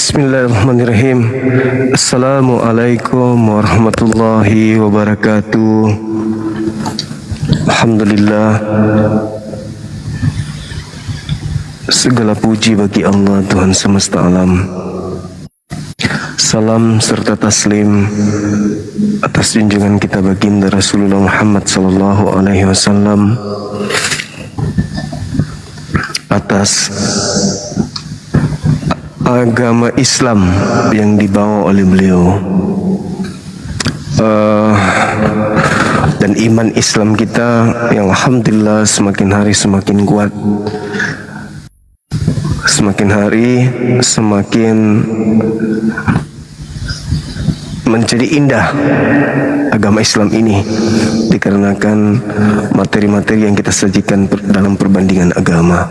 Bismillahirrahmanirrahim. Assalamualaikum warahmatullahi wabarakatuh. Alhamdulillah, segala puji bagi Allah Tuhan semesta alam. Salam serta taslim atas junjungan kita baginda Rasulullah Muhammad sallallahu alaihi wasallam, atas agama Islam yang dibawa oleh beliau, dan iman Islam kita yang alhamdulillah semakin hari semakin kuat, semakin hari semakin menjadi indah agama Islam ini, dikarenakan materi-materi yang kita sajikan dalam perbandingan agama.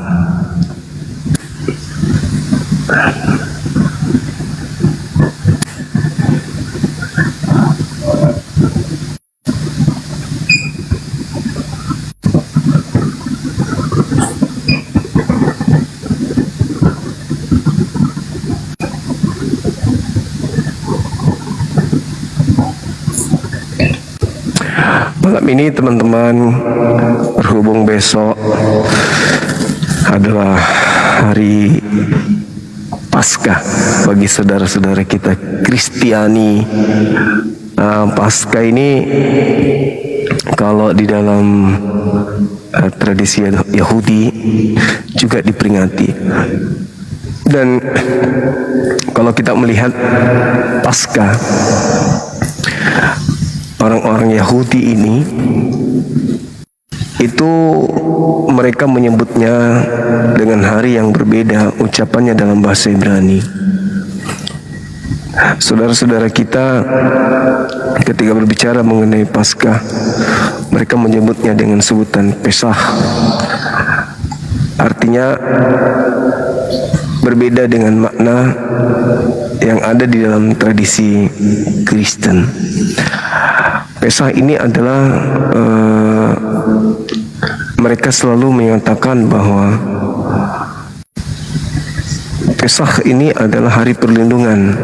Malam ini teman-teman, berhubung besok adalah hari Paskah bagi saudara-saudara kita Kristiani. Paskah ini kalau di dalam tradisi Yahudi juga diperingati. Dan kalau kita melihat Paskah, orang-orang Yahudi ini itu mereka menyebutnya dengan hari yang berbeda, ucapannya dalam bahasa Ibrani. Saudara-saudara kita ketika berbicara mengenai Paskah, mereka menyebutnya dengan sebutan Pesah. Artinya berbeda dengan makna yang ada di dalam tradisi Kristen. Pesah ini adalah mereka selalu menyatakan bahwa Pesah ini adalah hari perlindungan,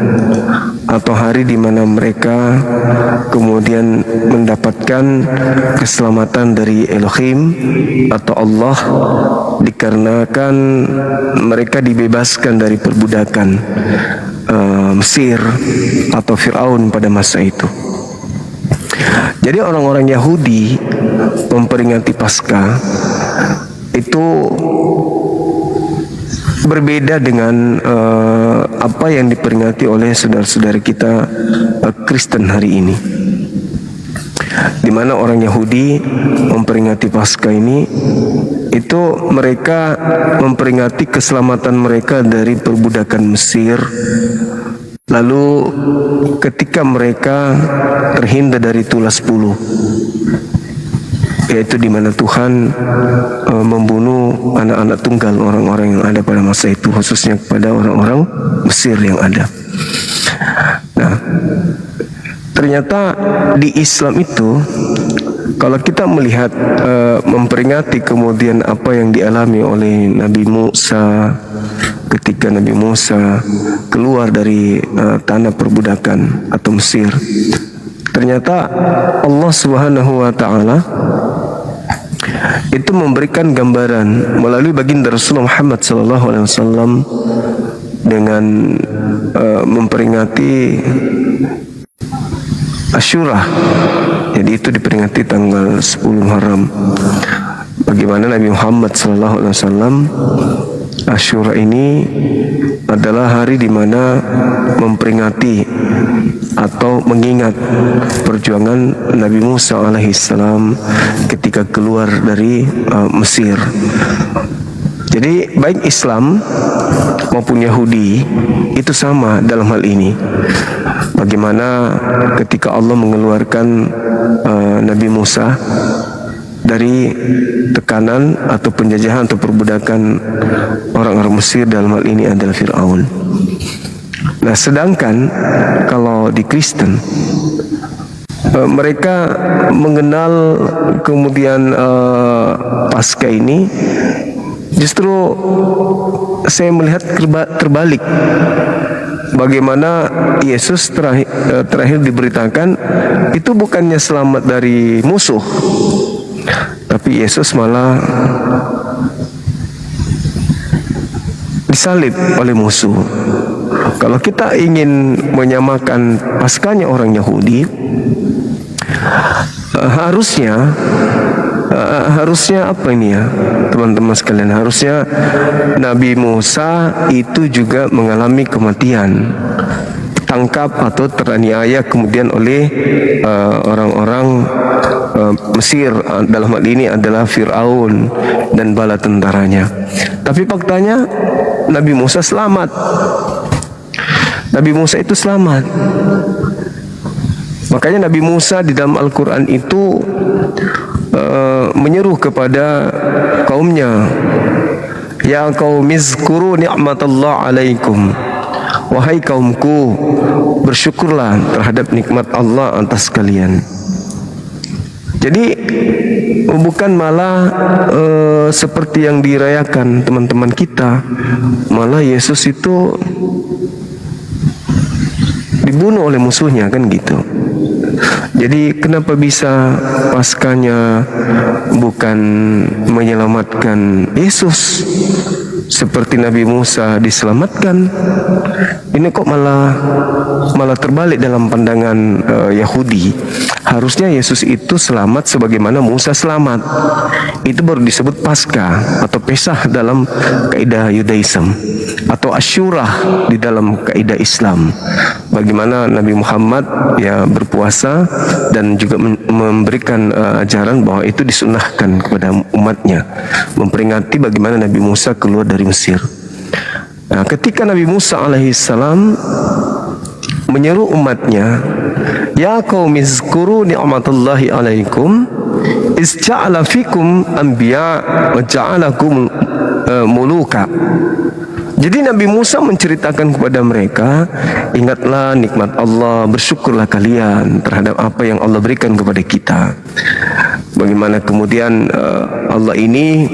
atau hari di mana mereka kemudian mendapatkan keselamatan dari Elohim atau Allah, dikarenakan mereka dibebaskan dari perbudakan Mesir atau Fir'aun pada masa itu. Jadi orang-orang Yahudi memperingati Paskah itu berbeda dengan apa yang diperingati oleh saudara-saudara kita Kristen hari ini, di mana orang Yahudi memperingati Paskah ini itu mereka memperingati keselamatan mereka dari perbudakan Mesir. Lalu ketika mereka terhindar dari tulas bulu, yaitu di mana Tuhan membunuh anak-anak tunggal orang-orang yang ada pada masa itu, khususnya kepada orang-orang Mesir yang ada. Nah, ternyata di Islam itu, kalau kita melihat memperingati kemudian apa yang dialami oleh Nabi Musa ketika Nabi Musa keluar dari tanah perbudakan atau Mesir, ternyata Allah Subhanahu wa taala itu memberikan gambaran melalui baginda Rasulullah Muhammad sallallahu alaihi wasallam dengan memperingati Asyura. Jadi itu diperingati tanggal 10 Muharram. Bagaimana Nabi Muhammad sallallahu alaihi wasallam, Asyura ini adalah hari di mana memperingati atau mengingat perjuangan Nabi Musa alaihissalam ketika keluar dari Mesir. Jadi baik Islam maupun Yahudi itu sama dalam hal ini. Bagaimana ketika Allah mengeluarkan Nabi Musa dari tekanan atau penjajahan atau perbudakan orang-orang Mesir, dalam hal ini adalah Fir'aun. Nah, sedangkan kalau di Kristen, mereka mengenal kemudian Paskah ini, justru saya melihat terbalik. Bagaimana Yesus terakhir diberitakan itu bukannya selamat dari musuh, tapi Yesus malah disalib oleh musuh. Kalau kita ingin menyamakan Paskahnya orang Yahudi, harusnya apa ini ya teman-teman sekalian, harusnya Nabi Musa itu juga mengalami kematian, tangkap atau teraniaya kemudian oleh orang-orang Mesir, dalam hal ini adalah Fir'aun dan bala tentaranya. Tapi faktanya Nabi Musa selamat. Nabi Musa itu selamat. Makanya Nabi Musa di dalam Al-Quran itu menyeru kepada kaumnya, ya qaumizkuru ni'matallah alaikum, wahai kaumku, bersyukurlah terhadap nikmat Allah atas kalian. Jadi bukan malah seperti yang dirayakan teman-teman kita, malah Yesus itu dibunuh oleh musuhnya, kan gitu. Jadi kenapa bisa Paskahnya bukan menyelamatkan Yesus seperti Nabi Musa diselamatkan? Ini kok malah terbalik dalam pandangan Yahudi. Harusnya Yesus itu selamat sebagaimana Musa selamat. Itu baru disebut Paskah atau Pesah dalam kaidah Yudaism, atau Asyura di dalam kaidah Islam. Bagaimana Nabi Muhammad ya berpuasa dan juga memberikan ajaran bahwa itu disunahkan kepada umatnya, memperingati bagaimana Nabi Musa keluar dari Mesir. Nah, ketika Nabi Musa alaihissalam menyeru umatnya, ya qaumizkuru ni'matallahi alaikum iz ja'ala fikum anbiya wa ja'alakum muluka. Jadi Nabi Musa menceritakan kepada mereka, ingatlah nikmat Allah, bersyukurlah kalian terhadap apa yang Allah berikan kepada kita. Bagaimana kemudian Allah ini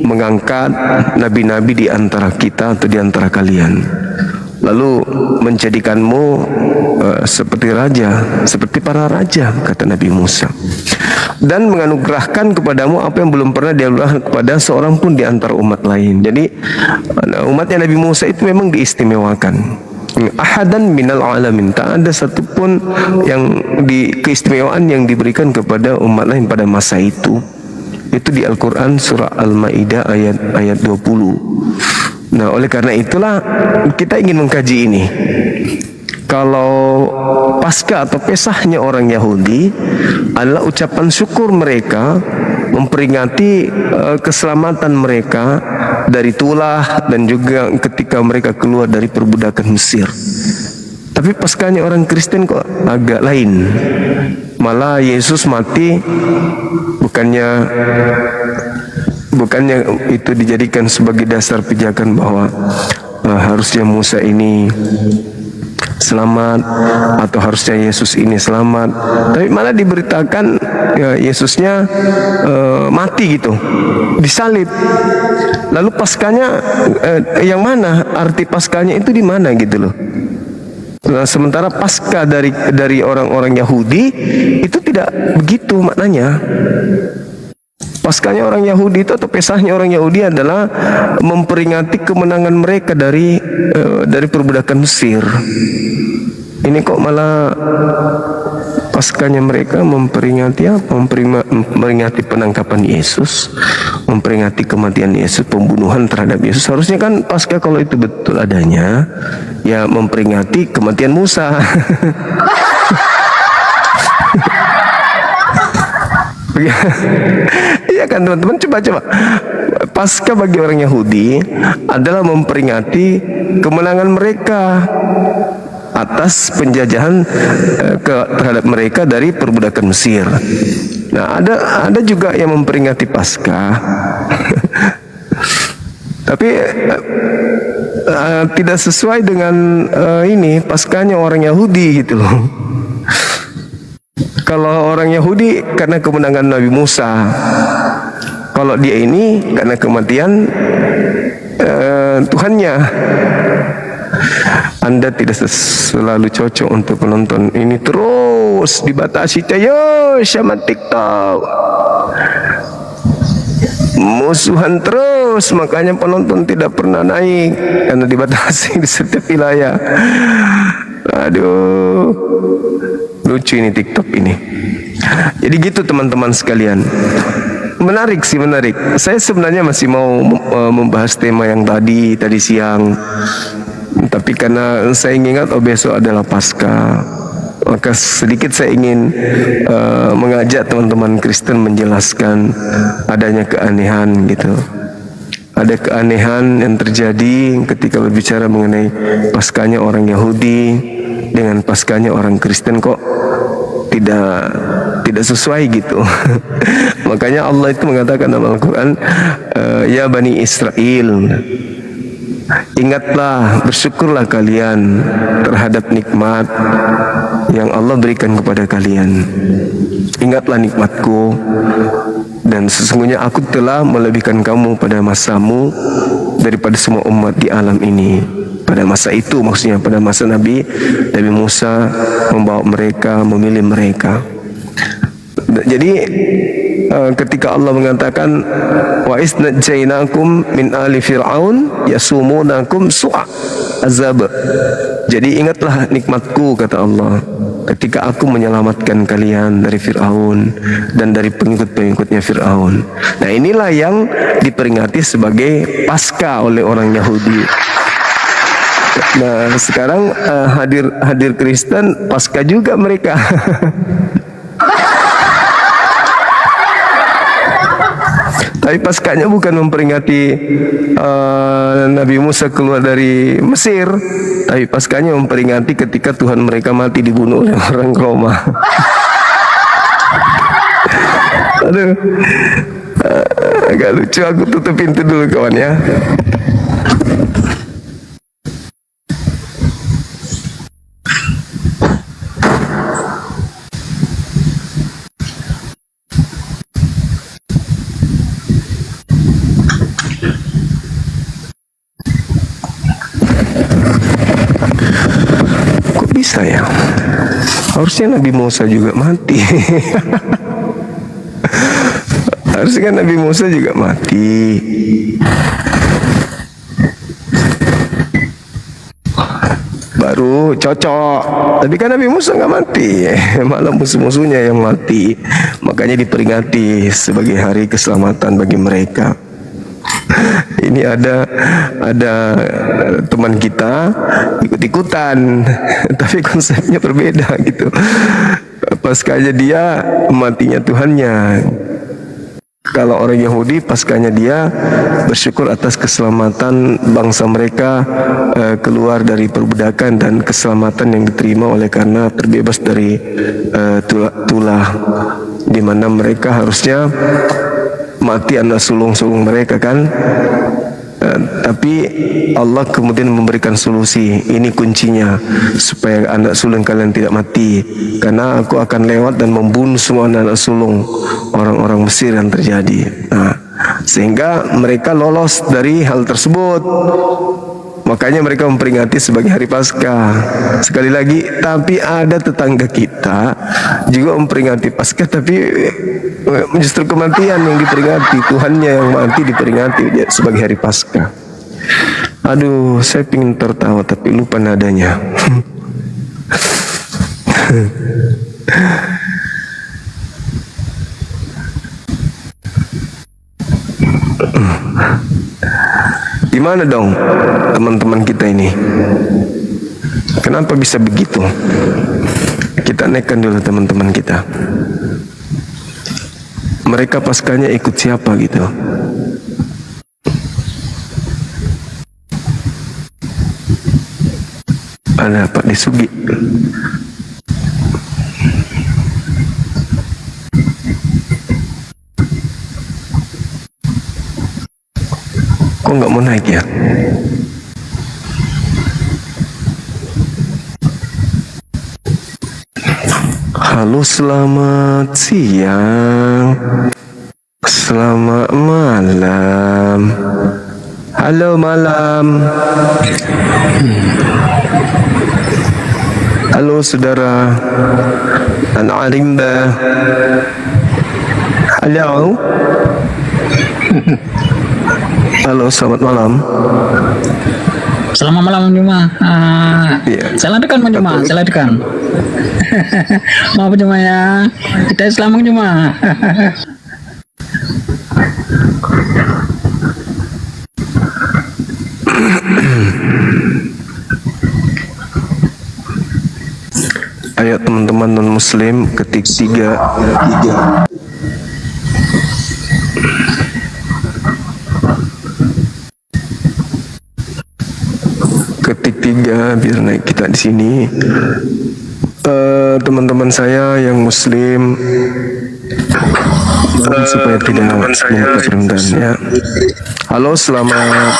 mengangkat nabi-nabi di antara kita atau di antara kalian, lalu menjadikanmu seperti raja, seperti para raja, kata Nabi Musa, dan menganugerahkan kepadamu apa yang belum pernah dianugerahkan kepada seorang pun di antara umat lain. Jadi umatnya Nabi Musa itu memang diistimewakan. Ahadan minal alamin, tak ada satupun yang keistimewaan yang diberikan kepada umat lain pada masa itu. Itu di Al-Quran surah Al-Ma'idah ayat 20. Nah, oleh karena itulah kita ingin mengkaji ini. Kalau Paskah atau Pesahnya orang Yahudi adalah ucapan syukur mereka, memperingati keselamatan mereka dari tulah dan juga ketika mereka keluar dari perbudakan Mesir. Tapi Paskahnya orang Kristen kok agak lain. Malah Yesus mati bukannya itu dijadikan sebagai dasar pijakan bahwa harusnya Musa ini selamat atau harusnya Yesus ini selamat, tapi malah diberitakan ya, Yesusnya mati gitu, disalib. Lalu Paskahnya yang mana? Arti Paskahnya itu di mana gitu loh. Nah, sementara Paskah dari orang-orang Yahudi itu tidak begitu maknanya. Paskahnya orang Yahudi itu atau Pesahnya orang Yahudi adalah memperingati kemenangan mereka dari perbudakan Mesir. Ini kok malah Paskahnya mereka memperingati apa? Memperingati penangkapan Yesus, memperingati kematian Yesus, pembunuhan terhadap Yesus. Harusnya kan Paskah kalau itu betul adanya, ya memperingati kematian Musa. Iya kan teman-teman, coba Paskah bagi orang Yahudi adalah memperingati kemenangan mereka atas penjajahan terhadap mereka dari perbudakan Mesir. Nah, ada juga yang memperingati Paskah. Tapi tidak sesuai dengan ini Paskahnya orang Yahudi gitu loh. Kalau orang Yahudi karena kemenangan Nabi Musa, kalau dia ini karena kematian Tuhannya. Anda tidak selalu cocok untuk menonton ini terus dibatasi tayo sama TikTok. Musuhan terus, makanya penonton tidak pernah naik karena dibatasi di setiap wilayah. Aduh, lucu ini TikTok ini. Jadi gitu teman-teman sekalian. Menarik sih, menarik. Saya sebenarnya masih mau membahas tema yang tadi siang, tapi karena saya ingat besok adalah Paskah, maka sedikit saya ingin mengajak teman-teman Kristen menjelaskan adanya keanehan gitu. Ada keanehan yang terjadi ketika berbicara mengenai Paskahnya orang Yahudi dengan Paskahnya orang Kristen kok tidak sesuai gitu. Makanya Allah itu mengatakan dalam Al-Quran, ya Bani Israel, ingatlah, bersyukurlah kalian terhadap nikmat yang Allah berikan kepada kalian. Ingatlah nikmatku, dan sesungguhnya aku telah melebihkan kamu pada masamu daripada semua umat di alam ini. Pada masa itu, maksudnya pada masa Nabi Musa membawa mereka, memilih mereka. Jadi ketika Allah mengatakan wa isnajainakum min ali fir'aun yasumunakum su'a azab. Jadi ingatlah nikmatku, kata Allah, ketika aku menyelamatkan kalian dari Fir'aun dan dari pengikut-pengikutnya Fir'aun. Nah, inilah yang diperingati sebagai Paskah oleh orang Yahudi. Nah, sekarang hadir Kristen Paskah juga mereka. Tapi Paskahnya bukan memperingati Nabi Musa keluar dari Mesir, tapi Paskahnya memperingati ketika Tuhan mereka mati dibunuh oleh orang Roma. Aduh, agak lucu. Aku tutup pintu dulu kawan ya. Bisa ya, harusnya Nabi Musa juga mati. Harusnya kan Nabi Musa juga mati. Baru cocok. Tapi kan Nabi Musa nggak mati, malah musuh-musuhnya yang mati. Makanya diperingati sebagai hari keselamatan bagi mereka. Ini ada teman kita ikut-ikutan, tapi konsepnya berbeda gitu. Paskahnya dia, matinya Tuhannya. Kalau orang Yahudi, Paskahnya dia bersyukur atas keselamatan bangsa mereka keluar dari perbudakan dan keselamatan yang diterima oleh karena terbebas dari tulah di mana mereka harusnya mati anak sulung-sulung mereka kan. Tapi Allah kemudian memberikan solusi. Ini kuncinya supaya anak sulung kalian tidak mati, karena aku akan lewat dan membunuh semua anak sulung orang-orang Mesir yang terjadi. Nah, sehingga mereka lolos dari hal tersebut. Makanya mereka memperingati sebagai hari Paskah. Sekali lagi, tapi ada tetangga kita juga memperingati Paskah, tapi justru kematian yang diperingati, Tuhannya yang mati diperingati sebagai hari Paskah. Aduh, saya ingin tertawa tapi lupa nadanya. Gimana dong teman-teman kita ini? Kenapa bisa begitu? Kita naikkan dulu teman-teman kita. Mereka Paskahnya ikut siapa gitu? ada Pak Desugi. Kok nggak mau naik ya? Halo, selamat siang. Selamat malam. Halo malam. Halo saudara. An-Arimba. Halo. Halo, selamat malam. Selamat malam Juma. Iya. Saya ladekan Juma, saya ladekan. Maaf Juma ya. Kita selamat Juma. Ayo teman-teman non muslim ketik 3. Ketik 3 biar naik kita di sini. Teman-teman saya yang muslim supaya tidak membuka permintaan ya. Halo, selamat malam.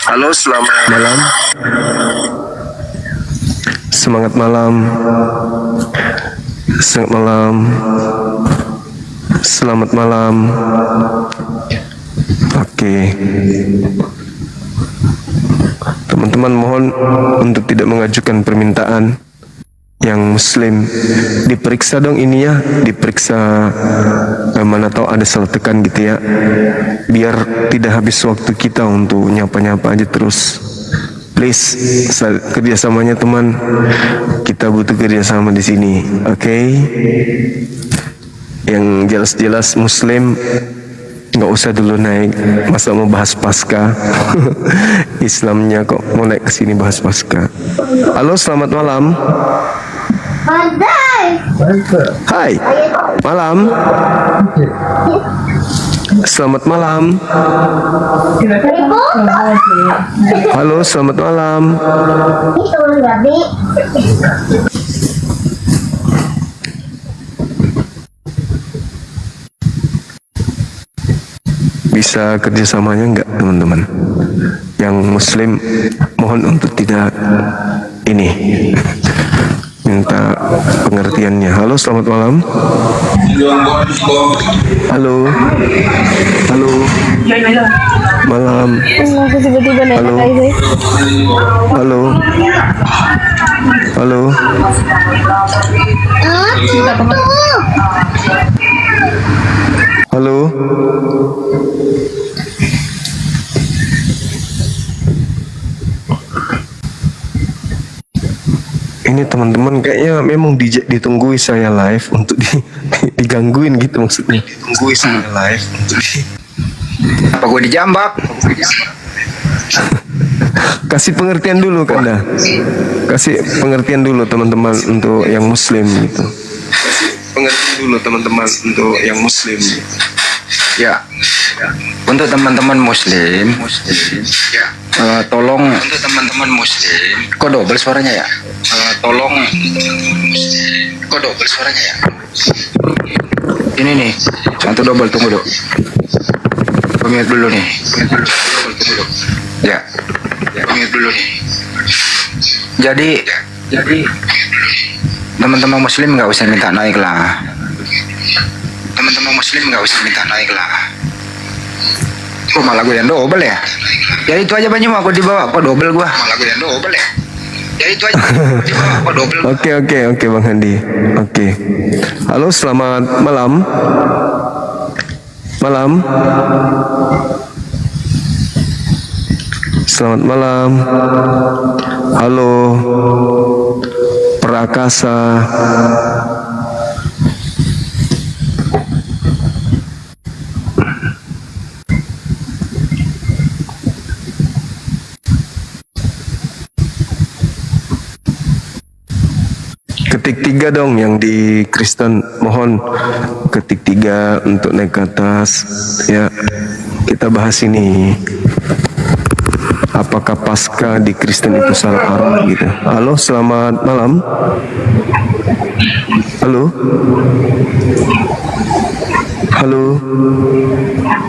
Halo, selamat malam. Semangat malam. Selamat malam. Selamat malam. Oke. Teman-teman mohon untuk tidak mengajukan permintaan. Yang muslim diperiksa dong ini ya, diperiksa mana tahu ada salah tekan gitu ya, biar tidak habis waktu kita untuk nyapa-nyapa aja terus. Please, kerjasamanya teman, kita butuh kerjasama di sini, oke? Yang jelas-jelas muslim nggak usah dulu naik, masa mau bahas pasca. Islamnya kok mau naik ke sini bahas pasca. Halo, selamat malam. Hai, malam. Selamat malam. Halo, selamat malam. Bisa kerjasamanya enggak teman-teman? Yang muslim mohon untuk tidak ini, minta pengertiannya. Halo, selamat malam. Halo. Halo. Malam. Halo. Halo. Halo. Halo. Ini teman-teman kayaknya memang ditungguin saya live untuk digangguin gitu maksudnya. Ditungguin saya live untuk Apa gue dijambak? Kasih pengertian dulu Kanda. Kasih pengertian dulu teman-teman untuk yang muslim gitu. Pengertian dulu teman-teman untuk yang muslim. Ya. Untuk teman-teman muslim, ya. Tolong untuk teman-teman muslim. Kok double suaranya ya? Tolong kok double suaranya ya? Ini nih, satu double, tunggu dulu. Pemute dulu nih. Ya. Pemute dulu nih. Jadi teman-teman muslim nggak usah minta naik lah. Teman-teman muslim nggak usah minta naik lah. Kok malah gue yang double ya? Jadi itu aja banyak aku dibawa, kok double gua? Malah gue yang double ya? Jadi itu aja dibawa, kok double? Oke Bang Handi. Oke. Halo, selamat malam. Malam. Selamat malam. Halo. Prakasa. Ketik 3 dong yang di Kristen, mohon ketik 3 untuk naik ke atas ya, kita bahas ini. apakah pasca di Kristen itu salah arah gitu. Halo, selamat malam. Halo. Halo.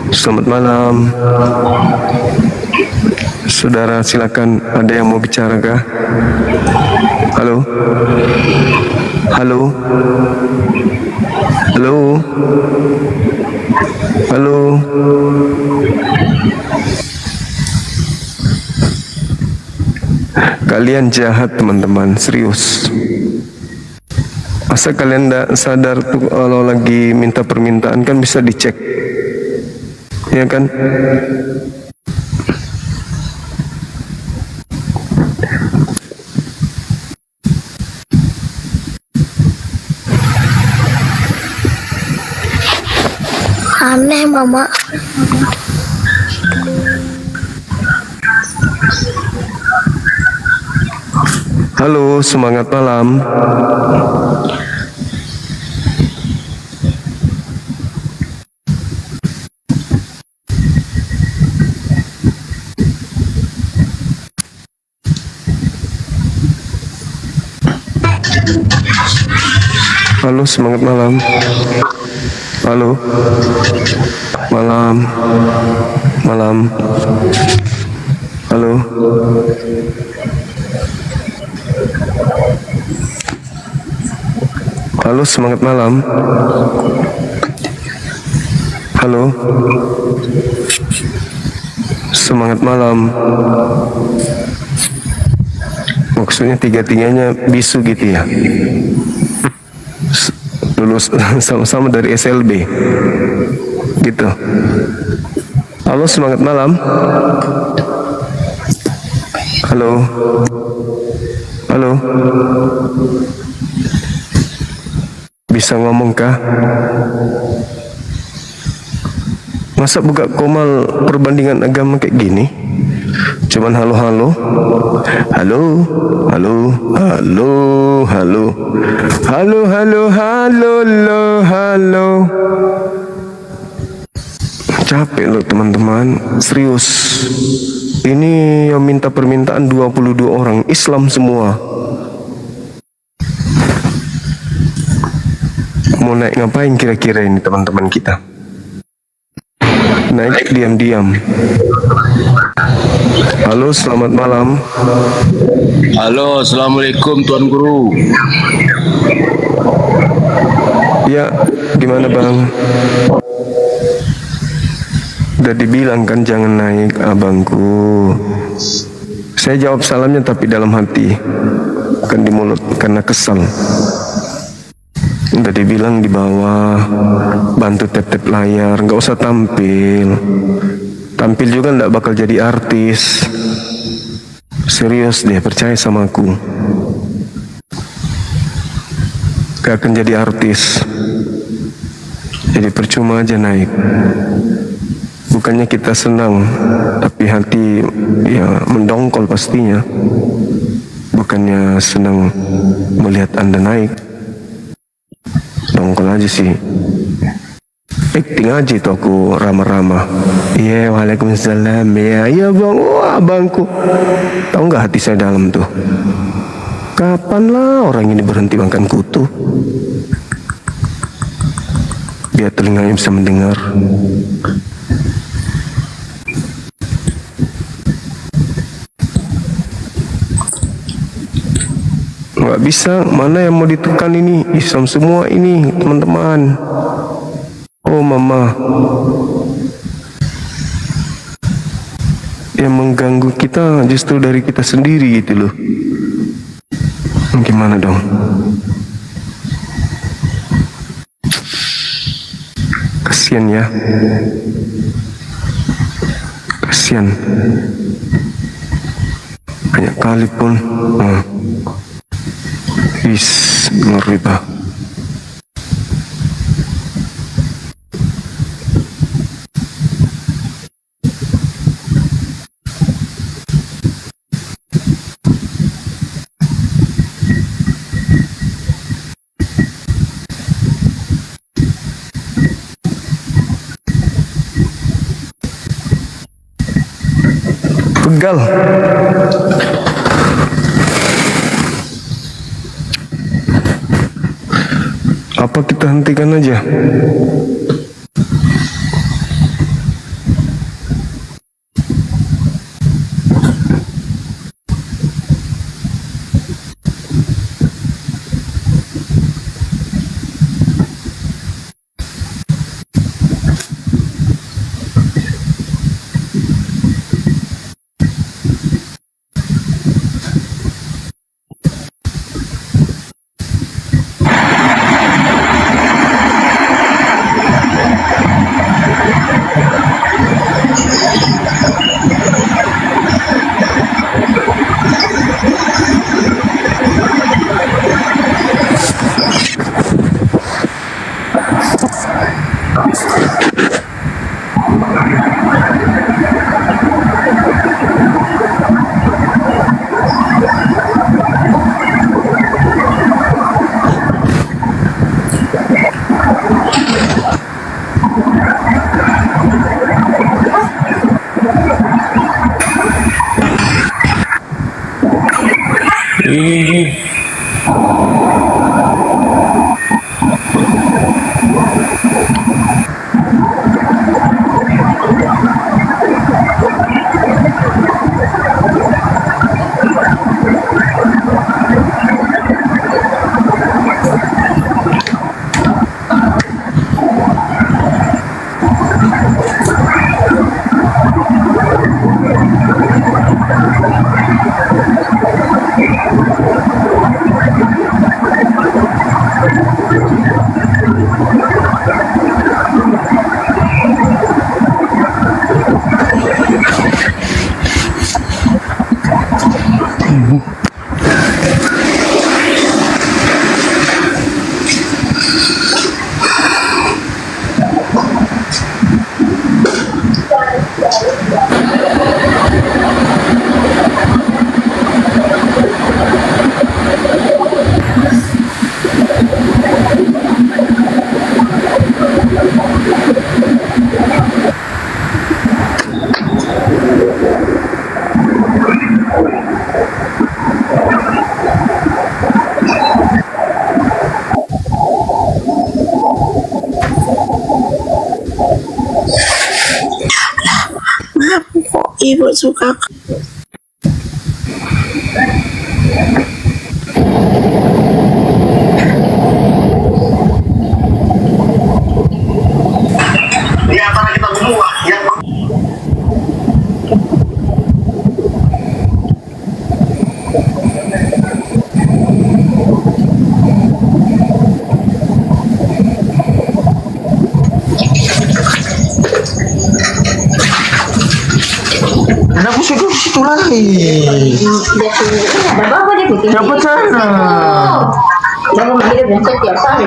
Selamat malam. Saudara, silakan, ada yang mau bicara kah? Halo. Halo. Halo. Halo. Kalian jahat teman-teman, serius. Masa kalian tidak sadar tuh kalau lagi minta permintaan kan bisa dicek, ya kan? Aneh mama. Halo, semangat malam. Halo, semangat malam. Halo. Malam. Malam. Halo. Halo, semangat malam. Halo. Semangat malam. Maksudnya tiga-tiganya bisu gitu ya? Lulus sama-sama dari SLB gitu. Halo, semangat malam. Halo. Halo. Bisa ngomong kah? Masa buka komal perbandingan agama kayak gini? Cuman halo-halo. Halo. Halo. Halo. Halo. Halo, halo, halo, halo, halo. Capek loh teman-teman, serius. Ini yang minta permintaan 22 orang, Islam semua. Mau naik ngapain kira-kira ini teman-teman kita? Naik diam-diam. Halo, selamat malam. Halo, assalamualaikum Tuan Guru. Ya, gimana bang? Udah dibilang kan jangan naik, abangku. Saya jawab salamnya tapi dalam hati, bukan di mulut karena kesal. Udah dibilang di bawah, bantu tap-tap layar, nggak usah tampil. Tampil juga nggak bakal jadi artis. Serius deh, percaya sama aku. Gak akan jadi artis. Jadi percuma aja naik. Bukannya kita senang, tapi hati ya mendongkol pastinya. Bukannya senang melihat Anda naik. Dongkol aja sih. Acting aja itu aku ramah-ramah. Iya, waalaikumsalam. Iya bang, wah abangku. Tahu nggak hati saya dalam tuh? Kapan lah orang ini berhenti makan kutu? Biar telinganya bisa mendengar. Nggak bisa, mana yang mau ditekan ini? Islam semua ini, teman-teman. Oh mama, yang mengganggu kita justru dari kita sendiri gitu loh. Gimana dong? Kasian ya. Kasian. Banyak kali pun. Ngeri bah. Gal, apa kita hentikan aja? Kok ibu suka Kenapa sih di situ lagi? Bapak dia bikin Dapat sana. Jangan manggil dia setiap hari.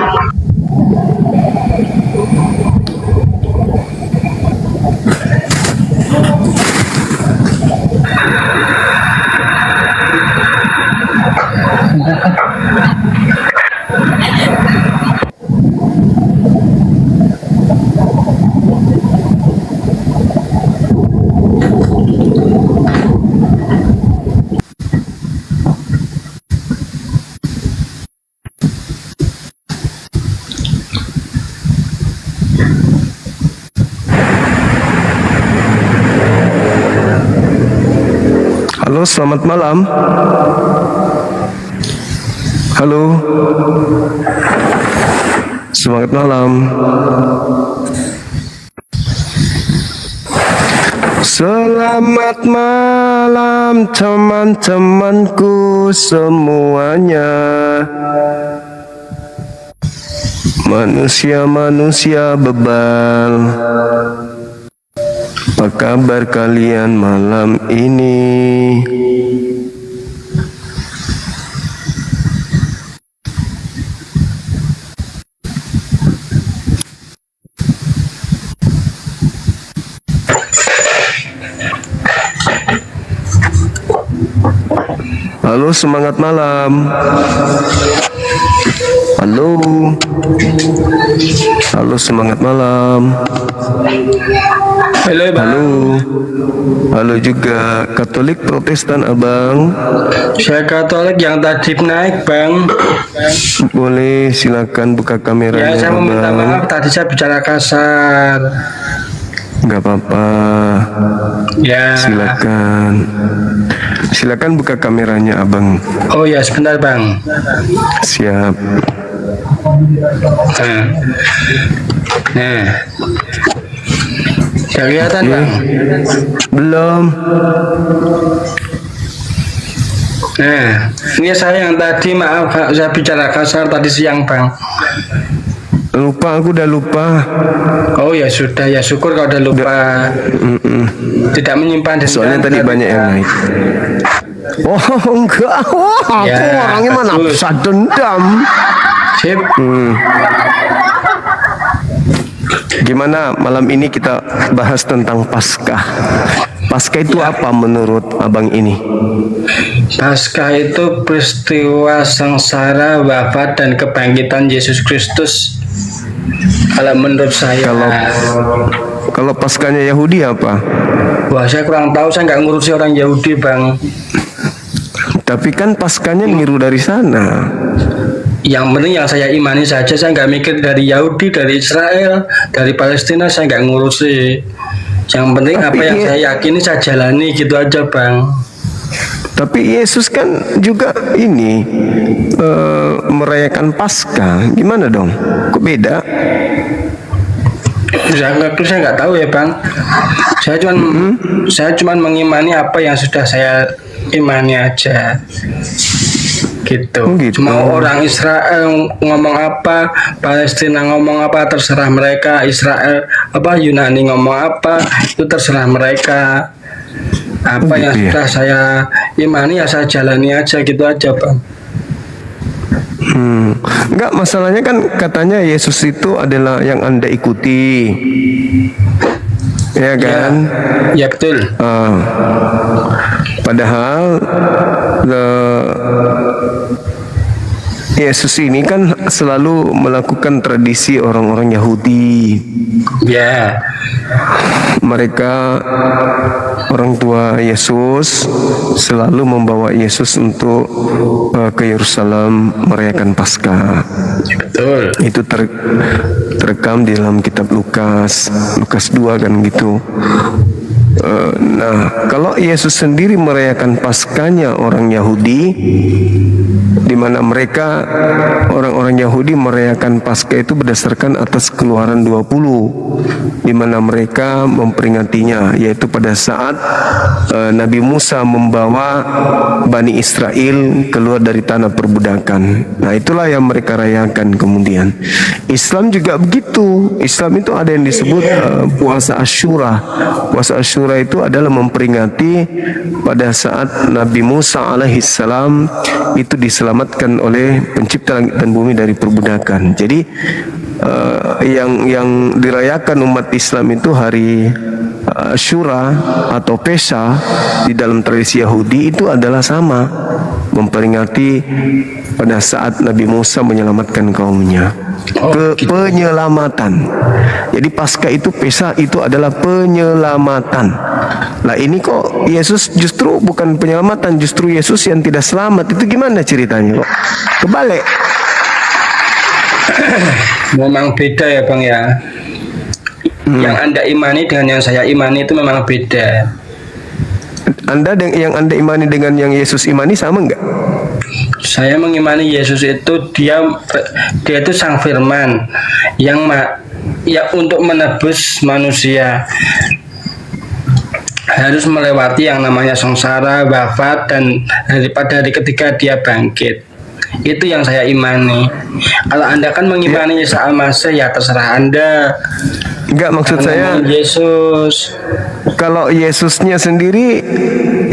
Halo, selamat malam. Halo. Selamat malam. Selamat malam teman-temanku semuanya. Manusia-manusia bebal. Apa kabar kalian malam ini? Halo, semangat malam. Halo. Halo, semangat malam. Halo bang. Halo. Halo juga. Katolik Protestan abang. Saya Katolik yang tadi naik bang. Boleh silakan buka kameranya Ya saya mau minta abang. maaf tadi saya bicara kasar. Nggak apa-apa. Ya. Silakan buka kameranya abang. Oh ya sebentar bang. Siap. Nah. Udah kelihatan bang. Belum. Nah, ini saya yang tadi maaf saya bicara kasar tadi siang bang. Lupa, aku udah lupa. Oh ya sudah ya syukur kalau udah lupa. Tidak menyimpan dendam. Soalnya tadi banyak yang naik. Oh enggak, wah aku Ya, orangnya mana betul. bisa dendam. Sip. Gimana malam ini kita bahas tentang Paskah. Paskah itu apa menurut abang ini? Paskah itu peristiwa sengsara, wafat dan kebangkitan Yesus Kristus. Kalau menurut saya, Kalau Paskahnya Yahudi apa? wah saya kurang tahu, saya nggak ngurusi orang Yahudi bang. Tapi kan Paskahnya niru dari sana. Yang penting yang saya imani saja, saya nggak mikir dari Yahudi, dari Israel, dari Palestina, saya nggak ngurusi. Yang penting Tapi apa yang saya yakini saya jalani gitu aja bang. Tapi Yesus kan juga ini merayakan Paskah. Gimana dong? Kok beda? Saya nggak tahu ya bang. Saya cuman mengimani apa yang sudah saya imani aja. Gitu. Gitu. Mau orang Israel ngomong apa, Palestina ngomong apa, terserah mereka. Israel Yunani ngomong apa, itu terserah mereka. Apa yang Gitu ya? sudah saya imani ya saya jalani aja gitu aja bang. Enggak, masalahnya kan katanya Yesus itu adalah yang Anda ikuti. Ya kan? Ya betul. Padahal Yesus ini kan selalu melakukan tradisi orang-orang Yahudi. Ya. Mereka orang tua Yesus selalu membawa Yesus untuk ke Yerusalem merayakan Paskah. Betul. Itu terekam di dalam kitab Lukas 2 kan gitu. Nah, kalau Yesus sendiri merayakan Paskahnya orang Yahudi, di mana mereka orang-orang Yahudi merayakan Paskah itu berdasarkan atas Keluaran 20, di mana mereka memperingatinya, yaitu pada saat Nabi Musa membawa Bani Israel keluar dari tanah perbudakan. Nah, itulah yang mereka rayakan kemudian. Islam juga begitu. Islam itu ada yang disebut puasa Asyura. Puasa Asyura itu adalah memperingati pada saat Nabi Musa alaihissalam itu diselamatkan oleh pencipta langit dan bumi dari perbudakan. Jadi yang dirayakan umat Islam itu hari Asyura atau Pesah di dalam tradisi Yahudi itu adalah sama, memperingati pada saat Nabi Musa menyelamatkan kaumnya. Penyelamatan. Jadi Paskah itu, Pesah itu adalah penyelamatan. Lah ini kok Yesus justru bukan penyelamatan, justru Yesus yang tidak selamat. Itu gimana ceritanya kok? Kebalik. Memang beda ya bang ya. Yang Anda imani dengan yang saya imani itu memang beda. Yang Anda imani dengan yang Yesus imani sama enggak? Saya mengimani Yesus itu dia itu sang firman yang untuk menebus manusia harus melewati yang namanya sengsara, wafat, dan pada hari ketiga dia bangkit. Itu yang saya imani. Kalau Anda kan mengimani Isa Al-Masih, ya terserah Anda. Enggak, maksud saya Yesus. kalau Yesusnya sendiri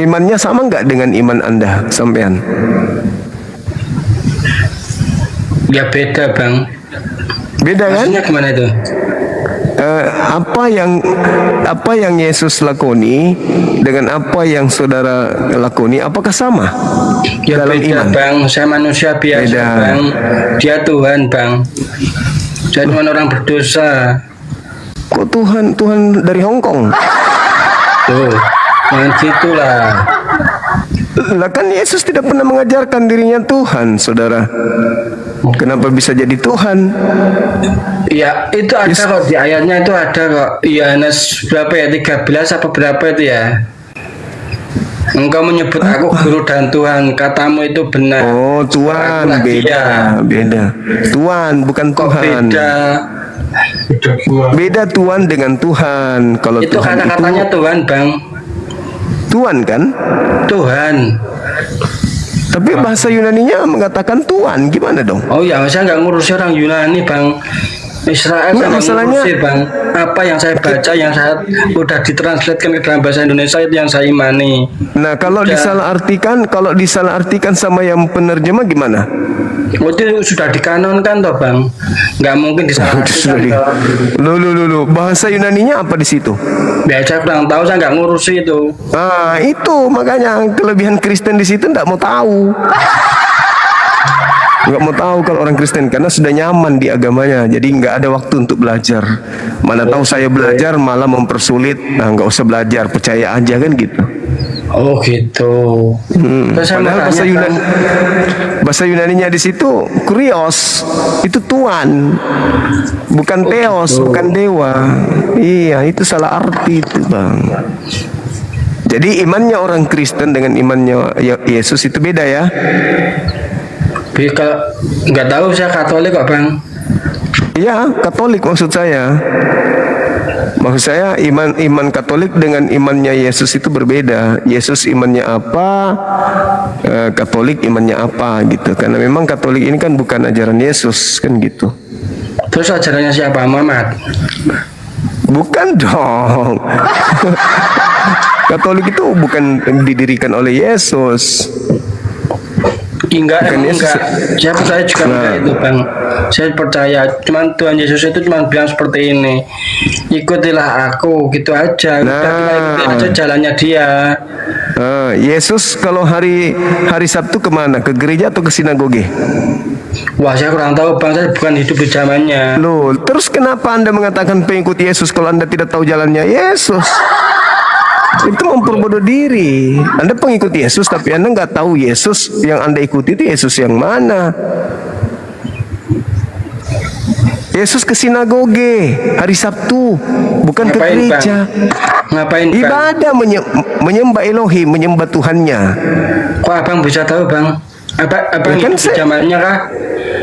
imannya sama enggak dengan iman Anda sampean? Ya beda bang. Beda kan? Maksudnya gimana itu? apa yang Yesus lakoni dengan apa yang saudara lakoni, apakah sama Ya dalam beda iman? bang, saya manusia biasa Beda. bang, dia Tuhan bang, saya cuma orang berdosa. Kok Tuhan dari Hong Kong? Tuh, jangan gitulah. Lah kan Yesus tidak pernah mengajarkan dirinya Tuhan, saudara. Kenapa bisa jadi Tuhan? Ya itu ada Yes. kok di ayatnya itu ada kok. Yohanes berapa ya, 13 apa berapa itu ya? Engkau menyebut aku guru dan Tuhan, katamu itu benar. Oh, Tuhan Akulah beda, dia. beda. Tuhan bukan Kok Tuhan. beda? Beda Tuhan dengan Tuhan. Kalau Itu Tuhan kata-katanya itu Tuhan bang, Tuhan kan? Tuhan. Tapi bahasa Yunaninya mengatakan Tuhan, gimana dong? Oh ya, saya nggak ngurusi orang Yunani bang. Israel Nggak, saya nggak masalahnya- ngurusi bang. Apa yang saya baca, yang saya udah ditranslatekan ke dalam bahasa Indonesia itu yang saya imani. Nah, kalau Ya. disalahartikan sama yang penerjemah gimana? Oh, itu sudah dikanonkan toh bang, nggak mungkin disalahartikan toh. Lu, bahasa Yunaninya apa di situ? Biasa kurang tahu, saya nggak ngurusi itu. Ah, itu makanya kelebihan Kristen di situ nggak mau tahu. Nggak mau tahu kalau orang Kristen karena sudah nyaman di agamanya, jadi nggak ada waktu untuk belajar. Mana tahu saya belajar malah mempersulit. Nah, nggak usah belajar, percaya aja kan gitu. Oh gitu. Terus saya mau Padahal tanya, Bang. bahasa Yunaninya di situ kurios, itu Tuhan, bukan Theos, bukan dewa. Iya, itu salah arti itu, Bang. Jadi imannya orang Kristen dengan imannya Yesus itu beda ya. Kalau nggak tahu, saya Katolik kok bang. Iya, Katolik maksud saya. Maksud saya iman Katolik dengan imannya Yesus itu berbeda. Yesus imannya apa, Katolik imannya apa gitu. Karena memang Katolik ini kan bukan ajaran Yesus kan gitu. Terus ajarannya siapa, Muhammad? Bukan dong. Katolik itu bukan didirikan oleh Yesus. Enggak, Bukan emang Yesus. enggak. Saya percaya juga Nah. enggak itu bang. Saya percaya, cuman Tuhan Yesus itu cuma bilang seperti ini. Ikutilah aku, gitu aja. Udah, kita ikuti aja jalannya dia. Yesus kalau hari Sabtu kemana? Ke gereja atau ke sinagoge? Wah, saya kurang tahu bang. Saya bukan hidup di zamannya. Loh, terus kenapa Anda mengatakan pengikut Yesus kalau Anda tidak tahu jalannya Yesus? Itu memperbodoh diri. Anda pengikut Yesus tapi Anda nggak tahu Yesus yang Anda ikuti itu Yesus yang mana. Yesus ke sinagoge hari Sabtu, bukan ke Ngapain, Bang? gereja. Ngapain bang? Ibadah menyembah Elohim, menyembah Tuhannya. Kok abang bisa tahu bang? Abang Ya kan hidup di saya- zamannya kah?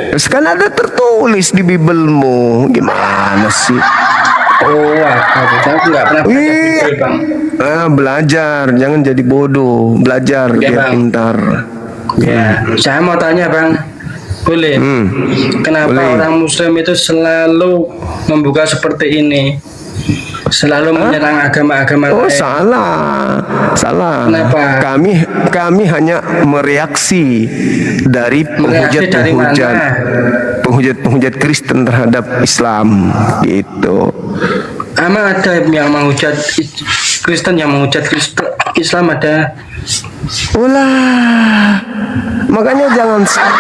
Terus kan ada tertulis di Bibelmu. Gimana sih? Oh, aku nggak pernah baca Iya. Bible, bang. Belajar, jangan jadi bodoh. Belajar Ya, biar Bang. pintar. Ya, saya mau tanya bang, boleh? Kenapa boleh. orang Muslim itu selalu membuka seperti ini, selalu menyerang agama-agama Oh, lain? salah. Kenapa? Kami hanya mereaksi dari Mereaksi dari penghujat Kristen terhadap Islam gitu. Emang ada yang menghujat Kristen, yang menghujat Islam ada? Ulah. Makanya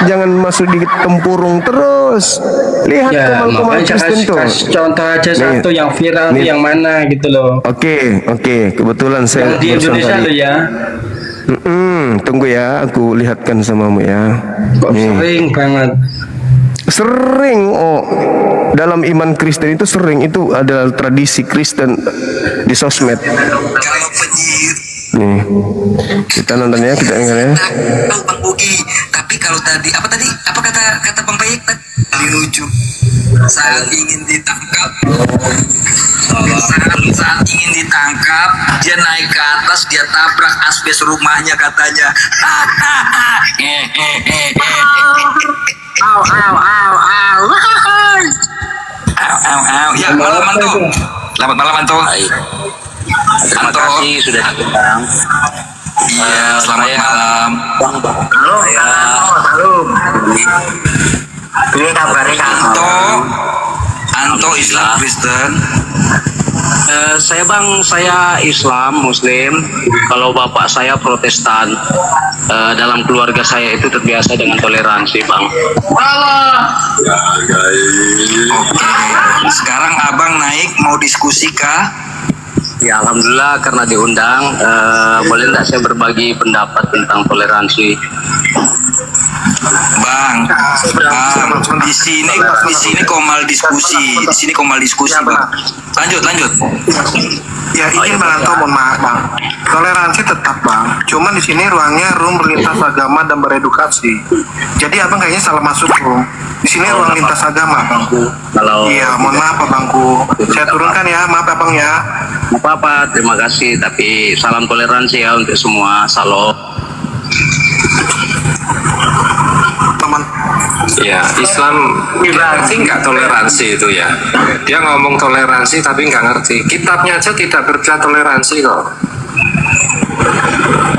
jangan masuk di tempurung terus. Lihat Ya, kemal-kemal makanya Kristen tuh. kasih contoh aja Nih, satu yang viral nih. itu yang mana gitu loh. Oke. Kebetulan saya Yang di barusan Indonesia tadi. loh ya. Tunggu ya, aku lihatkan samamu ya. Kok Nih. sering banget. Sering, dalam iman Kristen itu sering, itu adalah tradisi Kristen di sosmed. Nih, kita nonton ya, kita dengar ya. Tahu Bang Bogi, tapi kalau tadi apa kata Bang Payek tadi paling lucu saat ingin ditangkap, saat ingin ditangkap dia naik ke atas, dia tabrak asbes rumahnya katanya. Au. Ya, malam Anto. Selamat malam Anto. Terima kasih sudah diundang. Iya, selamat malam. Halo. Ini kabarnya Anto Islam Kristen. Saya bang, saya Islam, Muslim. Kalau bapak saya Protestan. Dalam keluarga saya itu terbiasa dengan toleransi bang. Sekarang abang naik mau diskusi kah? Ya alhamdulillah karena diundang. Boleh tidak saya berbagi pendapat tentang toleransi? Bang, di sini komal diskusi, bang. Lanjut. Ya izin Bang Anto, mohon maaf Bang. Toleransi tetap Bang. Cuman di sini ruangnya room berlintas agama dan beredukasi. Jadi abang kayaknya salah masuk room. Di sini ruang lintas agama Bangku. Iya, mohon maaf Pak Bangku. Saya turunkan ya, maaf Abang ya. Apa-apa, terima kasih. Tapi salam toleransi ya untuk semua. Salam. Teman. Ya, Islam ngerti nggak toleransi itu ya. Dia ngomong toleransi tapi nggak ngerti. Kitabnya aja tidak berbicara toleransi kok.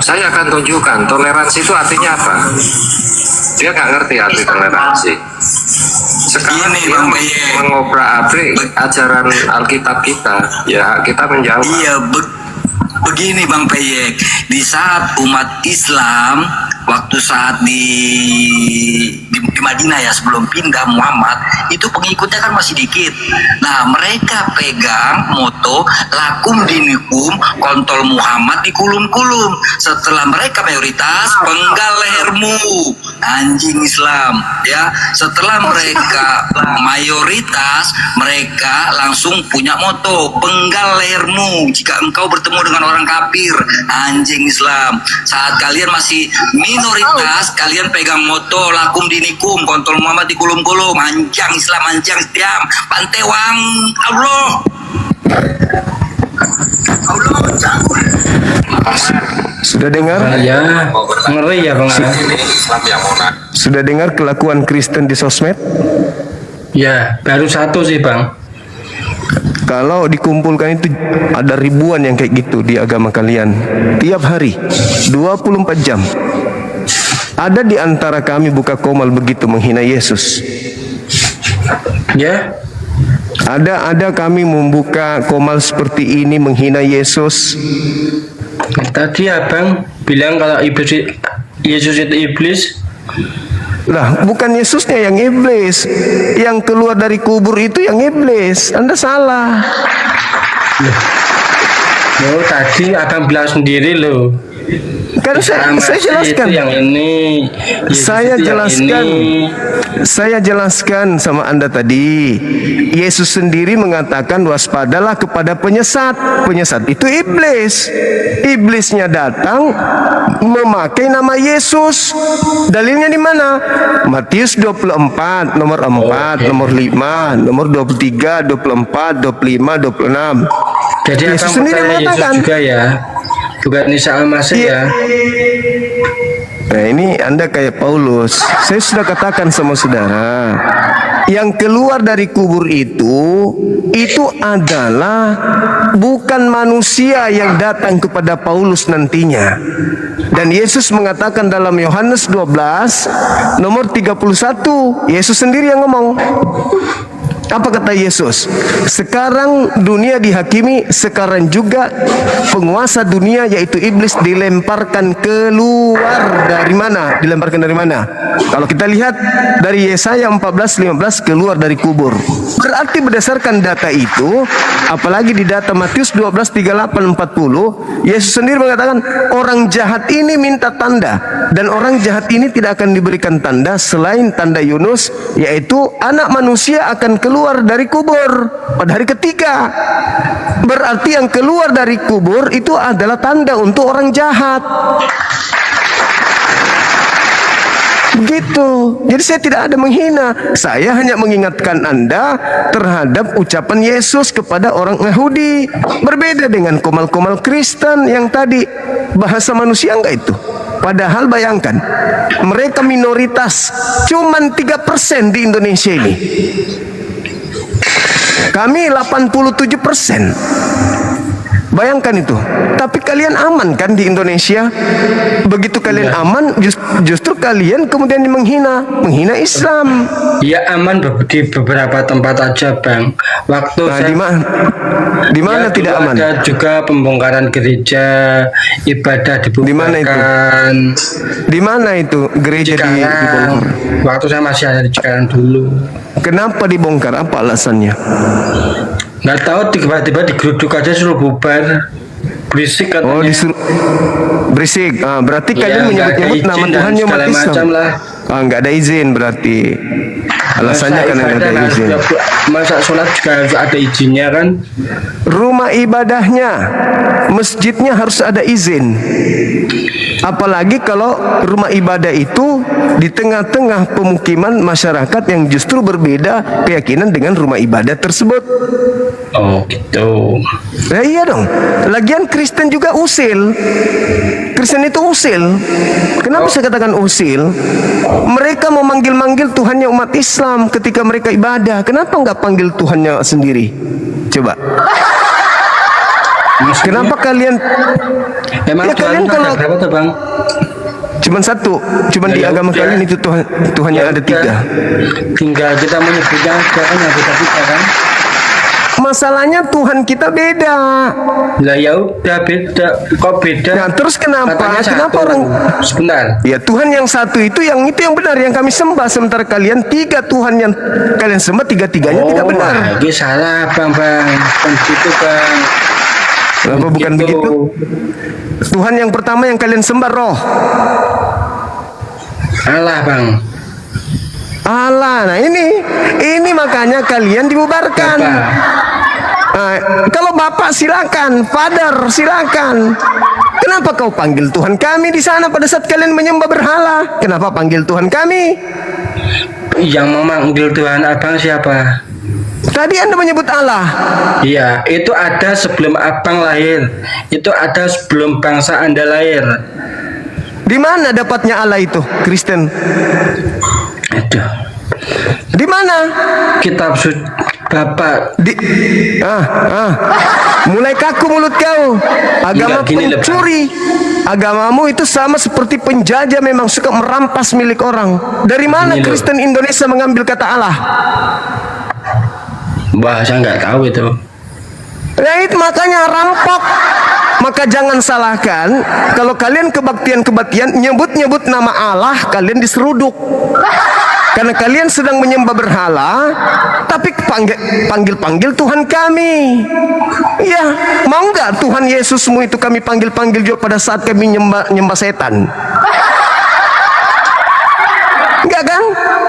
Saya akan tunjukkan toleransi itu artinya apa. Dia nggak ngerti arti toleransi. Sekarang Ini, dia Bang Baye. mengobrak-abrik ajaran Alkitab kita. Ya, kita menjawab. Iya, begini Bang Peyek, di saat umat Islam waktu saat di Madinah ya sebelum pindah Muhammad itu pengikutnya kan masih dikit. Nah mereka pegang moto lakum dinikum kontol Muhammad di kulum-kulum. Setelah mereka mayoritas penggal lehermu anjing Islam ya. Setelah mereka mayoritas mereka langsung punya moto penggal lehermu jika engkau bertemu dengan orang kafir anjing Islam. Saat kalian masih minoritas kalian pegang moto lakum dinikum kontol Muhammad di kulum-kulum anjang Islam anjang Islam pantewang Allah Sudah dengar? Ya, ngeri ya Bang. Sudah dengar kelakuan Kristen di sosmed? Ya, baru satu sih Bang. Kalau dikumpulkan itu ada ribuan yang kayak gitu di agama kalian. Tiap hari 24 jam. Ada di antara kami buka komal begitu menghina Yesus. Ya, Ada kami membuka komal seperti ini menghina Yesus. tadi Abang bilang kalau Yesus itu iblis. Lah, bukan Yesusnya yang iblis. Yang keluar dari kubur itu yang iblis. Anda salah. Oh, tadi Abang bilang sendiri loh. Kan saya jelaskan. Itu yang ini. Yesus Saya itu yang jelaskan. ini. Saya jelaskan sama Anda tadi. Yesus sendiri mengatakan waspadalah kepada penyesat. Penyesat itu iblis. Iblisnya datang memakai nama Yesus. Dalilnya di mana? Matius 24, nomor 4, nomor 5, nomor 23, 24, 25, 26. Jadi Yesus Abang sendiri percaya Yesus mengatakan. juga ya. Bukan Isa Al-Masih ya. Nah ini Anda kayak Paulus. Saya sudah katakan sama saudara, yang keluar dari kubur itu adalah bukan manusia yang datang kepada Paulus nantinya. Dan Yesus mengatakan dalam Yohanes 12 nomor 31, Yesus sendiri yang ngomong. Apa kata Yesus? Sekarang dunia dihakimi, sekarang juga penguasa dunia yaitu iblis dilemparkan keluar dari mana? Dilemparkan dari mana? Kalau kita lihat dari Yesaya 14:15 keluar dari kubur. Berarti berdasarkan data itu, apalagi di data Matius 12:38-40, Yesus sendiri mengatakan orang jahat ini minta tanda dan orang jahat ini tidak akan diberikan tanda selain tanda Yunus, yaitu anak manusia akan keluar dari kubur pada hari ketiga. Berarti yang keluar dari kubur itu adalah tanda untuk orang jahat. Begitu. Jadi saya tidak ada menghina. Saya hanya mengingatkan Anda terhadap ucapan Yesus kepada orang Yahudi. Berbeda dengan komal-komal Kristen yang tadi. Bahasa manusia enggak itu. Padahal bayangkan, mereka minoritas. Cuman 3% di Indonesia ini. Kami 87%. Bayangkan itu. Tapi kalian aman kan di Indonesia? Begitu kalian aman, justru kalian kemudian menghina Islam. Ya aman di beberapa tempat aja bang. Waktu Nah, di mana Ya, tidak dulu aman? ada juga pembongkaran gereja, ibadah Di mana itu? dibubarkan. Di mana itu gereja Cikarang. dibongkar? Waktu saya masih ada di Cikarang dulu. Kenapa dibongkar? Apa alasannya? Nggak tahu tiba-tiba digeruduk aja suruh bubar. Berisik katanya. Oh, disuruh berisik. Berarti Iya, kalian nggak ada menyebut-nyebut nama izin dan Tuhannya umat segala Islam. macam lah. Nggak ada izin berarti. Alasannya Masa karena nggak ibadah ada harus izin. Masa sholat juga harus ada izinnya kan? Rumah ibadahnya, masjidnya harus ada izin. Apalagi kalau rumah ibadah itu di tengah-tengah pemukiman masyarakat yang justru berbeda keyakinan dengan rumah ibadah tersebut. Oh gitu. Nah, iya dong. Lagian Kristen juga usil. Kristen itu usil. Kenapa saya katakan usil? Mereka memanggil-manggil Tuhannya umat Islam ketika mereka ibadah. Kenapa nggak panggil Tuhannya sendiri? Coba. Kenapa kalian? Emang Ya, kalian kalau berapa tuh bang? cuman satu, cuman di Ya, agama udah. kalian itu Tuhannya ada udah. 3. Tinggal kita menyebutnya aja kan yang beda-beda kan? Masalahnya Tuhan kita beda. Lah ya udah beda. Kok beda? Nah, terus kenapa? Katanya Kenapa satu. orang? Sebentar. Ya, Tuhan yang satu itu yang benar yang kami sembah, sementara kalian 3 Tuhan yang kalian sembah 3-tiganya tidak benar. Lagi salah bang. Bukan gitu bang. Apa bukan Gitu. begitu? Tuhan yang pertama yang kalian sembah roh. Allah bang. Allah. Nah, ini makanya kalian dibubarkan. Bapak. Nah, kalau Bapak silakan, Father silakan. Kenapa kau panggil Tuhan kami di sana pada saat kalian menyembah berhala? Kenapa panggil Tuhan kami? Yang memanggil Tuhan abang siapa? Tadi Anda menyebut Allah. Iya, itu ada sebelum abang lahir. Itu ada sebelum bangsa Anda lahir. Di mana dapatnya Allah itu, Kristen? Aduh. Di mana? Kitab suci Bapak. Mulai kaku mulut kau. Agama Enggak, gini loh, Pak. pencuri. Agamamu itu sama seperti penjajah, memang suka merampas milik orang. Dari mana Gini loh. Kristen Indonesia mengambil kata Allah? Wah, saya nggak tahu itu. Ya itu makanya rampok. Maka jangan salahkan kalau kalian kebaktian-kebaktian nyebut-nyebut nama Allah, kalian diseruduk. Karena kalian sedang menyembah berhala, tapi panggil-panggil Tuhan kami. Iya, mau nggak Tuhan Yesusmu itu kami panggil-panggil juga pada saat kami nyembah setan? Enggak kan?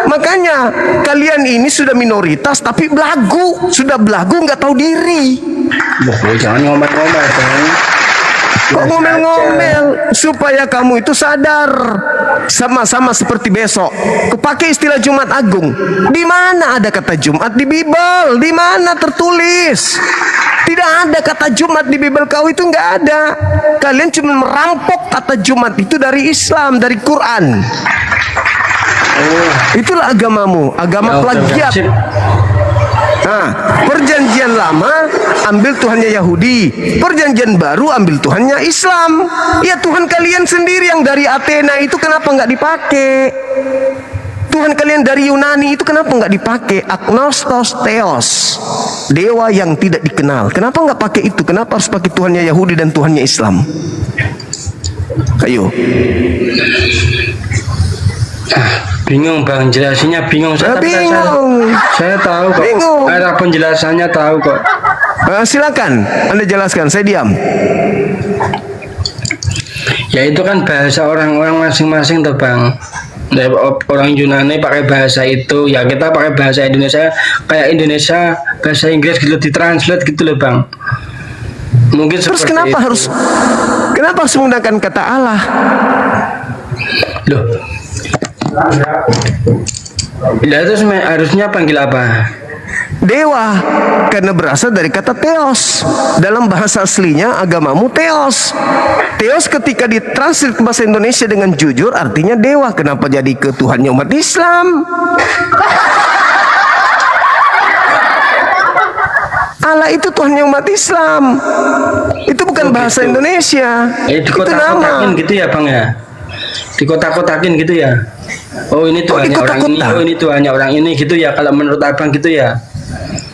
Makanya kalian ini sudah minoritas tapi belagu, sudah belagu nggak tahu diri. Wah, jangan ngomel-ngomel dong. Kok ngomel-ngomel? Supaya kamu itu sadar. Sama-sama seperti besok. Kupakai istilah Jumat Agung. Di mana ada kata Jumat di Bible? Di mana tertulis? Tidak ada kata Jumat di Bible kau itu, nggak ada. Kalian cuma merampok kata Jumat itu dari Islam, dari Quran. Itulah agamamu, agama plagiat. Nah, perjanjian lama ambil Tuhannya Yahudi, perjanjian baru ambil Tuhannya Islam. Ya Tuhan kalian sendiri yang dari Athena itu kenapa nggak dipakai? Tuhan kalian dari Yunani itu kenapa nggak dipakai? Agnostos Theos, dewa yang tidak dikenal. Kenapa nggak pakai itu? Kenapa harus pakai Tuhannya Yahudi dan Tuhannya Islam? Ayo. Bingung bang, jelasinnya bingung. Bingung. Saya tahu kok. Bingung. Arah penjelasannya tahu kok. Silakan, Anda jelaskan. Saya diam. Ya itu kan bahasa orang-orang masing-masing tuh bang. Orang Yunani pakai bahasa itu, ya kita pakai bahasa Indonesia. Kayak Indonesia bahasa Inggris gitu ditranslate gitu loh bang. Mungkin Terus seperti kenapa itu. harus menggunakan kata Allah? Loh. Lah terus harusnya panggil apa? Dewa, karena berasal dari kata Theos. Dalam bahasa aslinya agamamu Theos. Theos ketika ditranslate ke bahasa Indonesia dengan jujur artinya dewa. Kenapa jadi ke Tuhannya umat Islam? Allah itu Tuhannya umat Islam. Itu bukan bahasa Indonesia. Di Itu kota-kotakin nama. gitu ya bang ya? Di kota-kotakin gitu ya? Oh ini Kok di Tuhannya orang ini, kota-kota? oh ini Tuhannya orang ini gitu ya? Kalau menurut abang gitu ya?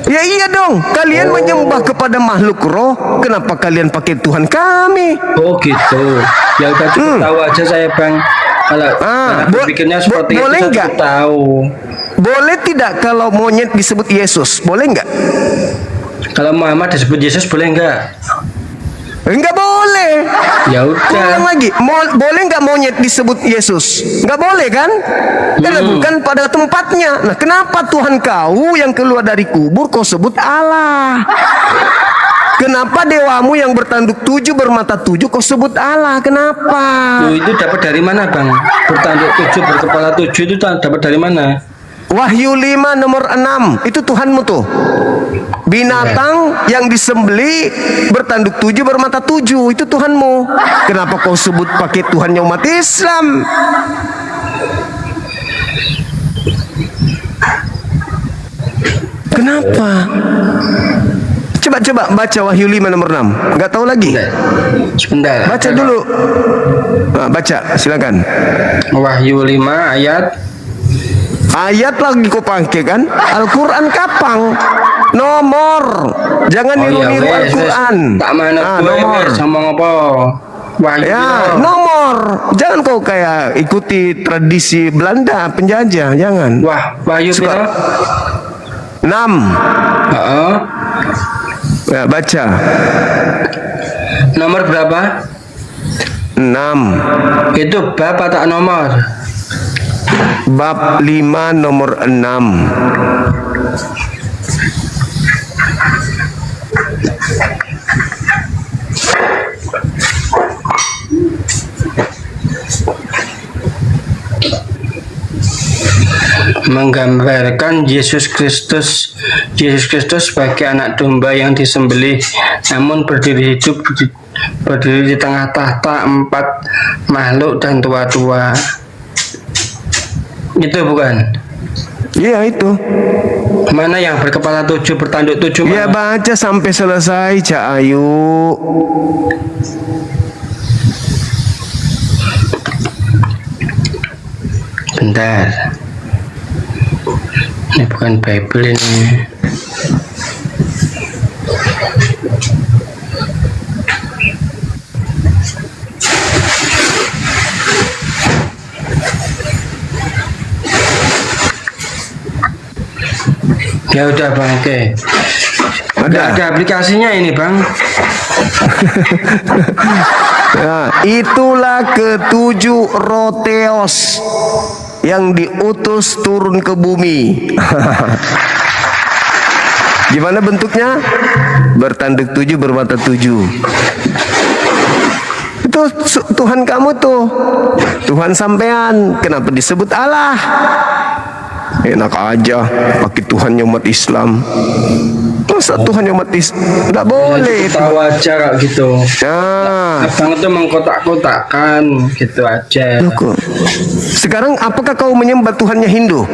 Ya iya dong, kalian menyembah kepada makhluk roh, kenapa kalian pakai Tuhan kami? Oh gitu. Ya udah cukup tahu aja saya bang. Kalau berpikirnya seperti itu boleh saya nggak? cukup tahu. Boleh tidak kalau monyet disebut Yesus? Boleh nggak? Kalau Muhammad disebut Yesus boleh nggak? Enggak boleh. Ya Ulang udah. lagi, boleh nggak monyet disebut Yesus? Nggak boleh kan? Karena bukan pada tempatnya. Nah, kenapa Tuhan kau yang keluar dari kubur kau sebut Allah? Kenapa dewamu yang bertanduk 7 bermata 7 kau sebut Allah? Kenapa? Loh, itu dapat dari mana bang? Bertanduk 7 berkepala 7 itu dapat dari mana? Wahyu 5 nomor 6 itu Tuhanmu tuh. Binatang yang disembeli bertanduk 7 bermata 7 itu Tuhanmu. Kenapa kau sebut pakai Tuhannya umat Islam? Kenapa? Coba baca Wahyu 5 nomor 6. Enggak tahu lagi? Sebentar. Baca dulu. Nah, baca, silakan. Wahyu 5 ayat. Ayat lagi kau pakai kan? Al-Quran kapang. Nomor. Jangan niru-niru Al-Quran. Tak mana nomor. sama apa? Wahyu. Ya, nomor. Jangan kau kayak ikuti tradisi Belanda penjajah, jangan. Wahyu berapa? 6. Heeh. Ya, baca. Nomor berapa? 6. Itu bab atau nomor? Bab 5 nomor 6. Menggambarkan Yesus Kristus sebagai anak domba yang disembelih, namun berdiri hidup, berdiri di tengah tahta 4 makhluk dan tua-tua. Itu bukan? Iya itu. Mana yang berkepala 7 bertanduk 7? Ya baca sampai selesai, Cak Ayu. Bentar. Ini bukan Bible ini. Ya udah bang, oke. Ada aplikasinya ini bang. Nah, itulah ketujuh roteos yang diutus turun ke bumi. Gimana bentuknya? Bertanduk 7 bermata 7. Itu Tuhan kamu tuh. Tuhan sampean. Kenapa disebut Allah? Enak aja pakai Tuhannya umat Islam. Masa Tuhannya umat Islam? Nggak boleh. Tahu aja kak gitu. Nah, Abang itu mengkotak-kotakan gitu aja. sekarang apakah kau menyembah Tuhannya Hindu?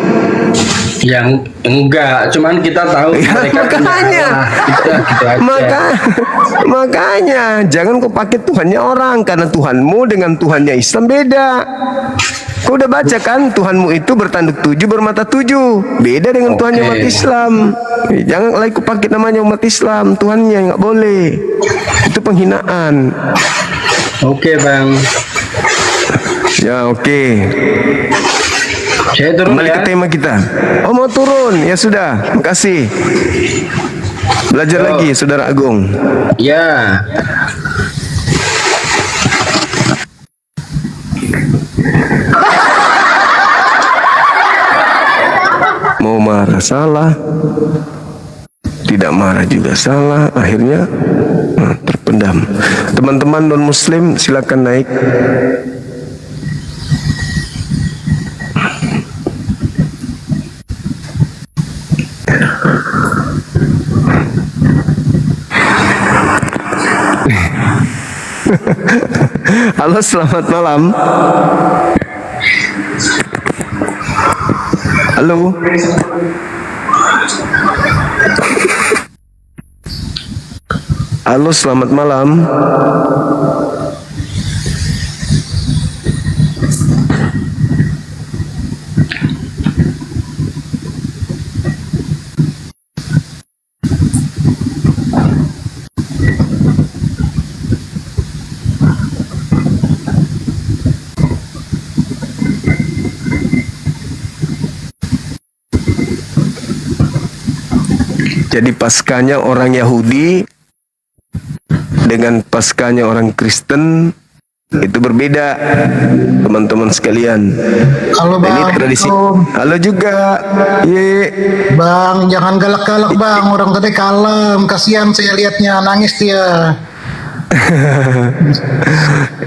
Yang enggak, cuman kita tahu Ya, mereka punya makanya. Allah. Gitu aja. Makanya jangan kau pakai Tuhannya orang, karena Tuhanmu dengan Tuhannya Islam beda. Kau udah baca kan, Tuhanmu itu bertanduk 7 bermata 7, beda dengan Tuhannya umat Islam. Jangan lagi kau pakai namanya umat Islam, Tuhannya nggak boleh. Itu penghinaan. Oke bang. Ya oke. Saya turun Kembali ya. ke tema kita. Oh mau turun, ya sudah. Makasih. Belajar lagi, Saudara Agung. Ya. Mau marah salah, tidak marah juga salah, akhirnya terpendam. Teman-teman non muslim silakan naik. Halo, selamat malam. Halo. Halo, selamat malam. Jadi paskanya orang Yahudi dengan paskanya orang Kristen itu berbeda, teman-teman sekalian. Halo Ini Bang. tradisi. Halo juga. Ye. Bang, jangan galak-galak Bang. Orang tadi kalem, kasihan saya lihatnya nangis dia.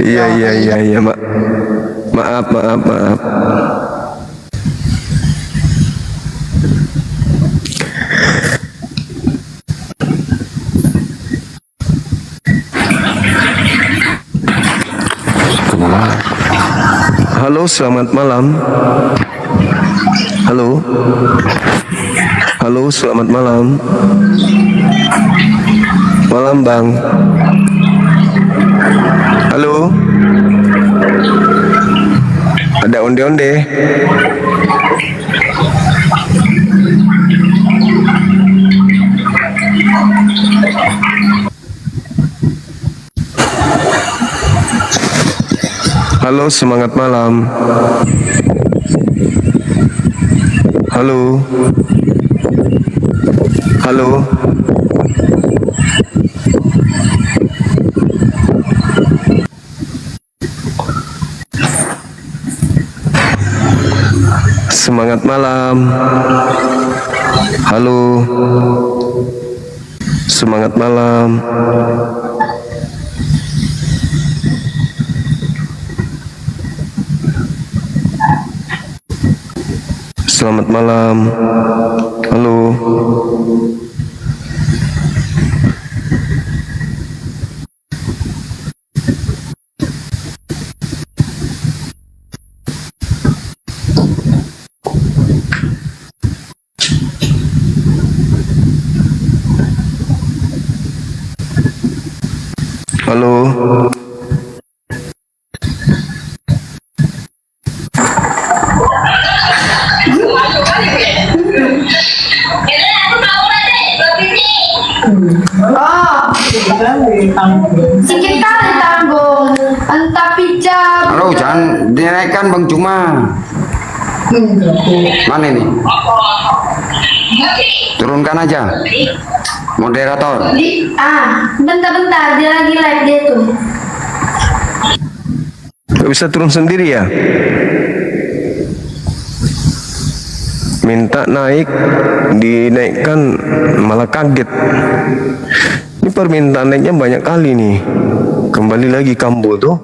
Iya. Maaf. Halo, selamat malam. Halo, selamat malam. Malam, Bang. Halo. Ada onde-onde. Halo, semangat malam. Halo. Semangat malam. Halo. Semangat malam. Selamat malam. Halo. Halo. Sedikit kali tanggung, entah pijam. Halo, jangan dinaikkan Bang Cuma. Mana ini? Turunkan aja. Moderator. Bentar, dia lagi live dia tuh. Gak bisa turun sendiri ya? Minta naik, dinaikkan malah kaget. Ini permintaan naiknya banyak kali nih. Kembali lagi Kambo tuh.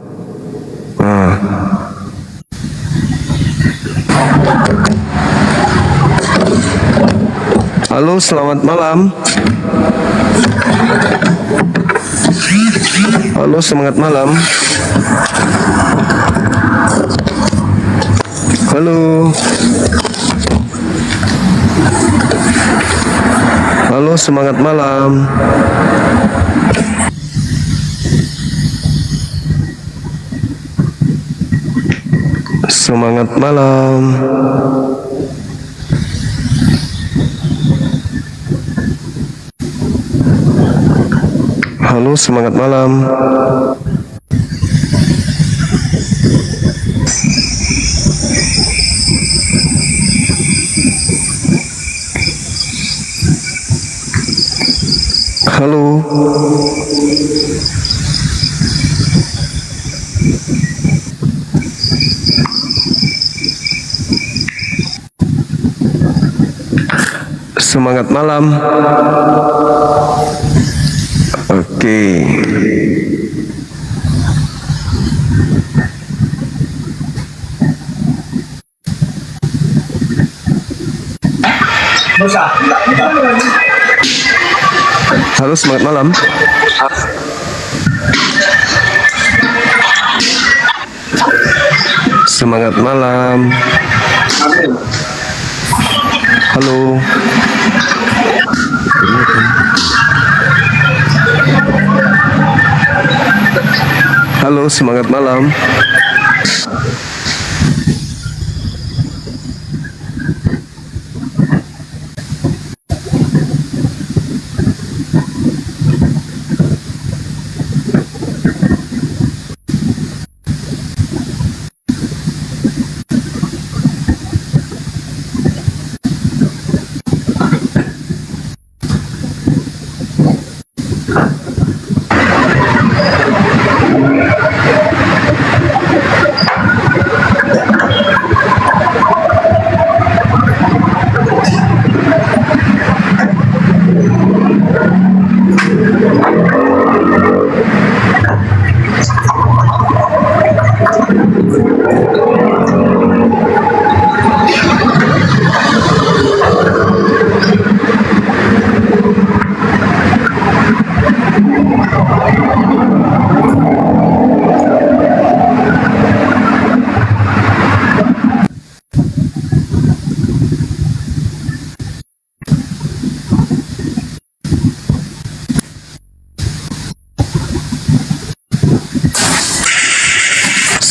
Nah. Halo, selamat malam. Halo, semangat malam. Halo. Halo, semangat malam. Semangat malam. Halo, semangat malam. Halo. Semangat malam. Oke. Halo, semangat malam. Semangat malam. Halo. Halo, semangat malam.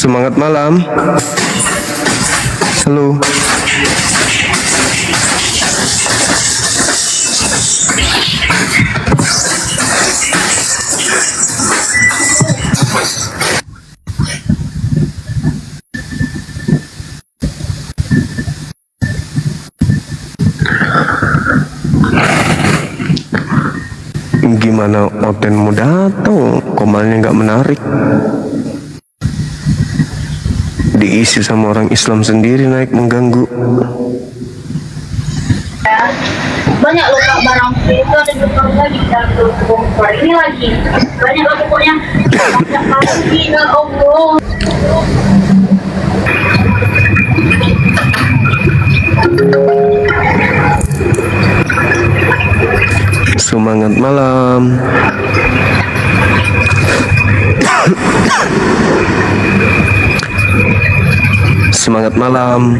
Semangat malam. Halo. Gimana ordenmu datang? Komalnya nggak menarik. Diisi sama orang Islam sendiri naik mengganggu. Banyak loh Kak barang itu ada juga lagi dalam kompor ini lagi banyak loh pokoknya banyak lagi ya Allah. Semangat malam. Semangat malam.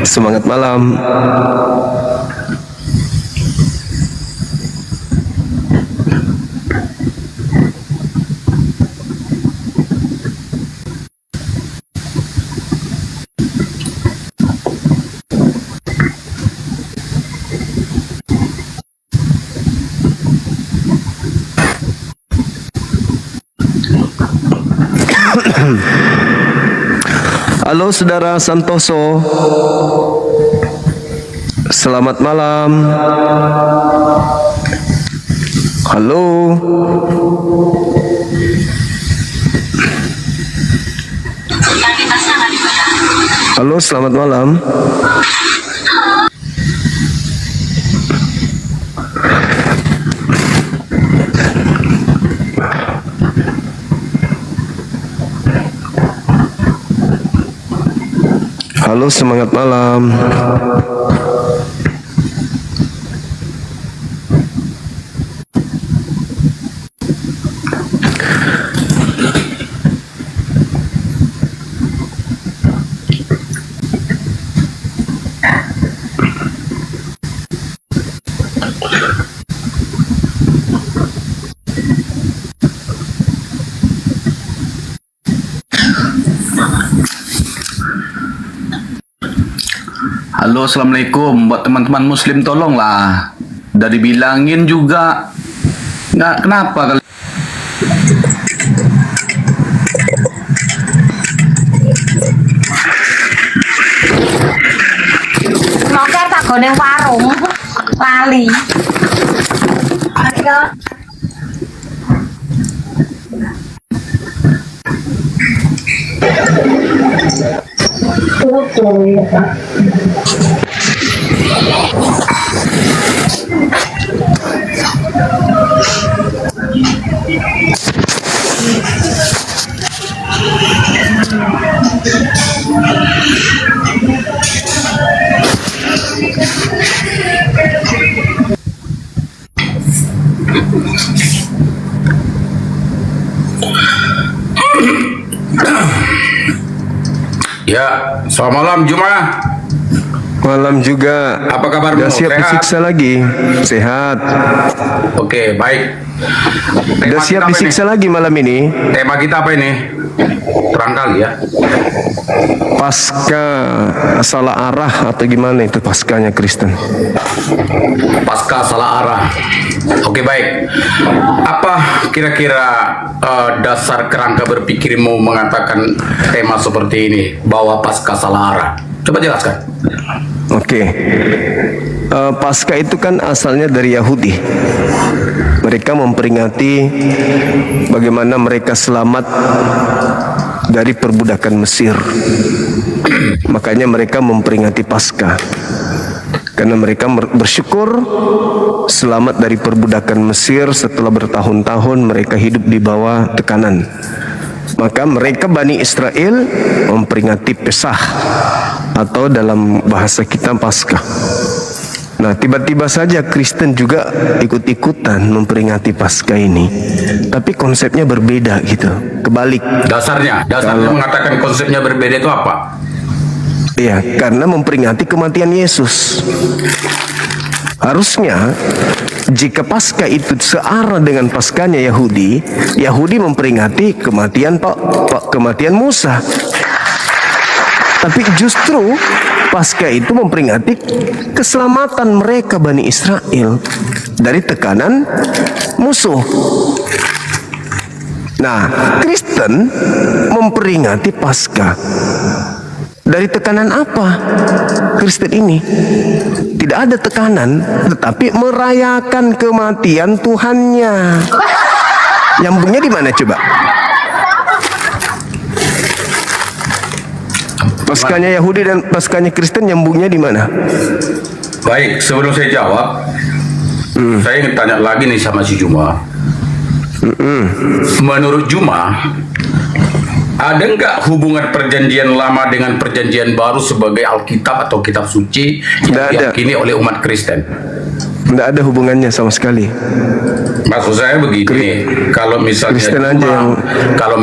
Semangat malam. Halo saudara Santoso. Selamat malam. Halo. Halo, selamat malam. Halo, semangat malam. Halo, assalamualaikum. Buat teman-teman Muslim tolonglah. Udah dibilangin juga. Nggak, kenapa kali? Noker tak goneng warung lali. Harga Ya, selamat malam Jumat. Malam juga. Apa kabar? Udah siap Sehat? disiksa lagi? Sehat. Oke, baik. Udah siap disiksa lagi malam ini? Tema kita apa ini? Terang kali ya. Pasca salah arah atau gimana itu paskanya Kristen? Pasca salah arah. Oke, baik. Apa kira-kira dasar kerangka berpikirmu mengatakan tema seperti ini, bahwa pasca salah arah? Coba jelaskan. Oke. Pasca itu kan asalnya dari Yahudi. Mereka memperingati bagaimana mereka selamat dari perbudakan Mesir. Makanya mereka memperingati Paskah. Karena mereka bersyukur selamat dari perbudakan Mesir setelah bertahun-tahun mereka hidup di bawah tekanan. Maka mereka Bani Israel memperingati Pesah atau dalam bahasa kita Paskah. Nah, tiba-tiba saja Kristen juga ikut-ikutan memperingati Paskah ini. Tapi konsepnya berbeda gitu, kebalik. Dasarnya mengatakan konsepnya berbeda itu apa? Iya, karena memperingati kematian Yesus. Harusnya jika Paskah itu searah dengan Paskahnya Yahudi, Yahudi memperingati kematian kematian Musa. Tapi justru Paskah itu memperingati keselamatan mereka Bani Israel dari tekanan musuh. Nah, Kristen memperingati Paskah dari tekanan apa? Kristen ini tidak ada tekanan, tetapi merayakan kematian Tuhannya. Nyambungnya di mana coba? Paskahnya Yahudi dan Paskahnya Kristen nyambungnya di mana? Baik, sebelum saya jawab, saya ingin tanya lagi nih sama si Juma. Menurut Juma, ada nggak hubungan perjanjian lama dengan perjanjian baru sebagai Alkitab atau kitab suci yang diyakini oleh umat Kristen? Tidak ada hubungannya sama sekali. Maksud saya begini, kalau misalnya Kristen aja yang kalau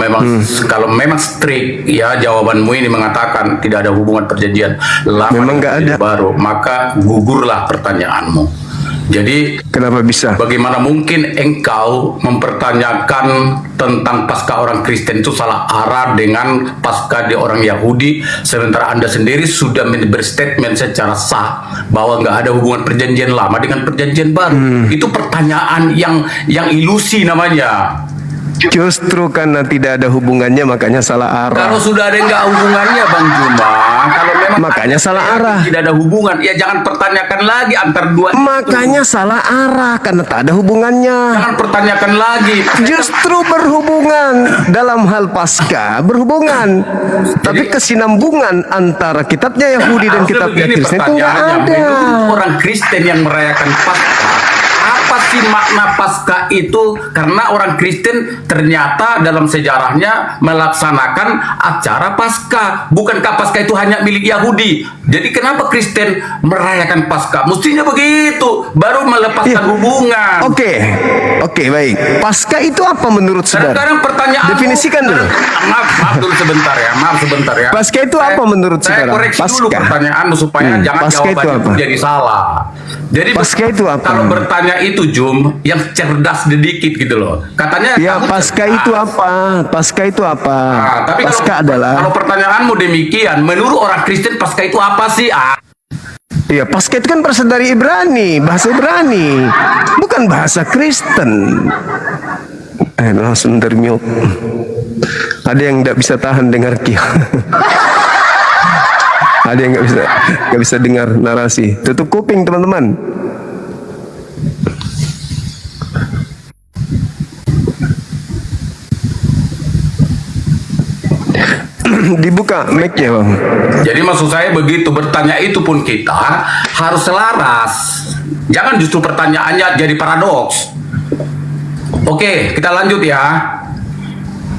memang strict ya jawabanmu ini mengatakan tidak ada hubungan perjanjian lama memang dengan perjanjian baru, maka gugurlah pertanyaanmu. Jadi kenapa bisa? Bagaimana mungkin engkau mempertanyakan tentang Paskah orang Kristen itu salah arah dengan Paskah di orang Yahudi, sementara Anda sendiri sudah berstatement secara sah bahwa nggak ada hubungan perjanjian lama dengan perjanjian baru. Itu pertanyaan yang ilusi namanya. Justru karena tidak ada hubungannya makanya salah arah. Kalau sudah ada nggak hubungannya Bang Juma, kalau memang makanya salah arah. Tidak ada hubungan, ya jangan pertanyakan lagi antar dua. Makanya salah arah karena tak ada hubungannya. Jangan pertanyakan lagi. Justru berhubungan dalam hal Paskah berhubungan. Tapi kesinambungan antara kitabnya Yahudi dan kitabnya Kristen itu nggak ada. Menurut orang Kristen yang merayakan Paskah, apa sih makna Paskah itu? Karena orang Kristen ternyata dalam sejarahnya melaksanakan acara Paskah. Bukankah Paskah itu hanya milik Yahudi? Jadi kenapa Kristen merayakan Paskah? Mestinya begitu, baru melepaskan hubungan. Oke, baik. Paskah itu apa menurut saudara? Sekarang pertanyaan. Definisikan dulu. Maaf dulu sebentar ya. Paskah itu apa menurut saudara? Saya koreksi dulu pertanyaanmu supaya jangan jawabannya jadi salah. Jadi Paskah itu apa? Kalau bertanya itu Jum, yang cerdas sedikit gitu loh. Katanya ya Paskah itu apa? Paskah itu apa? Tapi Paskah adalah kalau pertanyaanmu demikian, menurut orang Kristen Paskah itu apa sih? Iya, Paskah itu kan berasal dari Ibrani, bahasa Ibrani, bukan bahasa Kristen. Langsung termute. Ada yang tidak bisa tahan dengar Kia. Ada yang nggak bisa dengar narasi. Tutup kuping teman-teman. Dibuka mic-nya Bang. Jadi maksud saya begitu, bertanya itu pun kita harus selaras. Jangan justru pertanyaannya jadi paradoks. Oke, kita lanjut ya.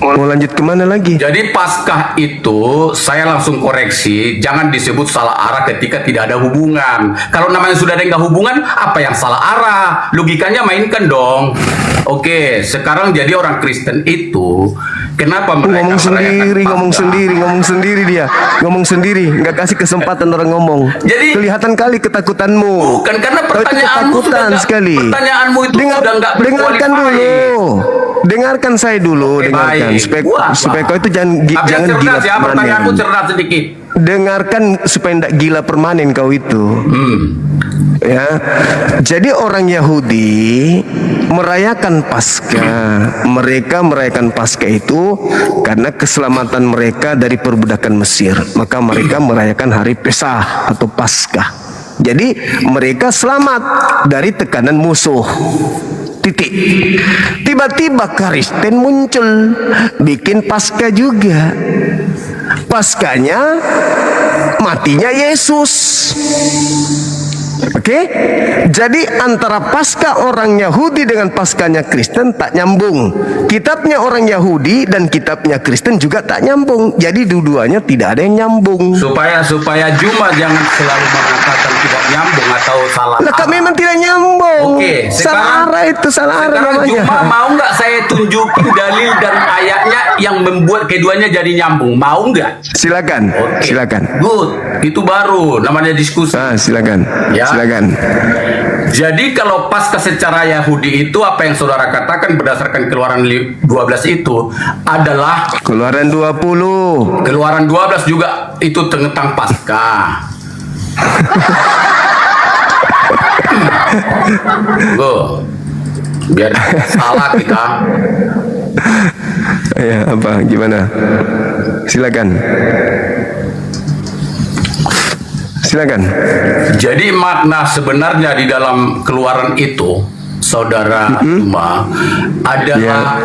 Mau lanjut kemana lagi? Jadi Paskah itu saya langsung koreksi, jangan disebut salah arah ketika tidak ada hubungan. Kalau namanya sudah ada nggak hubungan, apa yang salah arah? Logikanya mainkan dong. Oke, sekarang jadi orang Kristen itu kenapa mereka ngomong sendiri dia, ngomong sendiri, nggak kasih kesempatan orang ngomong. Jadi kelihatan kali ketakutanmu. Bukan karena Kau itu pertanyaanmu ketakutan sudah sekali. Pertanyaanmu itu sudah nggak dengarkan berkualifikasi. dulu. Dengarkan saya dulu, Oke, dengarkan baik. supaya kau itu Tapi yang jangan gila cerdas ya, pertanyaanmu permanen. cerdas sedikit. Dengarkan supaya tidak gila permanen kau itu. Ya, jadi orang Yahudi merayakan Paskah. Mereka merayakan Paskah itu karena keselamatan mereka dari perbudakan Mesir. Maka mereka merayakan hari Pesah atau Paskah. Jadi mereka selamat dari tekanan musuh. Titik. Tiba-tiba Kristen muncul, bikin Paskah juga. Paskahnya matinya Yesus. Oke, jadi antara Paskah orang Yahudi dengan Paskahnya Kristen tak nyambung. Kitabnya orang Yahudi dan kitabnya Kristen juga tak nyambung. Jadi dua-duanya tidak ada yang nyambung. Supaya Juma jangan selalu mengatakan tidak nyambung atau salah Nah, arah. memang tidak nyambung. Oke, salah arah itu salah arah sekarang namanya. Juma mau nggak saya tunjukin dalil dan ayatnya yang membuat keduanya jadi nyambung? Mau nggak? Silakan, Oke. silakan. Good, itu baru namanya diskusi. Silakan, Ya. silakan. Jadi kalau Paskah secara Yahudi itu apa yang saudara katakan berdasarkan Keluaran 12 itu adalah Keluaran 20. Keluaran 12 juga itu tentang Paskah. Biar salah kita. Ya, apa gimana? Silakan. Silakan. Jadi makna sebenarnya di dalam Keluaran itu, saudara Juma, adalah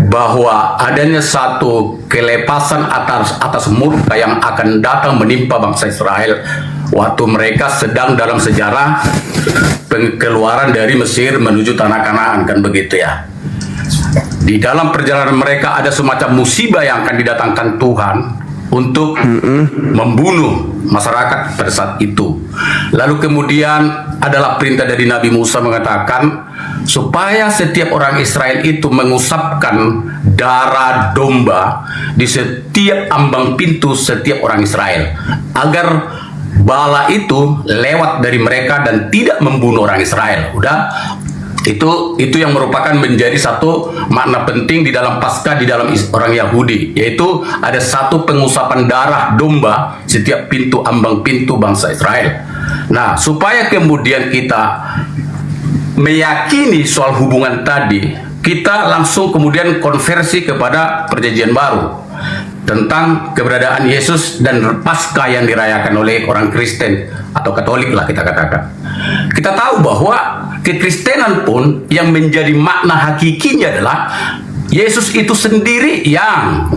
bahwa adanya satu kelepasan atas murka yang akan datang menimpa bangsa Israel waktu mereka sedang dalam sejarah pengeluaran dari Mesir menuju tanah Kanaan, kan begitu ya. Di dalam perjalanan mereka ada semacam musibah yang akan didatangkan Tuhan untuk membunuh masyarakat pada saat itu. Lalu kemudian adalah perintah dari Nabi Musa mengatakan supaya setiap orang Israel itu mengusapkan darah domba di setiap ambang pintu setiap orang Israel agar bala itu lewat dari mereka dan tidak membunuh orang Israel. Udah, itu yang merupakan menjadi satu makna penting di dalam Paskah di dalam orang Yahudi, yaitu ada satu pengusapan darah domba setiap pintu ambang pintu bangsa Israel. Nah, supaya kemudian kita meyakini soal hubungan tadi, kita langsung kemudian konversi kepada Perjanjian Baru tentang keberadaan Yesus dan Paskah yang dirayakan oleh orang Kristen atau Katolik lah kita katakan. Kita tahu bahwa kekristenan pun yang menjadi makna hakikinya adalah Yesus itu sendiri yang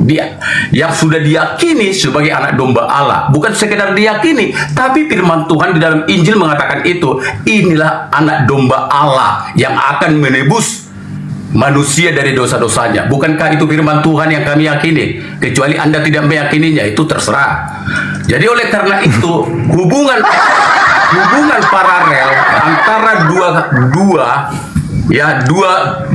sudah diyakini sebagai anak domba Allah. Bukan sekedar diyakini, tapi firman Tuhan di dalam Injil mengatakan itu, inilah anak domba Allah yang akan menebus manusia dari dosa-dosanya. Bukankah itu firman Tuhan yang kami yakini? Kecuali Anda tidak meyakininya, itu terserah. Jadi oleh karena itu hubungan paralel antara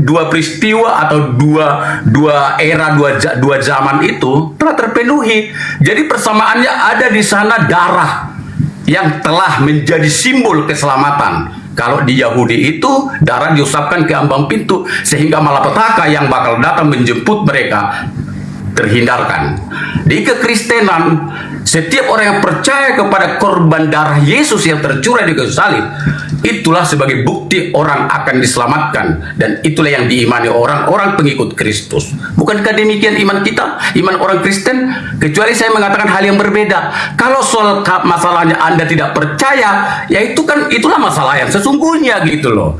dua peristiwa atau dua era, dua zaman itu telah terpenuhi. Jadi persamaannya ada di sana darah yang telah menjadi simbol keselamatan. Kalau di Yahudi itu darah diusapkan ke ambang pintu sehingga malapetaka yang bakal datang menjemput mereka terhindarkan. Di kekristenan, setiap orang yang percaya kepada korban darah Yesus yang tercurah di kayu salib, itulah sebagai bukti orang akan diselamatkan, dan itulah yang diimani orang-orang pengikut Kristus. Bukankah demikian iman kita, iman orang Kristen? Kecuali saya mengatakan hal yang berbeda. Kalau soal masalahnya Anda tidak percaya, ya itulah masalah yang sesungguhnya gitu loh.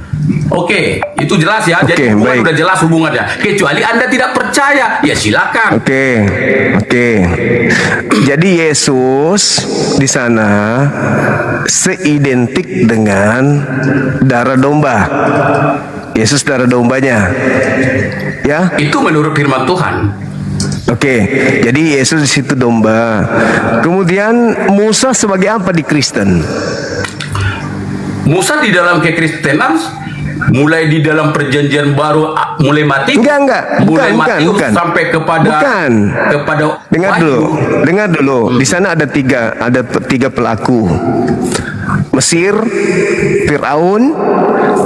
Oke, itu jelas ya. Jadi hubungan udah jelas hubungannya. Kecuali Anda tidak percaya, ya silakan. Oke. Jadi Yesus di sana seidentik dengan darah domba. Yesus darah dombanya. Ya? Itu menurut firman Tuhan. Oke, jadi Yesus di situ domba. Kemudian Musa sebagai apa di Kristen? Musa di dalam kekristenan mulai di dalam perjanjian baru mulai mati Enggak, mulai mati bukan. sampai kepada Dengar Wahyu. dulu. Di sana ada tiga pelaku. Mesir, Firaun,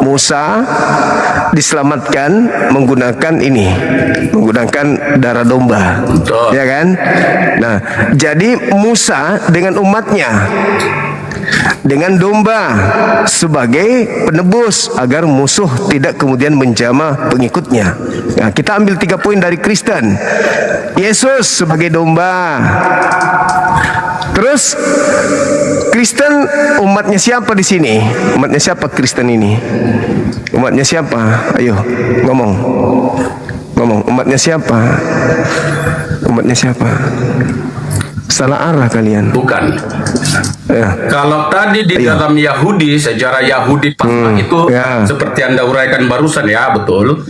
Musa diselamatkan menggunakan darah domba. Betul. Ya kan? Nah, jadi Musa dengan umatnya dengan domba sebagai penebus agar musuh tidak kemudian menjamah pengikutnya. Nah, kita ambil 3 poin dari Kristen. Yesus sebagai domba. Terus Kristen umatnya siapa di sini? Umatnya siapa Kristen ini? Umatnya siapa? Ayo ngomong. Umatnya siapa? Umatnya siapa? Salah arah kalian. Bukan. Ya. Kalau tadi di dalam Yahudi, sejarah Yahudi Paskah itu seperti Anda uraikan barusan ya, betul.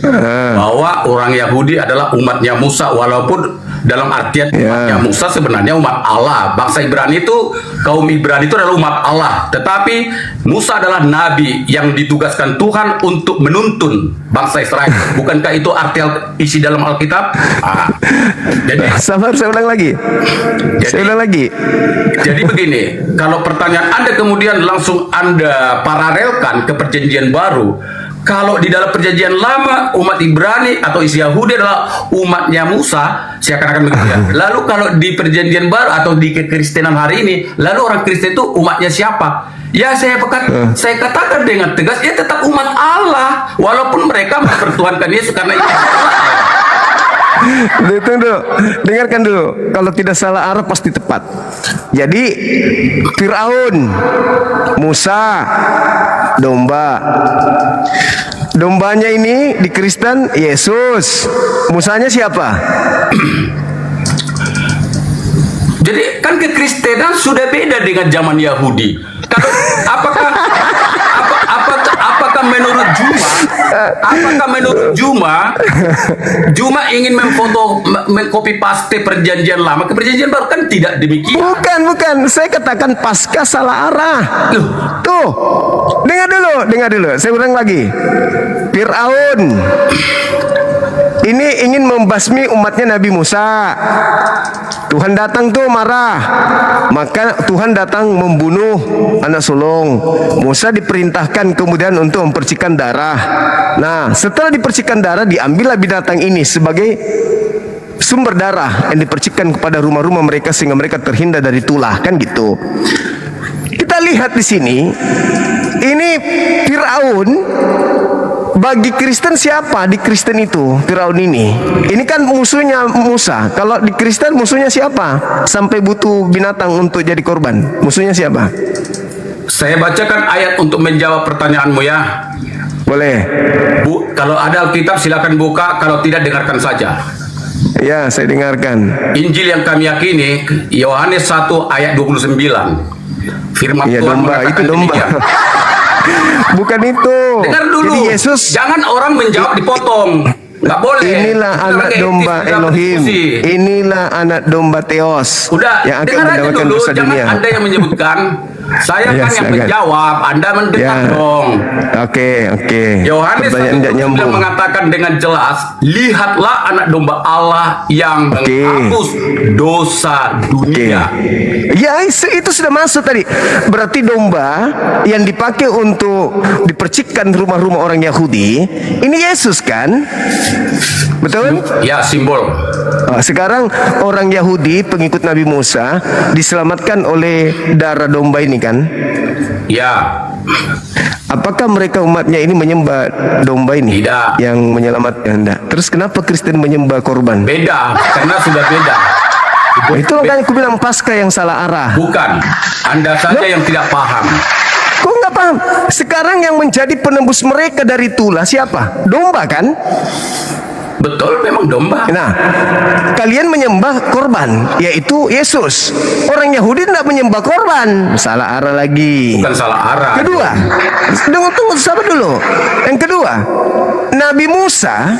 Bahwa orang Yahudi adalah umatnya Musa, walaupun dalam artian umatnya Musa sebenarnya umat Allah. Bangsa Ibrani itu, kaum Ibrani itu adalah umat Allah. Tetapi Musa adalah nabi yang ditugaskan Tuhan untuk menuntun bangsa Israel. Bukankah itu isi dalam Alkitab? Jadi sabar, saya ulang lagi. Jadi begini, kalau pertanyaan Anda kemudian langsung Anda paralelkan ke perjanjian baru, kalau di dalam perjanjian lama umat Ibrani atau isi Yahudi adalah umatnya Musa, seakan-akan begitu ya. Lalu kalau di perjanjian baru atau di kekristenan hari ini, lalu orang Kristen itu umatnya siapa? Ya saya katakan dengan tegas, ya tetap umat Allah, walaupun mereka mempertuhankan Yesus karena itu Tunggu, dengarkan dulu. Kalau tidak salah arah pasti tepat. Jadi Firaun, Musa, domba. Dombanya ini di Kristen Yesus. Musanya siapa? Jadi kan kekristenan sudah beda dengan zaman Yahudi. Apakah menurut Juma ingin mengcopy paste perjanjian lama ke perjanjian baru? Kan tidak demikian. Bukan. Saya katakan pasca salah arah. Tuh, dengar dulu. Saya ulang lagi. Firaun ini ingin membasmi umatnya Nabi Musa. Tuhan datang tuh marah, maka Tuhan datang membunuh anak sulung. Musa diperintahkan kemudian untuk mempercikan darah. Nah, setelah dipercikan darah, diambillah binatang ini sebagai sumber darah yang dipercikan kepada rumah-rumah mereka sehingga mereka terhindar dari tulah, kan gitu. Kita lihat di sini, ini Firaun. Bagi Kristen siapa di Kristen itu Firaun ini? Ini kan musuhnya Musa. Kalau di Kristen musuhnya siapa? Sampai butuh binatang untuk jadi korban. Musuhnya siapa? Saya bacakan ayat untuk menjawab pertanyaanmu ya. Boleh. Kalau ada Alkitab silakan buka, kalau tidak dengarkan saja. Ya, saya dengarkan. Injil yang kami yakini Yohanes 1 ayat 29. Firman Ya, Tuhan domba, mengatakan itu domba. demikian. Bukan itu. Dengar dulu. Jadi Yesus, jangan orang menjawab dipotong. Nggak boleh. Inilah anak domba Elohim. Inilah anak domba Theos. Udah, yang akan dengar aja mendamaikan dulu. dosa Jangan dunia. Anda yang menyebutkan. Saya Ya, kan yang silakan. menjawab. Anda mendengar dong. Oke. Yohanes Pertanyaan tidak 1:9 nyambung. mengatakan dengan jelas, lihatlah anak domba Allah yang menghapus dosa dunia. Ya, itu sudah masuk tadi. Berarti domba yang dipakai untuk dipercikkan rumah-rumah orang Yahudi, ini Yesus kan? Betul? Ya, simbol. Sekarang orang Yahudi pengikut Nabi Musa diselamatkan oleh darah domba ini kan? Ya. Apakah mereka umatnya ini menyembah domba ini? Tidak. Yang menyelamatkan? Tidak. Terus kenapa Kristen menyembah korban? Beda, karena sudah beda. Itu kan aku bilang pasca yang salah arah. Bukan. Anda saja yang tidak paham. Kok nggak paham? Sekarang yang menjadi penembus mereka dari tulah siapa? Domba kan? Betul, memang domba. Nah, kalian menyembah korban, yaitu Yesus. Orang Yahudi tidak menyembah korban. Salah arah lagi. Bukan salah arah. Kedua, tunggu sabar dulu. Yang kedua, Nabi Musa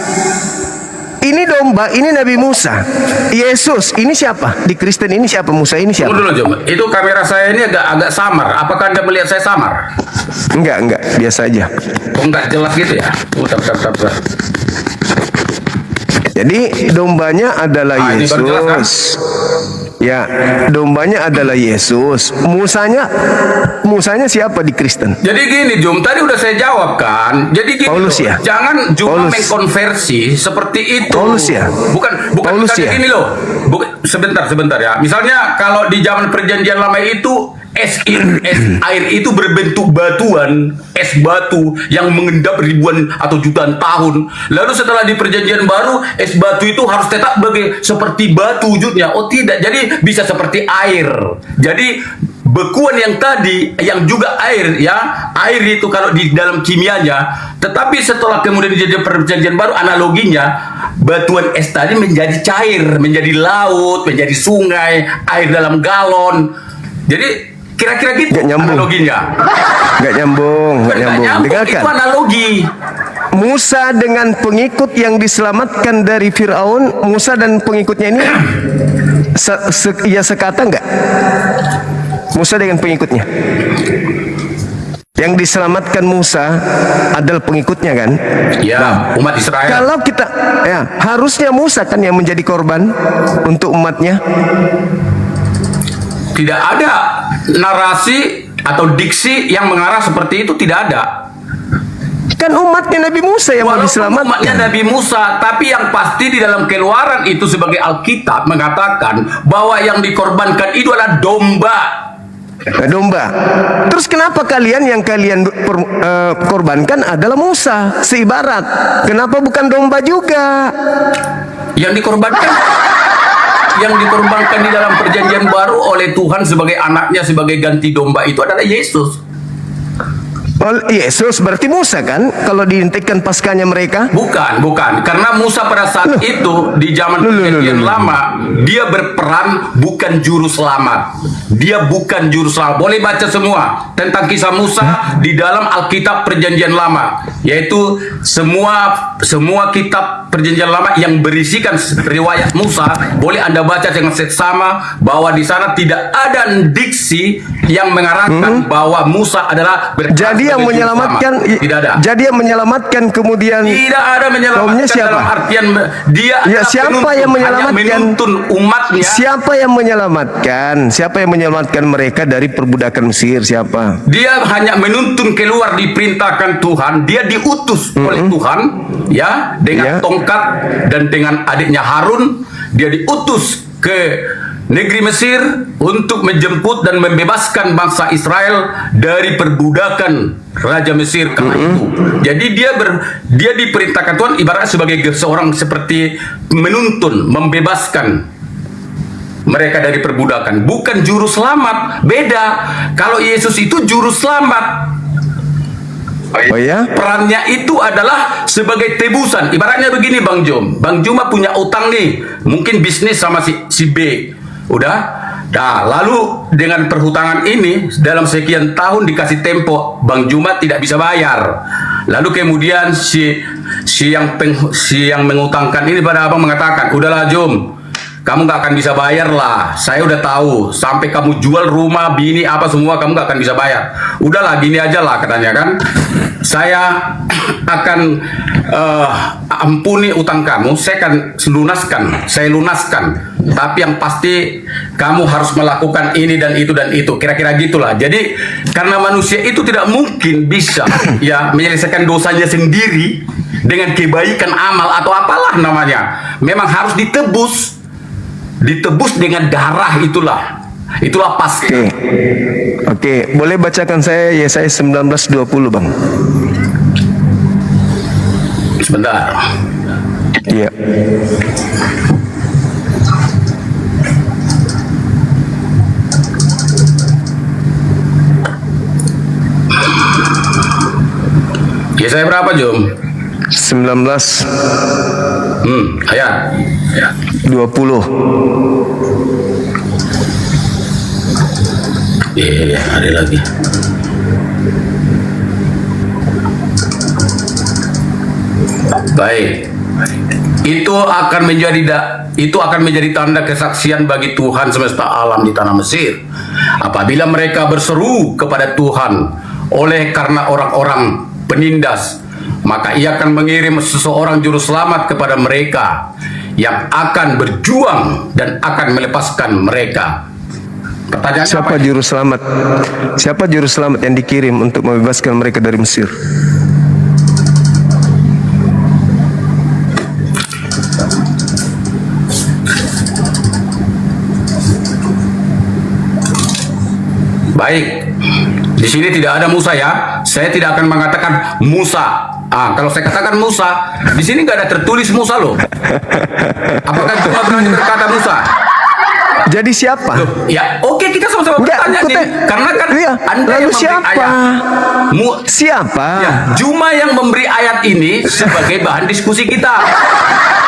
Ini domba, ini Nabi Musa. Yesus, ini siapa? Di Kristen ini siapa? Musa ini siapa? Tunggu dulu, Jom. Itu kamera saya ini agak samar. Apakah Anda melihat saya samar? Enggak, biasa aja. Oh, enggak jelas gitu ya? Bentar. Jadi dombanya adalah ini baru jelas, kan? Yesus. Ya, dombanya adalah Yesus. Musanya siapa di Kristen? Jadi gini, Jum, tadi udah saya jawab kan. Jadi gini, Paulus loh, ya? jangan cuma Paulus. mengkonversi seperti itu. Paulus ya? Bukan Paulus misalnya ya? gini loh. Sebentar ya. Misalnya kalau di zaman perjanjian lama itu es air itu berbentuk batuan, es batu yang mengendap ribuan atau jutaan tahun. Lalu setelah di perjanjian baru, es batu itu harus tetap seperti batu wujudnya. Oh tidak, jadi bisa seperti air. Jadi bekuan yang tadi, yang juga air ya, air itu kalau di dalam kimianya, tetapi setelah kemudian jadi perjanjian baru, analoginya batuan es tadi menjadi cair, menjadi laut, menjadi sungai, air dalam galon. Jadi kira-kira gitu analoginya. Nggak nyambung. Dengarkan. Itu analogi. Musa dengan pengikut yang diselamatkan dari Firaun, Musa dan pengikutnya ini sekata nggak? Musa dengan pengikutnya. Yang diselamatkan Musa adalah pengikutnya kan? Ya, umat Israel. Kalau kita, ya harusnya Musa kan yang menjadi korban untuk umatnya. Tidak ada narasi atau diksi yang mengarah seperti itu, tidak ada. Kan umatnya Nabi Musa yang mau diselamatkan. Umatnya Nabi Musa, tapi yang pasti di dalam Keluaran itu sebagai Alkitab mengatakan bahwa yang dikorbankan itu adalah domba. Terus kenapa yang kalian korbankan adalah Musa seibarat? Kenapa bukan domba juga? Yang dikorbankan di dalam perjanjian baru oleh Tuhan sebagai anaknya, sebagai ganti domba itu adalah Yesus. Yesus berarti Musa kan? Kalau dihentikan paskanya mereka? Bukan. Karena Musa pada saat itu di zaman perjanjian lama, dia berperan bukan juru selamat. Dia bukan juru selamat. Boleh baca semua tentang kisah Musa di dalam Alkitab perjanjian lama, yaitu semua kitab perjanjian lama yang berisikan riwayat Musa, boleh Anda baca dengan seksama bahwa di sana tidak ada diksi yang mengarahkan bahwa Musa adalah jadi yang menyelamatkan tidak ada. Jadi yang menyelamatkan kemudian tidak ada menyelamatkan siapa? Dalam artian dia siapa yang menyelamatkan? menuntun umatnya. Siapa yang menyelamatkan? Siapa yang menyelamatkan mereka dari perbudakan Mesir? Siapa? Dia hanya menuntun keluar, diperintahkan Tuhan. Dia diutus oleh Tuhan ya, dengan tongkat dan dengan adiknya Harun. Dia diutus ke negeri Mesir untuk menjemput dan membebaskan bangsa Israel dari perbudakan Raja Mesir kala itu. Jadi dia diperintahkan Tuhan ibaratnya sebagai seorang seperti menuntun, membebaskan mereka dari perbudakan. Bukan juru selamat, beda. Kalau Yesus itu juru selamat. Oh ya? Perannya itu adalah sebagai tebusan. Ibaratnya begini, Bang Jom. Bang Juma punya utang nih, mungkin bisnis sama si B. Udah. Nah, lalu dengan perhutangan ini dalam sekian tahun dikasih tempo, Bang Juma tidak bisa bayar. Lalu kemudian si yang mengutangkan ini pada abang mengatakan, udahlah Jom, kamu gak akan bisa bayar lah. Saya udah tahu. Sampai kamu jual rumah, bini, apa semua, kamu gak akan bisa bayar. Udahlah, gini aja lah katanya kan. Saya akan ampuni utang kamu. Saya akan lunaskan. Saya lunaskan. Tapi yang pasti kamu harus melakukan ini dan itu dan itu. Kira-kira gitulah. Jadi karena manusia itu tidak mungkin bisa ya menyelesaikan dosanya sendiri dengan kebaikan amal atau apalah namanya. Memang harus ditebus. Ditebus dengan darah itulah Paskah. Oke, boleh bacakan saya Yesaya 19:20 Bang. Sebentar. Iya. Yesaya berapa, Jom? 19 ayat 20. Iya, ada lagi. Baik. itu akan menjadi tanda kesaksian bagi Tuhan semesta alam di tanah Mesir. Apabila mereka berseru kepada Tuhan oleh karena orang-orang penindas, maka Ia akan mengirim seseorang juru selamat kepada mereka yang akan berjuang dan akan melepaskan mereka. Pertanyaan Siapa juru selamat? Siapa juru selamat yang dikirim untuk membebaskan mereka dari Mesir? Baik, di sini tidak ada Musa ya. Saya tidak akan mengatakan Musa. Kalau saya katakan Musa, di sini nggak ada tertulis Musa loh. Apakah cuma berani berkata Musa? Jadi siapa? Loh, ya, oke, kita sama-sama Enggak, bertanya nih. Karena kan iya. Anda Lalu yang memberi siapa? ayat. Siapa? Ya, Juma yang memberi ayat ini sebagai bahan diskusi kita.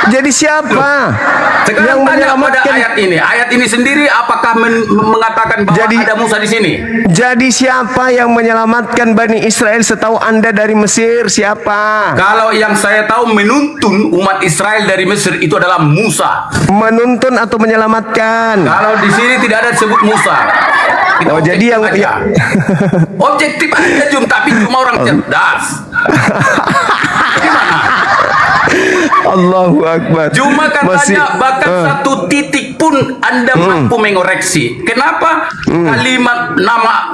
Jadi siapa? Sekarang tanya pada ayat ini. Ayat ini sendiri apakah mengatakan bahwa ada Musa di sini? Jadi siapa yang menyelamatkan Bani Israel setahu Anda dari Mesir? Siapa? Kalau yang saya tahu menuntun umat Israel dari Mesir itu adalah Musa. Menuntun atau menyelamatkan? Kalau di sini tidak ada disebut Musa. Oh, jadi yang objektif aja Jum, tapi cuma orang cerdas. Gimana? Allahu Akbar. Cuma katanya bahkan satu titik pun Anda mampu mengoreksi. Kenapa kalimat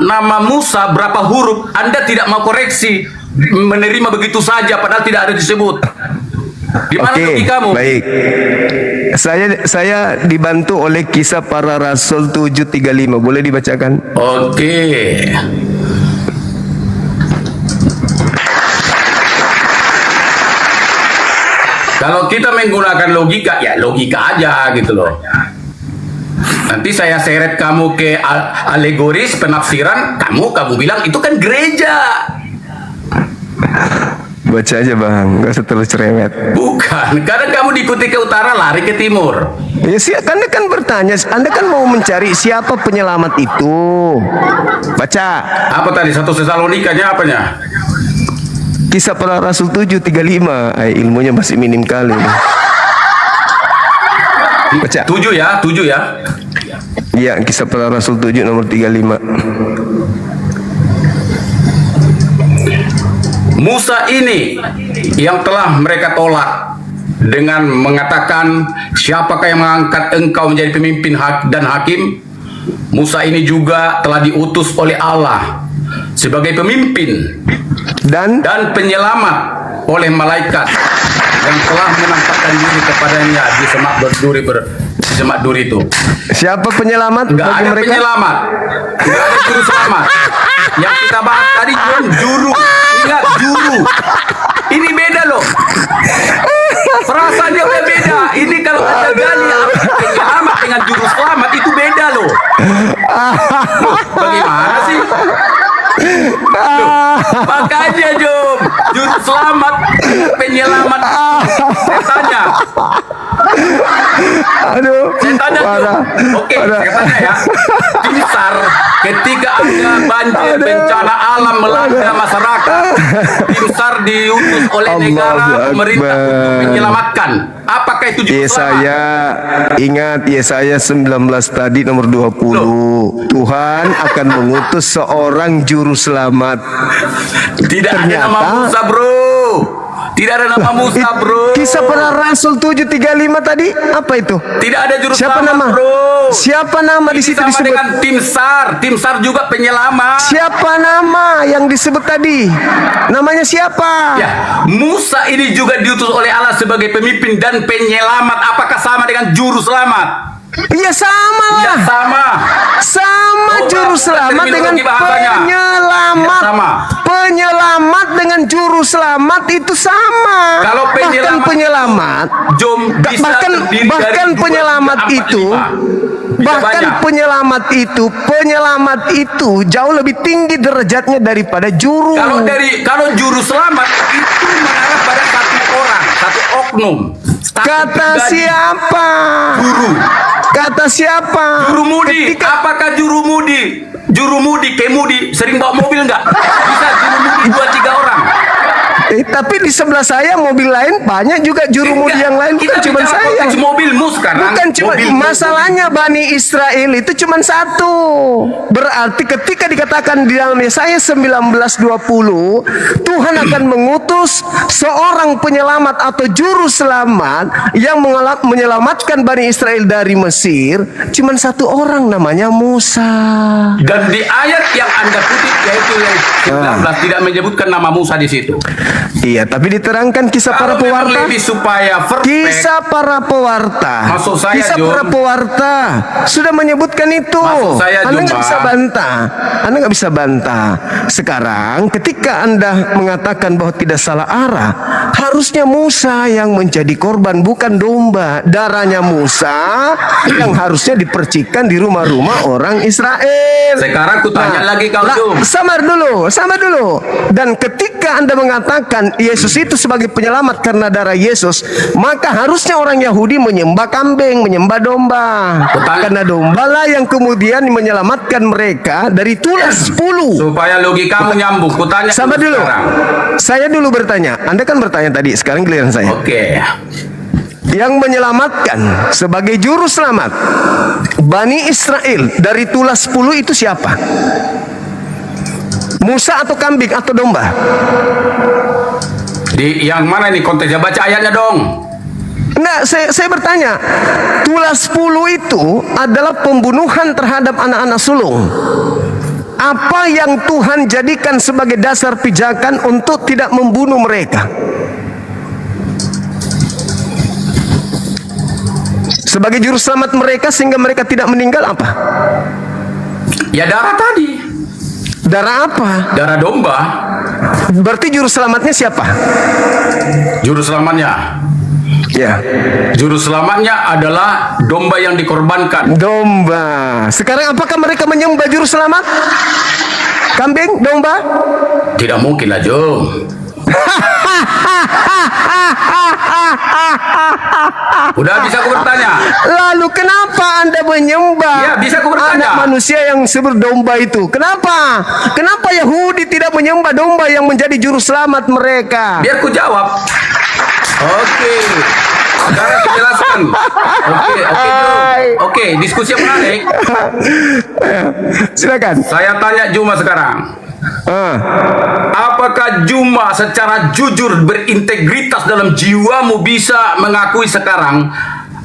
nama Musa berapa huruf Anda tidak mau koreksi, menerima begitu saja padahal tidak ada disebut. Di mana logikamu? Baik. Saya dibantu oleh Kisah Para Rasul 7:35. Boleh dibacakan? Oke. Kalau kita menggunakan logika, ya logika aja gitu loh. Nanti saya seret kamu ke alegoris penafsiran, kamu bilang itu kan gereja. Baca aja bang, gak usah terlalu cerewet. Bukan, kadang kamu diikuti ke utara, lari ke timur. Ya sih, Anda kan bertanya, Anda kan mau mencari siapa penyelamat itu. Baca. Apa tadi, 1 Tesalonika-nya apanya? Kisah Para Rasul 7:35. Ilmunya masih minim kali. Baca. 7 ya. Iya, Kisah Para Rasul 7 nomor 35. Musa ini yang telah mereka tolak dengan mengatakan, siapakah yang mengangkat engkau menjadi pemimpin dan hakim? Musa ini juga telah diutus oleh Allah sebagai pemimpin dan penyelamat oleh malaikat yang telah menampakkan diri kepadanya di semak duri itu. Siapa penyelamat? Enggak bagi ada mereka? penyelamat, enggak ada juru selamat. Yang kita bahas tadi juru. Ingat, juru. Ini beda loh. Perasaannya udah beda. Ini kalau Anda gali penyelamat dengan juru selamat itu beda loh. Bagaimana sih? Makanya Jom, juru selamat, penyelamat. Saya tanya. Aduh, Saya tanya Jom. Oke, saya tanya ya. Timsar ketika ada banjir bencana alam melanda masyarakat, Timsar diutus oleh negara pemerintah untuk menyelamatkan. Apakah itu juru selamat? Yesaya 19 tadi nomor 20. Tuhan akan mengutus seorang juru selamat. Tidak ada nama Musa, bro. Tidak ada nama Musa, bro. Kisah Para Rasul 7:35 tadi apa itu? Tidak ada juru Siapa selamat, nama? bro. Siapa nama di situ sama disebut? dengan Timsar. Timsar juga penyelamat. Siapa nama yang disebut tadi? Namanya siapa? Ya, Musa ini juga diutus oleh Allah sebagai pemimpin dan penyelamat. Apakah sama dengan juru selamat? Iya sama lah. Ya, sama. Sama juru selamat dengan penyelamat. Penyelamat dengan juru selamat itu sama. Kalau bahkan penyelamat, bahkan penyelamat itu, penyelamat itu jauh lebih tinggi derajatnya daripada juru. Kalau juru selamat itu mengarah pada satu orang, satu oknum. Kata siapa? Guru. Kata siapa? Juru mudi. Apakah juru mudi? Juru mudi, kemudi, sering bawa mobil nggak? Bisa juru mudi 2-3 orang. Tapi di sebelah saya mobil lain banyak juga juru mudi yang lain, bukan Kita cuma bicara saya. konteks mobilmu sekarang. Bukan cuma Mobilmu. masalahnya Bani Israel itu cuma satu. Berarti ketika dikatakan di dalam Yesaya 19:20, Tuhan akan mengutus seorang penyelamat atau juru selamat yang menyelamatkan Bani Israel dari Mesir, cuma satu orang, namanya Musa. Dan di ayat yang Anda kutip yaitu yang 19 tidak menyebutkan nama Musa di situ. Iya, tapi diterangkan kisah para Kalau memang pewarta. lebih supaya perfect, Kisah para pewarta. Maksud saya, Kisah Jun. para pewarta sudah menyebutkan itu. Maksud saya, Anda nggak Jun, bisa Pak. bantah. Anda nggak bisa bantah. Sekarang ketika Anda mengatakan bahwa tidak salah arah, harusnya Musa yang menjadi korban, bukan domba. Darahnya Musa yang harusnya dipercikan di rumah-rumah orang Israel. Sekarang kutanya lagi kau, Jum. Sabar dulu. Dan ketika Anda mengatakan Yesus itu sebagai penyelamat karena darah Yesus, maka harusnya orang Yahudi menyembah kambing, menyembah domba. Karena domba lah yang kemudian menyelamatkan mereka dari tulas 10. supaya logikamu nyambung. Kutanya Sabar dulu. sekarang. Saya dulu bertanya. Anda kan bertanya tadi, sekarang giliran saya. Oke. Yang menyelamatkan sebagai juru selamat Bani Israel dari tulas 10 itu siapa? Musa atau kambing atau domba? Di yang mana ini konteksnya? Baca ayatnya dong. Enggak, saya bertanya. Tulas 10 itu adalah pembunuhan terhadap anak-anak sulung. Apa yang Tuhan jadikan sebagai dasar pijakan untuk tidak membunuh mereka? Sebagai juru selamat mereka sehingga mereka tidak meninggal apa? Ya darah tadi. Darah apa? Darah domba. Berarti juru selamatnya siapa? Juru selamatnya. Ya, Juru selamatnya adalah domba yang dikorbankan. domba. Sekarang apakah mereka menyembah juru selamat? Kambing, domba? Tidak mungkin lah, Jum. Udah bisa aku bertanya? Lalu kenapa Anda menyembah Ya, bisa aku bertanya. anak manusia yang berdomba itu? Kenapa? Kenapa Yahudi tidak menyembah domba yang menjadi juru selamat mereka? Biar ku jawab. Oke. Sekarang aku jelaskan. Oke, diskusi yang menarik. Silakan. Saya tanya Juma sekarang. Apakah Juma secara jujur berintegritas dalam jiwamu bisa mengakui sekarang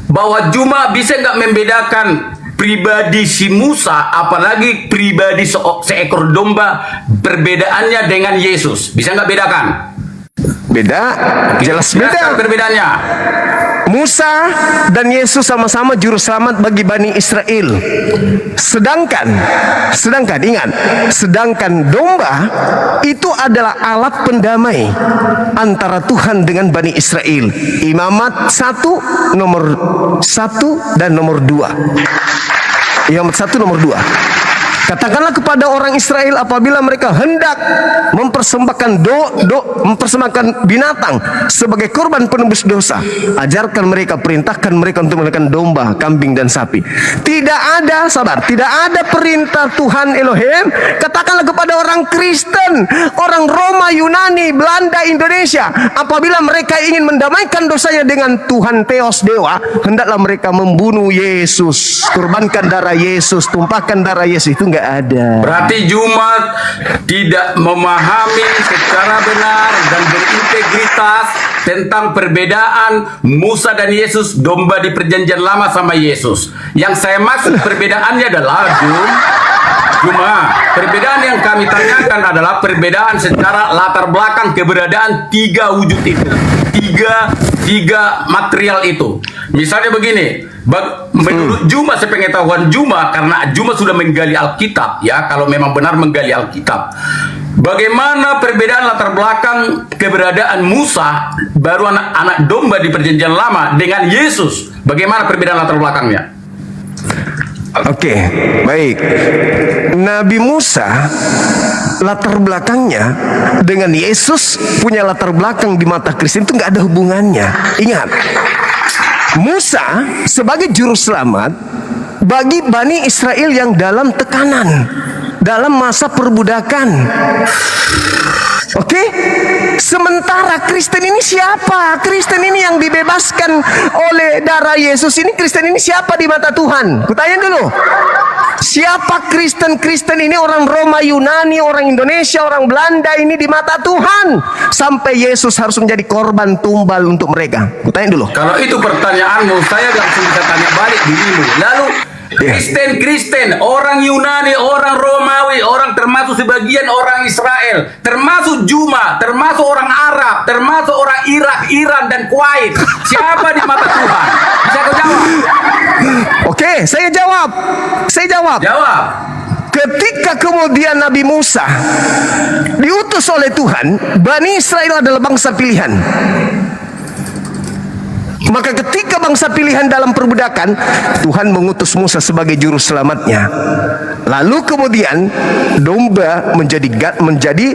bahwa Juma bisa nggak membedakan pribadi si Musa, apalagi pribadi seekor domba, perbedaannya dengan Yesus? Bisa nggak bedakan? Beda, jelas beda. Jelaskan perbedaannya. Musa dan Yesus sama-sama juru selamat bagi Bani Israel. Sedangkan ingat, sedangkan domba itu adalah alat pendamai antara Tuhan dengan Bani Israel. Imamat 1 nomor 1 dan nomor 2. Imamat 1 nomor 2. Katakanlah kepada orang Israel apabila mereka hendak mempersembahkan mempersembahkan binatang sebagai korban penebus dosa, ajarkan mereka, perintahkan mereka untuk melakukan domba, kambing dan sapi. Tidak ada perintah Tuhan Elohim. Katakanlah kepada orang Kristen, orang Roma, Yunani, Belanda, Indonesia, apabila mereka ingin mendamaikan dosanya dengan Tuhan Theos Dewa, hendaklah mereka membunuh Yesus, kurbankan darah Yesus, tumpahkan darah Yesus. Itu nggak ada. Berarti Jumat tidak memahami secara benar dan berintegritas tentang perbedaan Musa dan Yesus, domba di perjanjian lama sama Yesus. Yang saya maksud perbedaannya adalah Juma, perbedaan yang kami tanyakan adalah perbedaan secara latar belakang keberadaan tiga wujud itu, tiga material itu. Misalnya begini, menurut Juma, sepengetahuan Juma, karena Juma sudah menggali Alkitab, ya, kalau memang benar menggali Alkitab, bagaimana perbedaan latar belakang keberadaan Musa, baru anak domba di perjanjian lama, dengan Yesus? Bagaimana perbedaan latar belakangnya? Oke, baik. Nabi Musa latar belakangnya dengan Yesus punya latar belakang di mata Kristen itu nggak ada hubungannya. Ingat, Musa sebagai juru selamat bagi Bani Israel yang dalam tekanan, dalam masa perbudakan. Oke? Sementara Kristen ini siapa? Kristen ini yang dibebaskan oleh darah Yesus ini, Kristen ini siapa di mata Tuhan? Kutanya dulu. Siapa Kristen-Kristen ini? Orang Roma, Yunani, orang Indonesia, orang Belanda ini di mata Tuhan. Sampai Yesus harus menjadi korban tumbal untuk mereka. Kutanya dulu. Kalau itu pertanyaanmu, saya langsung bisa tanya balik dirimu. Lalu Kristen, orang Yunani, orang Romawi, orang termasuk sebagian orang Israel, termasuk Juma, termasuk orang Arab, termasuk orang Irak, Iran dan Kuwait. Siapa di mata Tuhan? Bisa kau jawab? Oke, saya jawab. Jawab. Ketika kemudian Nabi Musa diutus oleh Tuhan, Bani Israel adalah bangsa pilihan. Maka ketika bangsa pilihan dalam perbudakan, Tuhan mengutus Musa sebagai juru selamatnya. Lalu kemudian domba menjadi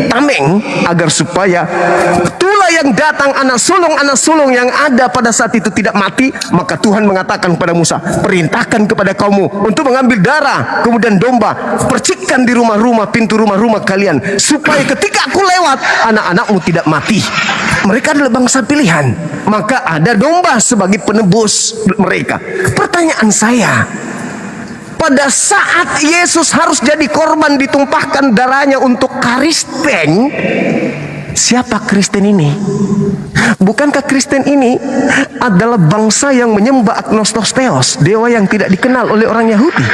tameng agar supaya itulah yang datang anak sulung yang ada pada saat itu tidak mati. Maka Tuhan mengatakan kepada Musa, perintahkan kepada kaummu untuk mengambil darah kemudian domba, percikkan di rumah-rumah, pintu rumah-rumah kalian, supaya ketika aku lewat anak-anakmu tidak mati. Mereka adalah bangsa pilihan, maka ada domba sebagai penebus mereka. Pertanyaan saya, pada saat Yesus harus jadi korban, ditumpahkan darahnya untuk Kristen, siapa Kristen ini? Bukankah Kristen ini adalah bangsa yang menyembah agnostosteos, dewa yang tidak dikenal oleh orang Yahudi?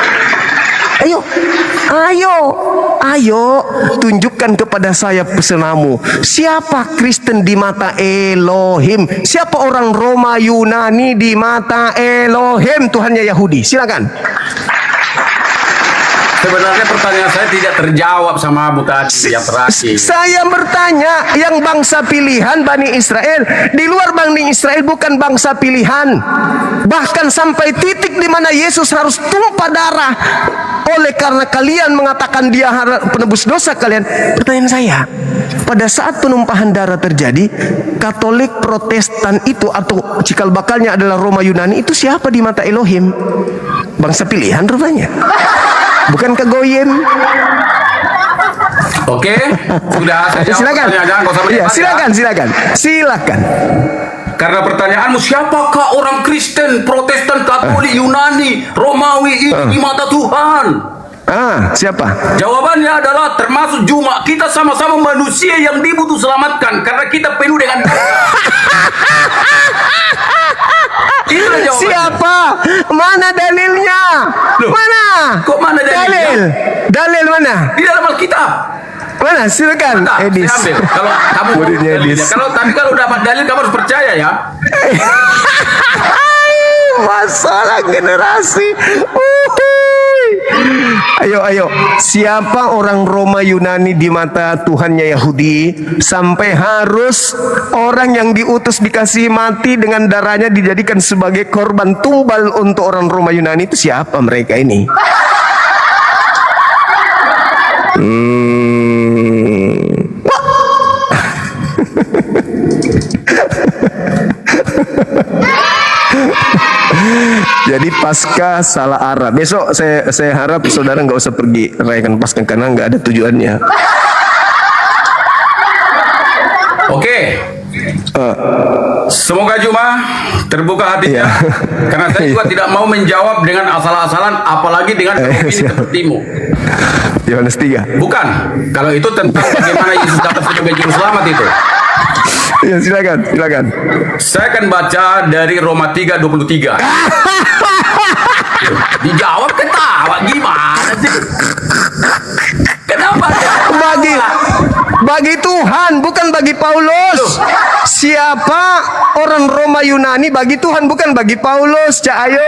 Ayo, tunjukkan kepada saya pesenamu. Siapa Kristen di mata Elohim? Siapa orang Roma, Yunani di mata Elohim? Tuhannya Yahudi. Silakan. Sebenarnya pertanyaan saya tidak terjawab sama Abu tadi yang terakhir. Saya bertanya, yang bangsa pilihan Bani Israel, di luar Bani Israel bukan bangsa pilihan. Bahkan sampai titik di mana Yesus harus tumpah darah oleh karena kalian mengatakan dia penebus dosa kalian. Pertanyaan saya, pada saat penumpahan darah terjadi, Katolik, Protestan itu atau cikal bakalnya adalah Roma, Yunani, itu siapa di mata Elohim? Bangsa pilihan rupanya. Bukankah goyim? Oke, sudah. Saya Silakan. ya, Silakan. Karena pertanyaanmu, siapakah orang Kristen, Protestan, Katolik, Yunani, Romawi ini di mata Tuhan? Siapa? Jawabannya adalah termasuk Juma. Kita sama-sama manusia yang dibutuh selamatkan karena kita penuh dengan itulah jawabannya. Siapa? Mana dalilnya? Loh, mana? kok mana dalilnya? Dalil mana? Di dalam Alkitab. Mana? Silakan. Bentar, Edis. saya ambil. Kalau kamu Muridnya dalilnya. Edis. Kalau dapat dalil kamu harus percaya ya. Masalah generasi. Ayo. Siapa orang Roma, Yunani di mata Tuhannya Yahudi sampai harus orang yang diutus dikasih mati dengan darahnya dijadikan sebagai korban tumbal untuk orang Roma, Yunani? Itu siapa mereka ini? Jadi Paskah salah arah. Besok saya harap saudara nggak usah pergi rayakan Paskah karena nggak ada tujuannya. Oke. Semoga Juma terbuka hatinya. Karena saya juga tidak mau menjawab dengan asal-asalan, apalagi dengan opini sepertimu. Yohanes 3. Bukan. Kalau itu tentang bagaimana Yesus dapat sebagai juru selamat itu. Ya, silakan. Saya akan baca dari Roma 3:23. Dijawab ketawa gimana sih? Kenapa? Bagi Tuhan, bukan bagi Paulus. Siapa orang Roma, Yunani bagi Tuhan, bukan bagi Paulus. Ayo.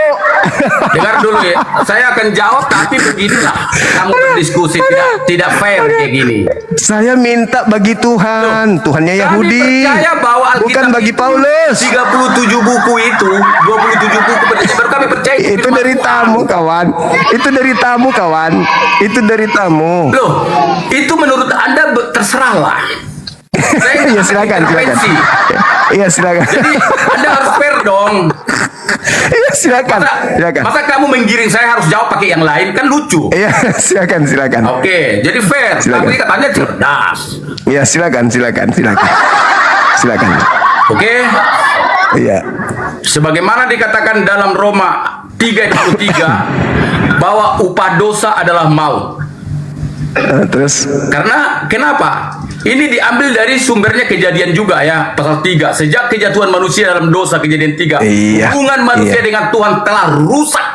Dengar dulu ya. Saya akan jawab, tapi beginilah. Kamu berdiskusi tidak fair kayak gini. Saya minta bagi Tuhan. Tuhannya Yahudi. Kami percaya bahwa Alkitab bukan bagi Paulus. 37 buku itu, 27 buku baru kami percaya. Itu dari tamu, kawan. Itu dari tamu. Loh, itu menurut Anda terserah lah. Saya Iya, silakan. Iya, silakan. Jadi Anda harus fair dong. Iya, silakan. Silakan. Masa kamu menggiring saya harus jawab pakai yang lain, kan lucu. Iya, silakan. Oke, jadi fair. Silakan. Tapi katanya cerdas. Iya, silakan. Silakan. Oke. Iya. Sebagaimana dikatakan dalam Roma 3:23 bahwa upah dosa adalah maut. Terus Karena kenapa? Ini diambil dari sumbernya Kejadian juga ya, pasal 3. Sejak kejatuhan manusia dalam dosa, Kejadian 3. Iya. Hubungan manusia Iya. dengan Tuhan telah rusak.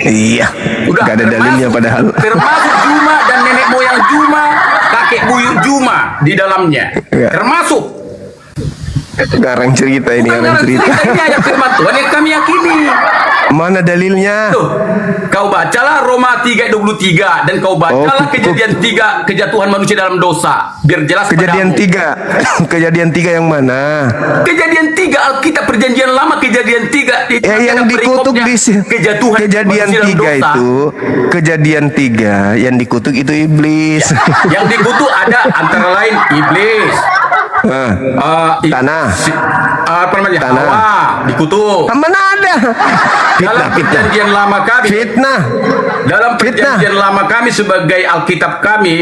iya. Udah, Gak ada dalilnya padahal. Termasuk Juma dan nenek moyang Juma, kakek buyut Juma di dalamnya. Iya. Termasuk. Garang cerita ini, Bukan garang dalam cerita. cerita, ini ayat firman Tuhan yang kami yakini. Mana dalilnya? Tuh, kau bacalah Roma 3:23 dan kau bacalah Oh, Kejadian 3 kejatuhan manusia dalam dosa. Biar jelas Kejadian padamu. 3. Kejadian 3 yang mana? Kejadian 3 Alkitab Perjanjian Lama, Kejadian 3 Ya, yang ada dikutuk perikopnya. di Kejatuhan Kejadian manusia dalam 3 dosa. itu, Kejadian 3 yang dikutuk itu iblis. Yang dikutuk ada antara lain iblis, Tanah. apa namanya, Tanah. Hawa dikutuk. Mana ada? Dalam Perjanjian Lama kami, Fitnah. dalam Fitnah. Perjanjian Lama kami sebagai Alkitab kami,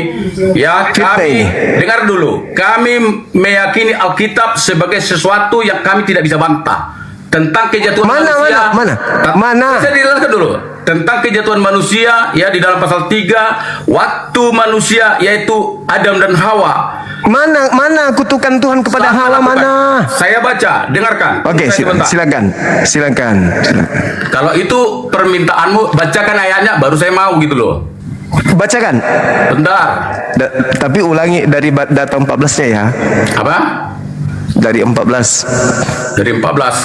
ya Fitnah kami ini. dengar dulu, kami meyakini Alkitab sebagai sesuatu yang kami tidak bisa bantah tentang kejatuhan manusia. Mana? Saya dijelaskan dulu tentang kejatuhan manusia ya di dalam pasal 3, waktu manusia yaitu Adam dan Hawa. Mana kutukan Tuhan kepada Saat Hawa melakukan- mana? Saya baca, dengarkan. Oke, Tunggu saya sebentar. silakan. Kalau itu permintaanmu, bacakan ayatnya baru saya mau gitu loh. Bacakan. Bentar. Tapi ulangi dari data 14-nya ya. Apa? Dari 14. Dari 14.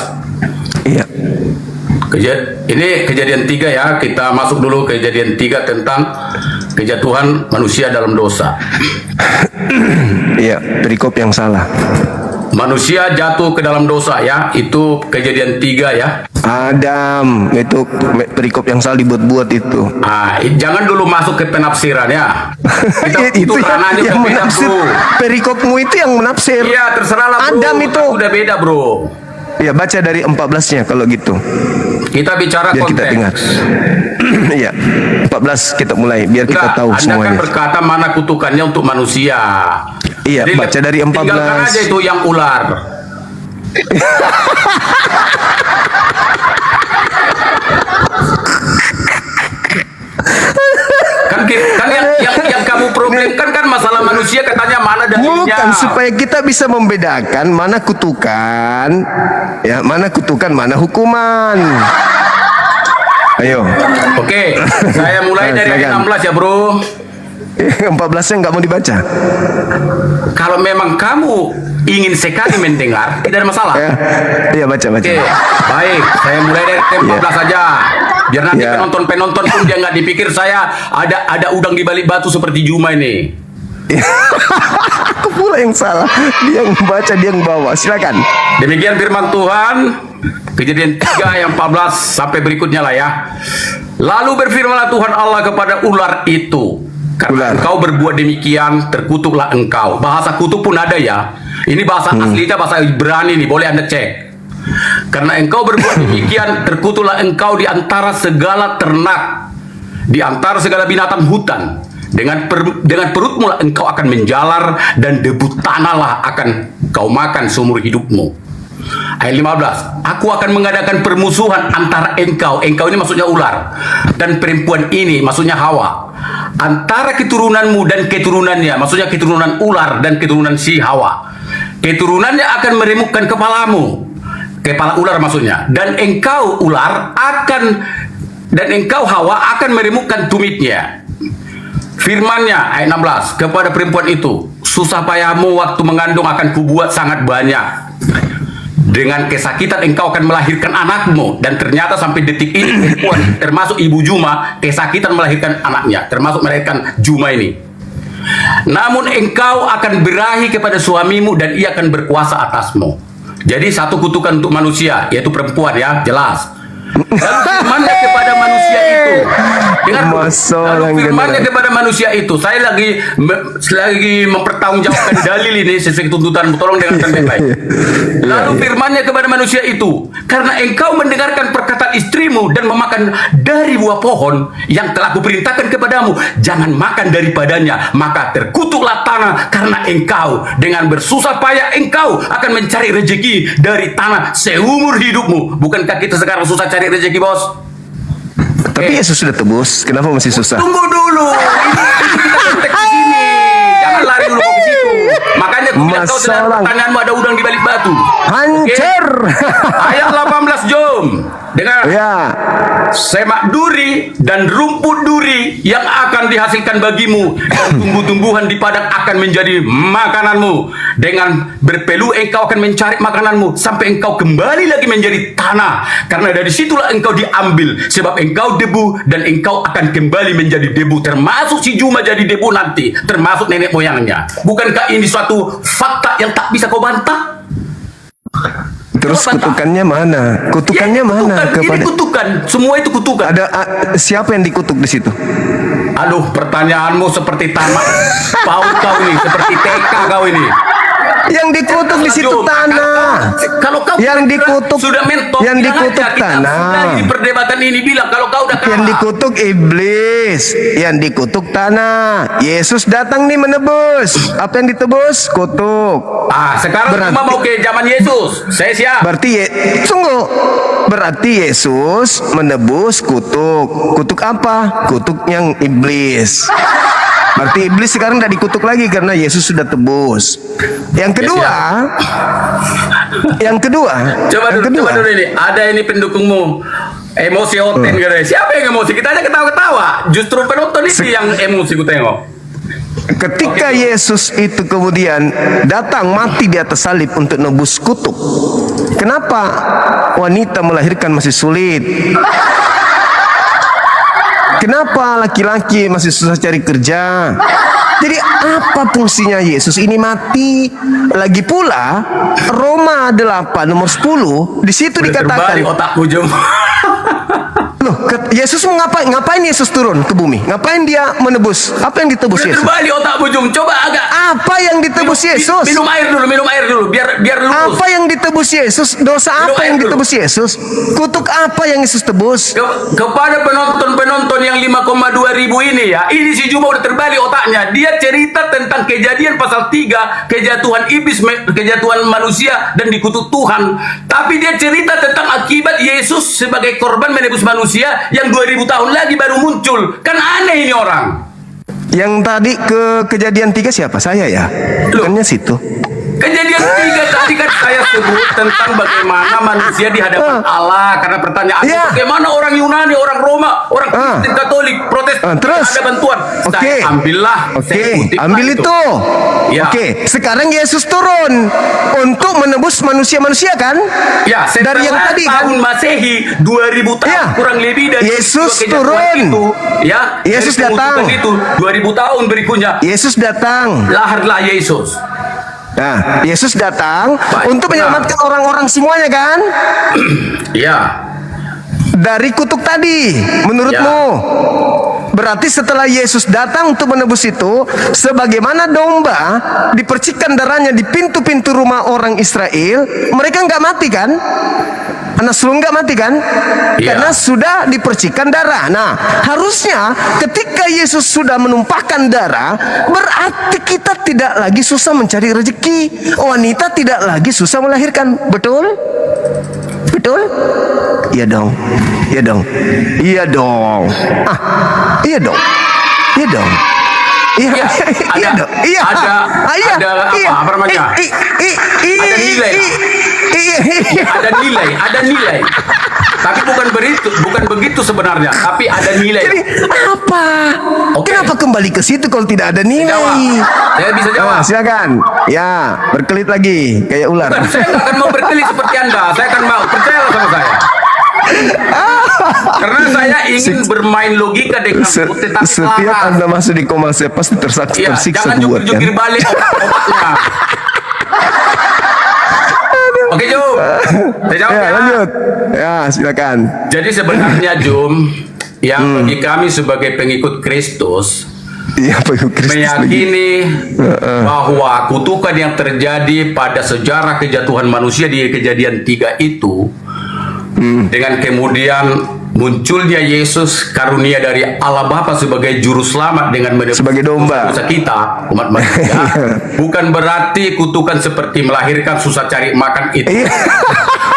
Iya. Ini Kejadian 3 ya. Kita masuk dulu Kejadian 3 tentang kejatuhan manusia dalam dosa. Iya, perikop yang salah. Manusia jatuh ke dalam dosa ya. Itu Kejadian 3 ya. Adam, itu perikop yang salah dibuat-buat itu. Jangan dulu masuk ke penafsiran ya. Itu yang ranahnya udah beda, menafsir. bro. Perikopmu itu yang menafsir. Iya, terserah lah, bro. Adam itu. Udah beda, bro. Ya, baca dari 14-nya kalau gitu. Kita bicara Biar kita konteks. dengar. Iya. 14 kita mulai biar kita Enggak, tahu Anda semuanya. kan berkata mana kutukannya untuk manusia. Iya, Jadi, baca dari 14. Tinggalkan aja itu yang ular. kan yang kamu problemkan kan masalah manusia, katanya mana dalilnya. Bukan, supaya kita bisa membedakan mana kutukan, ya, mana kutukan, mana hukuman. Ayo. Oke, saya mulai dari ayat silakan. 16 ya, bro. 14-nya nggak mau dibaca. Kalau memang kamu ingin sekali mendengar, tidak ada masalah. Iya, baca. Oke, baik. Saya mulai dari 14 saja. Biar nanti Ya. penonton pun dia nggak dipikir saya ada udang di balik batu seperti Juma ini. Aku pula yang salah. Dia yang baca, dia yang bawa. Silakan. Demikian firman Tuhan. Kejadian 3 yang 14 sampai berikutnya lah ya. Lalu berfirmanlah Tuhan Allah kepada ular itu, karena engkau berbuat demikian, terkutuklah engkau. Bahasa kutuk pun ada ya. Ini bahasa aslinya bahasa Ibrani nih, boleh Anda cek. Karena engkau berbuat demikian, terkutuklah engkau di antara segala ternak, di antara segala binatang hutan. Dengan perutmu lah engkau akan menjalar, dan debu tanahlah akan kau makan seumur hidupmu. Ayat 15, aku akan mengadakan permusuhan antara engkau ini maksudnya ular, dan perempuan ini maksudnya Hawa, antara keturunanmu dan keturunannya, maksudnya keturunan ular dan keturunan si Hawa. Keturunannya akan meremukkan kepalamu, kepala ular maksudnya, dan engkau Hawa akan meremukkan tumitnya. Firmannya ayat 16 kepada perempuan itu, susah payahmu waktu mengandung akan kubuat sangat banyak. Dengan kesakitan engkau akan melahirkan anakmu. Dan ternyata sampai detik ini perempuan, termasuk ibu Juma, kesakitan melahirkan anaknya, termasuk melahirkan Juma ini. Namun engkau akan berahi kepada suamimu, dan ia akan berkuasa atasmu. Jadi satu kutukan untuk manusia, yaitu perempuan ya, jelas. Lalu firmannya kepada manusia itu, dengar dulu. Masalah Lalu firmannya general. kepada manusia itu, saya lagi mempertanggungjawabkan dalil ini sesuai tuntutan, tolong dengarkan baik-baik. Lalu firmannya kepada manusia itu, karena engkau mendengarkan perkataan istrimu dan memakan dari buah pohon yang telah kuperintahkan kepadamu, jangan makan daripadanya, maka terkutuklah tanah karena engkau dengan bersusah payah engkau akan mencari rezeki dari tanah seumur hidupmu. Bukankah kita sekarang susah cari rezeki, bos? Tapi Yesus sudah tebus, kenapa masih susah? Tunggu dulu. Ini kita konteks di sini. Jangan lari dulu ke situ. Makanya kulihat kau sedang Masalah. pertanyaanmu ada udang di balik batu. Hancur. Ayat 18 jom. Dengar. Ya. Semak duri dan rumput duri yang akan dihasilkan bagimu, dan tumbuh-tumbuhan di padang akan menjadi makananmu. Dengan berpeluh engkau akan mencari makananmu sampai engkau kembali lagi menjadi tanah, karena dari situlah engkau diambil, sebab engkau debu dan engkau akan kembali menjadi debu, termasuk si Juma jadi debu nanti, termasuk nenek moyangnya. Bukankah ini suatu fakta yang tak bisa kau bantah? Terus kutukannya mana? Kutukannya mana? Ini kutukan, semua itu kutukan. Ada siapa yang dikutuk di situ? Aduh, pertanyaanmu seperti tamat PAUD kau ini, seperti TK kau ini. Yang dikutuk di situ tanah. Kalau kau Yang dikutuk, sudah mentok, yang bilang dikutuk aja, kita tanah. sudah di perdebatan ini bilang kalau kau udah kalah. Yang dikutuk iblis, yang dikutuk tanah. Yesus datang nih menebus. Apa yang ditebus? Kutuk. Sekarang cuma mau ke zaman Yesus. Saya siap. Tunggu. Berarti Yesus menebus kutuk. Kutuk apa? Kutuk yang iblis. Berarti iblis sekarang tidak dikutuk lagi karena Yesus sudah tebus. Yang kedua, Coba dulu ini. Ada ini pendukungmu. Emosi Oten katanya. Siapa yang emosi? Kita aja ketawa-ketawa. Justru penonton ini yang emosi ku tengok. ketika Yesus itu kemudian datang mati di atas salib untuk nebus kutuk, kenapa wanita melahirkan masih sulit? Kenapa laki-laki masih susah cari kerja? Jadi apa fungsinya Yesus ini mati? Lagi pula Roma 8 nomor 10 di situ dikatakan. Terbalik otakku jom. Loh, Yesus mau ngapain? Ngapain Yesus turun ke bumi? Ngapain dia menebus? Apa yang ditebus Yesus? Terbalik otakku jom. Coba agak. Apa yang ditebus Yesus? Minum air dulu, biar lurus. Apa yang ditebus Yesus? Dosa apa yang ditebus Yesus? Kutuk apa yang Yesus tebus? Kepada penonton-penonton yang 5,2 ribu ini ya, ini si Juma udah terbalik otaknya. Dia cerita tentang kejadian pasal 3, kejatuhan iblis, kejatuhan manusia dan dikutuk Tuhan. Tapi dia cerita tentang akibat Yesus sebagai korban menebus manusia yang 2000 tahun lagi baru muncul. Kan aneh ini orang. Yang tadi ke kejadian 3 siapa? Saya ya? Bukannya situ. Kejadian 3 tadi kan saya sebut tentang bagaimana manusia di hadapan Allah. Karena pertanyaan bagaimana orang Yunani, orang Roma, orang Kristen, Katolik, Protestan terus ada bantuan. Saya ambillah. Ambil itu. Ya. Sekarang Yesus turun untuk menebus manusia-manusia kan? Ya, dari yang tadi kan? Tahun Masehi 2000 tahun kurang lebih dari Yesus kejatuhan turun. Itu, ya. Yesus dari datang. itu 2000 tahun berikutnya. Yesus datang. Lahirlah Yesus. Nah, Yesus datang untuk menyelamatkan orang-orang semuanya kan? Ya. Dari kutuk tadi, menurutmu? Berarti setelah Yesus datang untuk menebus itu, sebagaimana domba dipercikkan darahnya di pintu-pintu rumah orang Israel, mereka nggak mati kan? Anak sulung nggak mati kan? Karena sudah dipercikkan darah. Nah, harusnya ketika Yesus sudah menumpahkan darah, berarti kita tidak lagi susah mencari rezeki. Wanita tidak lagi susah melahirkan. Betul? Betul? Iya dong. Iya dong. Iya dong. Iya dong. Iya dong. Iya, iya dong. Iya. Ada apa namanya? Ada nilai. Ada nilai. Tapi bukan begitu sebenarnya, tapi ada nilai. Jadi apa? Kenapa kembali ke situ kalau tidak ada nilai? Saya bisa jawab. Silakan. Ya, berkelit lagi kayak ular. Saya nggak akan mau berkelit seperti Anda. Saya akan mau percayalah sama saya. Karena saya ingin bermain logika dengan tentang setiap Anda masuk di koma saya pasti tersiksa jangan buat jungkir balik otaknya. Oke Jum, saya jawab ya. Lanjut. Ya, silakan. Jadi sebenarnya Jum, yang bagi kami sebagai pengikut Kristus Iya, pengikut Kristus meyakini bahwa kutukan yang terjadi pada sejarah kejatuhan manusia di Kejadian 3 itu dengan kemudian munculnya Yesus karunia dari Allah Bapa sebagai juru selamat dengan menebus sebagai domba dosa kita umat manusia, bukan berarti kutukan seperti melahirkan susah cari makan itu.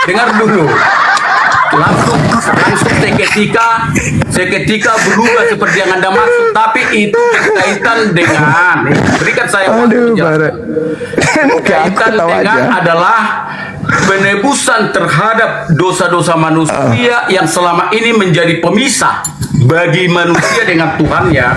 Dengar dulu. Langsung seketika berubah seperti yang Anda maksud, tapi itu berkaitan dengan berikan saya waktu berkaitan dengan adalah penebusan terhadap dosa-dosa manusia yang selama ini menjadi pemisah bagi manusia dengan Tuhannya.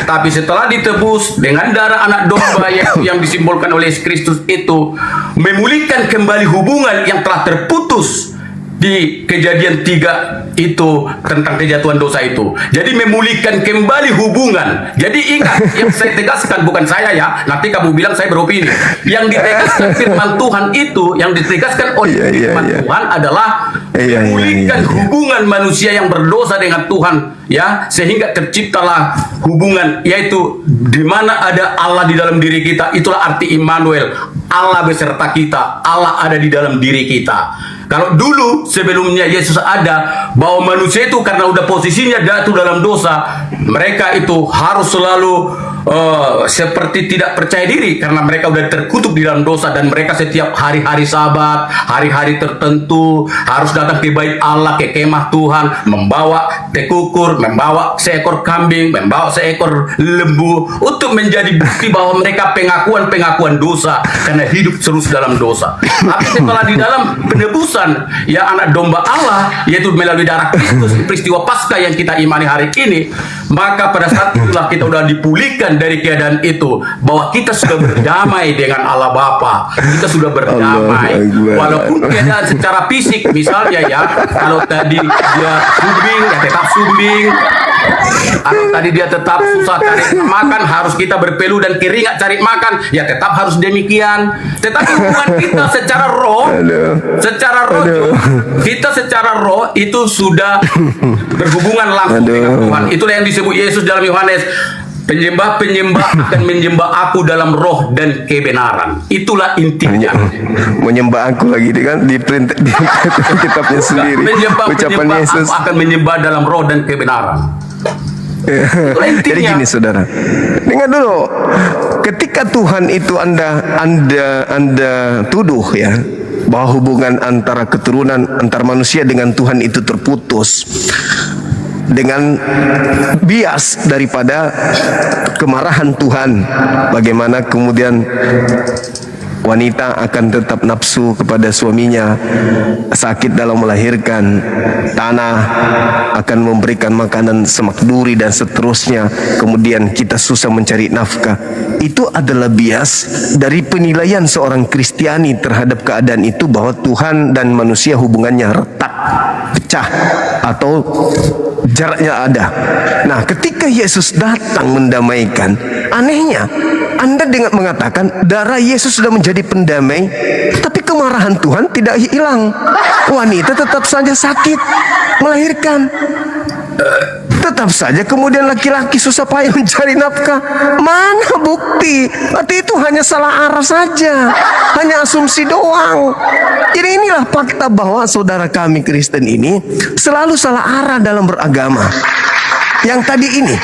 Tapi setelah ditebus dengan darah anak domba yang disimbolkan oleh Yesus Kristus itu memulihkan kembali hubungan yang telah terputus di Kejadian 3 itu tentang kejatuhan dosa itu. Jadi memulihkan kembali hubungan. Jadi ingat, yang saya tegaskan bukan saya ya. Nanti kamu bilang saya beropini. Yang ditegaskan firman Tuhan itu, yang ditegaskan oleh firman Tuhan adalah memulihkan hubungan manusia yang berdosa dengan Tuhan, ya, sehingga terciptalah hubungan, yaitu di mana ada Allah di dalam diri kita. Itulah arti Immanuel, Allah beserta kita, Allah ada di dalam diri kita. Kalau dulu sebelumnya Yesus ada, bahwa manusia itu karena udah posisinya jatuh dalam dosa, mereka itu harus selalu seperti tidak percaya diri karena mereka udah terkutuk di dalam dosa, dan mereka setiap hari-hari Sabat, hari-hari tertentu harus datang ke bait Allah, ke kemah Tuhan, membawa tekukur, membawa seekor kambing, membawa seekor lembu untuk menjadi bukti bahwa mereka pengakuan dosa karena hidup terus dalam dosa. Tapi setelah di dalam penebusan ya anak domba Allah, yaitu melalui darah Kristus, peristiwa Paskah yang kita imani hari ini, maka pada saat itulah kita sudah dipulihkan dari keadaan itu, bahwa kita sudah berdamai dengan Allah Bapa. Kita sudah berdamai walaupun keadaan secara fisik, misalnya ya, kalau tadi dia sumbing ya tetap sumbing, atau tadi dia tetap susah cari makan, harus kita berpeluh dan keringat cari makan, ya tetap harus demikian. Tetapi hubungan kita secara roh kita secara roh itu sudah berhubungan langsung dengan Tuhan. Itulah yang disebut Yesus dalam Yohanes, penyembah-penyembah akan menyembah aku dalam roh dan kebenaran. Itulah intinya. Menyembah aku lagi kan di kitabnya sendiri. Ucapan Yesus akan menyembah dalam roh dan kebenaran. Jadi gini saudara, dengar dulu. Ketika Tuhan itu anda tuduh ya, bahwa hubungan antara keturunan antar manusia dengan Tuhan itu terputus dengan bias daripada kemarahan Tuhan, bagaimana kemudian wanita akan tetap nafsu kepada suaminya, sakit dalam melahirkan, tanah akan memberikan makanan semak duri dan seterusnya, kemudian kita susah mencari nafkah. Itu adalah bias dari penilaian seorang Kristiani terhadap keadaan itu, bahwa Tuhan dan manusia hubungannya retak, pecah, atau jaraknya ada. Nah, ketika Yesus datang mendamaikan, anehnya Anda dengan mengatakan darah Yesus sudah menjadi pendamai, tapi kemarahan Tuhan tidak hilang. Wanita tetap saja sakit melahirkan, tetap saja kemudian laki-laki susah payah mencari nafkah. Mana bukti? Berarti itu hanya salah arah saja, hanya asumsi doang. Jadi inilah fakta bahwa saudara kami Kristen ini selalu salah arah dalam beragama. Yang tadi ini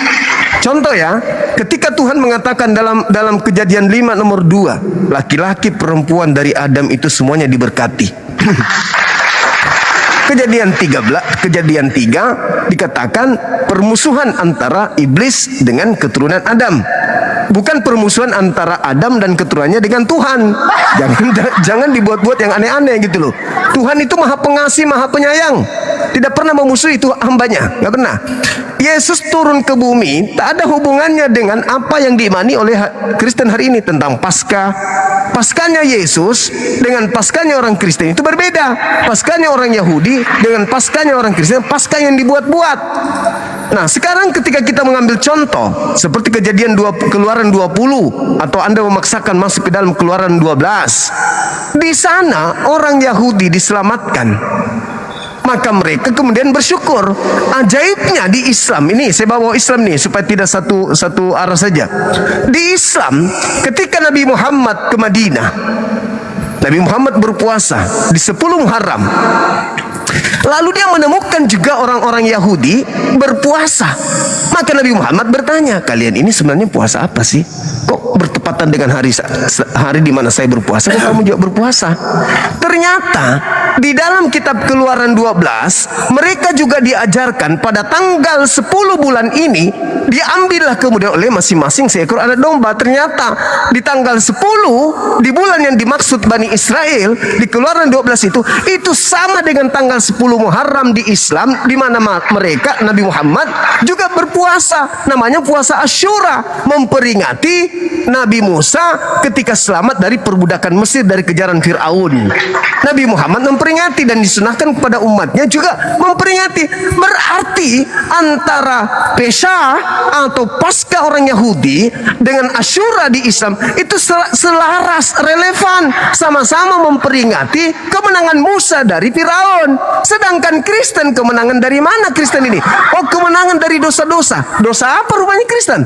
contoh ya, ketika Tuhan mengatakan dalam Kejadian 5 nomor 2, laki-laki perempuan dari Adam itu semuanya diberkati. Kejadian 3 dikatakan permusuhan antara iblis dengan keturunan Adam. Bukan permusuhan antara Adam dan keturunannya dengan Tuhan. Jangan dibuat-buat yang aneh-aneh gitu loh. Tuhan itu maha pengasih, maha penyayang, tidak pernah memusuhi itu hambanya, nggak pernah. Yesus turun ke bumi tak ada hubungannya dengan apa yang diimani oleh Kristen hari ini tentang Paskah. Paskahnya Yesus dengan Paskahnya orang Kristen itu berbeda. Paskahnya orang Yahudi dengan Paskahnya orang Kristen, Paskah yang dibuat-buat. Nah, sekarang ketika kita mengambil contoh seperti Keluaran 20, atau Anda memaksakan masuk ke dalam Keluaran 12, di sana orang Yahudi diselamatkan. maka mereka kemudian bersyukur. Ajaibnya di Islam ini, saya bawa Islam nih supaya tidak satu arah saja. Di Islam, ketika Nabi Muhammad ke Madinah, Nabi Muhammad berpuasa di 10 Muharram. Lalu dia menemukan juga orang-orang Yahudi berpuasa. Maka Nabi Muhammad bertanya, kalian ini sebenarnya puasa apa sih? Kok bertepatan dengan hari di mana saya berpuasa, kok kamu juga berpuasa? Ternyata di dalam kitab Keluaran 12, mereka juga diajarkan pada tanggal 10 bulan ini, diambillah kemudian oleh masing-masing seekor anak domba. Ternyata di tanggal 10, di bulan yang dimaksud Bani Israel, di Keluaran 12 itu sama dengan tanggal 10 Muharram di Islam, di mana mereka, Nabi Muhammad juga berpuasa, namanya puasa Asyura, memperingati Nabi Musa ketika selamat dari perbudakan Mesir, dari kejaran Fir'aun. Nabi Muhammad memperingati dan disunahkan kepada umatnya juga memperingati. Berarti antara Pesah atau Paskah orang Yahudi dengan Asyura di Islam itu selaras, relevan, sama-sama memperingati kemenangan Musa dari Firaun. Sedangkan Kristen, kemenangan dari mana Kristen ini? Oh, kemenangan dari dosa-dosa. Dosa apa rupanya Kristen?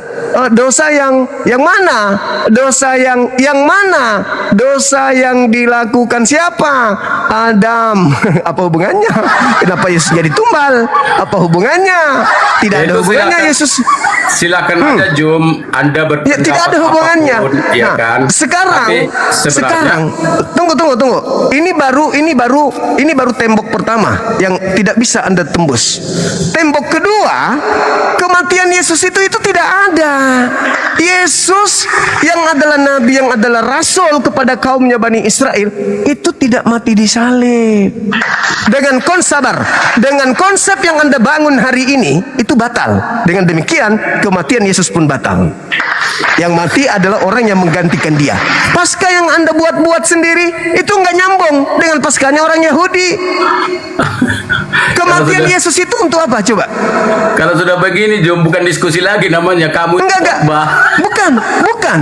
Dosa yang mana? Dosa yang mana? Dosa yang dilakukan siapa? Adam. Apa hubungannya? Kenapa Yesus jadi tumbal? Apa hubungangannya? Tidak ada hubungannya Yesus. Silakan aja Jum, Anda berpendapat. Ya, tidak ada hubungannya. Apapun, ya nah, kan? sekarang, tunggu. Ini baru tembok pertama yang tidak bisa Anda tembus. Tembok kedua, kematian Yesus itu tidak ada. Yesus yang adalah nabi, yang adalah rasul kepada kaumnya Bani Israel, itu tidak mati di salib. Dengan konsep yang Anda bangun hari ini, itu batal. Dengan demikian, kematian Yesus pun batal. Yang mati adalah orang yang menggantikan dia. Paskah yang Anda buat-buat sendiri, itu nggak nyambung dengan Paskahnya orang Yahudi. Kematian Yesus itu untuk apa coba? Kalau sudah begini Jum, bukan diskusi lagi namanya, kamu enggak. Bukan.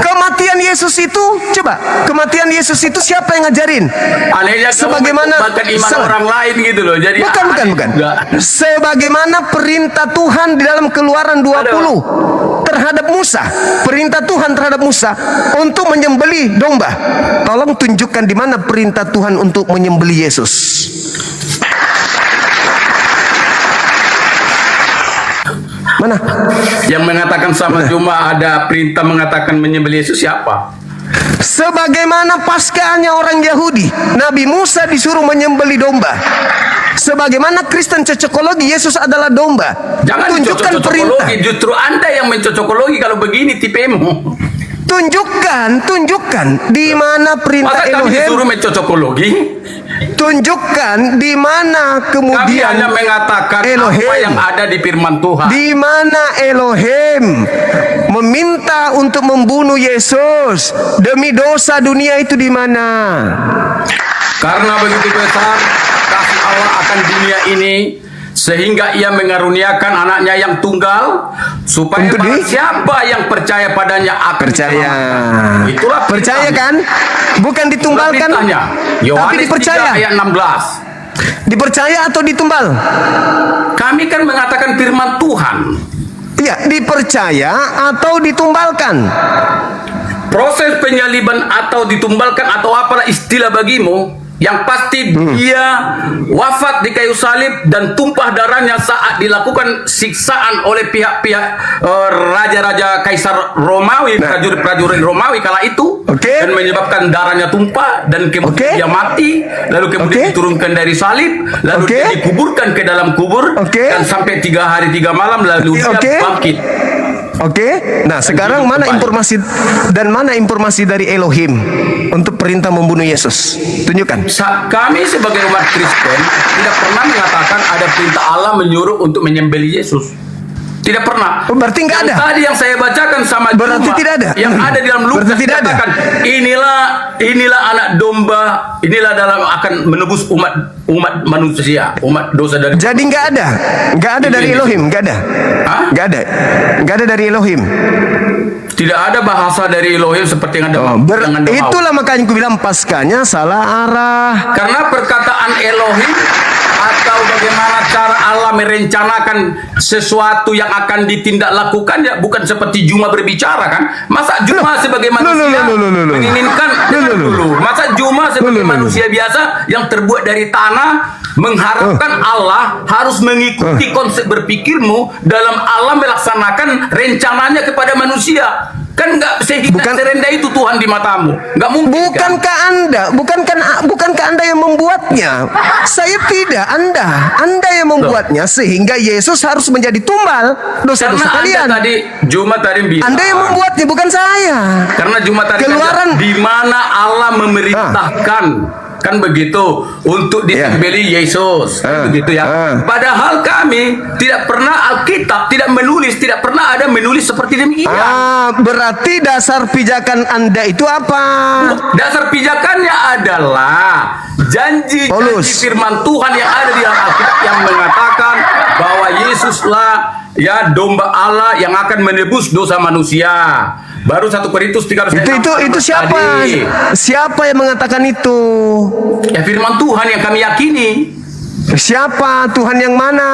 Kematian Yesus itu, coba, kematian Yesus itu siapa yang ngajarin? Anehnya sebagaimana iman orang lain gitu loh. Jadi bukan. Sebagaimana perintah Tuhan di dalam Keluaran 20 terhadap Musa, perintah Tuhan terhadap Musa untuk menyembelih domba. Tolong tunjukkan di mana perintah Tuhan untuk menyembelih Yesus. Mana? Yang mengatakan sama cuma ada perintah mengatakan menyembelih Yesus siapa? Sebagaimana Paskahnya orang Yahudi, Nabi Musa disuruh menyembelih domba. Sebagaimana Kristen cocokologi, Yesus adalah domba. Jangan tunjukkan perintah. Justru Anda yang mencocokologi kalau begini tipemu. Tunjukkan di mana perintah Masa kami Elohim. disuruh mencocokologi? Tunjukkan di mana kemudian kami hanya mengatakan Elohim, apa yang ada di firman Tuhan. di mana Elohim meminta untuk membunuh Yesus demi dosa dunia itu di mana? Karena begitu besar kasih Allah akan dunia ini, sehingga ia mengaruniakan anaknya yang tunggal, supaya barang siapa yang percaya padanya akan percaya. Itulah percaya kan? Bukan ditumbalkan, tapi dipercaya. 3 ayat 16. Dipercaya atau ditumbal? Kami kan mengatakan firman Tuhan. Iya, dipercaya atau ditumbalkan. Proses penyaliban atau ditumbalkan atau apalah istilah bagimu, yang pasti dia wafat di kayu salib dan tumpah darahnya saat dilakukan siksaan oleh pihak-pihak raja-raja Kaisar Romawi, prajurit Romawi kala itu, dan menyebabkan darahnya tumpah dan kemudian dia mati, lalu kemudian diturunkan dari salib, lalu dia dikuburkan ke dalam kubur, dan sampai 3 hari 3 malam lalu dia bangkit. Nah sekarang mana informasi dari Elohim untuk perintah membunuh Yesus? Tunjukkan. Kami sebagai umat Kristen tidak pernah mengatakan ada perintah Allah menyuruh untuk menyembelih Yesus. Tidak pernah. Berarti nggak ada. Tadi yang saya bacakan sama berarti tidak ada. Yang ada di dalam Lukas dikatakan inilah anak domba, inilah dalam akan menebus umat manusia, umat dosa dari. Jadi nggak ada dari Elohim, nggak ada. Nggak ada dari Elohim. Tidak ada bahasa dari Elohim seperti yang ada yang Anda mau. Itulah makanya aku bilang Paskahnya salah arah. Karena perkataan Elohim atau bagaimana cara Allah merencanakan sesuatu yang akan ditindak lakukan ya bukan seperti Juma berbicara kan? Masa Juma sebagai manusia menginginkan dulu. Masa Juma sebagai manusia biasa yang terbuat dari tanah mengharapkan Allah harus mengikuti konsep berpikirmu dalam Allah melaksanakan rencananya kepada manusia. Kan nggak sehingga serendah itu Tuhan di matamu. Nggak mungkin. Bukankah Anda yang membuatnya? Saya tidak, Anda yang membuatnya sehingga Yesus harus menjadi tumbal dosa-dosa kalian. Anda tadi Juma tadi bilang. Anda yang membuatnya, bukan saya. Karena Juma tadi Keluaran di mana Allah memerintahkan kan begitu untuk disembelih Yesus kan begitu ya. Padahal kami tidak pernah Alkitab tidak pernah ada menulis seperti demikian. Berarti dasar pijakan Anda itu apa? Dasar pijakannya adalah janji firman Tuhan yang ada di dalam Alkitab yang mengatakan bahwa Yesuslah ya domba Allah yang akan menebus dosa manusia. Baru 1 Korintus 3 itu siapa? Tadi. Siapa yang mengatakan itu? Ya firman Tuhan yang kami yakini. Siapa? Tuhan yang mana?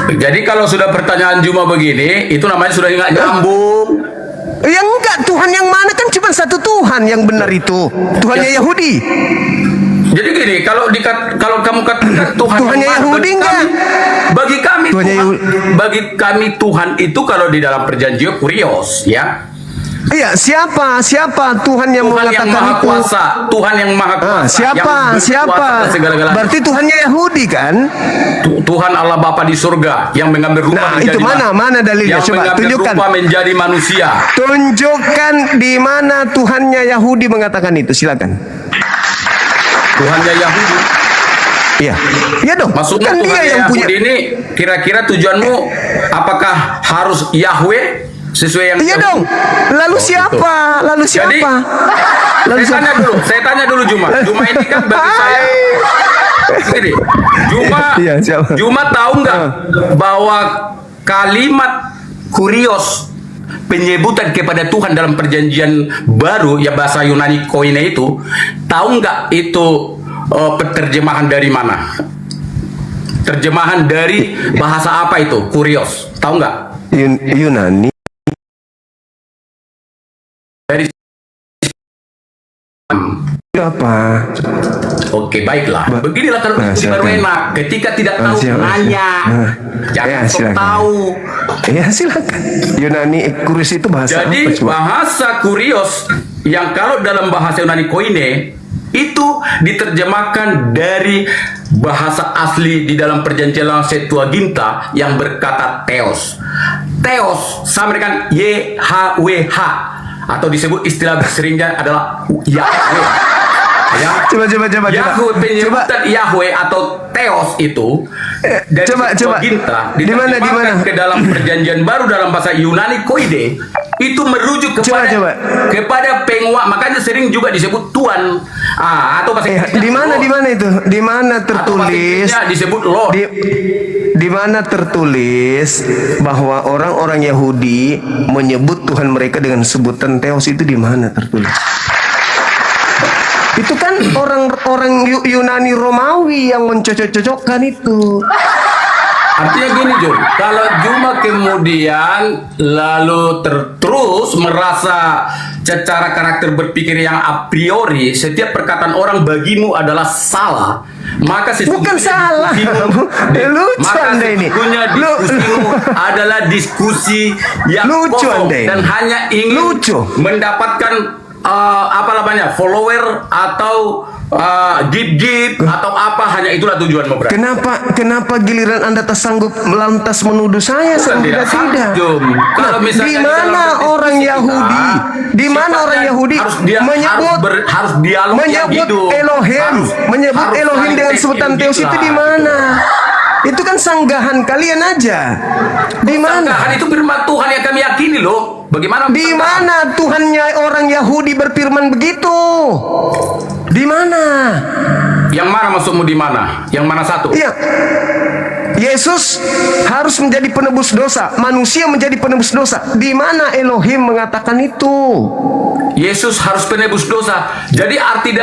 Jadi kalau sudah pertanyaan Juma begini, itu namanya sudah nggak nyambung. Ya enggak, Tuhan yang mana kan cuma satu Tuhan yang benar itu. Tuhannya Yahudi. Jadi gini, kalau kamu katakan Tuhannya Yahudi enggak? Bagi kami Tuhan itu kalau di dalam perjanjian kurios ya. Iya, siapa Tuhan yang mengatakan yang maha itu? Kuasa, Tuhan yang maha kuasa. Siapa? Berarti Tuhannya Yahudi kan? Tuhan Allah Bapa di surga yang mengambil rupa menjadi itu mana dalilnya? Coba tunjukkan. Rupa menjadi manusia. Tunjukkan di mana Tuhannya Yahudi mengatakan itu, silakan. Tuhannya Yahudi. Iya. Iya dong. Maksudnya kan Tuhan dia yang punya. Ini kira-kira tujuanmu apakah harus Yahweh sesuai yang iya dong. Lalu siapa? Gitu. Lalu siapa? Jadi, saya tanya dulu Juma ini kan bagi saya gini, Juma tahu nggak bahwa kalimat kurios penyebutan kepada Tuhan dalam perjanjian baru ya bahasa Yunani koine itu tahu nggak itu penerjemahan dari mana? Terjemahan dari bahasa apa itu kurios? Tahu nggak? Yunani. Dari apa? Oke, baiklah. Beginilah kalau diskusi baru enak. Ketika tidak tahu nanya. Jangan tahu. Ya silakan. Yunani kurios itu bahasa jadi, apa? bahasa kurios yang kalau dalam bahasa Yunani koine itu diterjemahkan dari bahasa asli di dalam perjanjian lama Septuaginta yang berkata theos. Theos sama dengan YHWH atau disebut istilah seringnya adalah Yahweh. Ya. Coba. Yahweh penyebutan Yahweh atau Theos itu dari Septuaginta diterjemahkan ke dalam perjanjian baru dalam bahasa Yunani koide itu merujuk kepada penguasa, makanya sering juga disebut Tuhan atau bahasa di mana itu? Di mana tertulis? Disebut Lord. Di mana tertulis bahwa orang-orang Yahudi menyebut Tuhan mereka dengan sebutan Theos itu di mana tertulis? Itu kan orang-orang Yunani Romawi yang mencocok-cocokkan itu. Artinya gini Jum, kalau Juma kemudian lalu terus merasa secara karakter berpikir yang a priori setiap perkataan orang bagimu adalah salah, maka bukan salah. Lucu Anda ini. Diskusimu adalah diskusi yang lucu kosong Anda ini. Dan hanya ingin mendapatkan follower atau gip atau apa, hanya itulah tujuanmu berarti. Kenapa giliran Anda tersanggup lantas menuduh saya? Tidak. Kalau misalnya di mana orang Yahudi? Di mana orang Yahudi menyebut Elohim, menyebut Elohim dengan sebutan Theos itu di mana? Itu kan sanggahan kalian aja. Di mana? Sanggahan itu firman Tuhan yang kami yakini loh. Bagaimana? Di mana Tuhannya orang Yahudi berfirman begitu? Di mana? Yang mana maksudmu di mana? Yang mana satu? Iya. Yesus harus menjadi penebus dosa, manusia menjadi penebus dosa. Di mana Elohim mengatakan itu? Yesus harus penebus dosa. Jadi arti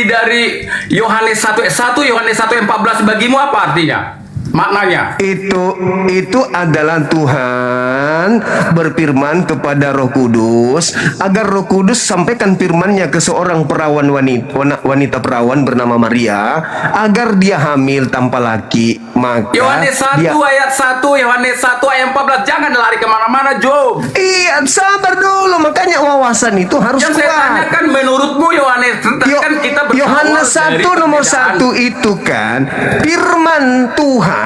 dari Yohanes 1:1, Yohanes 1:14 bagimu apa artinya? Maknanya Itu adalah Tuhan berfirman kepada Roh Kudus agar Roh Kudus sampaikan firman-Nya ke seorang perawan wanita perawan bernama Maria agar dia hamil tanpa laki. Maka Yohanes 1 ayat 1, Yohanes 1 ayat 14. Jangan lari kemana-mana, Job. Iya, sabar dulu. Makanya wawasan itu harus Yang saya kuat. tanyakan menurutmu Yohanes, kan kita berawal Yohanes dari 1 nomor perbedaan. 1 itu kan firman Tuhan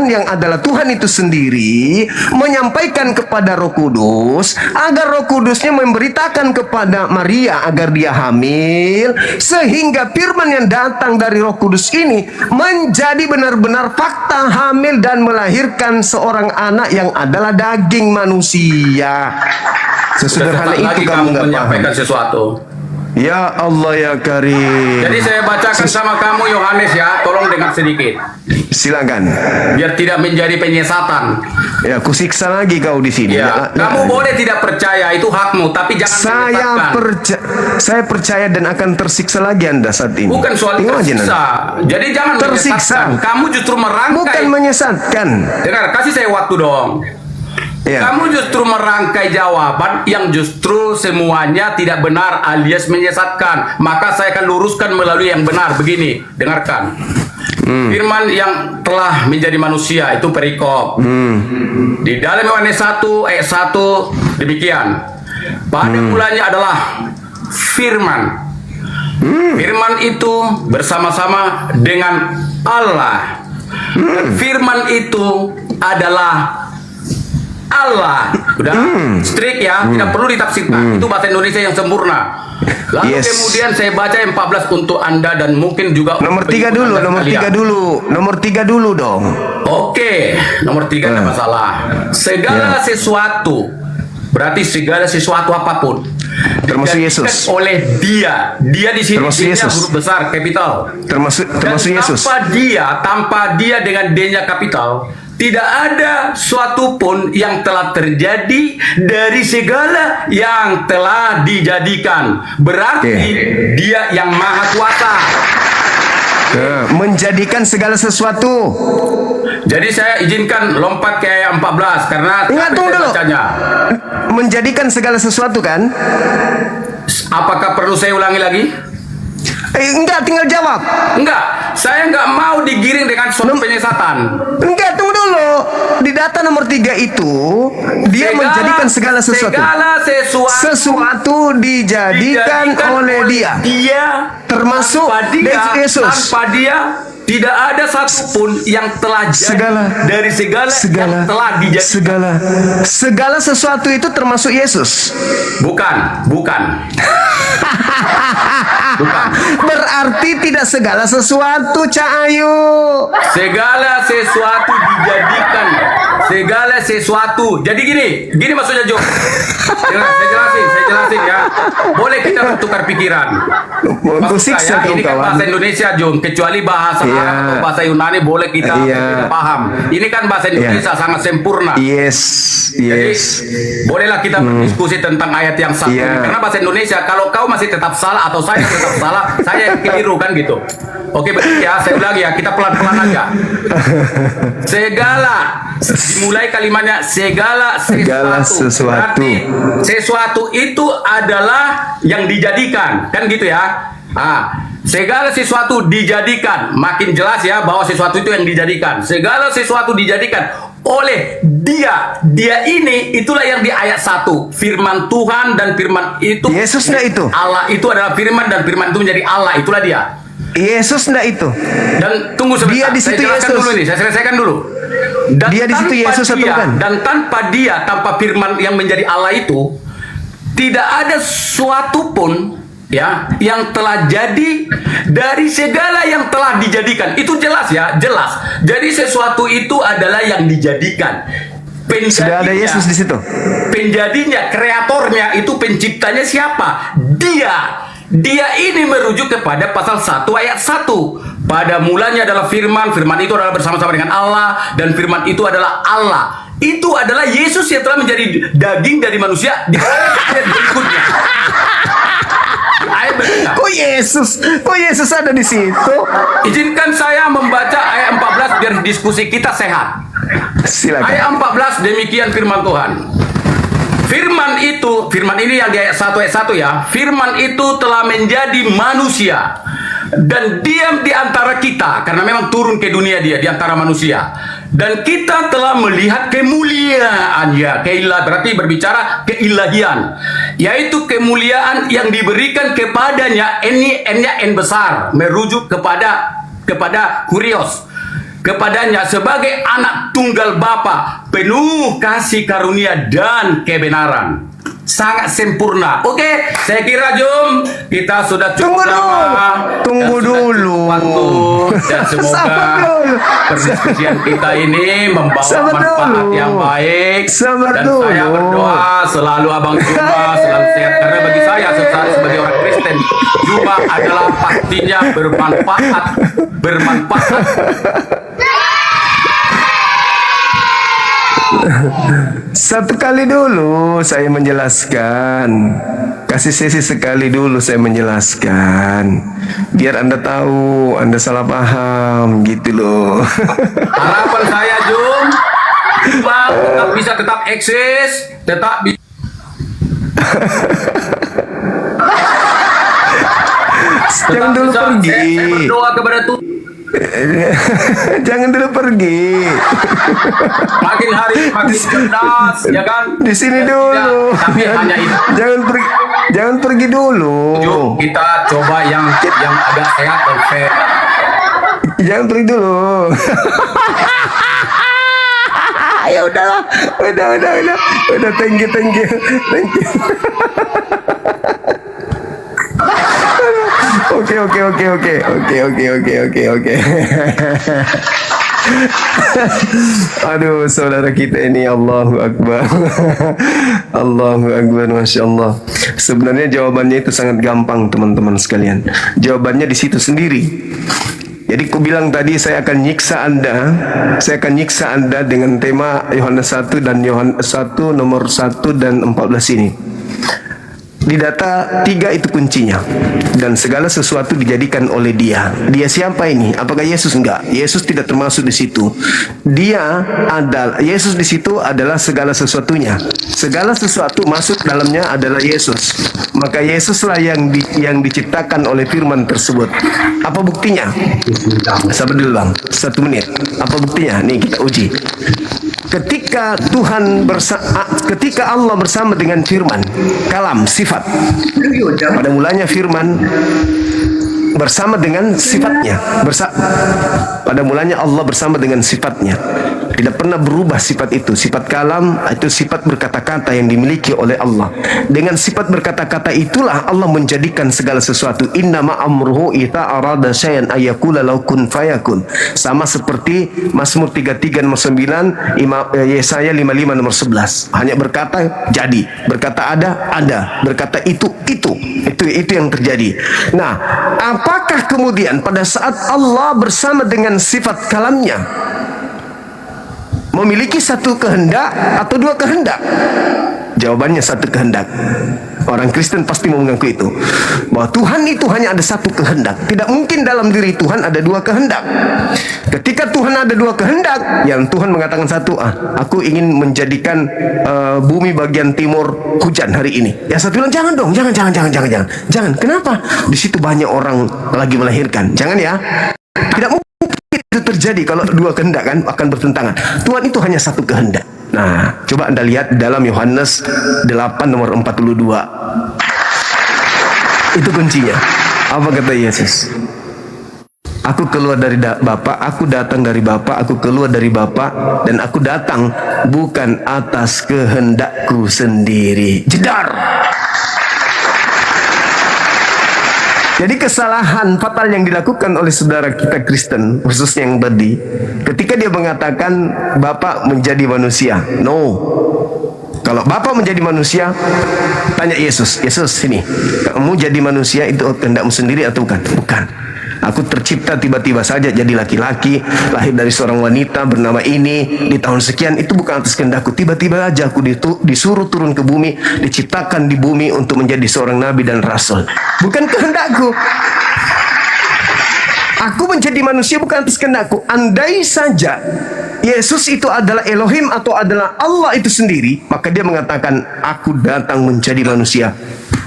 yang adalah Tuhan itu sendiri menyampaikan kepada Roh Kudus agar Roh Kudusnya memberitakan kepada Maria agar dia hamil, sehingga firman yang datang dari Roh Kudus ini menjadi benar-benar fakta hamil dan melahirkan seorang anak yang adalah daging manusia. Sesederhana Sebentar itu lagi kamu nggak paham. menyampaikan sesuatu. Ya Allah ya Karim. Jadi saya bacakan sama kamu Yohanes ya, tolong dengar sedikit. Silakan. Biar tidak menjadi penyesatan. Ya, kusiksa lagi kau di sini. Ya, kamu boleh tidak percaya, itu hakmu, tapi jangan menyesatkan. Saya percaya dan akan tersiksa lagi Anda saat ini. Bukan soal Tengok aja tersiksa. nanti. Jadi jangan Tersiksa. menyesatkan. Kamu justru merangkai. Bukan menyesatkan. Dengar, kasih saya waktu dong. Ya. Kamu justru merangkai jawaban yang justru semuanya tidak benar alias menyesatkan. Maka saya akan luruskan melalui yang benar. Begini, dengarkan. Firman yang telah menjadi manusia itu perikop. Di dalam Yohanes 1 ayat 1 demikian. Pada mulanya adalah firman. Firman itu bersama-sama dengan Allah. Dan firman itu adalah Allah. Udah strict ya, tidak perlu ditafsirkan. Itu bahasa Indonesia yang sempurna. Lalu kemudian saya baca yang 14 untuk Anda dan mungkin juga Nomor 3 dulu, nomor 3 dulu. Nomor 3 dulu dong. Oke, nomor 3 tidak masalah. Segala sesuatu, berarti segala sesuatu apapun Termasuk dijadikan Yesus. oleh dia. Dia di sini Termasuk D-nya Yesus. huruf besar kapital. Termasuk Dan Yesus. tanpa dia dengan D-nya kapital, tidak ada suatu pun yang telah terjadi dari segala yang telah dijadikan. Berarti dia yang maha kuasa. Nah, menjadikan segala sesuatu. Jadi saya izinkan lompat ke ayat 14 karena Ingat, capek tunggu saya dulu. bacanya. Menjadikan segala sesuatu kan? Apakah perlu saya ulangi lagi? Enggak, tinggal jawab. Enggak, saya enggak mau digiring dengan suatu penyesatan. Enggak, tunggu dulu. Di data nomor 3 itu dia menjadikan segala sesuatu. Segala Sesuatu dijadikan oleh dia. Termasuk Yesus. Tanpa dia tidak ada satupun yang telah jadi dari segala yang telah dijadikan. Segala sesuatu itu termasuk Yesus. Bukan. Bukan. Berarti tidak segala sesuatu, Cak Ayu. Segala sesuatu dijadikan. Segala sesuatu. Jadi gini maksudnya Jo. Saya jelasin ya. Boleh kita bertukar pikiran. Maksud saya ini kan bahasa Indonesia Jom, kecuali bahasa Arab atau bahasa Yunani boleh kita tidak paham. Ini kan bahasa Indonesia sangat sempurna. Jadi bolehlah kita berdiskusi tentang ayat yang satu ini. Karena bahasa Indonesia kalau kau masih tetap salah atau saya tetap salah, saya yang keliru kan gitu. Oke, berarti ya saya ulangi ya, kita pelan-pelan aja. Segala, dimulai kalimatnya segala sesuatu. Berarti sesuatu itu adalah yang dijadikan, kan gitu ya. Segala sesuatu dijadikan, makin jelas ya bahwa sesuatu itu yang dijadikan. Segala sesuatu dijadikan oleh dia. Dia ini itulah yang di ayat 1. Firman Tuhan dan firman itu Yesusnya itu. Allah itu adalah firman dan firman itu menjadi Allah, itulah dia. Yesus enggak itu. Dan tunggu sebentar. Dia di situ saya jelaskan Yesus. dulu nih, saya selesaikan dulu. Dan dia di situ Yesus atau bukan? Dan tanpa dia, tanpa firman yang menjadi Allah itu, tidak ada suatu pun ya yang telah jadi dari segala yang telah dijadikan. Itu jelas ya, jelas. Jadi sesuatu itu adalah yang dijadikan. Sudah ada Yesus di situ. Penjadinya, kreatornya, itu penciptanya siapa? Dia. Dia ini merujuk kepada pasal 1 ayat 1. Pada mulanya adalah firman, firman itu adalah bersama-sama dengan Allah, dan firman itu adalah Allah. Itu adalah Yesus yang telah menjadi daging dari manusia di ayat berikutnya. Di ayat berikutnya. Kok Yesus ada di situ? Izinkan saya membaca ayat 14 biar diskusi kita sehat. Silakan. Ayat 14 demikian firman Tuhan. Firman ini yang di ayat 1 ya. Firman itu telah menjadi manusia dan diam di antara kita, karena memang turun ke dunia dia di antara manusia. Dan kita telah melihat kemuliaannya. Keilah berarti berbicara keilahian, yaitu kemuliaan yang diberikan kepadanya. N besar merujuk kepada Kurios, kepadanya sebagai anak tunggal Bapa, penuh kasih karunia dan kebenaran, sangat sempurna. Oke, saya kira Jom, kita sudah cukup lama. Tunggu dulu. Waktu, dan semoga perdiskusian kita ini membawa manfaat yang baik. Dan saya berdoa selalu Abang Juma selalu sehat, karena bagi saya sebagai orang Kristen, Juma adalah pastinya bermanfaat. Satu kali dulu saya menjelaskan. Kasih sesi sekali dulu saya menjelaskan. Biar Anda tahu, Anda salah paham gitu loh. Harapan saya Jum, Juma tetap eksis, tetap Jangan dulu pergi. Saya berdoa kepada Tuhan. Jangan dulu pergi. Makin hari makin cerdas, ya kan? Di sini dulu. Tapi hanya itu. Jangan pergi dulu. Yuk, kita coba yang agak sehat dan fair. Jangan pergi dulu. Ya udahlah, udah, thank you. Oke. Aduh, saudara kita ini, Allahu Akbar. Allahu Akbar, Masya Allah. Sebenarnya jawabannya itu sangat gampang, teman-teman sekalian. Jawabannya di situ sendiri. Jadi ku bilang tadi saya akan nyiksa Anda dengan tema Yohanes 1 dan Yohanes 1 nomor 1 dan 14 ini. Di data 3 itu kuncinya. Dan segala sesuatu dijadikan oleh Dia. Dia siapa ini? Apakah Yesus? Enggak. Yesus tidak termasuk di situ. Yesus di situ adalah segala sesuatunya. Segala sesuatu masuk dalamnya adalah Yesus. Maka Yesuslah yang diciptakan oleh firman tersebut. Apa buktinya? Sabar dulu Bang, 1 menit. Apa buktinya? Nih kita uji. Ketika Allah bersama dengan firman, kalam, sifat. Pada mulanya firman bersama dengan sifatnya. Pada mulanya Allah bersama dengan sifatnya. Tidak pernah berubah sifat itu. Sifat kalam itu sifat berkata-kata yang dimiliki oleh Allah. Dengan sifat berkata-kata itulah Allah menjadikan segala sesuatu. Innama amruhu ita arada syai'an ayyakula lahu kun fayakun. Sama seperti Mazmur 33 nomor 9, Yesaya 55 nomor 11. Hanya berkata jadi, berkata ada, berkata itu yang terjadi. Nah, apakah kemudian pada saat Allah bersama dengan sifat kalamnya memiliki satu kehendak atau dua kehendak? Jawabannya satu kehendak. Orang Kristen pasti mau mengaku itu, bahwa Tuhan itu hanya ada satu kehendak. Tidak mungkin dalam diri Tuhan ada dua kehendak. Ketika Tuhan ada dua kehendak, yang Tuhan mengatakan satu, aku ingin menjadikan bumi bagian timur hujan hari ini. Yang satu bilang jangan dong, jangan. Kenapa? Di situ banyak orang lagi melahirkan. Jangan ya. Tidak mungkin itu terjadi kalau dua kehendak kan akan bertentangan. Tuhan itu hanya satu kehendak. Nah, coba Anda lihat dalam Yohanes 8 nomor 42. Itu kuncinya. Apa kata Yesus? Aku keluar dari Bapa, aku datang dari Bapa, aku keluar dari Bapa, dan aku datang bukan atas kehendakku sendiri. Jedar. Jadi kesalahan fatal yang dilakukan oleh saudara kita Kristen, khususnya yang tadi, ketika dia mengatakan Bapa menjadi manusia. No. Kalau Bapa menjadi manusia, tanya Yesus, sini, kamu jadi manusia itu kehendakmu sendiri atau bukan? Bukan. Aku tercipta tiba-tiba saja jadi laki-laki, lahir dari seorang wanita bernama ini di tahun sekian. Itu bukan atas kehendakku. Tiba-tiba aja aku disuruh turun ke bumi, diciptakan di bumi untuk menjadi seorang nabi dan rasul. Bukan kehendakku. Aku menjadi manusia bukan atas kehendakku. Andai saja Yesus itu adalah Elohim atau adalah Allah itu sendiri, maka dia mengatakan, aku datang menjadi manusia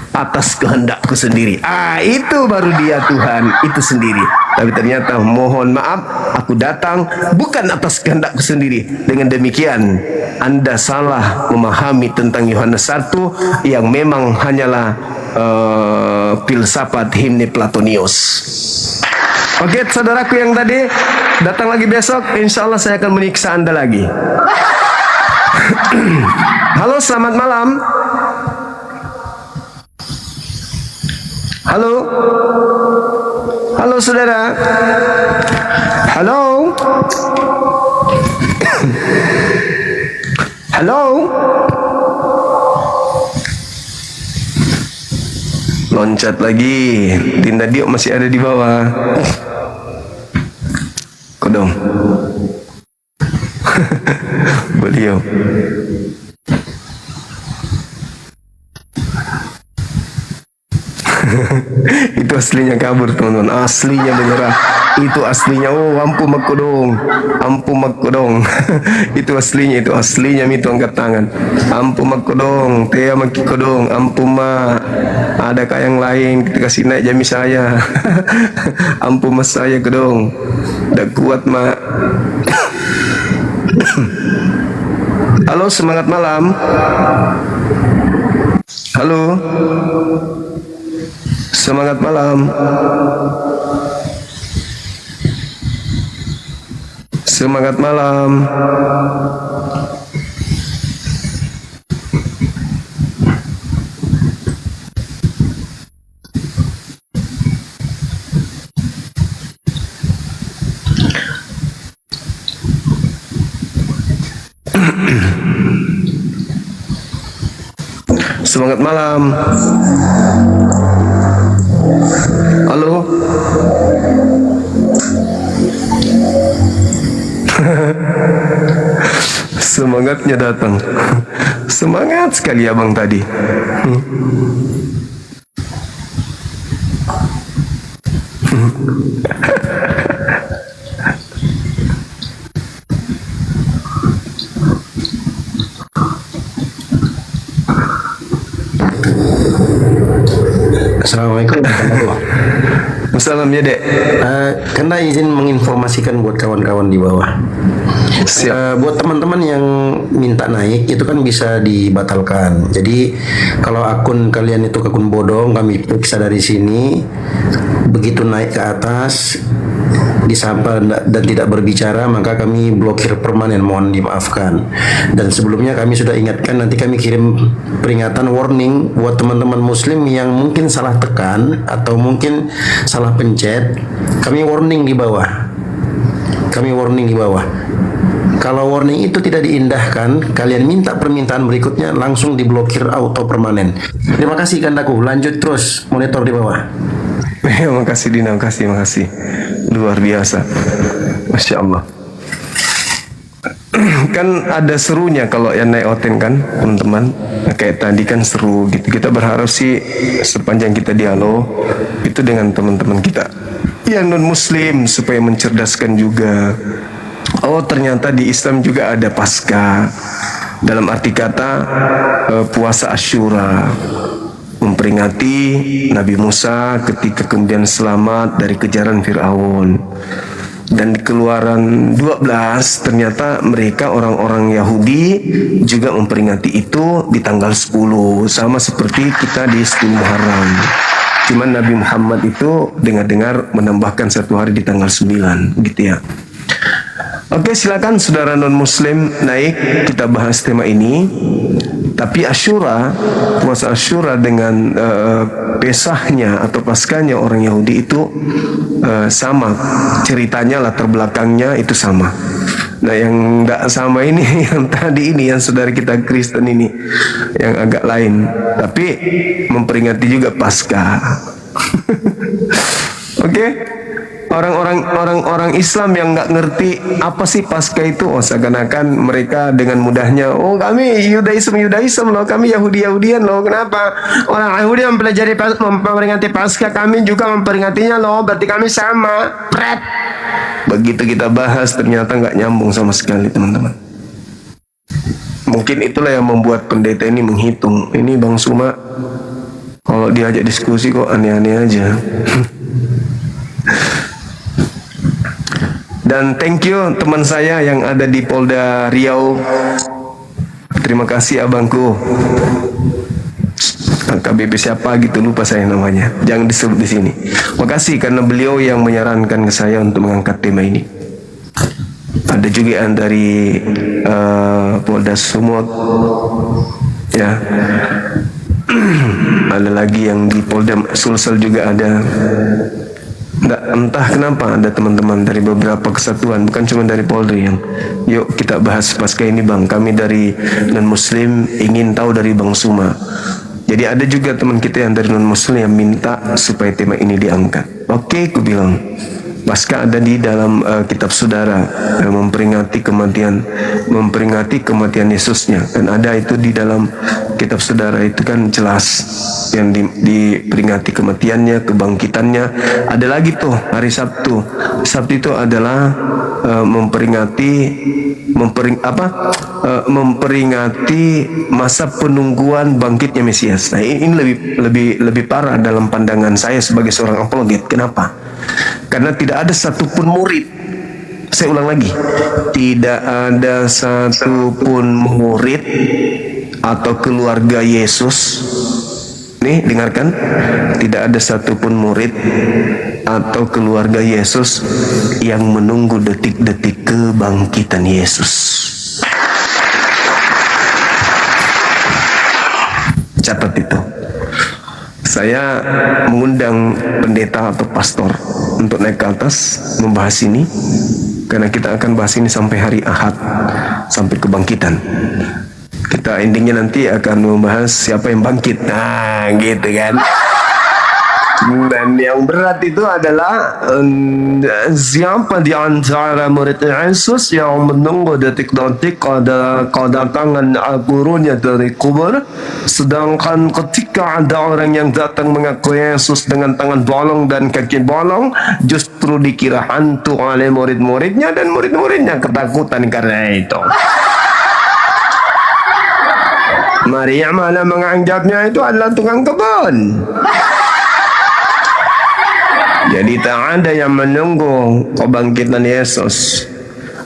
atas kehendakku sendiri. Itu baru dia Tuhan itu sendiri. Tapi ternyata mohon maaf, aku datang bukan atas kehendakku sendiri. Dengan demikian Anda salah memahami tentang Yohanes 1 yang memang hanyalah filsafat himne Platonius. Oke, saudaraku yang tadi datang lagi besok, insya Allah saya akan menyiksa Anda lagi. Halo, selamat malam. Halo, halo saudara. Halo, halo. Loncat lagi. Tinda Diok masih ada di bawah. Kodong. Beliau. Itu aslinya kabur, teman-teman. Aslinya menyerah. Itu aslinya. Oh, ampu makodong. Ampu makodong. Itu aslinya itu angkat tangan. Ampu makodong. Tea makikodong. Ampu ma. Adakah yang lain? Kita kasih naik jami saya. Ampu mas saya kodong. Dak kuat mak. Halo, semangat malam. Halo. Semangat malam. Semangat malam. Semangat malam. Halo. Semangatnya datang. Semangat sekali abang tadi. Assalamualaikum warahmatullahi wabarakatuh. Salam ya dek. Karena izin menginformasikan buat kawan-kawan di bawah. Buat teman-teman yang minta naik itu kan bisa dibatalkan. Jadi kalau akun kalian itu akun bodong, kami periksa dari sini. Begitu naik ke atas disapa dan tidak berbicara, maka kami blokir permanen, mohon dimaafkan. Dan sebelumnya kami sudah ingatkan, nanti kami kirim peringatan warning buat teman-teman muslim yang mungkin salah tekan atau mungkin salah pencet. Kami warning di bawah. Kalau warning itu tidak diindahkan, kalian minta permintaan berikutnya langsung diblokir auto permanen. Terima kasih Kandaku, lanjut terus monitor di bawah. Makasih Dina, makasih. Luar biasa. Masya Allah. Kan ada serunya kalau yang naik oten kan, teman-teman. Kayak tadi kan seru gitu. Kita berharap sih sepanjang kita dialog itu dengan teman-teman kita yang non muslim supaya mencerdaskan juga. Oh, ternyata di Islam juga ada Paskah. Dalam arti kata puasa Asyura, memperingati Nabi Musa ketika kemudian selamat dari kejaran Fir'aun. Dan di Keluaran 12 ternyata mereka orang-orang Yahudi juga memperingati itu di tanggal 10, sama seperti kita di 10 Muharram. Cuman Nabi Muhammad itu dengar-dengar menambahkan satu hari di tanggal 9 gitu ya. Oke, silakan saudara non muslim naik, kita bahas tema ini. Tapi Asyura, puasa Asyura dengan Pesahnya atau Paskahnya orang Yahudi itu sama ceritanya, latar belakangnya itu sama. Nah, yang tidak sama ini yang tadi ini, yang saudara kita Kristen ini yang agak lain, tapi memperingati juga Paskah. Oke. orang Islam yang nggak ngerti apa sih Paskah itu, seakan-akan mereka dengan mudahnya, oh kami Yudaism loh, kami Yahudian loh, kenapa orang Yahudi memperingati Paskah, kami juga memperingatinya loh, berarti kami sama. Pret. Begitu kita bahas ternyata nggak nyambung sama sekali, teman-teman. Mungkin itulah yang membuat pendeta ini menghitung, ini Bang Suma kalau diajak diskusi kok aneh-aneh aja. Dan thank you teman saya yang ada di Polda Riau. Terima kasih abangku. KBP siapa gitu, lupa saya namanya. Jangan disebut di sini. Makasih karena beliau yang menyarankan ke saya untuk mengangkat tema ini. Ada juga yang dari Polda Sumut. Ya. Ada lagi yang di Polda Sulsel juga ada. Entah kenapa ada teman-teman dari beberapa kesatuan, bukan cuma dari Polri yang yuk kita bahas Paskah ini bang, kami dari non-muslim ingin tahu dari Bang Suma. Jadi ada juga teman kita yang dari non-muslim yang minta supaya tema ini diangkat. Oke, aku bilang Paskah ada di dalam kitab saudara, memperingati kematian Yesusnya, dan ada itu di dalam kitab saudara itu kan jelas yang diperingati kematiannya, kebangkitannya. Ada lagi tuh hari Sabtu. Sabtu itu adalah memperingati masa penungguan bangkitnya Mesias. Nah, ini lebih parah dalam pandangan saya sebagai seorang apologet. Kenapa? Karena tidak ada satupun murid, saya ulang lagi, tidak ada satupun murid atau keluarga Yesus. Nih, dengarkan, tidak ada satupun murid atau keluarga Yesus yang menunggu detik-detik kebangkitan Yesus. Catat itu. Saya mengundang pendeta atau pastor untuk naik ke atas membahas ini, karena kita akan bahas ini sampai hari Ahad, sampai kebangkitan. Kita endingnya nanti akan membahas siapa yang bangkit. Nah, gitu kan. Dan yang berat itu adalah siapa di antara murid Yesus yang menunggu detik-detik kedatangan gurunya dari kubur, sedangkan ketika ada orang yang datang mengaku Yesus dengan tangan bolong dan kaki bolong, justru dikira hantu oleh murid-muridnya, dan murid-muridnya ketakutan karena itu. Maria malah menganggapnya itu adalah tukang kebun. Jadi tak ada yang menunggu kebangkitan Yesus.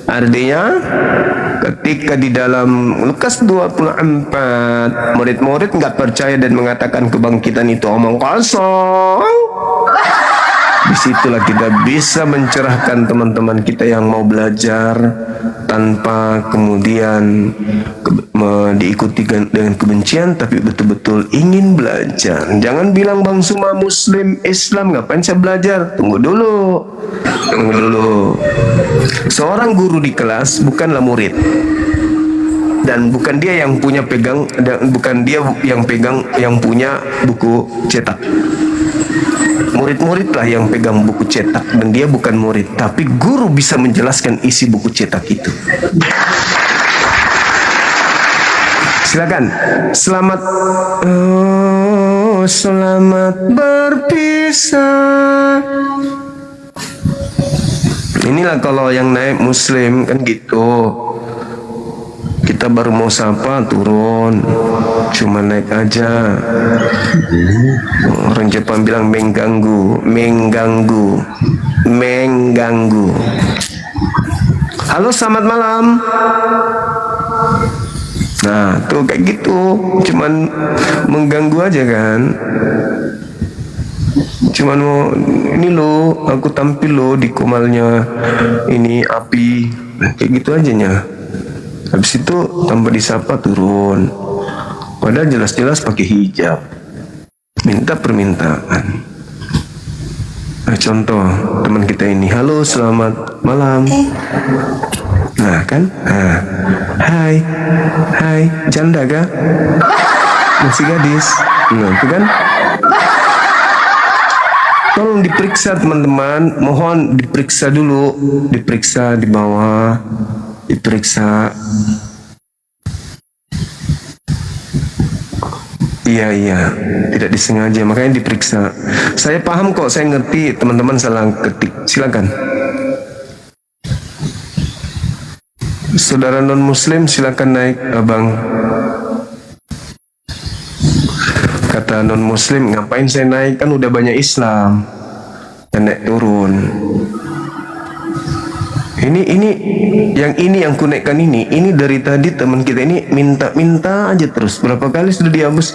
Artinya ketika di dalam Lukas 24 murid-murid nggak percaya dan mengatakan kebangkitan itu omong kosong, disitulah kita bisa mencerahkan teman-teman kita yang mau belajar tanpa kemudian diikuti dengan kebencian, tapi betul-betul ingin belajar. Jangan bilang Bang Suma Muslim Islam, ngapain saya belajar? Tunggu dulu. Seorang guru di kelas bukanlah murid, dan bukan dia yang punya pegang, dan bukan dia yang pegang yang punya buku cetak. Murid-muridlah yang pegang buku cetak, dan dia bukan murid, tapi guru bisa menjelaskan isi buku cetak itu. Silakan. Selamat berpisah. Inilah kalau yang naik Muslim kan gitu. Kita baru mau sapa turun, cuma naik aja. Orang Jepang bilang mengganggu. Halo, selamat malam. Nah, tuh kayak gitu, cuman mengganggu aja kan. Cuman mau ini lo, aku tampil lo di komalnya ini api, kayak gitu aja nya. Habis itu tanpa disapa turun. Padahal jelas-jelas pakai hijab. Minta permintaan. Nah, contoh teman kita ini, halo selamat malam. Nah kan, hai, janda kah? Masih gadis? Nah itu kan. Tolong diperiksa teman-teman, mohon diperiksa dulu, diperiksa di bawah, diperiksa. Iya, tidak disengaja, makanya diperiksa. Saya paham kok, saya ngerti teman-teman salah ketik. Silakan. Saudara non muslim silakan naik, abang. Kata non muslim, ngapain saya naik, kan udah banyak Islam. Dan naik turun. Ini yang kunaikkan ini dari tadi teman kita ini minta aja terus. Berapa kali sudah dihapus,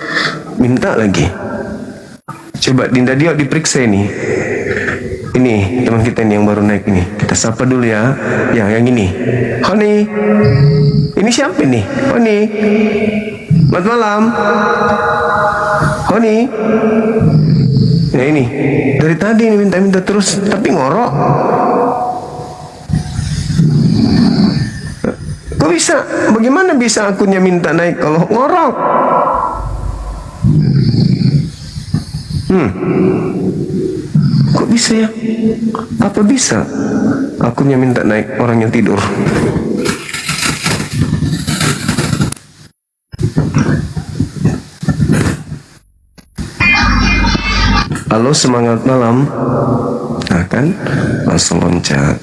minta lagi. Coba Dinda dia diperiksa ini. Ini teman kita ini yang baru naik ini. Kita sapa dulu ya. Yang ini. Honi. Ini siapa nih? Honi. Selamat malam. Honi. Ya ini. Dari tadi ini minta terus tapi ngorok. Kok bisa? Bagaimana bisa akunnya minta naik kalau ngorok? Kok bisa ya? Apa bisa akunnya minta naik orang yang tidur? Halo, semangat malam. Nah kan, langsung loncat.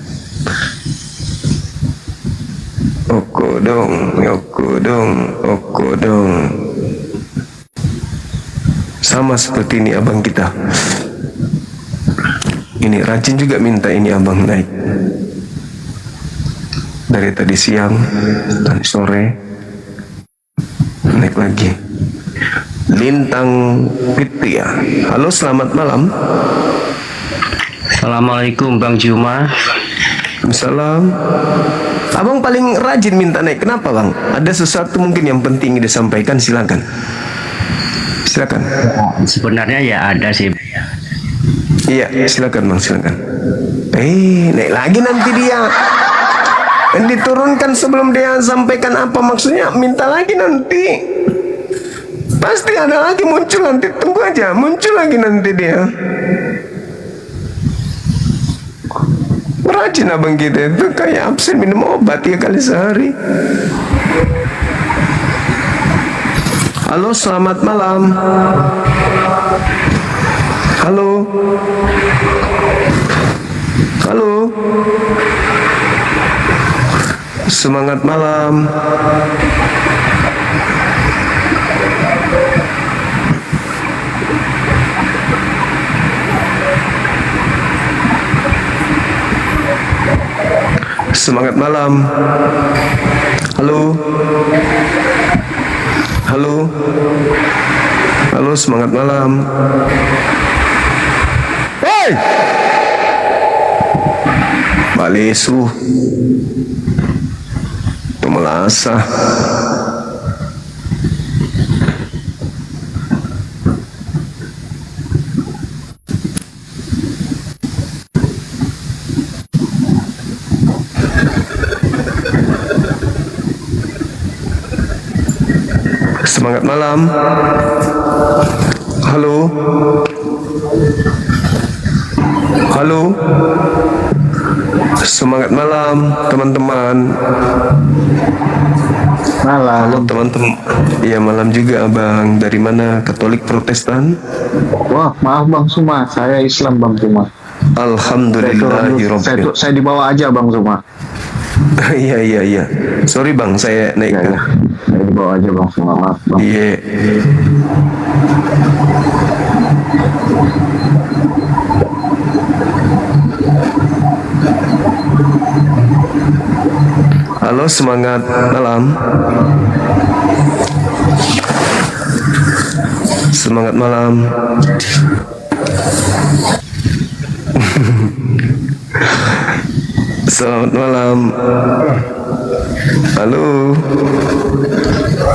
Oko dong. Sama seperti ini abang kita. Ini rajin juga minta ini abang naik. Dari tadi siang dan sore naik lagi. Lintang Fitria. Halo, selamat malam. Assalamualaikum Bang Juma. Salam. Abang paling rajin minta naik. Kenapa bang? Ada sesuatu mungkin yang penting disampaikan, silakan. Silakan. Sebenarnya ya ada sih. Iya, silakan bang, silakan. Naik lagi nanti dia. Dan diturunkan sebelum dia sampaikan apa maksudnya, minta lagi nanti. Pasti ada lagi muncul nanti, tunggu aja, muncul lagi nanti dia. Rajin abang kita itu kayak absen minum obat 3 kali sehari. Halo, selamat malam. Halo. Semangat malam. Semangat malam. Halo. Semangat malam. Hei, Balesu itu melasa. Semangat malam. Halo. Semangat malam teman-teman. Malam. Halo teman-teman. Iya, malam juga abang. Dari mana? Katolik, Protestan? Wah, maaf Bang Suma, saya Islam Bang Suma. Alhamdulillahirobbil. Saya dibawa aja Bang Suma. Iya. Sorry bang, saya naik. Saya dibawa aja Bang Suma, maaf Bang. Iya. Halo, semangat malam. Semangat malam. Selamat malam.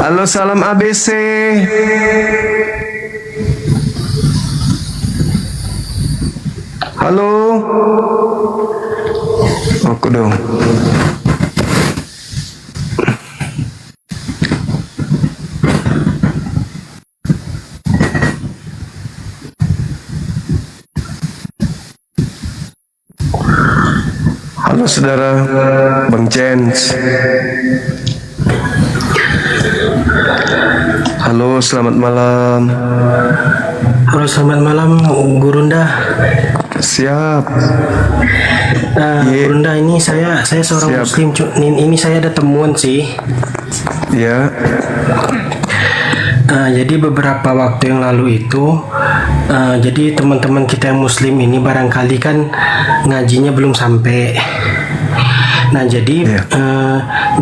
Halo, salam ABC. Halo. Aku dong. saudara Bang Jens. Halo, selamat malam. Halo, selamat malam, Gurunda. Siap. Gurunda, ini saya seorang Muslim. Ini saya ada temuan sih. Ya. Jadi beberapa waktu yang lalu itu, jadi teman-teman kita yang Muslim ini barangkali kan ngajinya belum sampai. Nah, jadi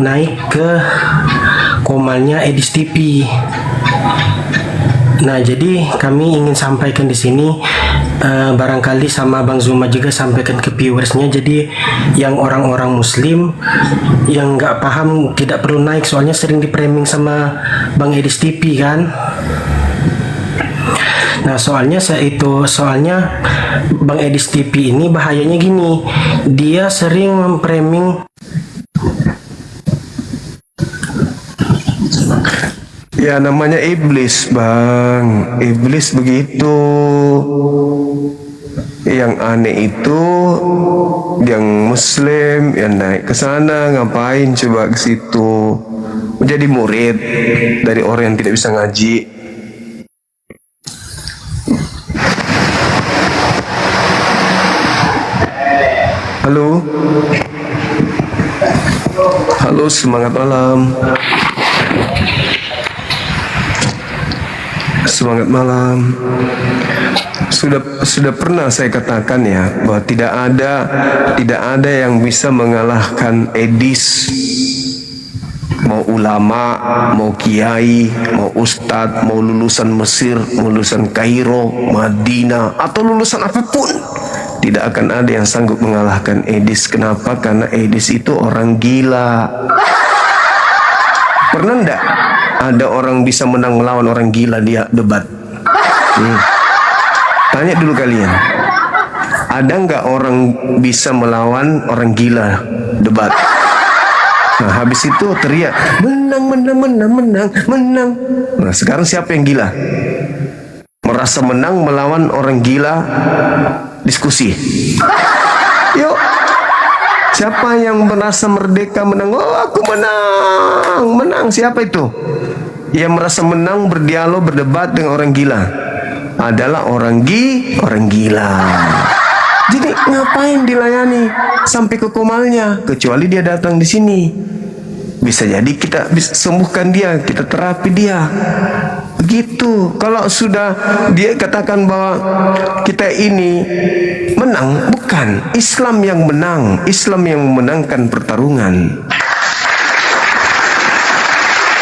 naik ke komalnya Edis TV. Nah, jadi kami ingin sampaikan di sini, barangkali sama Bang Zuma juga sampaikan ke viewersnya. Jadi yang orang-orang Muslim yang nggak paham tidak perlu naik, soalnya sering di framing sama Bang Edis TV kan. Nah, soalnya Bang Edis TV ini bahayanya gini, dia sering memframing. Ya, namanya iblis, Bang. Iblis begitu. Yang aneh itu yang Muslim yang naik ke sana, ngapain coba ke situ? Menjadi murid dari orang yang tidak bisa ngaji. Halo. Halo, semangat malam. Semangat malam. Sudah pernah saya katakan ya, bahwa tidak ada yang bisa mengalahkan Edis. Mau ulama, mau kiai, mau ustadz, mau lulusan Mesir, mau lulusan Kairo, Madinah, atau lulusan apapun, tidak akan ada yang sanggup mengalahkan Edis. Kenapa? Karena Edis itu orang gila. Pernah enggak ada orang bisa menang melawan orang gila dia debat? Tanya dulu kalian, ada nggak orang bisa melawan orang gila debat? Nah, habis itu teriak menang. Nah, sekarang siapa yang gila? Merasa menang melawan orang gila diskusi. Yuk, siapa yang merasa merdeka menang? Oh, aku menang. Siapa itu? Yang merasa menang berdialog, berdebat dengan orang gila adalah orang gila. Jadi ngapain dilayani sampai ke komalnya, kecuali dia datang di sini. Bisa jadi kita bisa sembuhkan dia, kita terapi dia. Begitu. Kalau sudah dia katakan bahwa kita ini menang, bukan. Islam yang menang. Islam yang memenangkan pertarungan.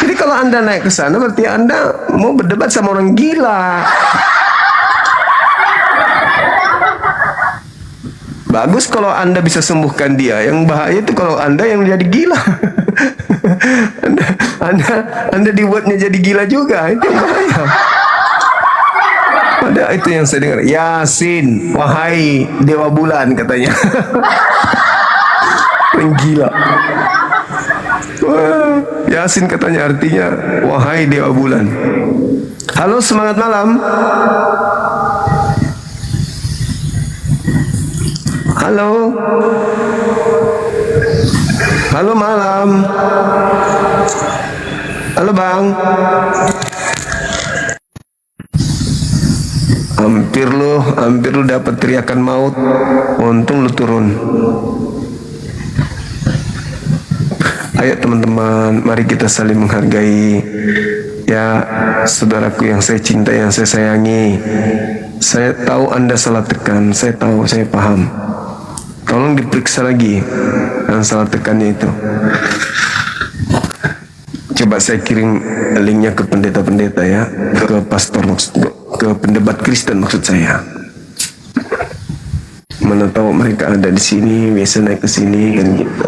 Jadi kalau Anda naik ke sana, berarti Anda mau berdebat sama orang gila. Bagus kalau Anda bisa sembuhkan dia. Yang bahaya itu kalau Anda yang jadi gila. Anda dibuatnya jadi gila juga. Itu yang bahaya. Pada itu yang saya dengar. Yasin, wahai dewa bulan, katanya. Yang gila. Wah, Yasin katanya artinya wahai dewa bulan. Halo, semangat malam. Halo. Halo malam. Halo Bang. Hampir lu dapat teriakan maut. Untung lu turun. Ayo teman-teman, mari kita saling menghargai. Ya, saudaraku yang saya cintai, yang saya sayangi. Saya tahu Anda salah tekan, saya tahu, saya paham. Tolong diperiksa lagi yang salah tekannya itu. Coba saya kirim linknya ke pendeta-pendeta ya, ke pastor, ke pendebat Kristen maksud saya. Mana tahu mereka ada di sini, biasa naik ke sini kan gitu.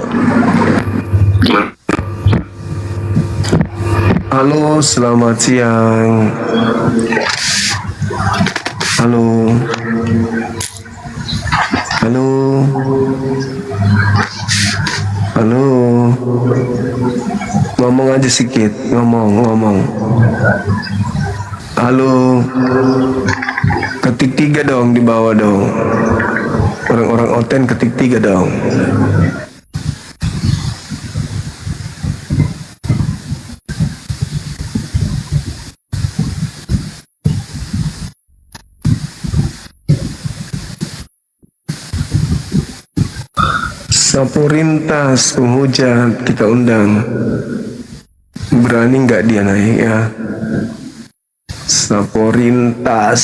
Halo, selamat siang. Halo. Halo. Halo. Ngomong aja sedikit, ngomong. Halo. Ketik 3 dong di bawah dong. Orang-orang oten ketik 3 dong. Sapu rintas penghujat kita undang. Berani nggak dia naik ya? Sapu rintas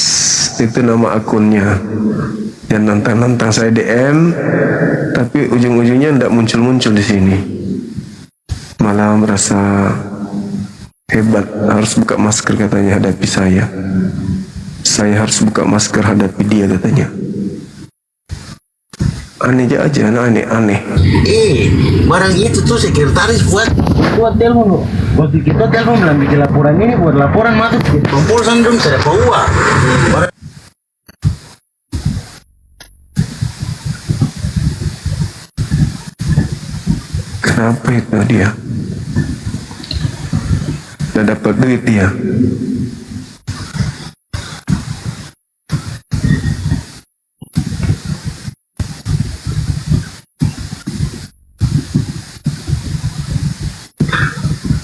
itu nama akunnya. Dan nantang-nantang saya DM, tapi ujung-ujungnya ndak muncul-muncul di sini. Malah merasa hebat, harus buka masker katanya hadapi saya. Saya harus buka masker hadapi dia katanya. Aneh aja, aneh. Barang itu tuh sekretaris buat telepon, bos kita telepon bilang bikin laporan ini buat laporan masuk kumpul sandung saya bawa. Kenapa itu dia? Udah dapat duit dia.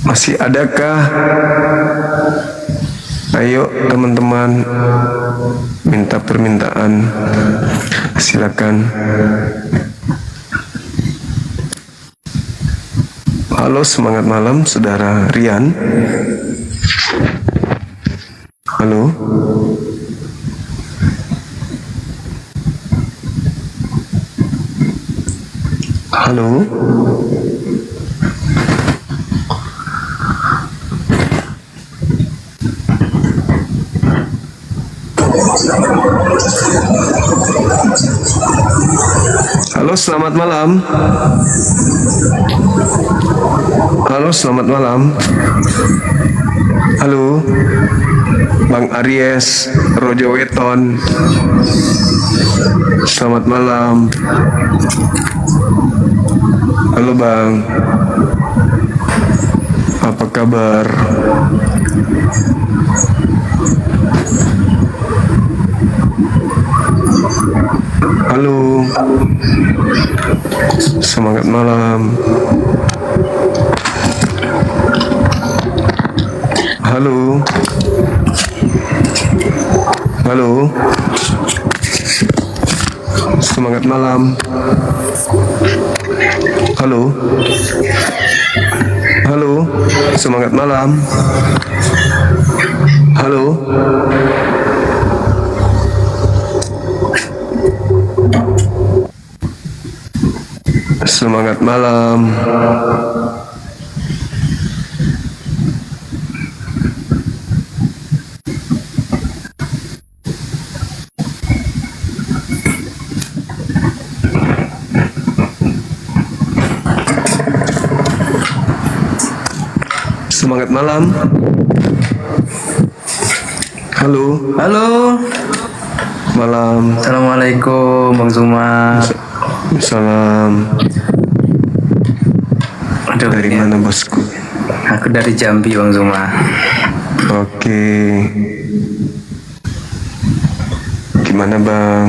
Masih adakah? Ayo teman-teman, minta permintaan, silakan. Halo, semangat malam saudara Rian. Halo. Halo. Halo, selamat malam. Halo, selamat malam. Halo, Bang Aries, Rojo Weton. Selamat malam. Halo Bang. Apa kabar? Halo. Semangat malam. Halo. Halo. Semangat malam. Halo. Halo. Semangat malam. Halo. Semangat malam. Semangat malam. Halo. Halo. Malam. Assalamualaikum Bang Zuma. Salam. Aduh, dari mana bosku? Aku dari Jambi Bang Zuma. Oke. Gimana Bang?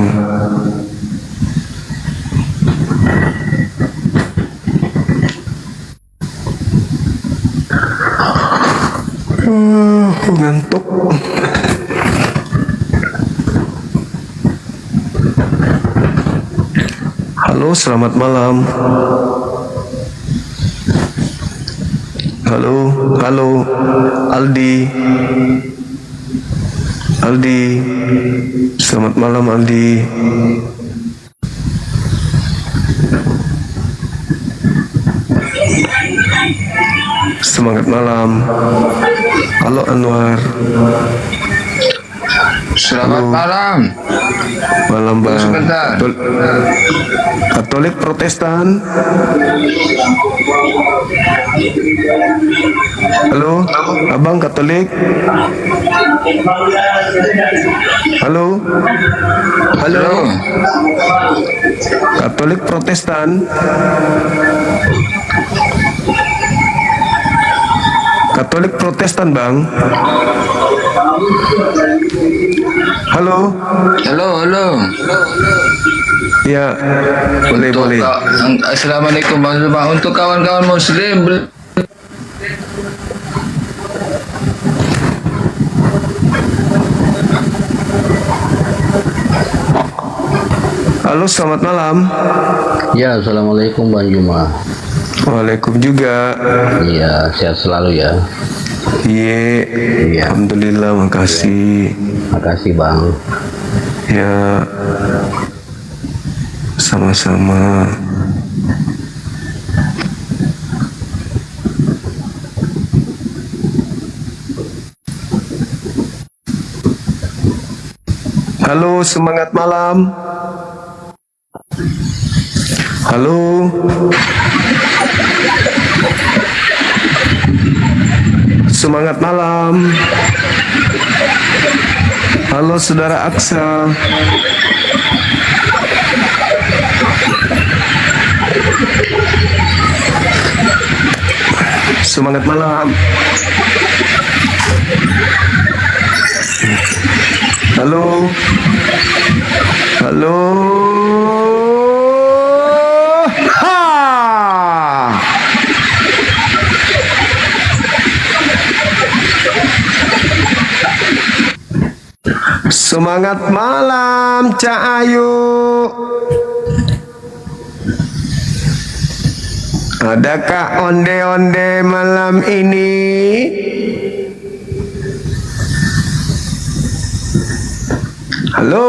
Ngantuk. Halo, selamat malam. Halo, halo, Aldi. Aldi, selamat malam Aldi. Semangat malam. Halo Anwar. Selamat malam. Malam Bang. Sebentar. Katolik Protestan. Halo, Abang Katolik. Halo. Halo. Katolik Protestan. Katolik Protestan Bang. Halo. Halo, halo. Ya, boleh. Assalamualaikum Bang Zuma. Untuk kawan-kawan muslim Halo Halo, selamat malam. Ya, assalamualaikum Bang Juma. Waalaikumsalam juga. Iya, sehat selalu ya. Iya. Alhamdulillah, makasih. Makasih Bang. Ya, sama-sama. Halo, semangat malam. Halo. Semangat malam. Halo, saudara Aksa. Semangat malam. Halo. Halo. Ha! Semangat malam, Cak Ayu. Adakah onde-onde malam ini? Halo.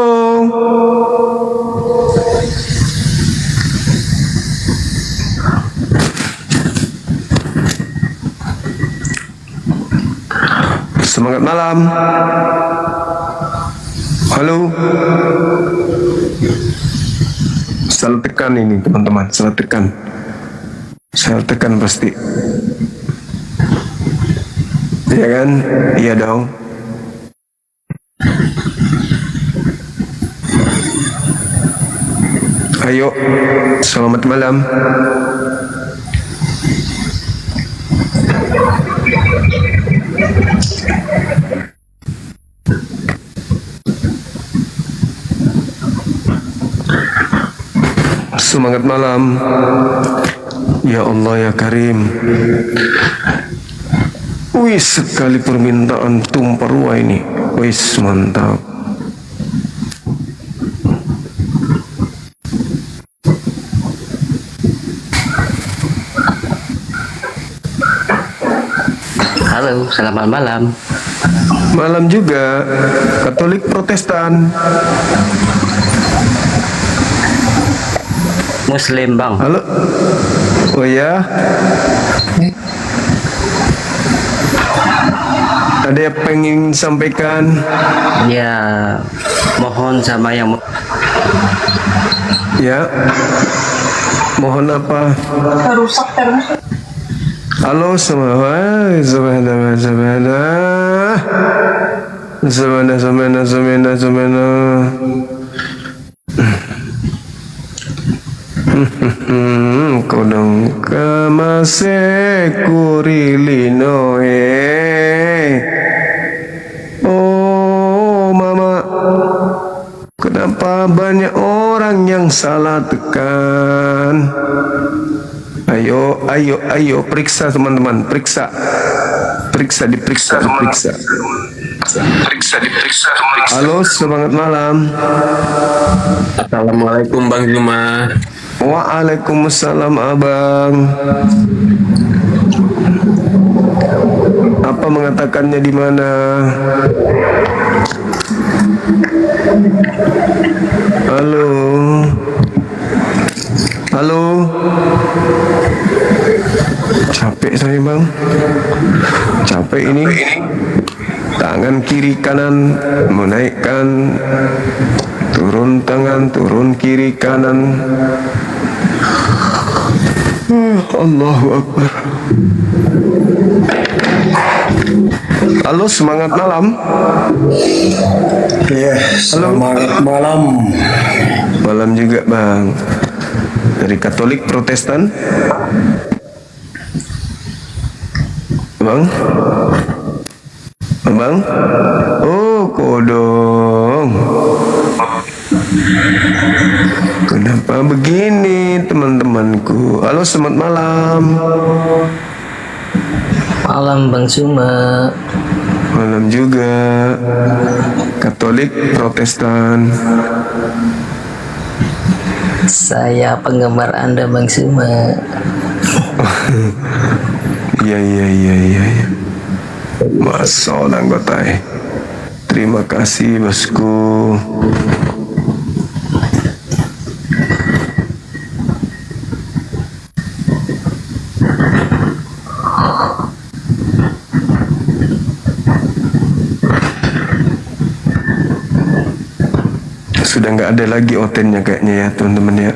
Semangat malam. Halo. Salah tekan ini teman-teman, salah tekan. Salah tekan pasti. Iya kan? Iya dong. Ayo, selamat malam. Semangat malam. Ya Allah ya Karim. Wis sekali permintaan tumpah ruah ini. Wis mantap. Halo, selamat malam. Malam juga. Katolik Protestan. Muslim Bang. Halo. Oh ya. Ada yang pengen sampaikan? Ya, mohon sama yang Ya. Mohon apa? Rusak terus. Halo semua. Semana. Kodong kamase kurilino Oh mama, kenapa banyak orang yang salah tekan? Ayo periksa teman-teman, diperiksa. Halo, semangat malam. Assalamualaikum Bang Juma. Waalaikumsalam abang. Apa mengatakannya di mana? Halo. Capek saya bang. Capek ini. Tangan kiri kanan menaikkan, turun tangan, turun kiri kanan. Allahu Akbar. Halo, semangat malam. Ya, semangat malam. Malam juga bang. Dari Katolik Protestan. Bang. Oh, kodong. Kenapa begini teman-temanku? Halo, selamat malam. Malam Bang Suma. Malam juga. Katolik Protestan. Saya penggemar Anda Bang Suma. Iya. Masya anggota. Terima kasih bosku. Sudah nggak ada lagi otennya kayaknya ya teman-teman ya.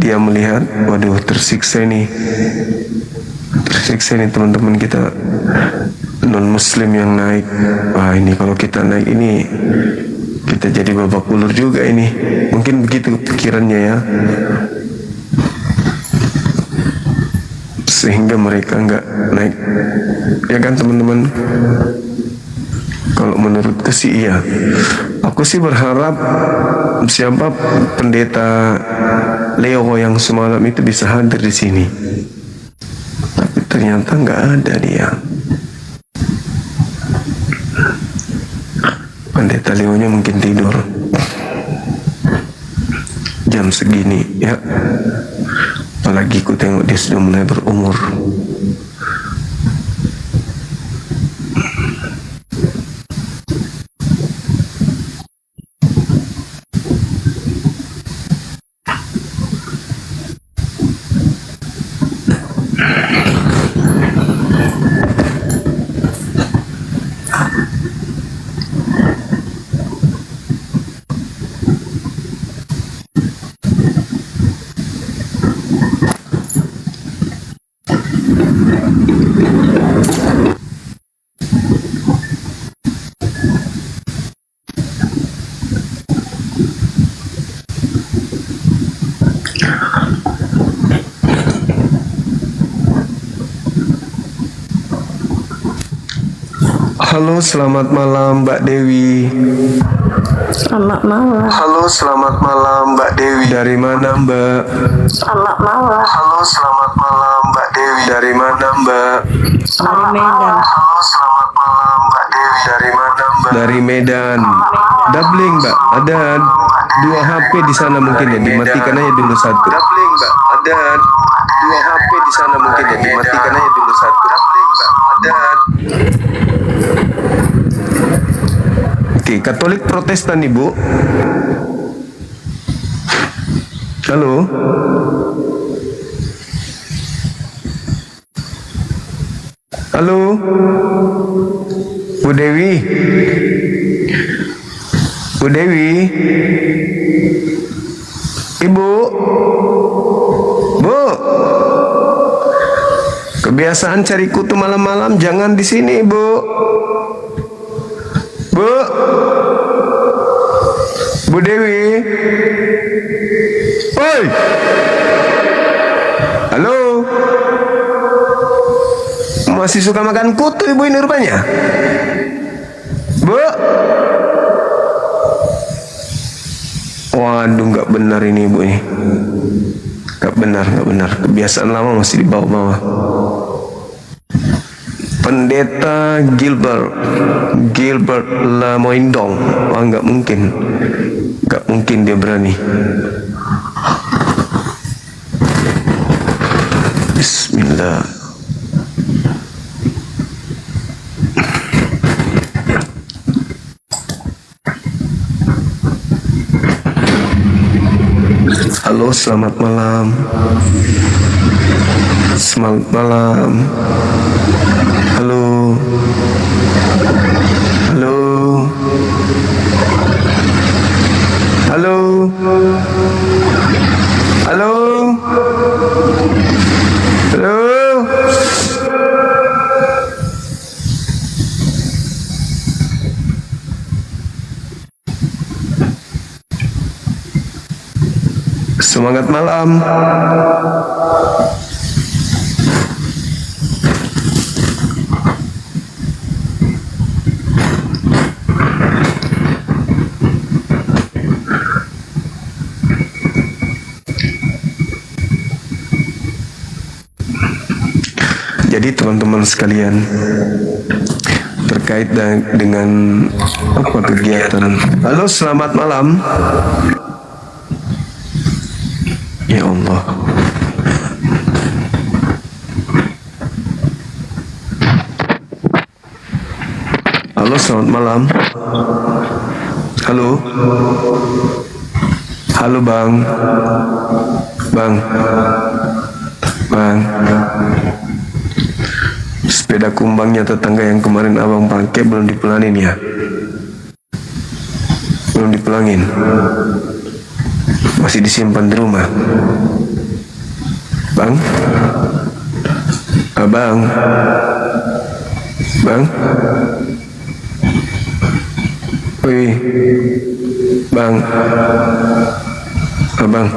Dia melihat, waduh tersiksa nih teman-teman kita non muslim yang naik. Wah ini kalau kita naik ini kita jadi babak belur juga ini. Mungkin begitu pikirannya ya, sehingga mereka nggak naik ya kan teman-teman. Kalau menurutku sih iya. Aku sih berharap siapa pendeta Leo yang semalam itu bisa hadir di sini. Tapi ternyata nggak ada dia. Pendeta Leo-nya mungkin tidur jam segini ya. Apalagi ku tengok dia sudah mulai berumur. Halo, selamat malam Mbak Dewi. Selamat malam. Halo, selamat malam Mbak Dewi. Dari mana Mbak? Selamat malam. Halo, selamat malam Mbak Dewi. Dari mana Mbak? Dari Medan. Halo, selamat malam Mbak Dewi. Dari mana Mbak? Dari Medan. Doubling Mbak. Ada 2 HP di sana mungkin ya. Dimatikan aja dulu satu. Doubling Mbak. Ada 2 HP di sana mungkin ya. Dimatikan aja dulu satu. Doubling Mbak. Ada. Oke, Katolik Protestan Ibu. Halo. Halo. Bu Dewi. Bu Dewi. Ibu. Bu. Kebiasaan cari kutu malam-malam jangan di sini, Bu. Bu. Bu Dewi. Oi. Halo. Masih suka makan kutu ibu ini rupanya. Bu. Waduh, nggak benar ini ibu ini. Nggak benar. Kebiasaan lama masih di bawah-bawah. Pendeta Gilbert Lamoindong. Wah, nggak mungkin dia berani. Bismillah. Halo, selamat malam. Selamat malam. Halo. Halo. Halo. Halo. Halo. Semangat malam. Jadi teman-teman sekalian, terkait dengan apa kegiatan. Halo, selamat malam. Ya Allah. Halo, selamat malam. Halo. Halo, Bang. Bang. Bang. Sepeda kumbangnya tetangga yang kemarin abang pakai belum dipulanin ya? Belum dipulangin. Masih disimpan di rumah. Bang. Abang. Bang. Wih. Bang. Abang.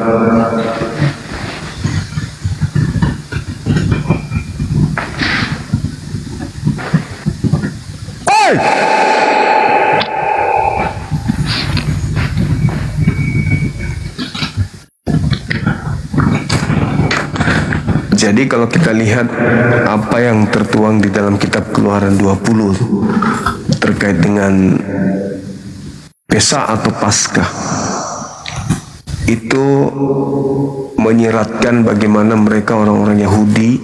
Jadi kalau kita lihat apa yang tertuang di dalam kitab Keluaran 20 terkait dengan Pesa atau Paskah, itu menyiratkan bagaimana mereka orang-orang Yahudi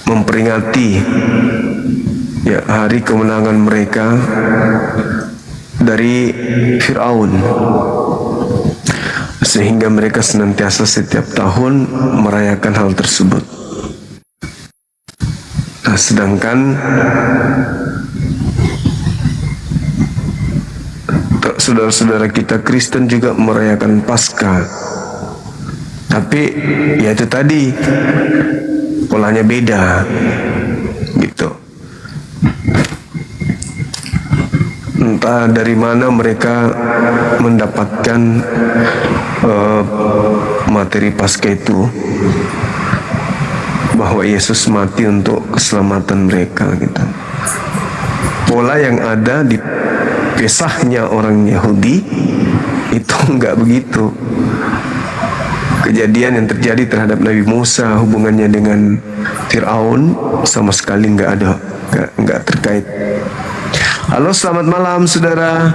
memperingati ya hari kemenangan mereka dari Firaun, sehingga mereka senantiasa setiap tahun merayakan hal tersebut. Nah, sedangkan saudara-saudara kita Kristen juga merayakan Paskah, tapi ya itu tadi polanya beda, gitu. Entah dari mana mereka mendapatkan materi Paskah itu, bahwa Yesus mati untuk keselamatan mereka, gitu. Pola yang ada di Pesahnya orang Yahudi itu enggak begitu. Kejadian yang terjadi terhadap Nabi Musa, hubungannya dengan Firaun sama sekali enggak ada, enggak terkait. Halo, selamat malam saudara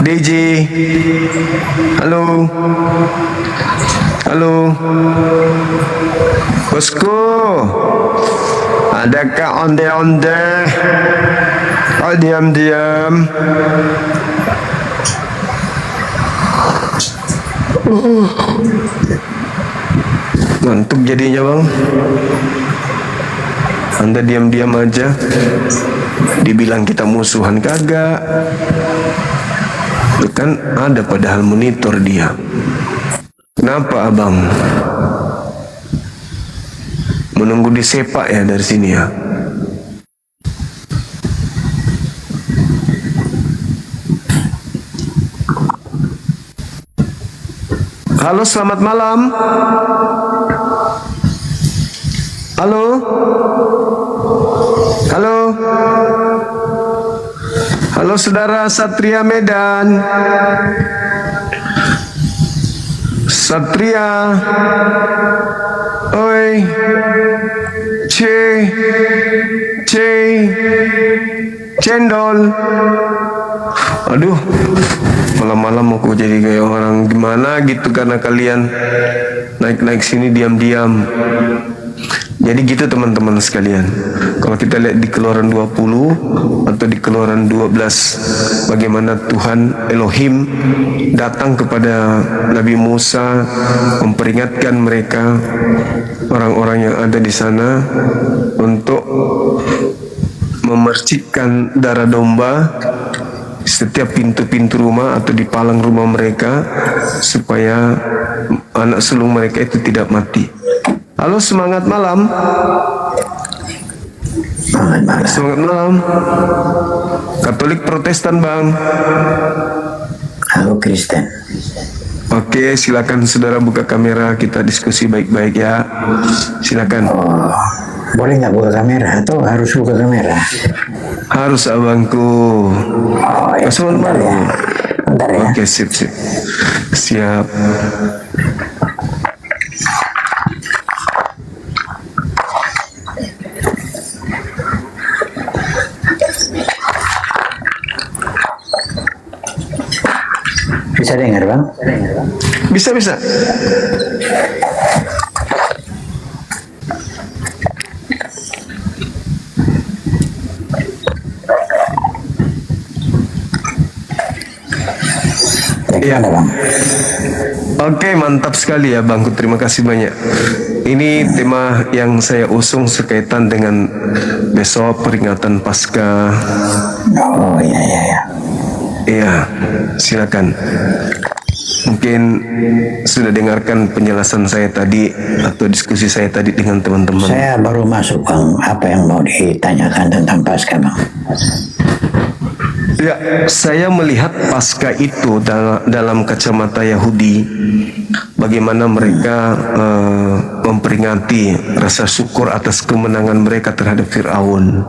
DJ. Halo. Halo. Bosku, adakah onde-onde? Oh, diam-diam. Ngantuk jadinya, Bang. Anda diam-diam aja. Dibilang kita musuhan kagak. Itu kan ada padahal monitor dia. Kenapa Abang menunggu disepak ya dari sini ya? Halo, selamat malam. Halo. Halo. Halo saudara Satria Medan. Satria. Oi. Cendol. Aduh, malam-malam aku jadi kayak orang gimana gitu karena kalian naik-naik sini diam-diam. Jadi gitu teman-teman sekalian. Kalau kita lihat di Keluaran 20 atau di Keluaran 12, bagaimana Tuhan Elohim datang kepada Nabi Musa memperingatkan mereka, orang-orang yang ada di sana, untuk memercikkan darah domba setiap pintu-pintu rumah atau di palang rumah mereka, supaya anak sulung mereka itu tidak mati. Halo, semangat malam. Semangat malam. Katolik Protestan, Bang. Halo, Kristen. Oke, silakan saudara buka kamera, kita diskusi baik-baik ya. Silakan. Oh, boleh nggak buka kamera atau harus buka kamera? Harus abangku. Oh, ya, sebentar ya. Bentar ya. Oke, sip. Siap. Bisa dengar bang? Bisa. Iya. Oke, mantap sekali ya Bangku, terima kasih banyak. Ini tema yang saya usung sekaitan dengan besok peringatan Paskah. Oh iya. Iya, silakan. Mungkin sudah dengarkan penjelasan saya tadi atau diskusi saya tadi dengan teman-teman. Saya baru masuk bang, apa yang mau ditanyakan tentang Paskah bang? Ya, saya melihat Paskah itu dalam kacamata Yahudi, bagaimana mereka memperingati rasa syukur atas kemenangan mereka terhadap Fir'aun.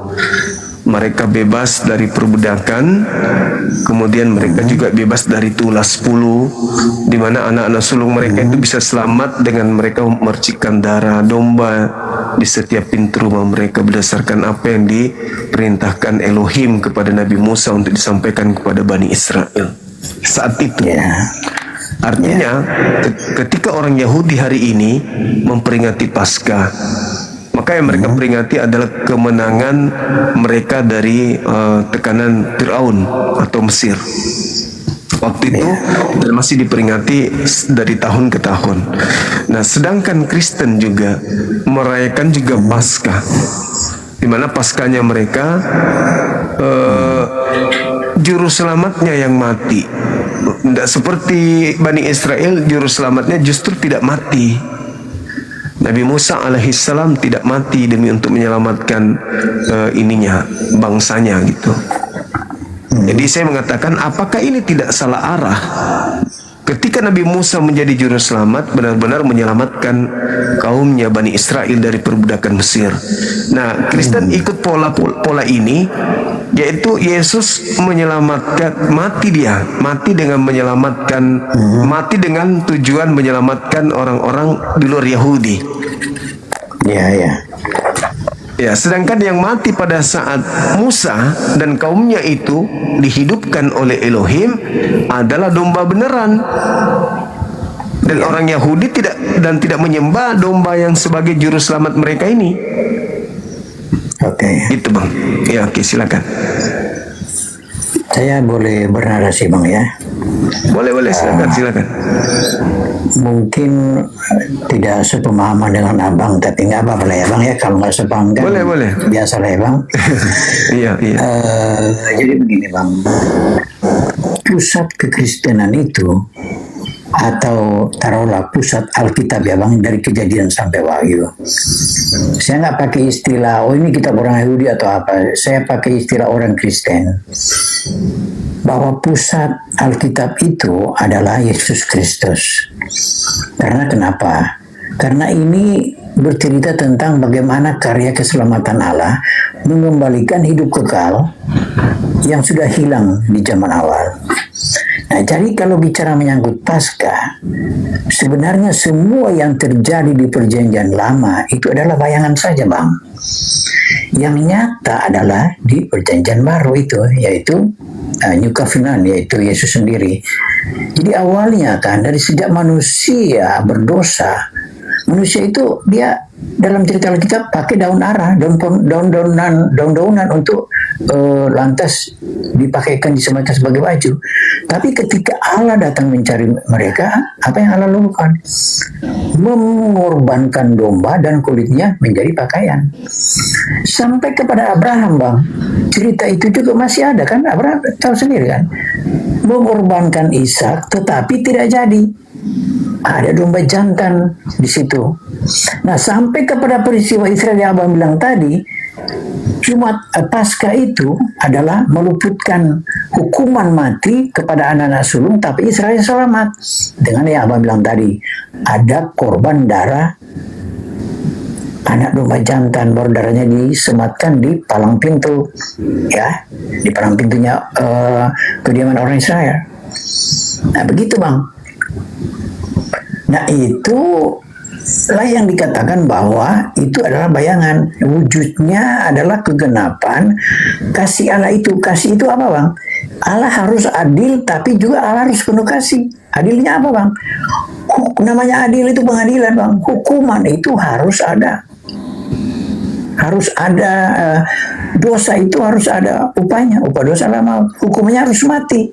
Mereka bebas dari perbudakan, kemudian mereka juga bebas dari tulas 10, di mana anak-anak sulung mereka itu bisa selamat dengan mereka memercikkan darah domba di setiap pintu rumah mereka berdasarkan apa yang diperintahkan Elohim kepada Nabi Musa untuk disampaikan kepada Bani Israel saat itu. Artinya ketika orang Yahudi hari ini memperingati Paskah, maka yang mereka peringati adalah kemenangan mereka dari tekanan Fir'aun atau Mesir. Waktu itu masih diperingati dari tahun ke tahun. Nah, sedangkan Kristen juga merayakan juga Paskah, di mana Paskahnya mereka juru selamatnya yang mati. Tidak seperti Bani Israel, juru selamatnya justru tidak mati. Nabi Musa alaihissalam tidak mati demi untuk menyelamatkan bangsanya gitu. Jadi saya mengatakan, apakah ini tidak salah arah? Ketika Nabi Musa menjadi juru selamat, benar-benar menyelamatkan kaumnya Bani Israel dari perbudakan Mesir. Nah, Kristen ikut pola ini, yaitu Yesus menyelamatkan, mati dengan menyelamatkan, mati dengan tujuan menyelamatkan orang-orang di luar Yahudi. Ya, sedangkan yang mati pada saat Musa dan kaumnya itu dihidupkan oleh Elohim adalah domba beneran. Dan orang Yahudi tidak menyembah domba yang sebagai juru selamat mereka ini. Oke. Gitu bang. Ya, oke, silakan. Saya boleh bernarasi bang ya? Boleh, silakan. Mungkin tidak sepemahaman dengan abang, tapi nggak apa-apa lah ya bang ya, kalau nggak sepaham kan boleh. Biasa lah ya bang. Iya. Jadi begini bang, pusat kekristenan itu, atau taruhlah pusat Alkitab ya bang, dari Kejadian sampai Wahyu. Saya nggak pakai istilah ini kitab orang Yahudi atau apa, saya pakai istilah orang Kristen, bahwa pusat Alkitab itu adalah Yesus Kristus. Karena kenapa? Karena ini bercerita tentang bagaimana karya keselamatan Allah mengembalikan hidup kekal yang sudah hilang di zaman awal. Nah, jadi kalau bicara menyangkut Paskah, sebenarnya semua yang terjadi di Perjanjian Lama itu adalah bayangan saja, Bang. Yang nyata adalah di Perjanjian Baru itu, yaitu New Covenant, yaitu Yesus sendiri. Jadi awalnya kan dari sejak manusia berdosa, manusia itu dia dalam cerita Alkitab pakai daun ara, daun-daunan untuk lantas dipakaikan, disematkan sebagai baju. Tapi ketika Allah datang mencari mereka, apa yang Allah lakukan? Mengorbankan domba dan kulitnya menjadi pakaian. Sampai kepada Abraham, Bang. Cerita itu juga masih ada kan? Abraham tahu sendiri kan? Mengorbankan Ishak tetapi tidak jadi. Ada domba jantan di situ. Nah, sampai kepada peristiwa Israel yang Abang bilang tadi, Jumat Paskah itu adalah meluputkan hukuman mati kepada anak-anak sulung, tapi Israel selamat. Dengan yang Abang bilang tadi, ada korban darah anak domba jantan, baru darahnya disematkan di palang pintu, ya, di palang pintunya kediaman orang Israel. Nah, begitu Bang. Nah, itu lah yang dikatakan bahwa itu adalah bayangan, wujudnya adalah kegenapan kasih Allah itu. Kasih itu apa Bang? Allah harus adil, tapi juga Allah harus penuh kasih. Adilnya apa, Bang? Namanya adil itu pengadilan, Bang. Hukuman itu harus ada. Harus ada, dosa itu harus ada upahnya. Upah dosa adalah maut. Hukumannya harus mati.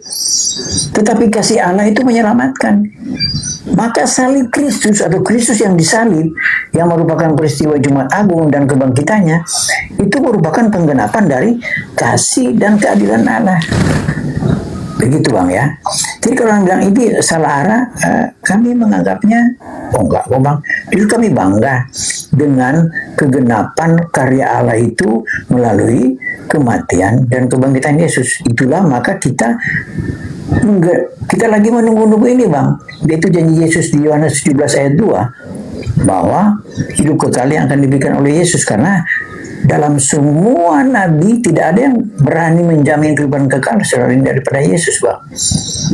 Tetapi kasih Allah itu menyelamatkan. Maka salib Kristus atau Kristus yang disalib, yang merupakan peristiwa Jumat Agung dan kebangkitannya, itu merupakan penggenapan dari kasih dan keadilan Allah. Begitu, Bang, ya. Jadi kalau orang bilang ini salah arah, kami menganggapnya, enggak, Bang. Justru kami bangga dengan kegenapan karya Allah itu melalui kematian dan kebangkitan Yesus. Itulah maka kita lagi menunggu-nunggu ini, Bang. Yaitu janji Yesus di Yohanes 17 ayat 2 bahwa hidup kekal yang akan diberikan oleh Yesus, karena dalam semua nabi tidak ada yang berani menjamin kehidupan kekal selain daripada Yesus, Bang.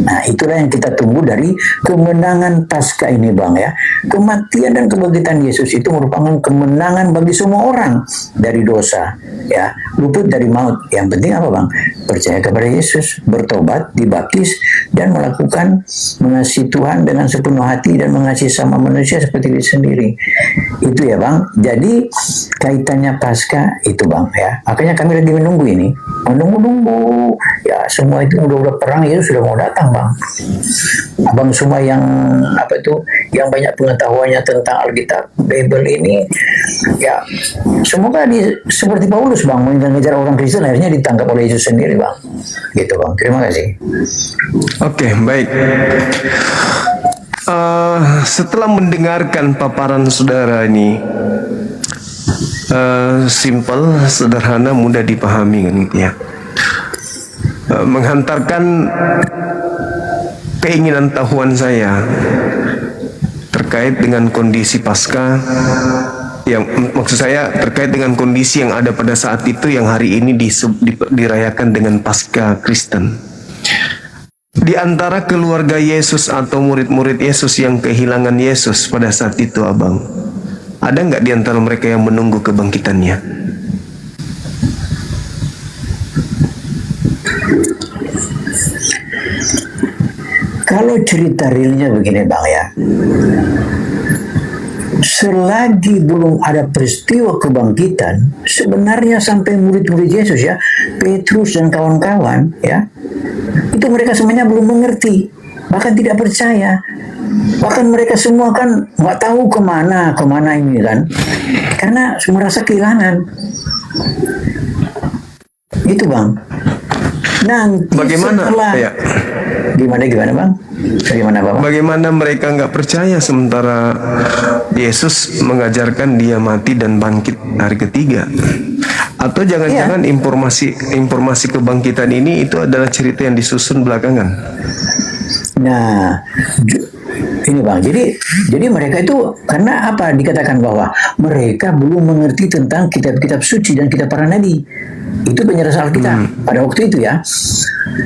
Nah, itulah yang kita tunggu dari kemenangan Paskah ini, Bang, ya. Kematian dan kebangkitan Yesus itu merupakan kemenangan bagi semua orang dari dosa, ya, luput dari maut. Yang penting apa, Bang? Percaya kepada Yesus, bertobat, dibaptis, dan melakukan mengasihi Tuhan dengan sepenuh hati dan mengasihi sama manusia seperti diri sendiri. Itu ya, Bang. Jadi kaitannya Paskah itu, Bang, ya. Makanya kami lagi menunggu ini, menunggu ya, semua itu udah perang, Yesus sudah mau datang, Bang. Abang semua yang yang banyak pengetahuannya tentang Alkitab Bible ini, ya, semoga seperti Paulus, Bang, mengejar orang Kristen akhirnya ditangkap oleh Yesus sendiri, Bang. Gitu, Bang. Terima kasih. Oke, baik. Setelah mendengarkan paparan saudara ini, simple, sederhana, mudah dipahami, kan, gitu ya. Menghantarkan keinginan tahuan saya terkait dengan kondisi Paskah, yang maksud saya terkait dengan kondisi yang ada pada saat itu, yang hari ini dirayakan dengan Paskah Kristen. Di antara keluarga Yesus atau murid-murid Yesus yang kehilangan Yesus pada saat itu, Abang, ada nggak di antara mereka yang menunggu kebangkitannya? Kalau cerita realnya begini, Bang, ya. Selagi belum ada peristiwa kebangkitan, sebenarnya sampai murid-murid Yesus, ya, Petrus dan kawan-kawan, ya, itu mereka semuanya belum mengerti, bahkan tidak percaya. Bahkan mereka semua kan nggak tahu kemana ini, kan, karena merasa kehilangan. Itu, Bang. Nanti bagaimana? Setelah, ya. Gimana, Bang? Bagaimana mereka nggak percaya sementara Yesus mengajarkan dia mati dan bangkit hari ketiga? Atau jangan-jangan informasi kebangkitan ini itu adalah cerita yang disusun belakangan? Nah, ini, Bang, jadi mereka itu karena apa dikatakan bahwa mereka belum mengerti tentang kitab-kitab suci dan kitab para nabi. Itu penjelasan Alkitab pada waktu itu, ya.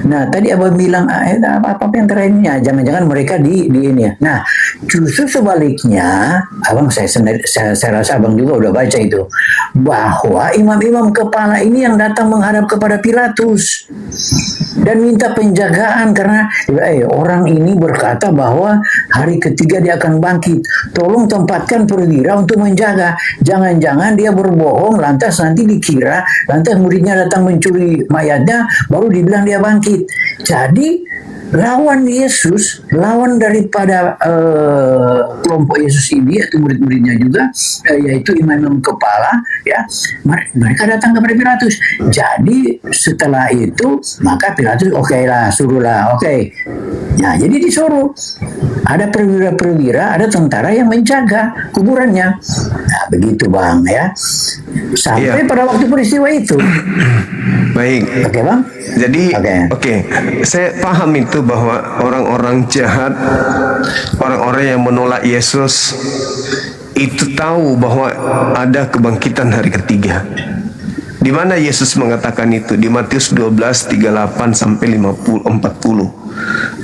Nah, tadi Abang bilang apa yang terakhirnya, jangan-jangan mereka di ini, ya. Nah, justru sebaliknya, Abang saya rasa Abang juga udah baca itu, bahwa imam-imam kepala ini yang datang menghadap kepada Pilatus dan minta penjagaan karena orang ini berkata bahwa hari ketiga dia akan bangkit. Tolong tempatkan perwira untuk menjaga. Jangan-jangan dia berbohong, lantas nanti dikira, lantas muridnya datang mencuri mayatnya, baru dibilang dia bangkit. Jadi lawan Yesus, lawan daripada kelompok Yesus ini atau murid-muridnya juga, yaitu imam kepala, ya, mereka datang kepada Pilatus. Jadi setelah itu maka Pilatus suruhlah. Nah, jadi disuruh ada perwira-perwira, ada tentara yang menjaga kuburannya. Nah, begitu, Bang, ya, sampai pada waktu peristiwa itu. Baik. Oke, Bang. Jadi saya paham itu bahwa orang-orang jahat, orang-orang yang menolak Yesus itu tahu bahwa ada kebangkitan hari ketiga. Di mana Yesus mengatakan itu? Di Matius 12, 38 sampai 40.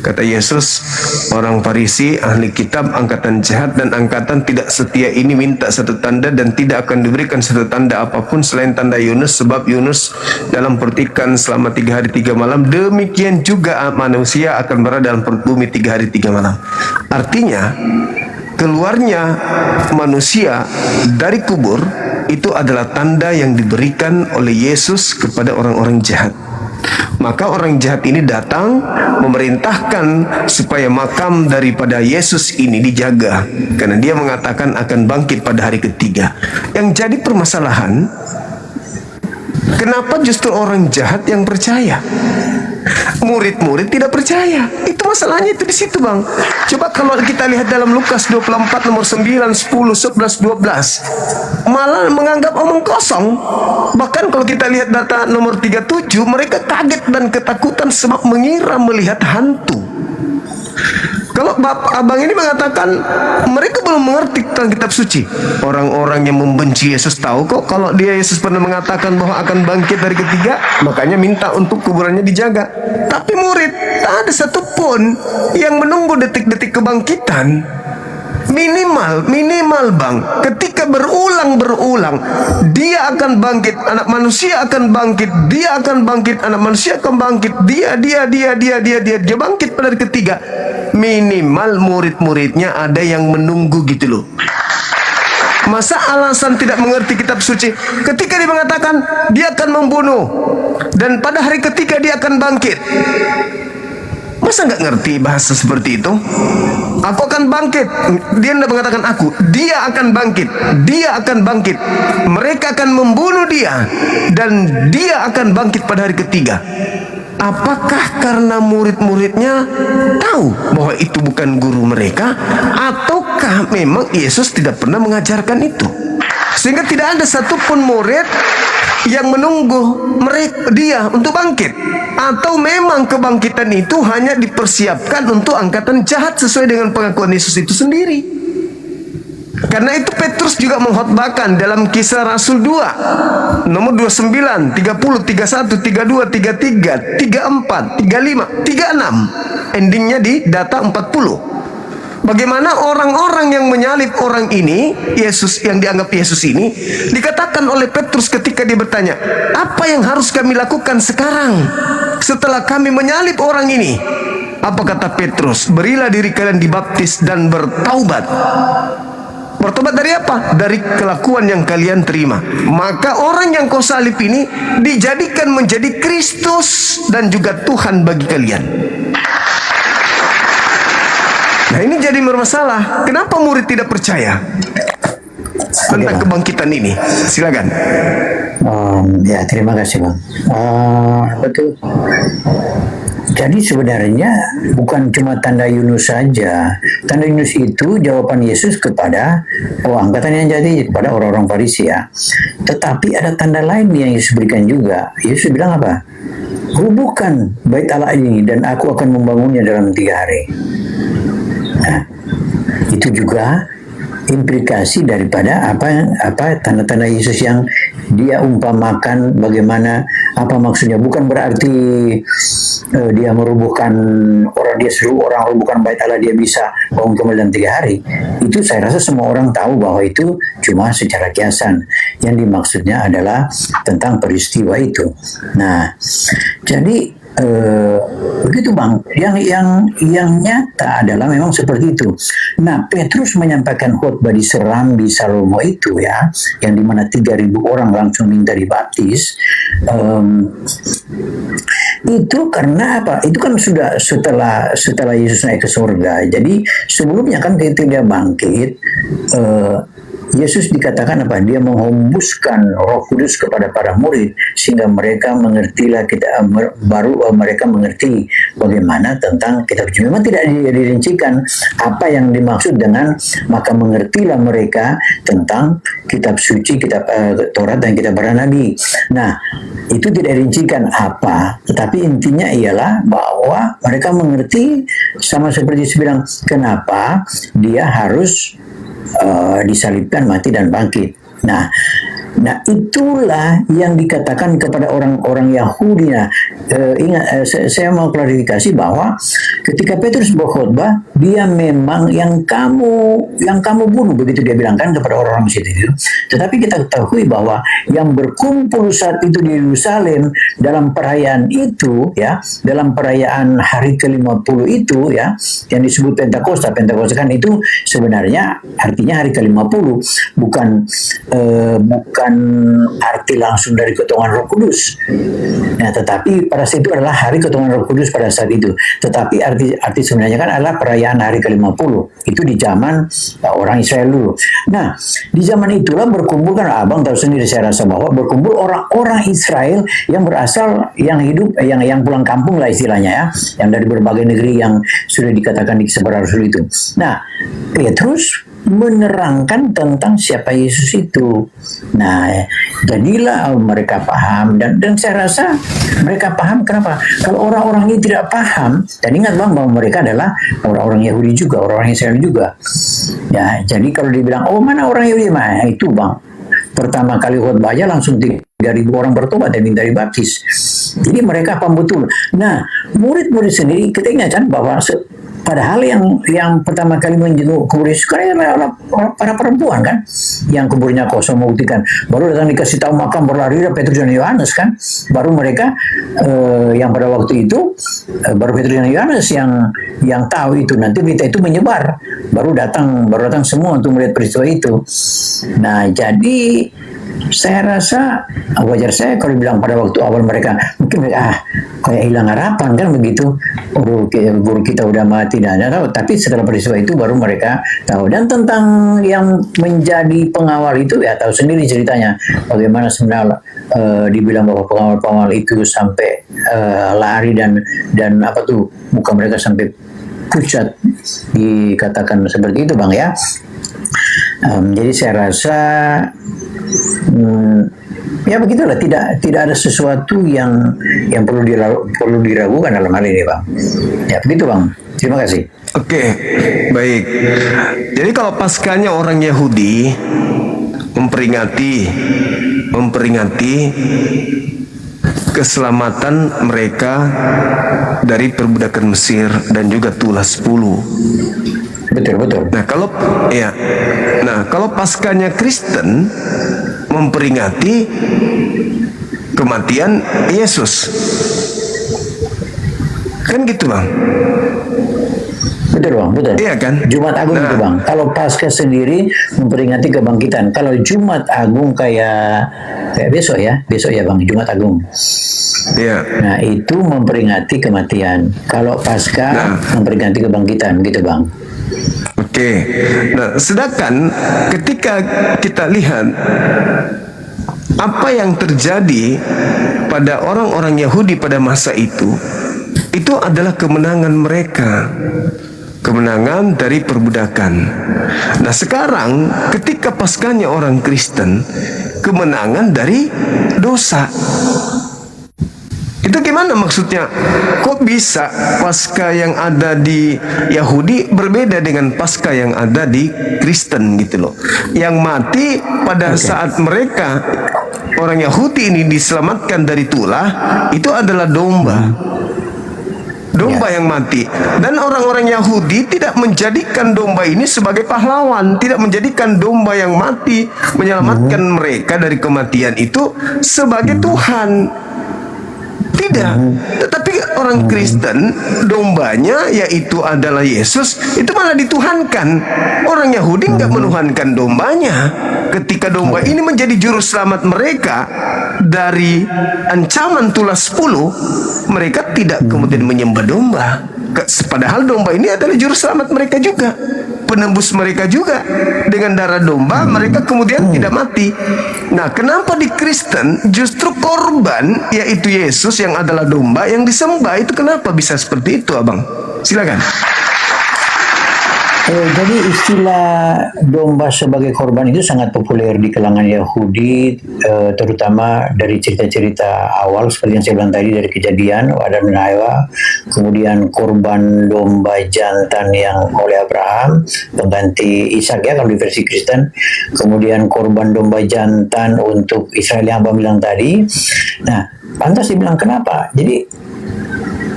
Kata Yesus, orang Farisi, ahli kitab, angkatan jahat dan angkatan tidak setia ini minta satu tanda dan tidak akan diberikan satu tanda apapun selain tanda Yunus, sebab Yunus dalam perut ikan selama 3 hari 3 malam, demikian juga manusia akan berada dalam perut bumi 3 hari 3 malam. Artinya, keluarnya manusia dari kubur itu adalah tanda yang diberikan oleh Yesus kepada orang-orang jahat. Maka orang jahat ini datang memerintahkan supaya makam daripada Yesus ini dijaga, karena dia mengatakan akan bangkit pada hari ketiga. Yang jadi permasalahan, kenapa justru orang jahat yang percaya? Murid-murid tidak percaya. Itu masalahnya itu di situ, Bang. Coba kalau kita lihat dalam Lukas 24 nomor 9, 10, 11, 12, malah menganggap omong kosong. Bahkan kalau kita lihat data nomor 37, mereka kaget dan ketakutan sebab mengira melihat hantu. Kalau abang ini mengatakan mereka belum mengerti tentang kitab suci. Orang-orang yang membenci Yesus tahu kok kalau dia Yesus pernah mengatakan bahwa akan bangkit dari ketiga, makanya minta untuk kuburannya dijaga. Tapi murid tak ada satupun yang menunggu detik-detik kebangkitan. Minimal Bang, ketika berulang dia akan bangkit, anak manusia akan bangkit, dia akan bangkit, anak manusia akan bangkit, dia bangkit pada hari ketiga. Minimal murid-muridnya ada yang menunggu gitu loh. Masa alasan tidak mengerti kitab suci ketika dia mengatakan dia akan membunuh dan pada hari ketiga dia akan bangkit? Masa nggak ngerti bahasa seperti itu? Aku akan bangkit. Dia tidak mengatakan aku. Dia akan bangkit. Dia akan bangkit. Mereka akan membunuh dia. Dan dia akan bangkit pada hari ketiga. Apakah karena murid-muridnya tahu bahwa itu bukan guru mereka? Ataukah memang Yesus tidak pernah mengajarkan itu? Sehingga tidak ada satupun murid yang menunggu dia untuk bangkit. Atau memang kebangkitan itu hanya dipersiapkan untuk angkatan jahat sesuai dengan pengakuan Yesus itu sendiri. Karena itu Petrus juga mengkhotbahkan dalam Kisah Rasul 2 nomor 29, 30, 31, 32, 33, 34, 35, 36. Endingnya di data 40. Bagaimana orang-orang yang menyalib orang ini, Yesus yang dianggap Yesus ini, dikatakan oleh Petrus ketika dia bertanya, apa yang harus kami lakukan sekarang setelah kami menyalib orang ini? Apa kata Petrus? Berilah diri kalian dibaptis dan bertaubat. Bertobat dari apa? Dari kelakuan yang kalian terima. Maka orang yang kau salib ini dijadikan menjadi Kristus dan juga Tuhan bagi kalian. Nah ini jadi bermasalah. Kenapa murid tidak percaya tentang kebangkitan ini? Silakan. Ya terima kasih Bang. Betul. Jadi sebenarnya bukan cuma tanda Yunus saja. Tanda Yunus itu jawaban Yesus kepada angkatan yang jadi, kepada orang-orang Farisi ya. Tetapi ada tanda lain yang Yesus berikan juga. Yesus bilang apa? Rubuhkan bait Allah ini dan aku akan membangunnya dalam 3 hari. Nah, itu juga implikasi daripada apa tanda-tanda Yesus yang dia umpamakan. Bagaimana, apa maksudnya? Bukan berarti dia merubuhkan orang, dia seluruh orang rubuhkan bait Allah, dia bisa bangun kembali dalam 3 hari. Itu saya rasa semua orang tahu bahwa itu cuma secara kiasan. Yang dimaksudnya adalah tentang peristiwa itu. Nah, jadi begitu Bang, yang nyata adalah memang seperti itu. Nah, Petrus menyampaikan khotbah di Serambi Salomo itu ya, yang dimana 3.000 orang langsung minta dibaptis. Itu karena apa? Itu kan sudah setelah Yesus naik ke surga. Jadi sebelumnya kan ketika dia bangkit, Yesus dikatakan apa? Dia menghembuskan Roh Kudus kepada para murid sehingga mereka mengertilah mereka mengerti bagaimana tentang kitab suci. Memang tidak dirincikan apa yang dimaksud dengan maka mengertilah mereka tentang kitab suci, kitab Taurat dan kitab para nabi. Nah, itu tidak dirincikan apa, tetapi intinya ialah bahwa mereka mengerti, sama seperti sebilang kenapa dia harus disalibkan, mati dan bangkit. Nah, Nah, itulah yang dikatakan kepada orang-orang Yahudi. Nah, ingat, saya mau klarifikasi bahwa ketika Petrus berkhotbah, dia memang yang kamu bunuh, begitu dia bilang kan kepada orang-orang Mesir itu. Tetapi kita ketahui bahwa yang berkumpul saat itu di Yerusalem dalam perayaan itu, ya, dalam perayaan hari ke-50 itu, ya, yang disebut Pentakosta. Pentakosta kan itu sebenarnya artinya hari ke-50, bukan arti langsung dari ketuhanan Roh Kudus. Nah, tetapi pada saat itu adalah hari ketuhanan Roh Kudus pada saat itu. Tetapi arti sebenarnya kan adalah perayaan hari ke-50. Itu di zaman orang Israel dulu. Nah, di zaman itulah berkumpul, kan abang tahu sendiri saya rasa, bahwa berkumpul orang-orang Israel yang berasal, yang hidup, yang pulang kampung lah istilahnya, ya, yang dari berbagai negeri yang sudah dikatakan di kesebaran Rasul itu. Nah, Petrus menerangkan tentang siapa Yesus itu. Nah, jadilah mereka paham, dan saya rasa mereka paham. Kenapa? Kalau orang-orang ini tidak paham, dan ingat bang bahwa mereka adalah orang-orang Yahudi juga, orang-orang Israel juga. Ya, jadi kalau dibilang, oh mana orang Yahudi, mah itu bang, pertama kali khotbah aja langsung 3.000 orang bertobat dan minta dibaptis. Jadi mereka paham betul. Nah, murid-murid sendiri kita ingatkan bahwa padahal yang pertama kali menjenguk kubur Yesus karena adalah para perempuan kan, yang kuburnya kosong, membuktikan. Baru datang dikasih tahu makam, berlari Petrus dan Yohanes kan. Baru mereka yang pada waktu itu baru Petrus dan Yohanes yang tahu itu. Nanti berita itu menyebar. Baru datang semua untuk melihat peristiwa itu. Nah, jadi saya rasa wajar saya kalau bilang pada waktu awal mereka mungkin kayak hilang harapan kan begitu. Guru kita udah mati dan tahu. Tapi setelah peristiwa itu baru mereka tahu. Dan tentang yang menjadi pengawal itu, ya tahu sendiri ceritanya bagaimana sebenarnya dibilang bahwa pengawal-pengawal itu sampai lari dan apa tuh muka mereka sampai pucat, dikatakan seperti itu bang ya. Jadi saya rasa ya begitulah, tidak ada sesuatu yang perlu diragukan dalam hal ini bang. Ya begitu bang. Terima kasih. Oke, baik. Jadi kalau paskanya orang Yahudi memperingati keselamatan mereka dari perbudakan Mesir dan juga tulas 10. Betul. Nah, kalau paskanya Kristen memperingati kematian Yesus. Kan gitu, Bang? Betul bang, betul. Iya kan? Jumat Agung itu bang. Kalau Paskah sendiri memperingati kebangkitan. Kalau Jumat Agung kayak besok ya bang, Jumat Agung. Iya. Nah itu memperingati kematian. Kalau Paskah memperingati kebangkitan, gitu bang. Oke. Nah, sedangkan ketika kita lihat apa yang terjadi pada orang-orang Yahudi pada masa itu adalah kemenangan mereka. Kemenangan dari perbudakan. Nah sekarang ketika paskanya orang Kristen, kemenangan dari dosa. Itu gimana maksudnya? Kok bisa Paskah yang ada di Yahudi berbeda dengan Paskah yang ada di Kristen gitu loh? Yang mati pada saat mereka orang Yahudi ini diselamatkan dari tulah itu adalah domba. Domba yang mati. Dan orang-orang Yahudi tidak menjadikan domba ini sebagai pahlawan, tidak menjadikan domba yang mati menyelamatkan mereka dari kematian itu sebagai Tuhan. Tidak. Tetapi orang Kristen, dombanya yaitu adalah Yesus, itu malah dituhankan. Orang Yahudi nggak menuhankan dombanya. Ketika domba ini menjadi juru selamat mereka dari ancaman tulas 10, mereka tidak kemudian menyembah domba. Padahal domba ini adalah juru selamat mereka juga, penembus mereka juga. Dengan darah domba mereka kemudian tidak mati. Nah, kenapa di Kristen justru korban yaitu Yesus yang adalah domba yang disembah? Itu kenapa bisa seperti itu, Abang? Silakan. Jadi istilah domba sebagai korban itu sangat populer di kalangan Yahudi, terutama dari cerita-cerita awal seperti yang saya bilang tadi dari Kejadian Adam dan Hawa, kemudian korban domba jantan yang oleh Abraham pengganti Ishak ya kalau di versi Kristen, kemudian korban domba jantan untuk Israel yang Abang bilang tadi. Nah, pantas dibilang kenapa? Jadi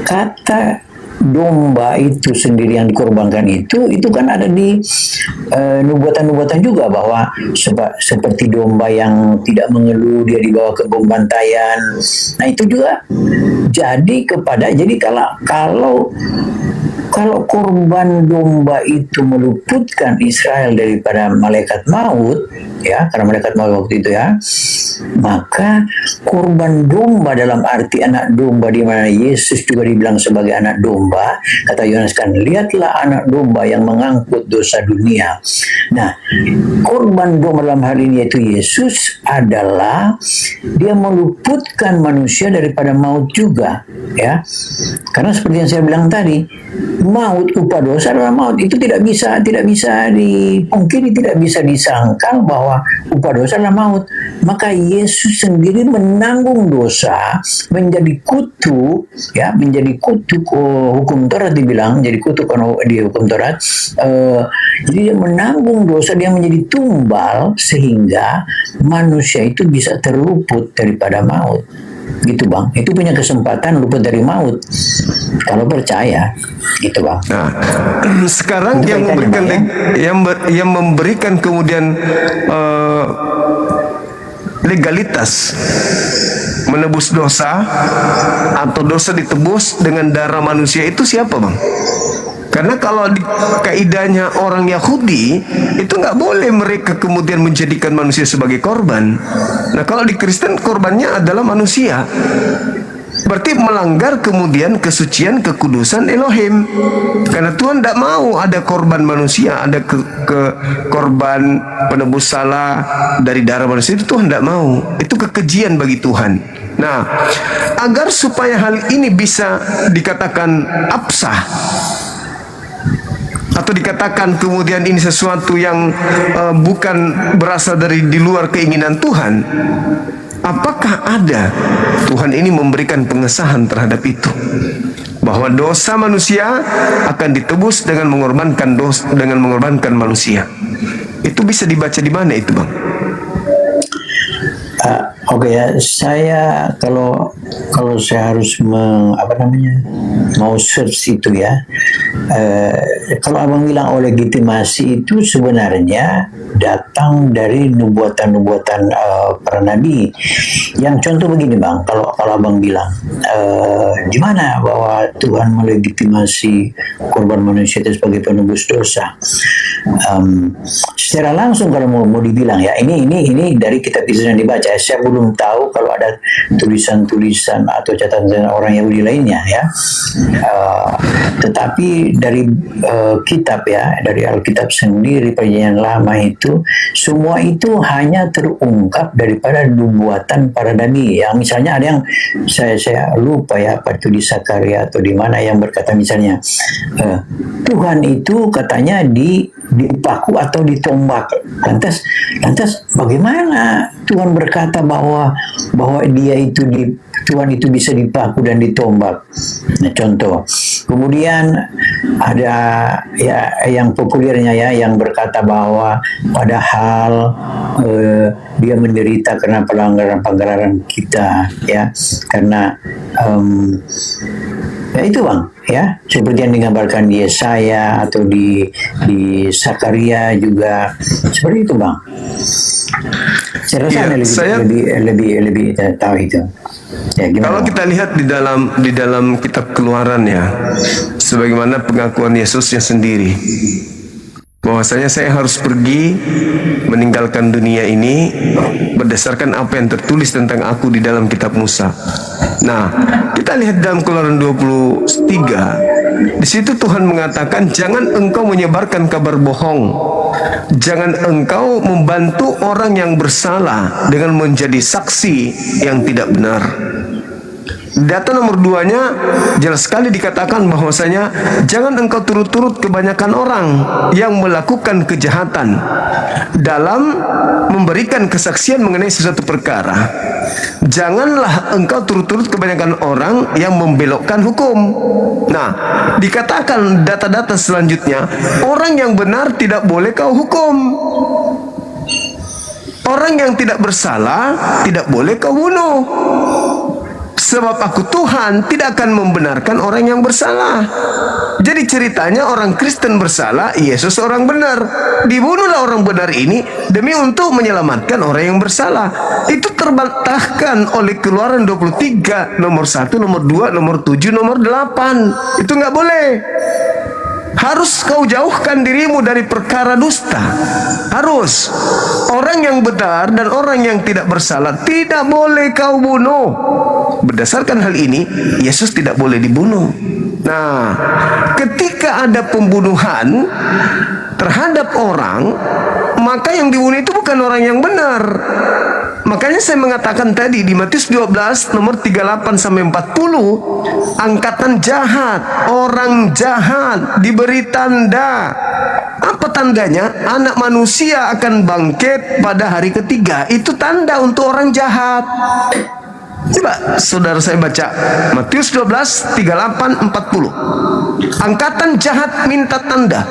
kata domba itu sendiri yang dikorbankan itu kan ada di nubuatan-nubuatan juga bahwa seperti domba yang tidak mengeluh dia dibawa ke pembantaian. Nah itu juga jadi kalau korban domba itu meluputkan Israel daripada malaikat maut ya, karena malaikat maut waktu itu ya, maka korban domba dalam arti anak domba di mana Yesus juga dibilang sebagai anak domba, kata Yohanes kan, lihatlah anak domba yang mengangkut dosa dunia. Nah, korban domba dalam hal ini yaitu Yesus adalah dia meluputkan manusia daripada maut juga ya, karena seperti yang saya bilang tadi, maut, upah dosa adalah maut. Itu tidak bisa dipungkiri, tidak bisa disangkal bahwa upah dosa adalah maut. Maka Yesus sendiri menanggung dosa, menjadi kutuk ya, menjadi kutuk hukum Taurat dibilang, jadi kutuk di hukum Taurat. Jadi dia menanggung dosa, dia menjadi tumbal sehingga manusia itu bisa terluput daripada maut. Gitu Bang, itu punya kesempatan luput dari maut kalau percaya, gitu Bang. Nah, sekarang yang memberikan kemudian legalitas menebus dosa atau dosa ditebus dengan darah manusia itu siapa Bang? Karena kalau di kaidahnya orang Yahudi itu nggak boleh mereka kemudian menjadikan manusia sebagai korban. Nah kalau di Kristen korbannya adalah manusia, berarti melanggar kemudian kesucian kekudusan Elohim. Karena Tuhan tidak mau ada korban manusia, ada korban penebus salah dari darah manusia, itu Tuhan tidak mau. Itu kekejian bagi Tuhan. Nah, agar supaya hal ini bisa dikatakan absah atau dikatakan kemudian ini sesuatu yang bukan berasal dari di luar keinginan Tuhan, apakah ada Tuhan ini memberikan pengesahan terhadap itu, bahwa dosa manusia akan ditebus dengan mengorbankan manusia? Itu bisa dibaca di mana itu Bang? Oke ya, saya kalau saya harus mau search itu ya, kalau Abang bilang legitimasi itu sebenarnya datang dari nubuatan-nubuatan para nabi. Yang contoh begini Bang, kalau Abang bilang di mana bahwa Tuhan melegitimasi korban manusia itu sebagai penebus dosa, secara langsung kalau mau dibilang ya, ini dari kitab Israel yang dibaca. Saya belum tahu kalau ada tulisan-tulisan atau catatan orang Yahudi lainnya ya, tetapi dari kitab ya, dari Alkitab sendiri Perjanjian Lama itu semua itu hanya terungkap daripada nubuatan para nabi. Yang misalnya ada yang saya lupa ya, apa itu di Sakaria atau di mana yang berkata misalnya Tuhan itu katanya dipaku atau ditombak. Lantas bagaimana Tuhan berkata bahwa Tuhan itu bisa dipaku dan ditombak? Nah, contoh. Kemudian ada ya yang populernya ya, yang berkata bahwa padahal dia menderita karena pelanggaran kita ya, karena ya itu Bang ya, seperti yang digambarkan di Yesaya atau di Sakaria juga seperti itu Bang. Saya rasa lebih tahu itu. Ya, kalau kita lihat di dalam kitab Keluaran ya, sebagaimana pengakuan Yesusnya sendiri, bahwasanya saya harus pergi meninggalkan dunia ini berdasarkan apa yang tertulis tentang aku di dalam kitab Musa. Nah, kita lihat dalam Keluaran 23, di situ Tuhan mengatakan, jangan engkau menyebarkan kabar bohong, jangan engkau membantu orang yang bersalah dengan menjadi saksi yang tidak benar. Data nomor 2-nya jelas sekali dikatakan bahwasanya jangan engkau turut-turut kebanyakan orang yang melakukan kejahatan dalam memberikan kesaksian mengenai sesuatu perkara. Janganlah engkau turut-turut kebanyakan orang yang membelokkan hukum. Nah, dikatakan data-data selanjutnya, orang yang benar tidak boleh kau hukum. Orang yang tidak bersalah tidak boleh kau bunuh. Sebab aku Tuhan tidak akan membenarkan orang yang bersalah. Jadi ceritanya orang Kristen bersalah, Yesus orang benar. Dibunuhlah orang benar ini demi untuk menyelamatkan orang yang bersalah. Itu terbantahkan oleh Keluaran 23 nomor 1, nomor 2, nomor 7, nomor 8. Itu nggak boleh. Harus kau jauhkan dirimu dari perkara dusta. Harus. Orang yang benar dan orang yang tidak bersalah tidak boleh kau bunuh. Berdasarkan hal ini, Yesus tidak boleh dibunuh. Nah, ketika ada pembunuhan terhadap orang, maka yang dibunuh itu bukan orang yang benar. Makanya saya mengatakan tadi di Matius 12 nomor 38 sampai 40, angkatan jahat, orang jahat diberi tanda. Apa tandanya? Anak manusia akan bangkit pada hari ketiga. Itu tanda untuk orang jahat. Coba saudara saya baca Matius 12, 38, 40. Angkatan jahat minta tanda,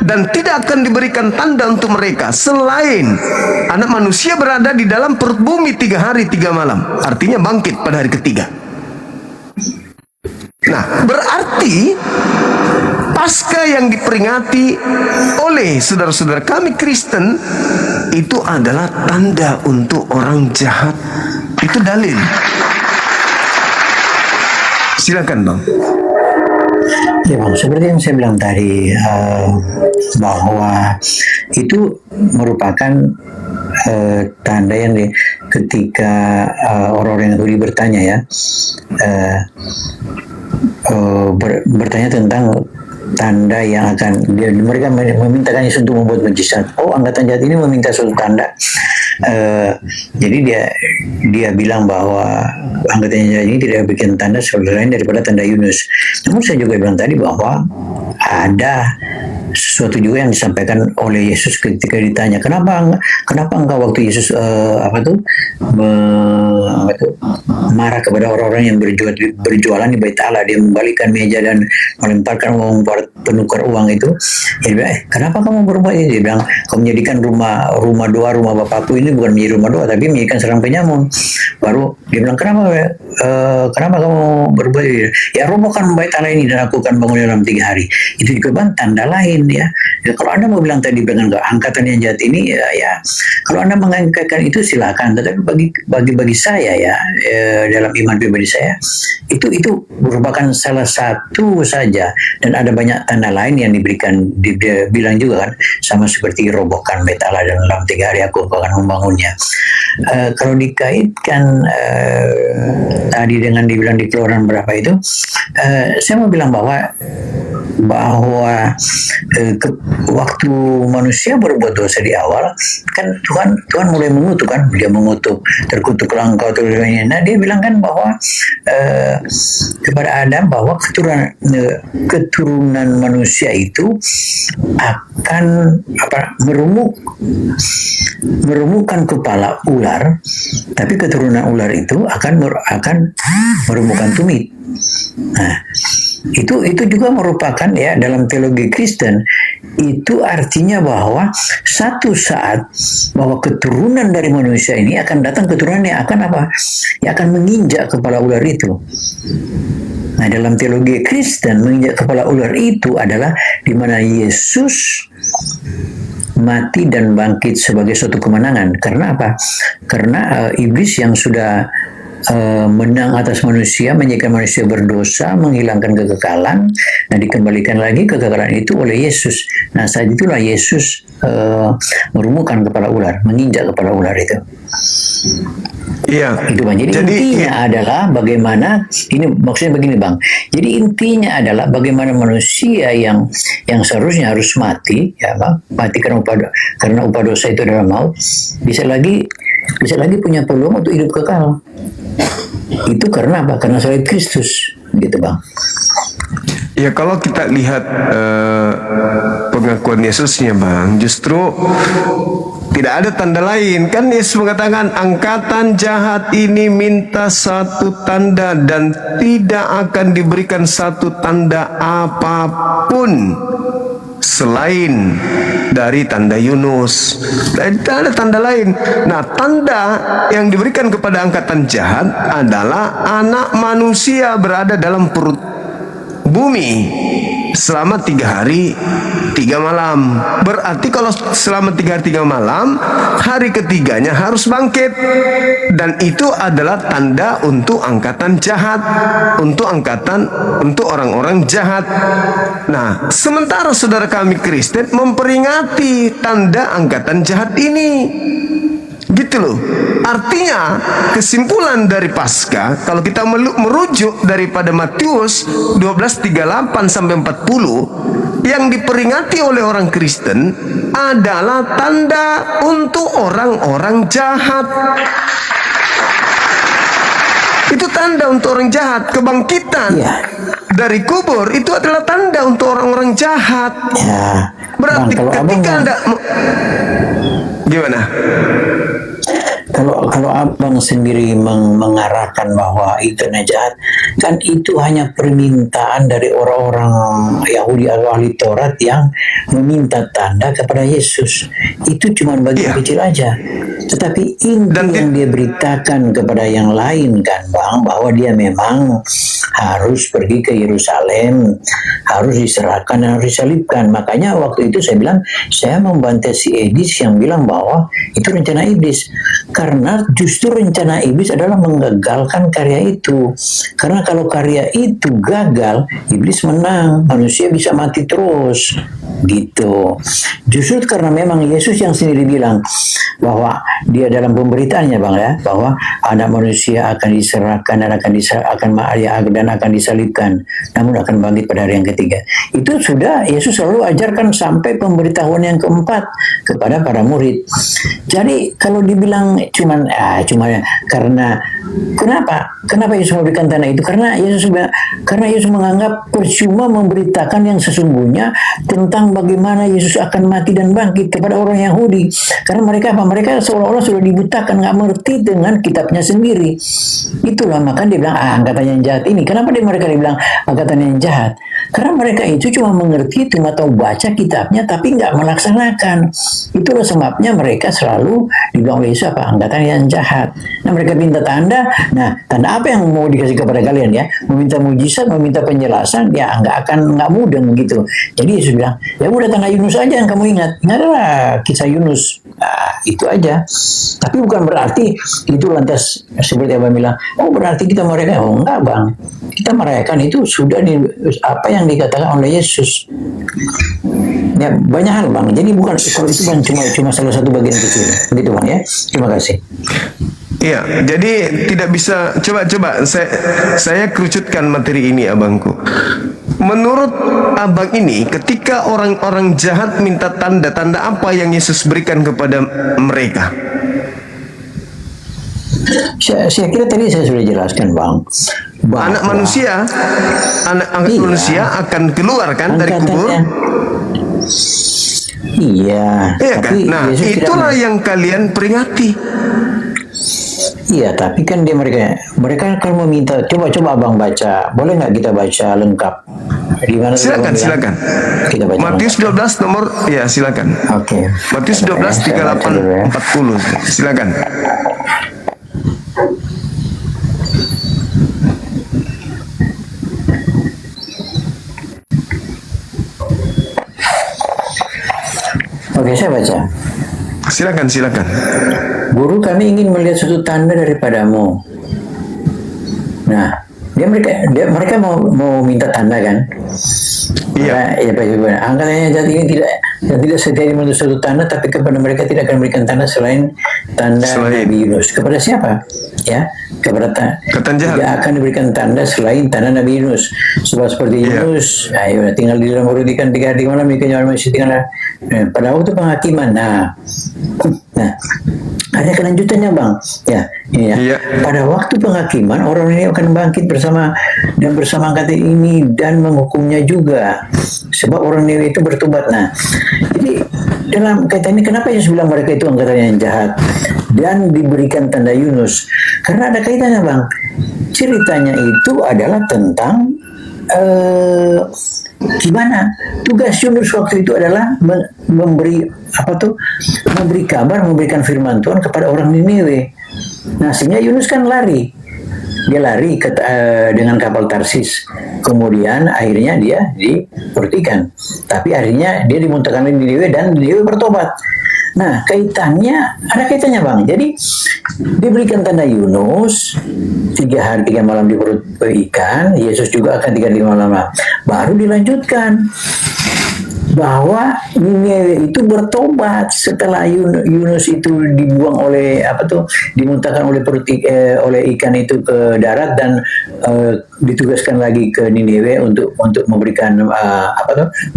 dan tidak akan diberikan tanda untuk mereka selain anak manusia berada di dalam perut bumi 3 hari 3 malam. Artinya bangkit pada hari ketiga. Nah, berarti Paskah yang diperingati oleh saudara-saudara kami Kristen itu adalah tanda untuk orang jahat. Itu dalil. Silakan Bang. Ya Bang, seperti yang saya bilang tadi, bahwa itu merupakan tanda yang ketika orang-orang Yahudi bertanya ya, bertanya tentang tanda yang akan mereka memintakan Yesus untuk membuat mujizat. Oh, angkatan jahat ini meminta suatu tanda. Jadi dia bilang bahwa angkatan jahat ini tidak bikin tanda selain daripada tanda Yunus. Namun saya juga bilang tadi bahwa ada sesuatu juga yang disampaikan oleh Yesus ketika ditanya kenapa engkau waktu Yesus marah kepada orang-orang yang berjualan di Bait Allah, dia membalikkan meja dan melemparkan uang penukar uang itu. Dia bilang, kenapa kamu berbuat ini? Dia bilang, kau menjadikan rumah doa rumah Bapakku ini bukan menjadi rumah doa tapi menjadikan sarang penyamun. Baru dia bilang, kenapa kamu berbuat ini? Ya, robohkan Bait Allah ini dan aku akan bangun dalam 3 hari. Itu juga tanda lain ya. Kalau Anda mau bilang tadi dengan angkatan yang jahat ini ya kalau Anda mengangkatkan itu silakan, tetapi bagi saya ya, dalam iman pribadi saya itu merupakan salah satu saja, dan ada banyak tanda lain yang diberikan. Dia bilang juga kan, sama seperti robohkan Bait Allah dan dalam 3 hari aku akan membangunnya. Kalau dikaitkan tadi dengan dibilang di Keluaran berapa itu, saya mau bilang bahwa waktu manusia berbuat dosa di awal kan Tuhan mulai mengutuk kan, dia mengutuk terkutuklah engkau terusnya. Nah, dia bilang kan bahwa kepada Adam bahwa keturunan manusia itu akan merumukkan kepala ular, tapi keturunan ular itu akan merumukkan tumit. Nah, itu juga merupakan ya dalam teologi Kristen itu artinya bahwa satu saat bahwa keturunan dari manusia ini akan datang keturunan yang akan yang akan menginjak kepala ular itu. Nah, dalam teologi Kristen menginjak kepala ular itu adalah di mana Yesus mati dan bangkit sebagai suatu kemenangan. Karena apa? Karena iblis yang sudah menang atas manusia, menjadikan manusia berdosa, menghilangkan kekekalan, dan dikembalikan lagi kekekalan itu oleh Yesus. Nah, saat itulah Yesus merumukkan kepala ular, menginjak kepala ular itu. Iya. Itu Bang. Jadi intinya adalah bagaimana, ini maksudnya begini Bang. Jadi intinya adalah bagaimana manusia yang seharusnya harus mati, ya Bang, mati karena upah dosa itu adalah maut, bisa lagi punya peluang untuk hidup kekal. Itu karena apa? Karena salib Kristus, gitu bang. Ya kalau kita lihat pengakuan Yesusnya bang, justru tidak ada tanda lain. Kan Yesus mengatakan angkatan jahat ini minta satu tanda dan tidak akan diberikan satu tanda apapun selain dari tanda Yunus. Tidak ada tanda lain. Nah, tanda yang diberikan kepada angkatan jahat adalah anak manusia berada dalam perut bumi selama 3 hari 3 malam. Berarti kalau selama 3 hari 3 malam, hari ketiganya harus bangkit. Dan itu adalah tanda untuk angkatan jahat, untuk orang-orang jahat. Nah, sementara saudara kami Kristen memperingati tanda angkatan jahat ini. Gitu loh. Artinya kesimpulan dari Paskah, kalau kita merujuk daripada Matius 12:38 sampai 40, yang diperingati oleh orang Kristen adalah tanda untuk orang-orang jahat. Itu tanda untuk orang jahat. Kebangkitan dari kubur itu adalah tanda untuk orang-orang jahat. Berarti ketika Anda gimana? Kalau abang sendiri mengarahkan bahwa itu jahat, kan itu hanya permintaan dari orang-orang Yahudi atau ahli Taurat yang meminta tanda kepada Yesus. Itu cuma bagian kecil aja. Tetapi inti yang dia beritakan kepada yang lain kan bang, bahwa dia memang harus pergi ke Yerusalem, harus diserahkan dan harus disalibkan. Makanya waktu itu saya bilang, saya membantai si Edis yang bilang bahwa itu rencana iblis. Karena justru rencana iblis adalah menggagalkan karya itu. Karena kalau karya itu gagal, iblis menang, manusia bisa mati terus. Gitu. Justru karena memang Yesus yang sendiri bilang bahwa dia dalam pemberitaannya bang ya, bahwa anak manusia akan diserahkan dan akan disalibkan, namun akan bangkit pada hari yang ketiga. Itu sudah Yesus selalu ajarkan sampai pemberitahuan yang keempat kepada para murid. Jadi kalau dibilang cuman karena kenapa Yesus memberikan tanda itu? Karena Yesus menganggap percuma memberitakan yang sesungguhnya tentang bagaimana Yesus akan mati dan bangkit kepada orang Yahudi. Karena mereka seolah-olah sudah dibutakan, nggak mengerti dengan kitabnya sendiri. Itulah maka dia bilang angkatan yang jahat ini. Kenapa mereka dibilang angkatan yang jahat? Karena mereka itu cuma mengerti, cuma tahu baca kitabnya tapi nggak melaksanakan. Itulah sebabnya mereka selalu dibilang oleh Yesus angkatan yang jahat. Nah mereka minta tanda. Nah tanda apa yang mau dikasih kepada kalian ya? Meminta mujizat, meminta penjelasan, ya nggak mudah begitu. Jadi Yesus bilang, ya udah tanda Yunus aja yang kamu ingat. Ingatlah kisah Yunus. Nah, itu aja. Tapi bukan berarti itu lantas seperti Abang bilang, oh berarti kita merayakan. Oh enggak bang, kita merayakan itu sudah apa yang dikatakan oleh Yesus. Ya banyak hal bang. Jadi bukan kalau itu bang cuma salah satu bagian kecil. Begitu bang ya. Terima kasih. Iya, jadi tidak bisa. Coba saya kerucutkan materi ini abangku. Menurut abang ini, ketika orang-orang jahat minta tanda apa yang Yesus berikan kepada mereka? Saya kira tadi saya sudah jelaskan bang. Anak manusia akan keluar kan dari kubur. Iya. Kan? Nah, itulah yang kalian peringati. Iya, tapi kan mereka kalau meminta, coba abang baca, boleh nggak kita baca lengkap? Di mana? Silakan. Kita baca Matius 12 nomor, ya silakan. Oke. Matius 12 38 40, silakan. Oke, saya baca. Silakan. Guru, kami ingin melihat suatu tanda daripadamu. Nah, mereka mau minta tanda kan? Iya. Ya Pak Ibu. Angkatannya jati ini tidak sedia menuntut suatu tanda, tapi kepada mereka tidak akan memberikan tanda selain tanda Nabi Yunus. Kepada siapa? Ya, kepada tidak akan diberikan tanda selain tanda Nabi Yunus. Sebab seperti Yunus, ayo tinggal di dalam perut ikan 3 hari 3 malam, ikan masih tinggal pada waktu penghakiman. Nah, Nah, ada kelanjutannya bang. Ya, ini ya. Iya. Pada waktu penghakiman orang ini akan bangkit bersama angkatan ini dan menghukumnya juga. Sebab orang Niniwe itu bertobat. Nah, jadi dalam kaitan ini kenapa Yesus bilang mereka itu angkatan yang jahat dan diberikan tanda Yunus? Karena ada kaitannya bang. Ceritanya itu adalah tentang gimana tugas Yunus waktu itu adalah memberi kabar, memberikan firman Tuhan kepada orang Niniwe. Nah, sehingga Yunus kan lari, dia lari dengan kapal Tarsis, kemudian akhirnya dia dipertikan, tapi akhirnya dia dimuntahkan di Niniwe dan Niniwe bertobat. Nah, ada kaitannya bang. Jadi diberikan tanda Yunus 3 hari 3 malam di perut ikan. Yesus juga akan 3 hari 3 malam. Baru dilanjutkan bahwa Niniwe itu bertobat setelah Yunus itu dibuang oleh dimuntahkan oleh oleh ikan itu ke darat dan ditugaskan lagi ke Niniwe untuk memberikan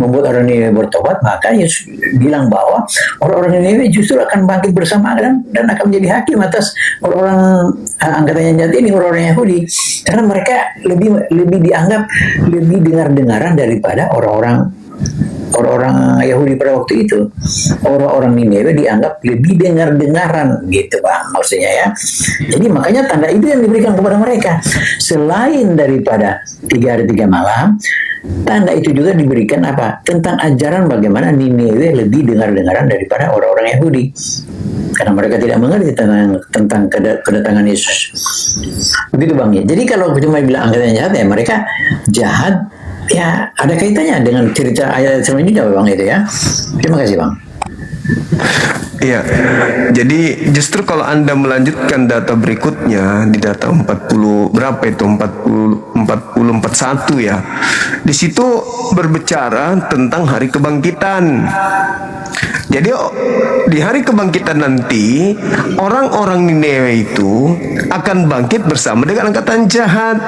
membuat orang Niniwe bertobat. Maka Yesus bilang bahwa orang-orang Niniwe justru akan bangkit bersama dan akan menjadi hakim atas orang-orang angkatan yang jahat ini, orang-orang Yahudi, karena mereka lebih dianggap lebih dengar-dengaran daripada orang-orang Yahudi pada waktu itu. Orang-orang Niniwe dianggap lebih dengar-dengaran gitu bang, maksudnya ya. Jadi makanya tanda itu yang diberikan kepada mereka. Selain daripada 3 hari 3 malam, tanda itu juga diberikan tentang ajaran bagaimana Niniwe lebih dengar-dengaran daripada orang-orang Yahudi, karena mereka tidak mengerti tentang kedatangan Yesus. Begitu bang ya. Jadi kalau cuma bilang angkatan jahat ya, mereka jahat ya, ada kaitannya dengan cerita ayat selanjutnya bang itu ya. Terima kasih bang. Iya, jadi justru kalau Anda melanjutkan data berikutnya di data 40 berapa itu 41 ya. Di situ berbicara tentang hari kebangkitan. Jadi di hari kebangkitan nanti orang-orang Niniwe itu akan bangkit bersama dengan angkatan jahat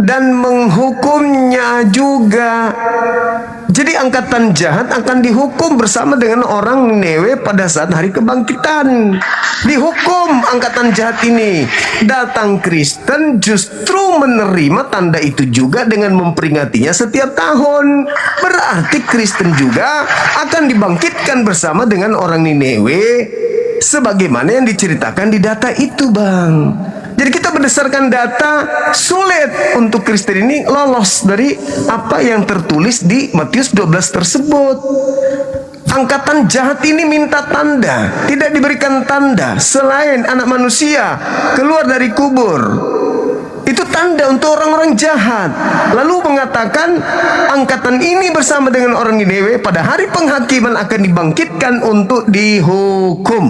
dan menghukumnya juga. Jadi angkatan jahat akan dihukum bersama dengan orang Niniwe pada saat hari kebangkitan. Dihukum angkatan jahat ini. Datang Kristen justru menerima tanda itu juga dengan memperingatinya setiap tahun. Berarti Kristen juga akan dibangkitkan bersama dengan orang Niniwe sebagaimana yang diceritakan di data itu bang. Jadi kita berdasarkan data sulit untuk Kristen ini lolos dari apa yang tertulis di Matius 12 tersebut. Angkatan jahat ini minta tanda, tidak diberikan tanda selain anak manusia keluar dari kubur. Itu tanda untuk orang-orang jahat. Lalu mengatakan angkatan ini bersama dengan orang Niniwe pada hari penghakiman akan dibangkitkan untuk dihukum.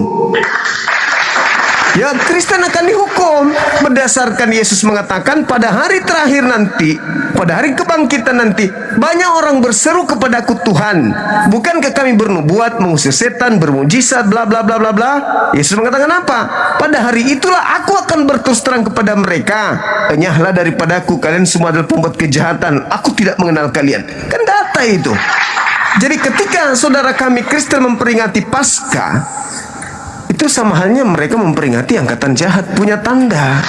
Ya, Kristen akan dihukum berdasarkan Yesus mengatakan pada hari terakhir nanti, pada hari kebangkitan nanti, banyak orang berseru kepadaku, Tuhan, bukankah kami bernubuat, mengusir setan, bermujizat, bla bla bla bla bla. Yesus mengatakan apa? Pada hari itulah aku akan berterus terang kepada mereka, enyahlah daripadaku, kalian semua adalah pembuat kejahatan, aku tidak mengenal kalian. Kan data itu. Jadi ketika saudara kami Kristen memperingati Paskah, itu sama halnya mereka memperingati angkatan jahat punya tanda.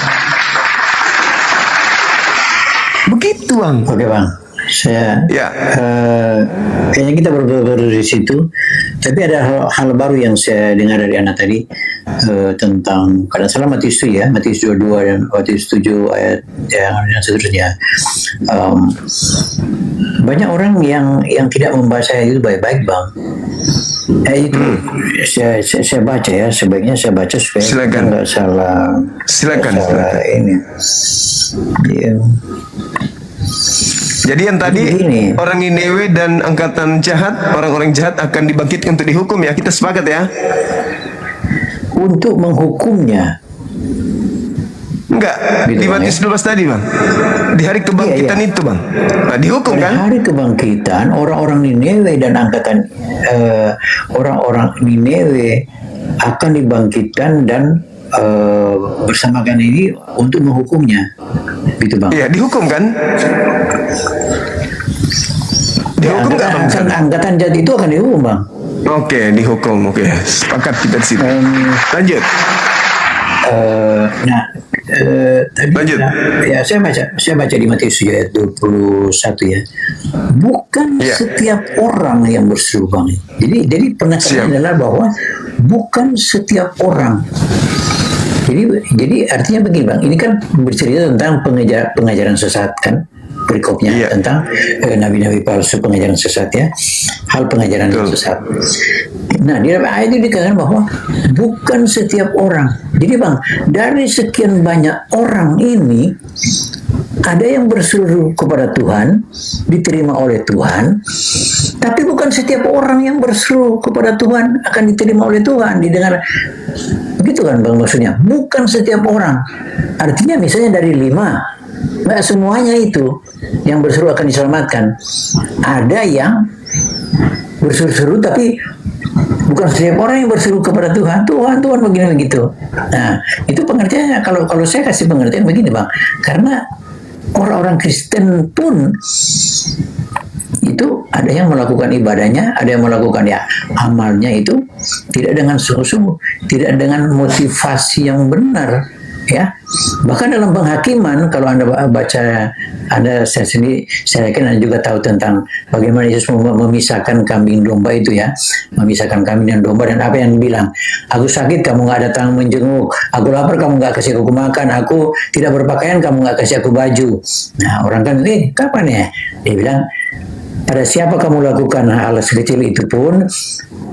Begitu bang. Oke bang, saya kayaknya kita baru di situ. Tapi ada hal baru yang saya dengar dari anak tadi tentang kadang salah Matius itu ya, Matius 22 dan Matius 7 ayat yang seterusnya. Banyak orang yang tidak membaca itu baik-baik bang. Itu saya baca ya, sebaiknya saya baca supaya silakan. Nggak salah. Silakan. Ini. Ya. Jadi yang tadi orang Niniwe dan angkatan jahat, orang-orang jahat akan dibangkitkan untuk dihukum ya, kita sepakat ya. Untuk menghukumnya. Enggak, di Matius 12 tadi bang. Di hari kebangkitan itu bang. Nah, dihukum kan? Pada hari kebangkitan orang-orang Niniwe dan angkatan orang-orang Niniwe akan dibangkitkan dan bersamakan ini untuk menghukumnya. Gitu bang. Iya, dihukum kan? Dihukum ya, angkatan jahat itu akan dihukum bang. Oke, dihukum. Oke, sepakat kita di sini. Lanjut. Tadi ya saya baca di Matius 7 ayat 21 ya. Bukan setiap orang yang berseru Bang. Jadi penekanannya adalah bahwa bukan setiap orang. Jadi artinya begini Bang, ini kan bercerita tentang pengajaran sesat kan, perikopnya tentang nabi-nabi palsu, pengajaran sesat ya, hal pengajaran sesat. Nah di dalam ayat itu dikatakan bahwa bukan setiap orang. Jadi Bang, dari sekian banyak orang ini ada yang berseru kepada Tuhan, diterima oleh Tuhan, tapi bukan setiap orang yang berseru kepada Tuhan akan diterima oleh Tuhan, didengar. Begitu kan Bang maksudnya? Bukan setiap orang. Artinya misalnya dari 5, nggak semuanya itu yang berseru akan diselamatkan. Ada yang berseru-seru tapi bukan setiap orang yang berseru kepada Tuhan, Tuhan begini begitu. Nah, itu pengertiannya. Kalau saya kasih pengertian begini Bang, karena orang-orang Kristen pun itu ada yang melakukan ibadahnya, ada yang melakukan amalnya itu tidak dengan sungguh-sungguh, tidak dengan motivasi yang benar. Ya, bahkan dalam penghakiman kalau Anda baca, saya sendiri, saya yakin Anda juga tahu tentang bagaimana Yesus memisahkan kambing domba itu ya, memisahkan kambing dan domba, dan apa yang dibilang, aku sakit kamu nggak datang menjenguk, aku lapar kamu nggak kasih aku makan, aku tidak berpakaian kamu nggak kasih aku baju. Nah orang kan, kapan ya? Dia bilang, pada siapa kamu lakukan hal sekecil itu pun,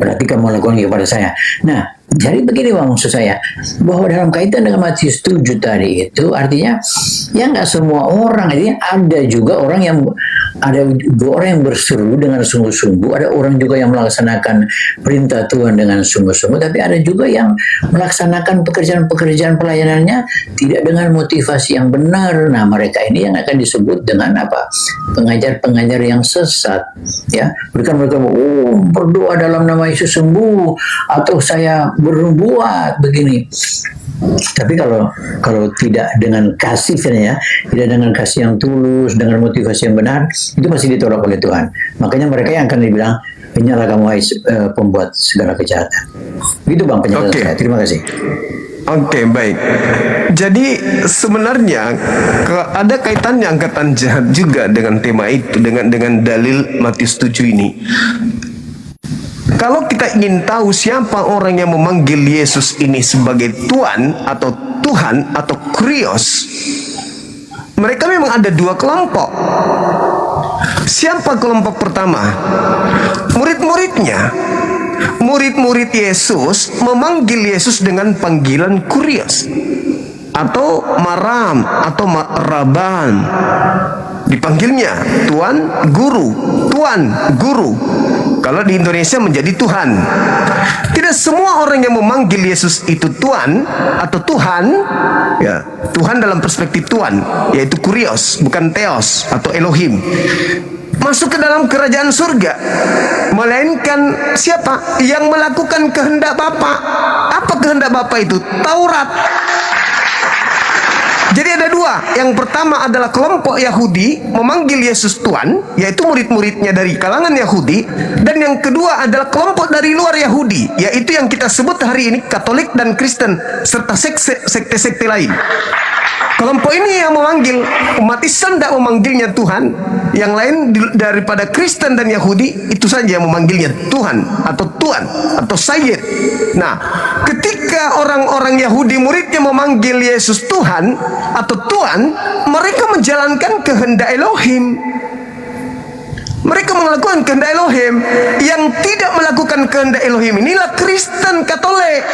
berarti kamu lakukan kepada saya. Nah, jadi begini Bang, maksud saya, bahwa dalam kaitan dengan Matius 7 tadi itu, artinya, ya nggak semua orang, artinya ada juga orang yang berseru dengan sungguh-sungguh, ada orang juga yang melaksanakan perintah Tuhan dengan sungguh-sungguh, tapi ada juga yang melaksanakan pekerjaan-pekerjaan pelayanannya tidak dengan motivasi yang benar. Nah, mereka ini yang akan disebut dengan apa? Pengajar-pengajar yang sesat. Ya, bukan mereka berdoa dalam nama Yesus sembuh, atau saya berbuat begini. Tapi kalau tidak dengan kasih ya, tidak dengan kasih yang tulus, dengan motivasi yang benar, itu pasti ditolak oleh Tuhan. Makanya mereka yang akan dibilang, penyalah kamu hai pembuat segala kejahatan. Gitu Bang penjelasan saya. Terima kasih. Oke, baik. Jadi sebenarnya ada kaitannya angkatan jahat juga dengan tema itu, dengan dalil Matius 7 ini. Kalau kita ingin tahu siapa orang yang memanggil Yesus ini sebagai Tuhan atau Tuhan atau Kurios, mereka memang ada 2 kelompok. Siapa kelompok pertama? Murid-muridnya. Murid-murid Yesus memanggil Yesus dengan panggilan Kurios atau Maram atau Raban. Dipanggilnya Tuan Guru, Tuan Guru. Kalau di Indonesia menjadi Tuhan. Tidak semua orang yang memanggil Yesus itu Tuan atau Tuhan, ya, Tuhan dalam perspektif Tuhan, yaitu Kurios, bukan Theos atau Elohim, masuk ke dalam kerajaan surga. Melainkan siapa? Yang melakukan kehendak Bapa. Apa kehendak Bapa itu? Taurat. Jadi ada 2. Yang pertama adalah kelompok Yahudi memanggil Yesus Tuhan, yaitu murid-muridnya dari kalangan Yahudi. Dan yang kedua adalah kelompok dari luar Yahudi, yaitu yang kita sebut hari ini Katolik dan Kristen, serta sekte-sekte lain. Kelompok ini yang memanggil, umat Islam tidak memanggilnya Tuhan. Yang lain daripada Kristen dan Yahudi itu saja yang memanggilnya Tuhan atau Tuan atau Sayyid. Nah, ketika orang-orang Yahudi muridnya memanggil Yesus Tuhan atau Tuan, mereka menjalankan kehendak Elohim. Mereka melakukan kehendak Elohim. Yang tidak melakukan kehendak Elohim inilah Kristen Katolik.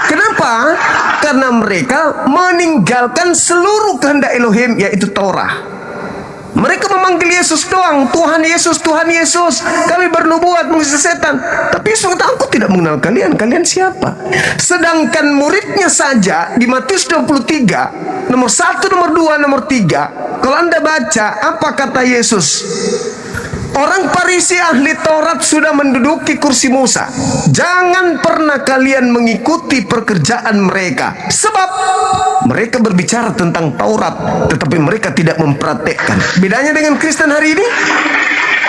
Kenapa? Karena mereka meninggalkan seluruh kehendak Elohim, yaitu Torah. Mereka memanggil Yesus doang, Tuhan Yesus, Tuhan Yesus, kami bernubuat mengusir setan. Tapi Yesus kata, aku tidak mengenal kalian, kalian siapa? Sedangkan muridnya saja di Matius 23, nomor 1, nomor 2, nomor 3, kalau Anda baca, apa kata Yesus? Orang Farisi ahli Taurat sudah menduduki kursi Musa. Jangan pernah kalian mengikuti pekerjaan mereka, sebab mereka berbicara tentang Taurat, tetapi mereka tidak mempraktekkan. Bedanya dengan Kristen hari ini,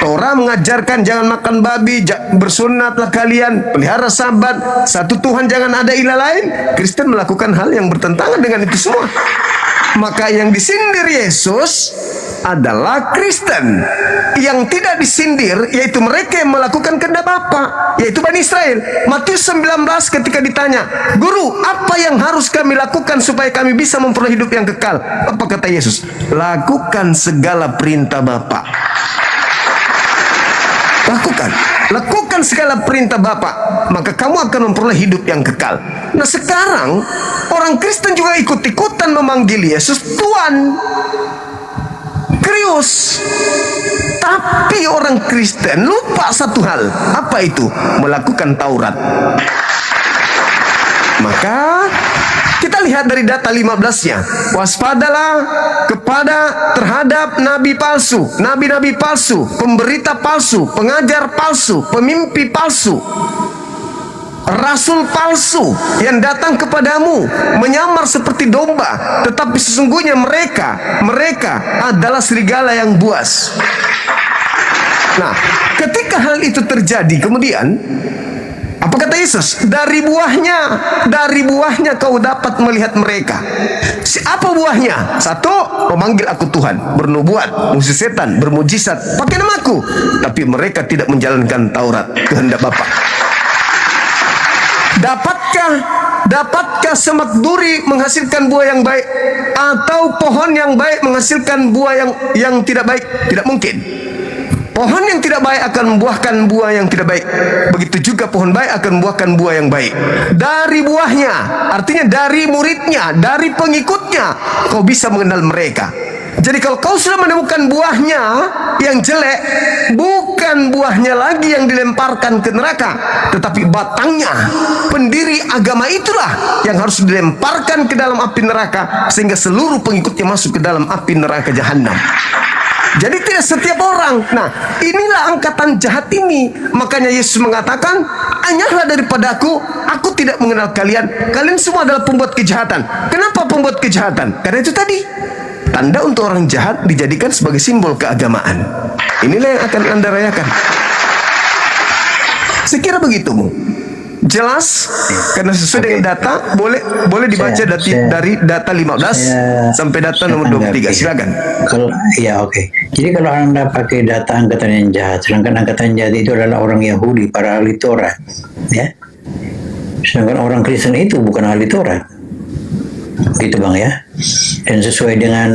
Torah mengajarkan jangan makan babi, bersunatlah kalian, pelihara sabat, satu Tuhan, jangan ada ilah lain. Kristen melakukan hal yang bertentangan dengan itu semua. Maka yang disindir Yesus adalah Kristen. Yang tidak disindir yaitu mereka yang melakukan kehendak Bapa, yaitu Bani Israel. Matius 19 ketika ditanya, "Guru, apa yang harus kami lakukan supaya kami bisa memperoleh hidup yang kekal?" Apa kata Yesus? Lakukan segala perintah Bapa. Lakukan segala perintah Bapa, maka kamu akan memperoleh hidup yang kekal. Nah, sekarang orang Kristen juga ikut-ikutan memanggil Yesus Tuhan, Krius. Tapi orang Kristen lupa satu hal. Apa itu? Melakukan Taurat. Maka kita lihat dari data 15-nya. Waspadalah terhadap nabi palsu, nabi-nabi palsu, pemberita palsu, pengajar palsu, pemimpi palsu, rasul palsu yang datang kepadamu menyamar seperti domba, tetapi sesungguhnya mereka adalah serigala yang buas. Nah, ketika hal itu terjadi, kemudian apa kata Yesus? Dari buahnya kau dapat melihat mereka. Apa buahnya? Satu, memanggil aku Tuhan, bernubuat, mengusir setan, bermujizat, pakai namaku. Tapi mereka tidak menjalankan Taurat, kehendak Bapa. Dapatkah semak duri menghasilkan buah yang baik, atau pohon yang baik menghasilkan buah yang tidak baik? Tidak mungkin. Pohon yang tidak baik akan membuahkan buah yang tidak baik. Begitu juga pohon baik akan membuahkan buah yang baik. Dari buahnya, artinya dari muridnya, dari pengikutnya, kau bisa mengenal mereka. Jadi kalau kau sudah menemukan buahnya yang jelek, bukan buahnya lagi yang dilemparkan ke neraka, tetapi batangnya, pendiri agama itulah yang harus dilemparkan ke dalam api neraka, sehingga seluruh pengikutnya masuk ke dalam api neraka jahanam. Jadi tidak setiap orang. Nah, inilah angkatan jahat ini. Makanya Yesus mengatakan, "Anyahlah daripada aku tidak mengenal kalian. Kalian semua adalah pembuat kejahatan." Kenapa pembuat kejahatan? Karena itu tadi, tanda untuk orang jahat dijadikan sebagai simbol keagamaan. Inilah yang akan Anda rayakan. Sekira begitu, Bu. Jelas? Karena sesuai dengan data, boleh dibaca dari data 15 sampai data nomor 23. Silakan. Kalau Jadi kalau Anda pakai data angkatan yang jahat, sedangkan angkatan jahat itu adalah orang Yahudi, para ahli Taurat, ya. Sedangkan orang Kristen itu bukan ahli Taurat. Gitu Bang ya. Dan sesuai dengan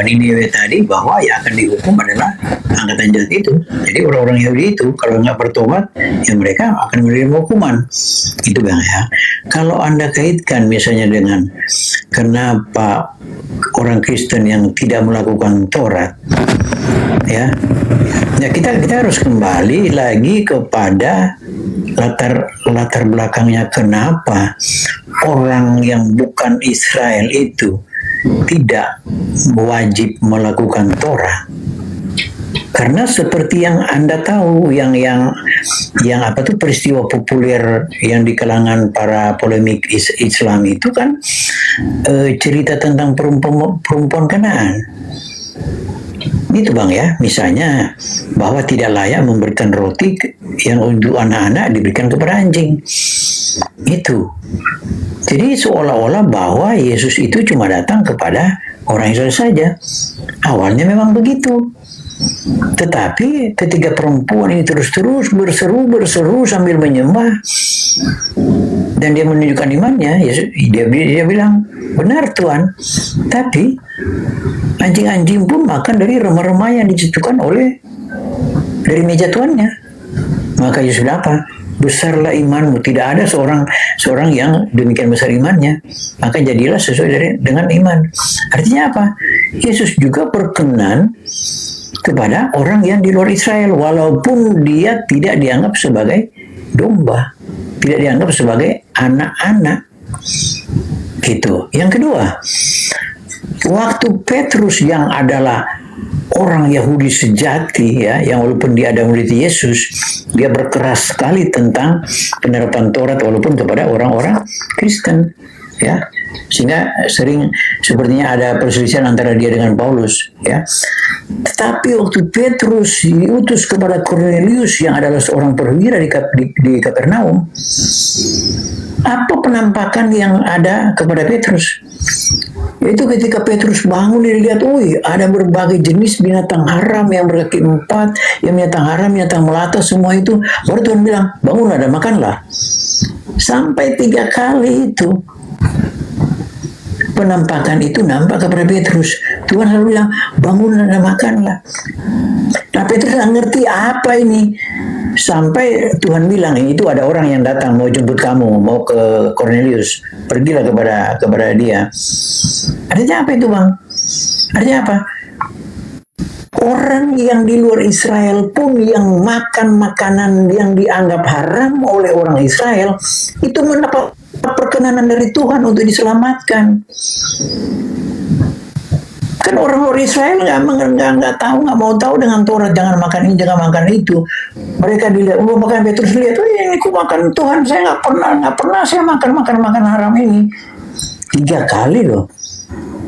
Niniwe tadi, bahwa yang akan dihukum adalah angkatan jahat itu. Jadi orang-orang Yahudi itu kalau nggak bertobat, ya mereka akan menerima hukuman. Itu Bang ya. Kalau Anda kaitkan misalnya dengan kenapa orang Kristen yang tidak melakukan Taurat, ya kita harus kembali lagi kepada latar belakangnya kenapa orang yang bukan Israel itu tidak wajib melakukan Torah. Karena seperti yang Anda tahu, yang peristiwa populer yang di kalangan para polemik Islam itu kan cerita tentang perempuan Kanaan. Itu Bang ya, misalnya bahwa tidak layak memberikan roti yang untuk anak-anak diberikan kepada anjing. Itu. Jadi seolah-olah bahwa Yesus itu cuma datang kepada orang Israel saja. Awalnya memang begitu. Tetapi ketika perempuan ini terus-terus berseru sambil menyembah, dan dia menunjukkan imannya, dia bilang, "Benar Tuhan." Tapi anjing-anjing pun makan dari remah-remah yang dicetukan dari meja tuannya. Maka Yesus apa? Besarlah imanmu. Tidak ada seorang yang demikian besar imannya. Maka jadilah sesuai dengan iman. Artinya apa? Yesus juga berkenan kepada orang yang di luar Israel, walaupun dia tidak dianggap sebagai domba, tidak dianggap sebagai anak-anak. Gitu. Yang kedua, waktu Petrus yang adalah orang Yahudi sejati, ya, yang walaupun dia ada murid Yesus, dia berkeras sekali tentang penerapan Taurat walaupun kepada orang-orang Kristen, ya, sehingga sering sepertinya ada perselisihan antara dia dengan Paulus, ya. Tetapi waktu Petrus diutus kepada Cornelius yang adalah seorang perwira di Kapernaum, apa penampakan yang ada kepada Petrus? Yaitu ketika Petrus bangun, dia lihat, ada berbagai jenis binatang haram yang berkaki 4, yang binatang haram, binatang melata, semua itu. Baru Tuhan bilang, bangunlah dan makanlah. Sampai 3 kali itu penampakan itu nampak kepada Petrus. Tuhan selalu bilang, bangunlah dan makanlah. Nah, Petrus nggak ngerti apa ini. Sampai Tuhan bilang, itu ada orang yang datang mau jemput kamu, mau ke Cornelius. Pergilah kepada dia. Artinya apa itu, Bang? Artinya apa? Orang yang di luar Israel pun yang makan makanan yang dianggap haram oleh orang Israel, itu mendapat perkenanan dari Tuhan untuk diselamatkan. Kan orang luar Israel nggak tahu, nggak mau tahu dengan Taurat, jangan makan ini, jangan makan itu. Mereka dilihat, makan Petrus lihat, ini ku makan Tuhan, saya nggak pernah saya makan haram ini. 3 kali loh.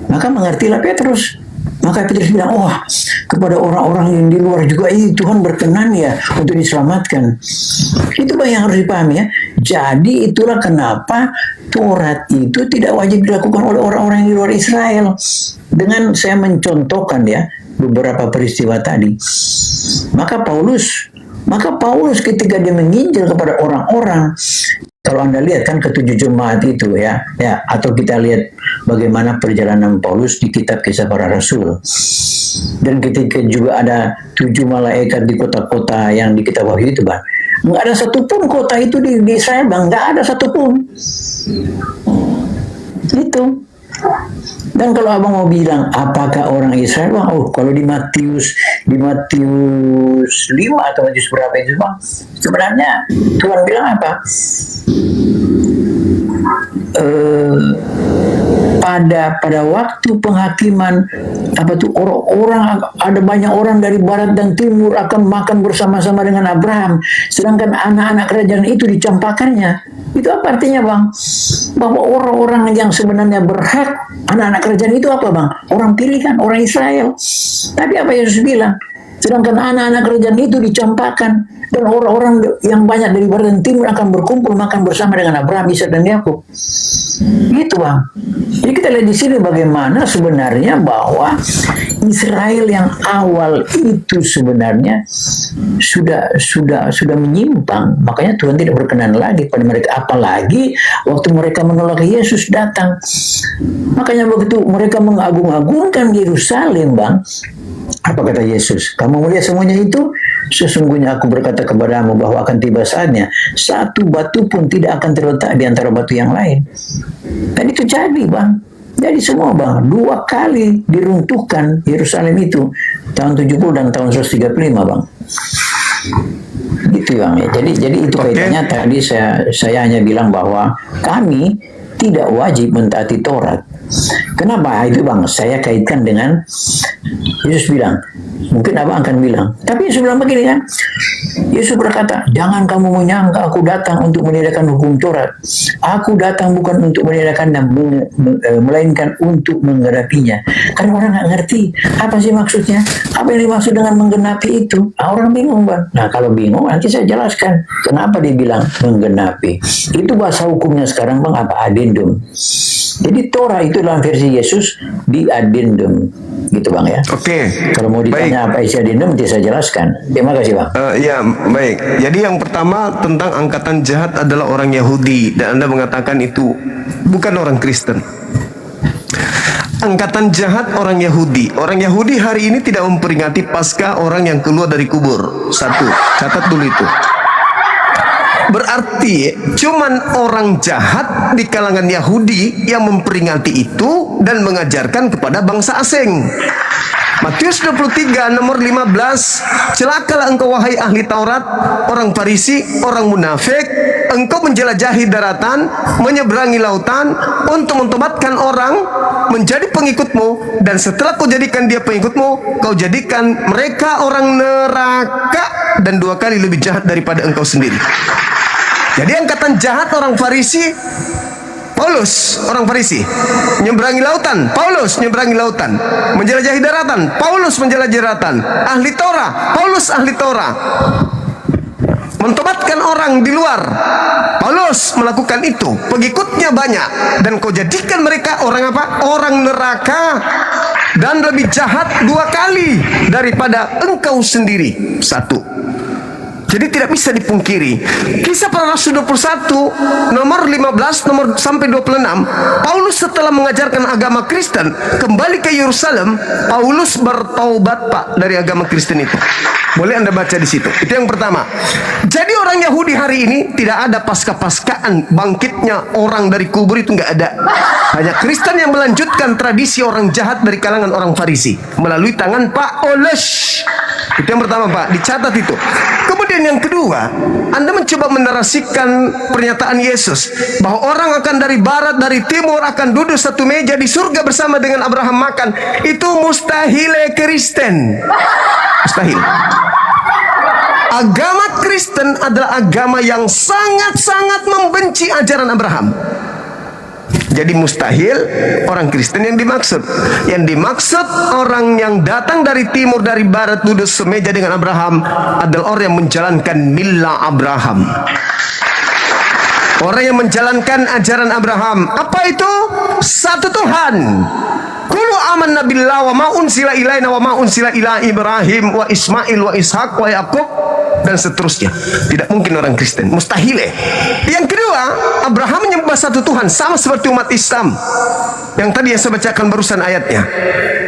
Maka mengertilah Petrus. Maka Petrus bilang, kepada orang-orang yang di luar juga Tuhan berkenan ya untuk diselamatkan. Itu yang harus dipahami ya. Jadi itulah kenapa Taurat itu tidak wajib dilakukan oleh orang-orang yang di luar Israel. Dengan saya mencontohkan ya beberapa peristiwa tadi. Maka Paulus ketika dia menginjil kepada orang-orang, kalau Anda lihat kan ke-7 jemaat itu ya, atau kita lihat bagaimana perjalanan Paulus di kitab Kisah Para Rasul. Dan ketika juga ada 7 malaikat di kota-kota yang di kitab Wahyu itu, Bang. Nggak ada satupun kota itu di Israel, Bang. Nggak ada satupun. Itu. Dan kalau abang mau bilang apakah orang Israel, Bang? Kalau di Matius 5 atau Matius berapa itu, Bang? Sebenarnya Tuhan bilang apa? Pada waktu penghakiman orang ada banyak orang dari barat dan timur akan makan bersama-sama dengan Abraham, sedangkan anak-anak kerajaan itu dicampakkannya. Itu apa artinya, Bang? Bahwa orang-orang yang sebenarnya berhak, anak-anak kerajaan itu apa, Bang? Orang pilihan, orang Israel. Tapi apa Yesus bilang? Sedangkan anak-anak kerajaan itu dicampakkan, dan orang-orang yang banyak dari barat dan timur akan berkumpul makan bersama dengan Abraham, Ishak dan Yakub. Gitu, Bang. Jadi kita lihat di sini bagaimana sebenarnya bahwa Israel yang awal itu sebenarnya sudah menyimpang. Makanya Tuhan tidak berkenan lagi pada mereka, apalagi waktu mereka menolak Yesus datang. Makanya begitu mereka mengagung-agungkan Yerusalem, Bang. Apa kata Yesus? Kamu melihat semuanya itu? Sesungguhnya aku berkata kepadamu bahwa akan tiba saatnya satu batu pun tidak akan terletak di antara batu yang lain. Dan itu jadi, Bang. Jadi semua, Bang. 2 kali diruntuhkan Yerusalem itu. Tahun 70 dan tahun 135, Bang. Gitu, Bang. Ya. Jadi itu kaitannya tadi saya hanya bilang bahwa kami tidak wajib mentaati Taurat. Kenapa itu, Bang? Saya kaitkan dengan Yesus bilang, mungkin Abang akan bilang, tapi Yesus bilang begini kan, Yesus berkata, jangan kamu menyangka aku datang untuk meniadakan hukum Taurat. Aku datang bukan untuk meniadakan dan melainkan untuk menggenapinya. Karena orang nggak ngerti apa sih maksudnya, apa yang dimaksud dengan menggenapi itu. Orang bingung, Bang. Nah, kalau bingung nanti saya jelaskan kenapa dia bilang menggenapi. Itu bahasa hukumnya sekarang, Bang, apa? Addendum. Jadi Torah itu dalam versi Yesus di addendum, gitu, Bang, ya. Oke. Kalau mau ditanya apa isi addendum, nanti saya jelaskan. Terima kasih, Bang. Ya, baik. Jadi yang pertama tentang angkatan jahat adalah orang Yahudi, dan Anda mengatakan itu bukan orang Kristen. Angkatan jahat orang Yahudi. Orang Yahudi hari ini tidak memperingati Paskah orang yang keluar dari kubur. 1, catat dulu itu. Berarti cuman orang jahat di kalangan Yahudi yang memperingati itu dan mengajarkan kepada bangsa asing. Matius 23 nomor 15, celakalah engkau wahai ahli Taurat, orang Farisi, orang munafik, engkau menjelajahi daratan, menyeberangi lautan untuk mentobatkan orang menjadi pengikutmu, dan setelah kau jadikan dia pengikutmu, kau jadikan mereka orang neraka dan 2 kali lebih jahat daripada engkau sendiri. Jadi angkatan jahat orang Farisi Paulus orang Farisi. Menyeberangi lautan, Paulus menyeberangi lautan. Menjelajahi daratan, Paulus menjelajahi daratan. Ahli Torah, Paulus ahli Torah. Mentobatkan orang di luar, Paulus melakukan itu. Pengikutnya banyak, dan kau jadikan mereka orang apa? Orang neraka, dan lebih jahat 2 kali daripada engkau sendiri. 1. Jadi tidak bisa dipungkiri. Kisah Para Rasul 21 nomor 15 nomor sampai 26, Paulus setelah mengajarkan agama Kristen kembali ke Yerusalem, Paulus bertaubat Pak dari agama Kristen itu. Boleh Anda baca di situ. Itu yang pertama. Jadi orang Yahudi hari ini tidak ada pasca-paskaan bangkitnya orang dari kubur, itu nggak ada. Hanya Kristen yang melanjutkan tradisi orang jahat dari kalangan orang Farisi melalui tangan Paulus. Itu yang pertama Pak, dicatat itu. Kemudian yang kedua, Anda mencoba menarasikan pernyataan Yesus bahwa orang akan dari barat, dari timur akan duduk satu meja di surga bersama dengan Abraham makan. Itu mustahil Kristen. Mustahil. Agama Kristen adalah agama yang sangat-sangat membenci ajaran Abraham. Jadi mustahil orang Kristen yang dimaksud. Yang dimaksud orang yang datang dari timur, dari barat, duduk semeja dengan Abraham adalah orang yang menjalankan milah Abraham. Orang yang menjalankan ajaran Abraham. Apa itu? Satu Tuhan. Kulu amanna billah wa ma unsila ilaina wa ma unsila ila Ibrahim wa Ismail wa Ishak wa Yakub, dan seterusnya. Tidak mungkin orang Kristen, mustahil. Yang kedua, Abraham menyembah satu Tuhan, sama seperti umat Islam yang tadi yang saya bacakan barusan ayatnya.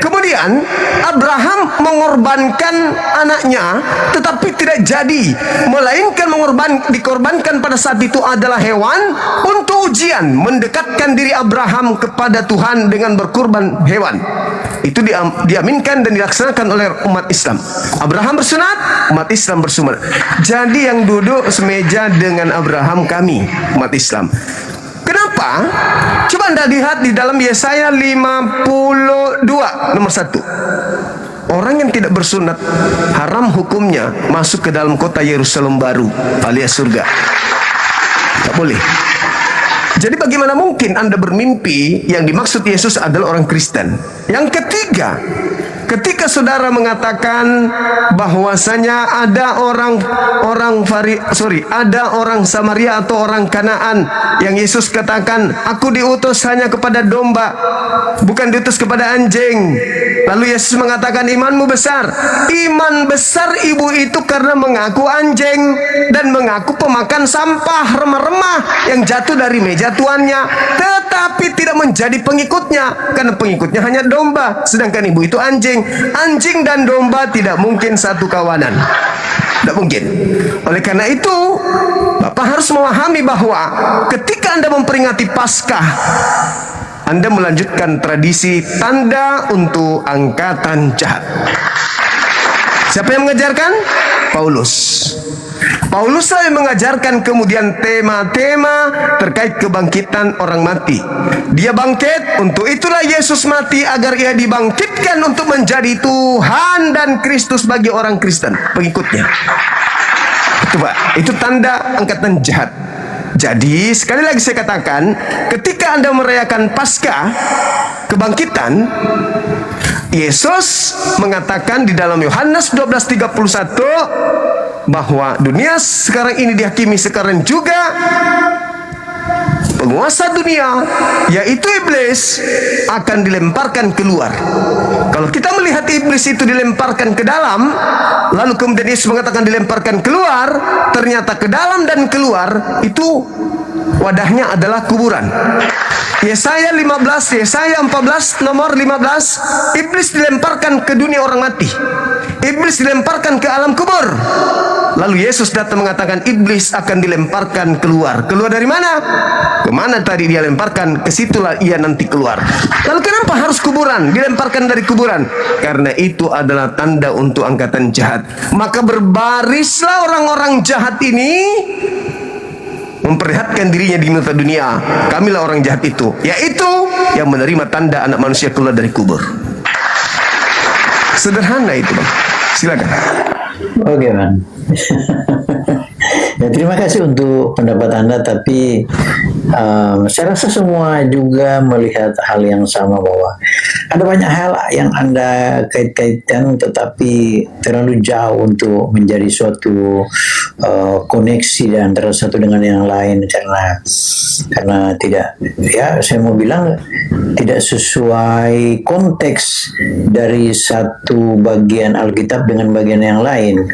Kemudian Abraham mengorbankan anaknya, tetapi tidak jadi, melainkan dikorbankan pada saat itu adalah hewan untuk ujian, mendekatkan diri Abraham kepada Tuhan dengan berkurban hewan. Itu diaminkan dan dilaksanakan oleh umat Islam. Abraham bersunat, umat Islam bersunat. Jadi yang duduk semeja dengan Abraham kami, umat Islam. Kenapa? Coba Anda lihat di dalam Yesaya 52 nomor 1. Orang yang tidak bersunat haram hukumnya masuk ke dalam kota Yerusalem baru alias surga. Tak boleh. Jadi bagaimana mungkin Anda bermimpi yang dimaksud Yesus adalah orang Kristen? Yang ketiga, ketika saudara mengatakan bahwasanya ada orang Samaria atau orang Kanaan yang Yesus katakan, aku diutus hanya kepada domba, bukan diutus kepada anjing. Lalu Yesus mengatakan, imanmu besar. Iman besar ibu itu karena mengaku anjing dan mengaku pemakan sampah remah-remah yang jatuh dari meja tuannya, tetapi tidak menjadi pengikutnya karena pengikutnya hanya domba, sedangkan ibu itu anjing. Anjing dan domba tidak mungkin satu kawanan. Tidak mungkin. Oleh karena itu, Bapak harus memahami bahwa ketika Anda memperingati Paskah, Anda melanjutkan tradisi tanda untuk angkatan jahat. Siapa yang mengajarkan? Paulus. Paulus lah yang mengajarkan kemudian tema-tema terkait kebangkitan orang mati. Dia bangkit, untuk itulah Yesus mati agar ia dibangkitkan untuk menjadi Tuhan dan Kristus bagi orang Kristen, pengikutnya. Itu Pak, itu tanda angkatan jahat. Jadi sekali lagi saya katakan, ketika Anda merayakan Paskah, kebangkitan, Yesus mengatakan di dalam Yohanes 12:31 bahwa dunia sekarang ini dihakimi sekarang juga penguasa dunia, yaitu iblis, akan dilemparkan keluar. Kalau kita melihat iblis itu dilemparkan ke dalam, lalu kemudian Yesus mengatakan dilemparkan keluar, ternyata ke dalam dan keluar itu wadahnya adalah kuburan. Yesaya 15, Yesaya 14 nomor 15, iblis dilemparkan ke dunia orang mati. Iblis dilemparkan ke alam kubur. Lalu Yesus datang mengatakan iblis akan dilemparkan keluar. Keluar dari mana? Kemana tadi dia lemparkan? Kesitulah ia nanti keluar. Lalu kenapa harus kuburan? Dilemparkan dari kuburan. Karena itu adalah tanda untuk angkatan jahat. Maka berbarislah orang-orang jahat ini memperlihatkan dirinya di mata dunia. Kamilah orang jahat itu, yaitu yang menerima tanda anak manusia keluar dari kubur. Sederhana itu Bang. Silakan. Oke Bang. Ya, terima kasih untuk pendapat Anda, tapi saya rasa semua juga melihat hal yang sama, bahwa ada banyak hal yang Anda kait-kaitkan tetapi terlalu jauh untuk menjadi suatu koneksi di antara satu dengan yang lain, karena tidak, ya saya mau bilang tidak sesuai konteks dari satu bagian Alkitab dengan bagian yang lain.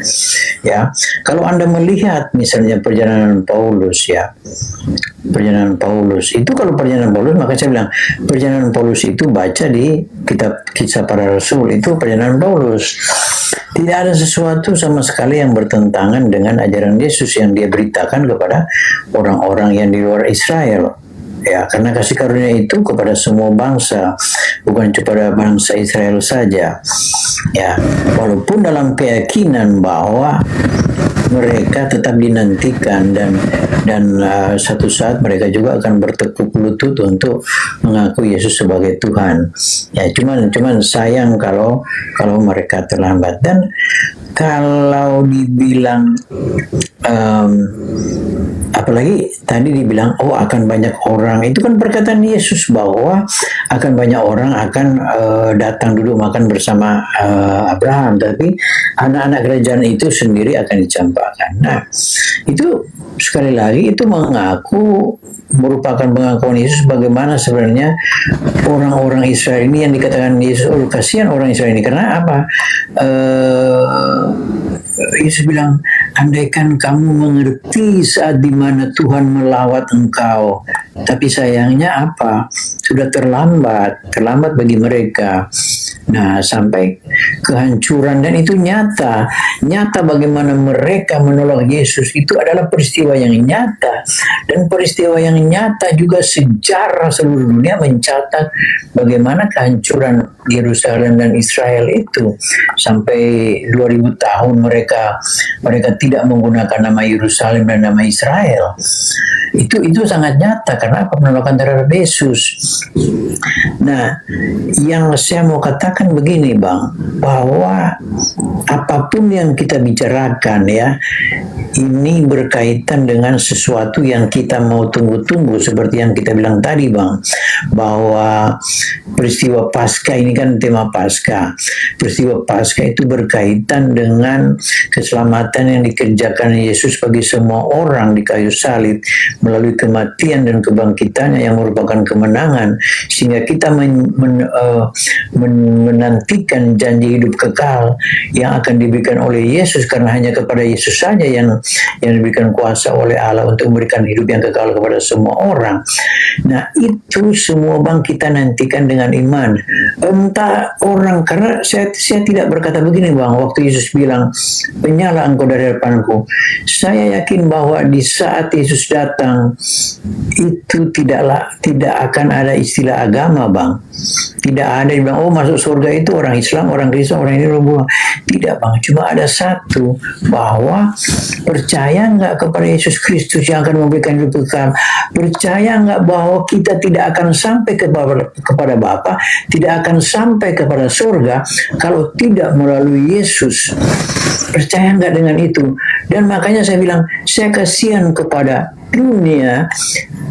Ya, kalau Anda melihat misalnya perjalanan Paulus, ya, perjalanan Paulus itu, kalau perjalanan Paulus, maka saya bilang perjalanan Paulus itu baca di kitab Kisah Para Rasul, itu perjalanan Paulus. Tidak ada sesuatu sama sekali yang bertentangan dengan ajaran Yesus yang dia beritakan kepada orang-orang yang di luar Israel. Ya, karena kasih karunia itu kepada semua bangsa, bukan kepada bangsa Israel saja. Ya, walaupun dalam keyakinan bahwa mereka tetap dinantikan dan satu saat mereka juga akan bertekuk lutut untuk mengaku Yesus sebagai Tuhan. Ya, cuman sayang kalau mereka terlambat. Dan kalau dibilang apalagi tadi dibilang akan banyak orang, itu kan perkataan Yesus bahwa akan banyak orang akan datang duduk makan bersama Abraham, tapi anak-anak kerajaan itu sendiri akan dicampakkan. Nah, itu sekali lagi itu merupakan pengakuan Yesus bagaimana sebenarnya orang-orang Israel ini yang dikatakan Yesus, kasihan orang Israel ini, karena apa? Yesus bilang, andaikan kamu mengerti saat dimana Tuhan melawat engkau, tapi sayangnya apa? Sudah terlambat bagi mereka. Nah, sampai kehancuran, dan itu nyata bagaimana mereka menolak Yesus. Itu adalah peristiwa yang nyata, dan peristiwa yang nyata juga sejarah seluruh dunia mencatat bagaimana kehancuran Yerusalem dan Israel itu. Sampai 2000 tahun mereka tidak menggunakan nama Yerusalem dan nama Israel. Itu sangat nyata karena penolakan terhadap Yesus. Nah, yang saya mau katakan begini, Bang, bahwa apapun yang kita bicarakan, ya, ini berkaitan dengan sesuatu yang kita mau tunggu-tunggu, seperti yang kita bilang tadi, Bang, bahwa peristiwa Paskah ini kan tema Paskah. Peristiwa Paskah itu berkaitan dengan keselamatan yang dikerjakan Yesus bagi semua orang di kayu salib melalui kematian dan kebangkitannya yang merupakan kemenangan, sehingga kita menantikan janji hidup kekal yang akan diberikan oleh Yesus, karena hanya kepada Yesus saja yang diberikan kuasa oleh Allah untuk memberikan hidup yang kekal kepada semua orang. Nah, itu semua, Bang, kita nantikan dengan iman. Entah orang, karena saya tidak berkata begini, Bang, waktu Yesus bilang, penyalah engkau dari hadapanku. Saya yakin bahwa di saat Yesus datang itu tidak akan ada istilah agama, Bang. Tidak ada yang bilang, masuk surga itu orang Islam, orang Kristen, orang ini, orang Buddha. Tidak, Bang. Cuma ada satu, bahwa percaya nggak kepada Yesus Kristus yang akan memberikan hidup kekal? Percaya nggak bahwa kita tidak akan sampai kepada Bapa, tidak akan sampai kepada surga kalau tidak melalui Yesus? Percaya nggak dengan itu? Dan makanya saya bilang, saya kasihan kepada dunia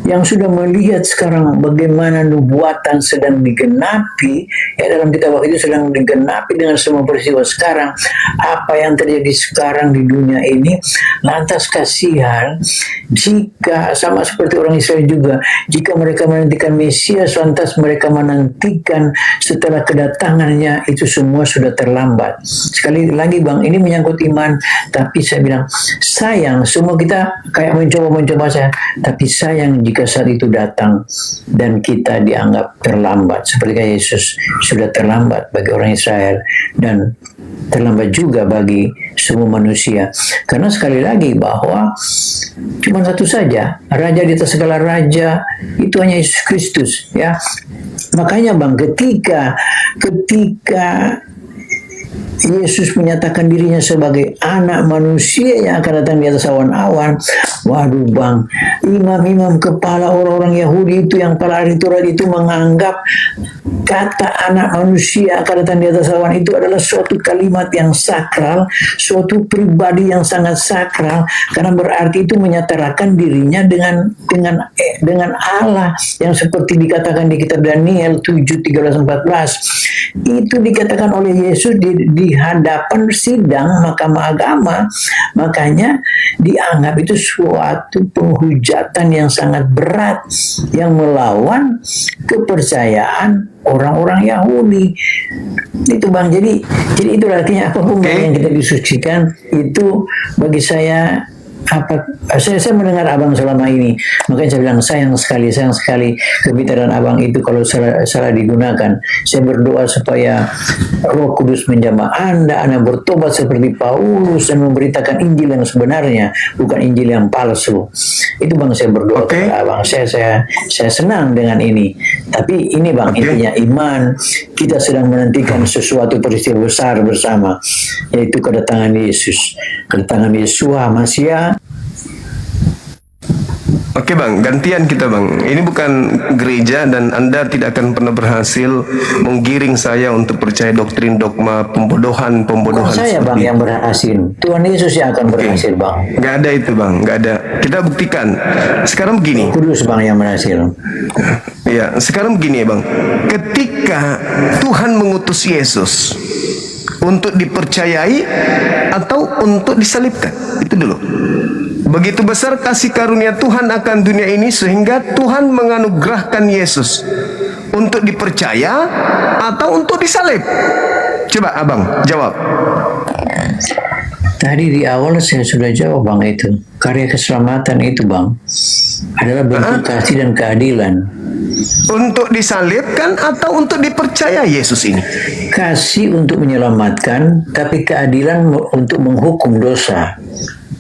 yang sudah melihat sekarang bagaimana nubuatan sedang digenapi, ya, dalam kitab Wahyu itu sedang digenapi dengan semua peristiwa sekarang. Apa yang terjadi sekarang di dunia ini, lantas kasihan jika sama seperti orang Israel juga, jika mereka menantikan Mesias, lantas mereka menantikan setelah kedatangannya, itu semua sudah terlambat. Sekali lagi, Bang, ini menyangkut iman, tapi saya bilang sayang, semua kita kayak mencoba saya, tapi sayang jika saat itu datang dan kita dianggap terlambat, seperti Yesus sudah terlambat bagi orang Israel dan terlambat juga bagi semua manusia. Karena sekali lagi bahwa cuma satu saja, raja di atas segala raja, itu hanya Yesus Kristus, ya. Makanya, Bang, ketika Yesus menyatakan dirinya sebagai anak manusia yang akan datang di atas awan-awan. Waduh bang, imam-imam kepala orang-orang Yahudi itu yang para ahli Taurat itu menganggap kata anak manusia akan datang di atas awan itu adalah suatu kalimat yang sakral, suatu pribadi yang sangat sakral, karena berarti itu menyatakan dirinya dengan Allah, yang seperti dikatakan di kitab Daniel 7:13-14. Itu dikatakan oleh Yesus di hadapan sidang mahkamah agama. Makanya dianggap itu suatu penghujatan yang sangat berat yang melawan kepercayaan orang-orang Yahudi. Itu bang, jadi itu artinya apapun yang kita disucikan itu bagi saya saya mendengar abang selama ini, makanya saya bilang sayang sekali kebitaran abang itu kalau salah digunakan. Saya berdoa supaya Roh Kudus menjamah Anda bertobat seperti Paulus dan memberitakan Injil yang sebenarnya, bukan Injil yang palsu. Itu bang, saya berdoa kepada abang. Saya senang dengan ini. Tapi ini bang, intinya iman kita sedang menantikan sesuatu peristiwa besar bersama, yaitu kedatangan Yesus, kedatangan Yeshua Mashiach. Oke bang, gantian kita bang. Ini bukan gereja dan Anda tidak akan pernah berhasil menggiring saya untuk percaya doktrin dogma pembodohan. Bukan saya bang yang berhasil, Tuhan Yesus yang akan berhasil bang. Gak ada itu bang, gak ada. Kita buktikan. Sekarang begini. Kudus bang yang berhasil. Ya, sekarang begini ya bang. Ketika Tuhan mengutus Yesus untuk dipercayai atau untuk disalibkan, itu dulu. Begitu besar kasih karunia Tuhan akan dunia ini sehingga Tuhan menganugerahkan Yesus untuk dipercaya atau untuk disalib. Coba abang jawab. Tadi di awal saya sudah jawab bang, itu karya keselamatan itu bang adalah bentuk kasih dan keadilan. Untuk disalibkan atau untuk dipercaya Yesus ini? Kasih untuk menyelamatkan, tapi keadilan untuk menghukum dosa.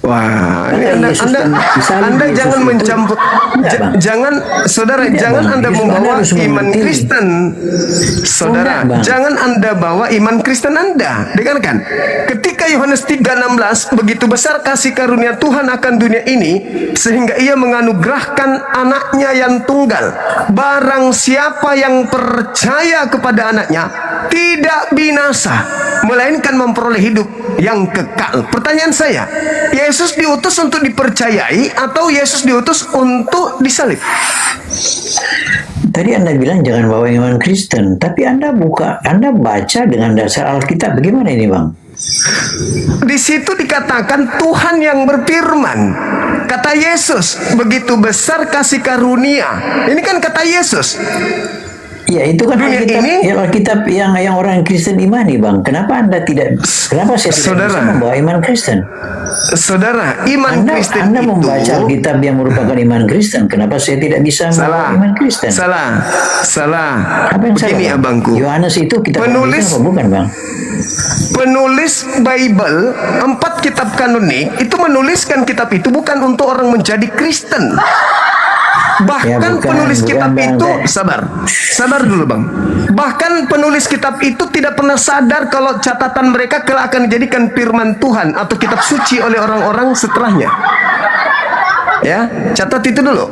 Wah, ini Anda jangan mencampur, jangan saudara, jangan Anda membawa iman Kristen, saudara, jangan Anda bawa iman Kristen Anda. Dengarkan, ketika Yohanes 3:16, begitu besar kasih karunia Tuhan akan dunia ini sehingga Ia menganugerahkan anaknya yang tunggal, barang siapa yang percaya kepada anaknya tidak binasa, melainkan memperoleh hidup yang kekal. Pertanyaan saya, Yesus diutus untuk dipercayai atau Yesus diutus untuk disalib? Tadi Anda bilang jangan bawa iman Kristen, tapi Anda baca dengan dasar Alkitab. Bagaimana ini bang? Di situ dikatakan Tuhan yang berfirman. Kata Yesus, begitu besar kasih karunia. Ini kan kata Yesus. Ya itu kan Alkitab yang orang Kristen imani bang. Kenapa Anda tidak? Kenapa saya tidak bisa membawa iman Kristen? Saudara, iman Kristen Anda membaca Alkitab yang merupakan iman Kristen. Kenapa saya tidak bisa membawa iman Kristen? Salah. Apa yang begini salah? Abangku. Yohanes itu kitab apa bukan bang? Penulis Bible 4 kitab kanonik itu menuliskan kitab itu bukan untuk orang menjadi Kristen. Bahkan penulis kitab itu sabar dulu bang. Bahkan penulis kitab itu tidak pernah sadar kalau catatan mereka kelak akan dijadikan firman Tuhan atau kitab suci oleh orang-orang setelahnya. Ya, catat itu dulu.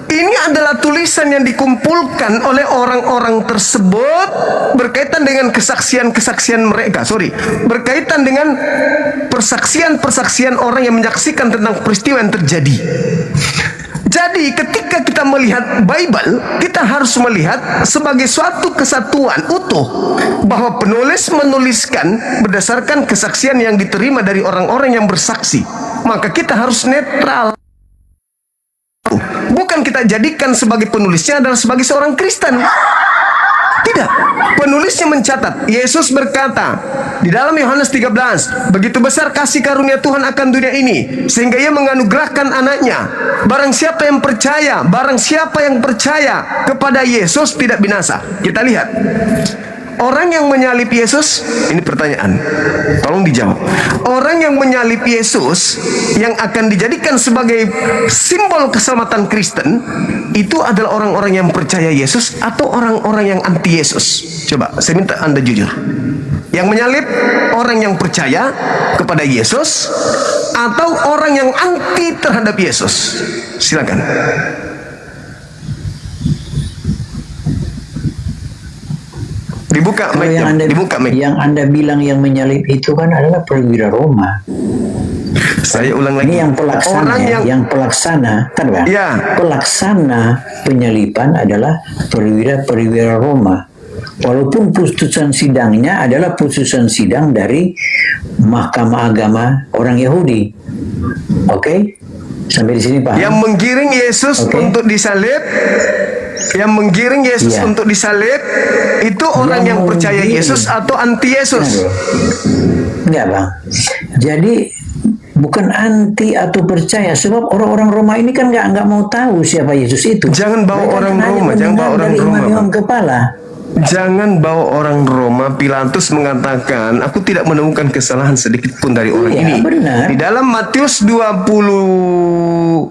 Ini adalah tulisan yang dikumpulkan oleh orang-orang tersebut berkaitan dengan kesaksian-kesaksian mereka. Berkaitan dengan persaksian-persaksian orang yang menyaksikan tentang peristiwa yang terjadi. Jadi ketika kita melihat Bible, kita harus melihat sebagai suatu kesatuan utuh, bahwa penulis menuliskan berdasarkan kesaksian yang diterima dari orang-orang yang bersaksi. Maka kita harus netral. Bukan kita jadikan sebagai penulisnya adalah sebagai seorang Kristen. Tidak. Penulisnya mencatat, Yesus berkata di dalam Yohanes 13, begitu besar kasih karunia Tuhan akan dunia ini sehingga Ia menganugerahkan anaknya. Barang siapa yang percaya kepada Yesus tidak binasa. Kita lihat Orang yang menyalib Yesus, ini pertanyaan, tolong dijawab. Orang yang menyalib Yesus yang akan dijadikan sebagai simbol keselamatan Kristen, itu adalah orang-orang yang percaya Yesus atau orang-orang yang anti Yesus? Coba, saya minta Anda jujur. Yang menyalib orang yang percaya kepada Yesus atau orang yang anti terhadap Yesus? Silakan. Dibuka mic, dibuka mic. Yang Anda bilang yang menyalib itu kan adalah perwira Roma. Saya ulang lagi. Ini yang pelaksana, orang yang pelaksana, kan Bang? Ya. Pelaksana penyaliban adalah perwira Roma. Walaupun putusan sidangnya adalah putusan sidang dari Mahkamah Agama orang Yahudi. Oke? Sampai di sini paham? Yang menggiring Yesus untuk disalib, yang menggiring Yesus untuk disalib, itu orang yang percaya Yesus atau anti Yesus? Enggak, Bang. Jadi bukan anti atau percaya, sebab orang-orang Roma ini kan nggak mau tahu siapa Yesus itu. Jangan bawa orang Roma, jangan bawa orang Roma. Imam kepala. Jangan bawa orang Roma. Pilatus mengatakan, aku tidak menemukan kesalahan sedikit pun dari orang ini. Benar. Di dalam Matius 27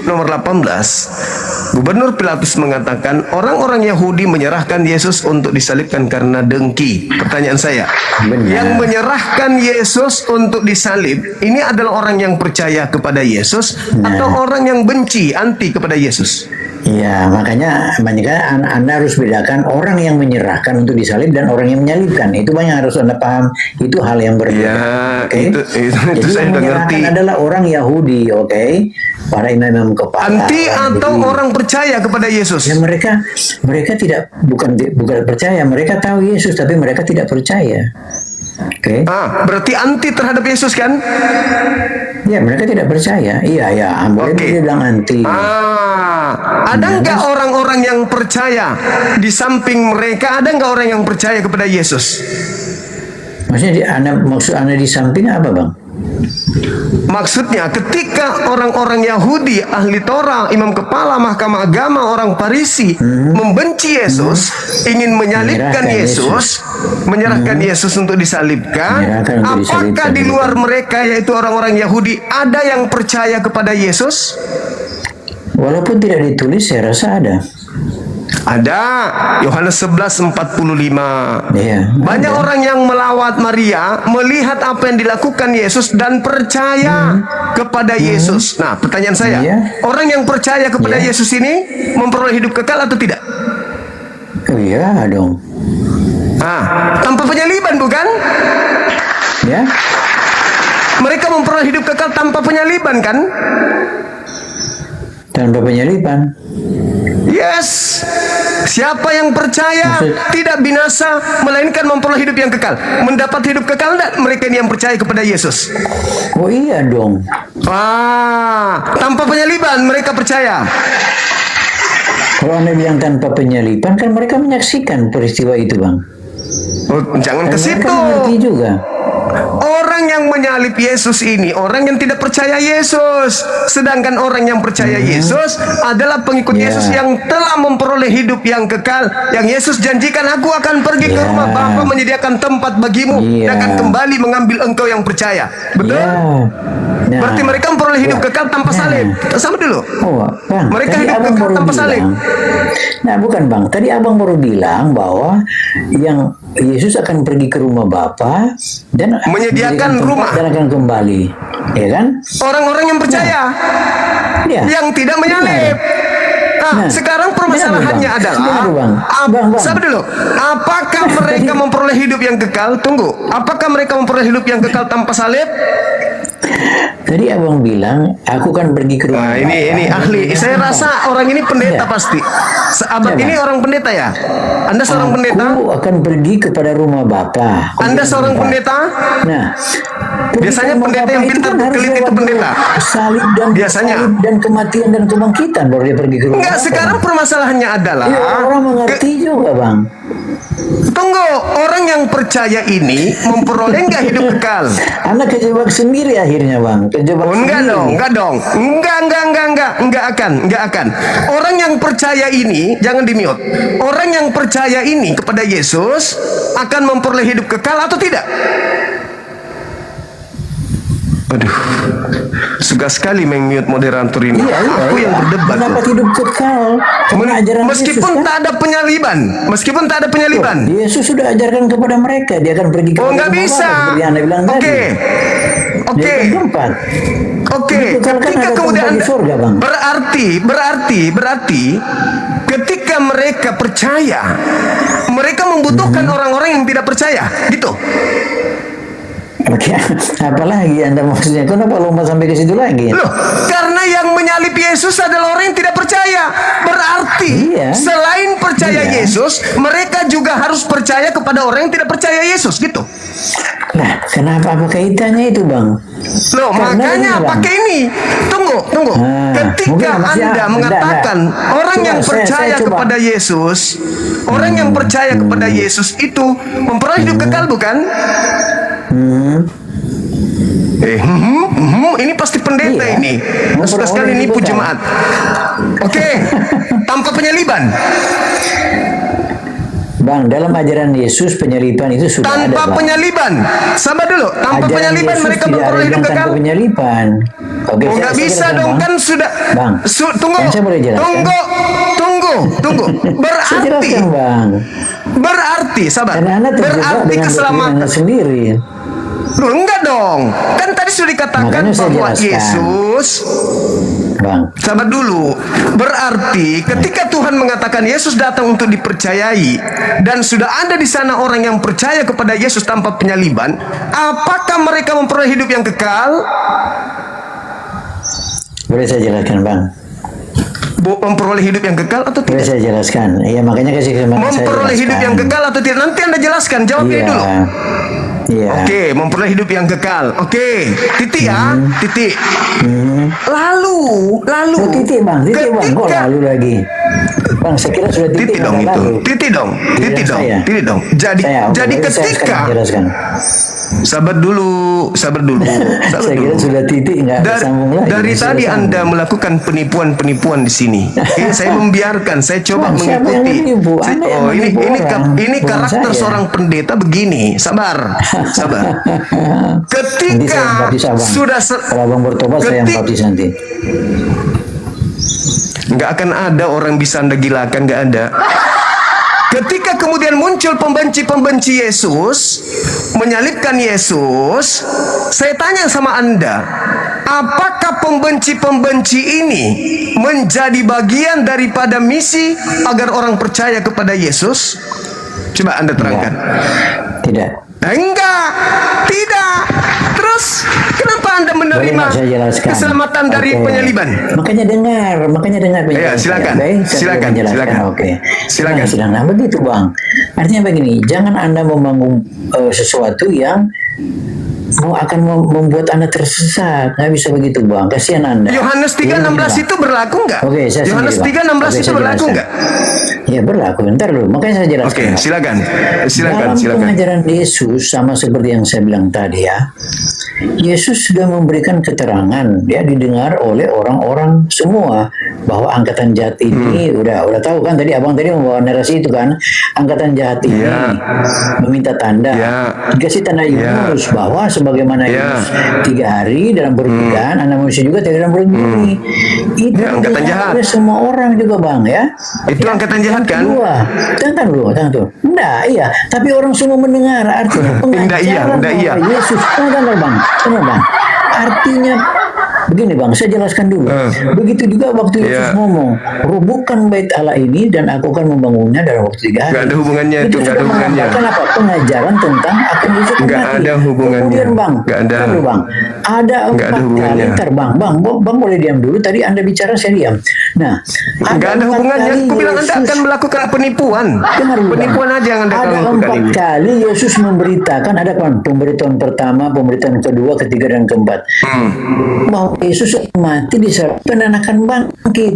nomor 18, Gubernur Pilatus mengatakan orang-orang Yahudi menyerahkan Yesus untuk disalibkan karena dengki. Pertanyaan saya, yang menyerahkan Yesus untuk disalib ini adalah orang yang percaya kepada Yesus atau orang yang benci, anti kepada Yesus? Ya, makanya Anda harus bedakan orang yang menyerahkan untuk disalib dan orang yang menyalibkan. Itu banyak harus Anda paham. Itu hal yang berbeda. Ya, okay? itu Jadi saya yang udah menyerahkan ngerti. adalah orang Yahudi, oke? Para imam kepala. Anti atau orang percaya kepada Yesus? Ya, mereka tidak bukan percaya. Mereka tahu Yesus, tapi mereka tidak percaya. Oke. Berarti anti terhadap Yesus kan? Ya, mereka tidak percaya. Iya, boleh dibilang anti. Ada nggak orang-orang yang percaya di samping mereka? Ada nggak orang yang percaya kepada Yesus? Maksudnya maksud Anda di samping apa, Bang? Maksudnya ketika orang-orang Yahudi, ahli Torah, imam kepala Mahkamah Agama, orang Farisi membenci Yesus, ingin menyalibkan Yesus, menyerahkan Yesus untuk disalibkan, apakah di luar mereka, yaitu orang-orang Yahudi, ada yang percaya kepada Yesus? Walaupun tidak ditulis, saya rasa ada. Ada. Yohanes 11:45. Banyak orang yang melawat Maria, melihat apa yang dilakukan Yesus dan percaya kepada Yesus. Nah, pertanyaan saya, orang yang percaya kepada Yesus ini memperoleh hidup kekal atau tidak? Oh iya dong. Tanpa penyaliban bukan? Ya. Mereka memperoleh hidup kekal tanpa penyaliban kan? Tanpa penyaliban. Yes. Siapa yang percaya tidak binasa, melainkan memperoleh hidup yang kekal. Mendapat hidup kekal enggak mereka ini yang percaya kepada Yesus? Oh iya dong. Tanpa penyaliban mereka percaya. Kalau Anda bilang tanpa penyaliban, kan mereka menyaksikan peristiwa itu, Bang. Jangan ke situ. Mengerti juga. Orang yang menyalib Yesus ini orang yang tidak percaya Yesus, sedangkan orang yang percaya Yesus adalah pengikut Yesus yang telah memperoleh hidup yang kekal, yang Yesus janjikan, aku akan pergi ke rumah Bapa menyediakan tempat bagimu dan akan kembali mengambil engkau yang percaya. Betul? Berarti mereka memperoleh hidup kekal tanpa salib. Sama dulu. Bang, mereka hidup kekal tanpa salib. Nah, bukan, Bang. Tadi Abang baru bilang bahwa yang Yesus akan pergi ke rumah Bapa dan menyediakan rumah dan akan kembali, ya kan? Orang-orang yang percaya, yang tidak menyalib. Sekarang permasalahannya adalah, sabar dulu. Apakah mereka memperoleh hidup yang kekal? Tunggu. Apakah mereka memperoleh hidup yang kekal tanpa salib? Tadi Abang bilang, aku kan pergi ke rumah. Ini ahli. Saya rasa orang ini pendeta pasti. Abang ini orang pendeta ya? Anda seorang pendeta? Aku akan pergi kepada rumah Bapa. Anda seorang pendeta? Nah, biasanya pendeta yang pintar berkelit itu pendeta. Salib dan biasanya dan kematian dan kebangkitan baru dia pergi ke rumah. Enggak, sekarang permasalahannya adalah orang mengerti juga, Bang. Tunggu, orang yang percaya ini memperoleh nggak hidup kekal? Anda kejebak sendiri akhirnya, Bang. Kejebak enggak sendiri. dong, enggak akan. Orang yang percaya ini, jangan di-mute. Orang yang percaya ini kepada Yesus akan memperoleh hidup kekal atau tidak? Aduh, suka sekali meng-mute moderator ini. Aku yang berdebat. Mendapat hidup kekal. Meskipun tak ada penyaliban. Yesus sudah ajarkan kepada mereka, dia akan pergi ke nggak bisa. seperti Anda bilang tadi. Oke. Ketika kemudian berarti ketika mereka percaya, mereka membutuhkan orang-orang yang tidak percaya, gitu. Oke, apalagi Anda maksudnya? Kenapa lompat sampai ke situ lagi? Loh, karena yang menyalib Yesus adalah orang yang tidak percaya. Berarti selain percaya Yesus, mereka juga harus percaya kepada orang yang tidak percaya Yesus, gitu. Nah, kenapa apa kaitannya itu, Bang? Loh, makanya pakai ini. Tunggu. Ketika Anda mengatakan orang yang percaya kepada Yesus, orang yang percaya kepada Yesus itu memperoleh hidup kekal, bukan? Ini pasti pendeta ini. Sudah sekali nipu jemaat. Oke, tanpa penyaliban. Bang, dalam ajaran Yesus penyaliban itu sudah ada, tanpa Bang. penyaliban. Sabar dulu. Tanpa Ajaran penyaliban Yesus mereka tidak memperoleh ada hidup yang kekal. tanpa penyaliban. Oke, nggak bisa jelaskan, dong, Bang. kan sudah. Bang, Tunggu. saya boleh jelaskan? Tunggu. Saya jelaskan, Bang. Berarti, sabar. Karena Anda terjebak Berarti dengan keselamatan Anda sendiri. Loh, enggak dong. Kan tadi sudah dikatakan Makanya saya bahwa jelaskan. Yesus. Bang, sabar dulu. Berarti ketika Tuhan mengatakan Yesus datang untuk dipercayai dan sudah ada di sana orang yang percaya kepada Yesus tanpa penyaliban, apakah mereka memperoleh hidup yang kekal? boleh saya jelaskan, Bang? Memperoleh hidup yang kekal atau tidak? Boleh saya jelaskan? Iya, makanya kasih kesempatan saya memperoleh hidup yang kekal atau tidak? Nanti Anda jelaskan, jawabnya dulu. Iya. Oke, memperoleh hidup yang kekal. Oke, titik ya, titik. Lalu. Oh, titik, Bang. Kok lalu lagi? Bang, saya kira sudah titik dong itu. Titik dong. Jadi ketika sabar dulu. Saya kira sudah titik, nggak sambung lagi. Dari tadi Anda melakukan penipuan di sini. Saya membiarkan, saya coba mengikuti. Ini karakter seorang pendeta begini. Sabar. Ketika sudah kalau Bang bertobat saya yang baptis nanti. Nggak akan ada orang bisa Anda gilakan, nggak ada. Ketika kemudian muncul pembenci-pembenci Yesus, menyalibkan Yesus, saya tanya sama Anda, apakah pembenci-pembenci ini menjadi bagian daripada misi agar orang percaya kepada Yesus? Coba Anda terangkan. Tidak. Tidak. Terus kenapa Anda menerima keselamatan dari penyaliban? Makanya dengar ya, silakan. Oke. Silakan. Nah, begitu, Bang. Artinya begini, jangan Anda membangun sesuatu yang akan membuat Anda tersesat. Nggak bisa begitu, Bang. Kasihan Anda. Yohanes 3:16 itu berlaku nggak? Oke, Yohanes 3:16 itu berlaku nggak? Ya, berlaku. Ntar dulu. Makanya saya jelaskan. Oke, silakan. Dalam pengajaran Yesus, sama seperti yang saya bilang tadi ya, Yesus sudah memberikan keterangan, dia didengar oleh orang-orang semua, bahwa angkatan jahat ini udah tahu kan, tadi abang tadi membawa narasi itu kan, angkatan jahat ini meminta tanda, dikasih tanda Yunus bahwa sebagaimana Yunus 3 hari dalam perut ikan, anak manusia juga dalam perut bumi. Itu angkatan jahat oleh semua orang juga, Bang, ya. Itu angkatan jahat kan? Tunggu dulu. Enggak, iya. Tapi orang semua mendengar, artinya pengajaran Yesus. Tunggu, Bang. Artinya begini, Bang, saya jelaskan dulu. Begitu juga waktu Yesus ngomong, rubuhkan bait Allah ini dan aku akan membangunnya dalam waktu 3 hari. Nggak ada hubungannya itu, nggak ada hubungannya. Kenapa? Pengajaran tentang akan Yesus mati. Nggak ada hubungannya. Kemudian, Bang, nggak ada. Bang, ada 4 kali. Ntar, Bang boleh diam dulu. Tadi Anda bicara, saya diam. Nah, nggak ada hubungannya. Aku bilang Anda akan melakukan penipuan. Penipuan aja yang Anda akan lakukan ini. 4 kali Yesus memberitakan, ada kan pemberitahuan pertama, pemberitahuan kedua, ketiga, dan keempat. Bahwa Yesus mati disebabkan akan bangkit.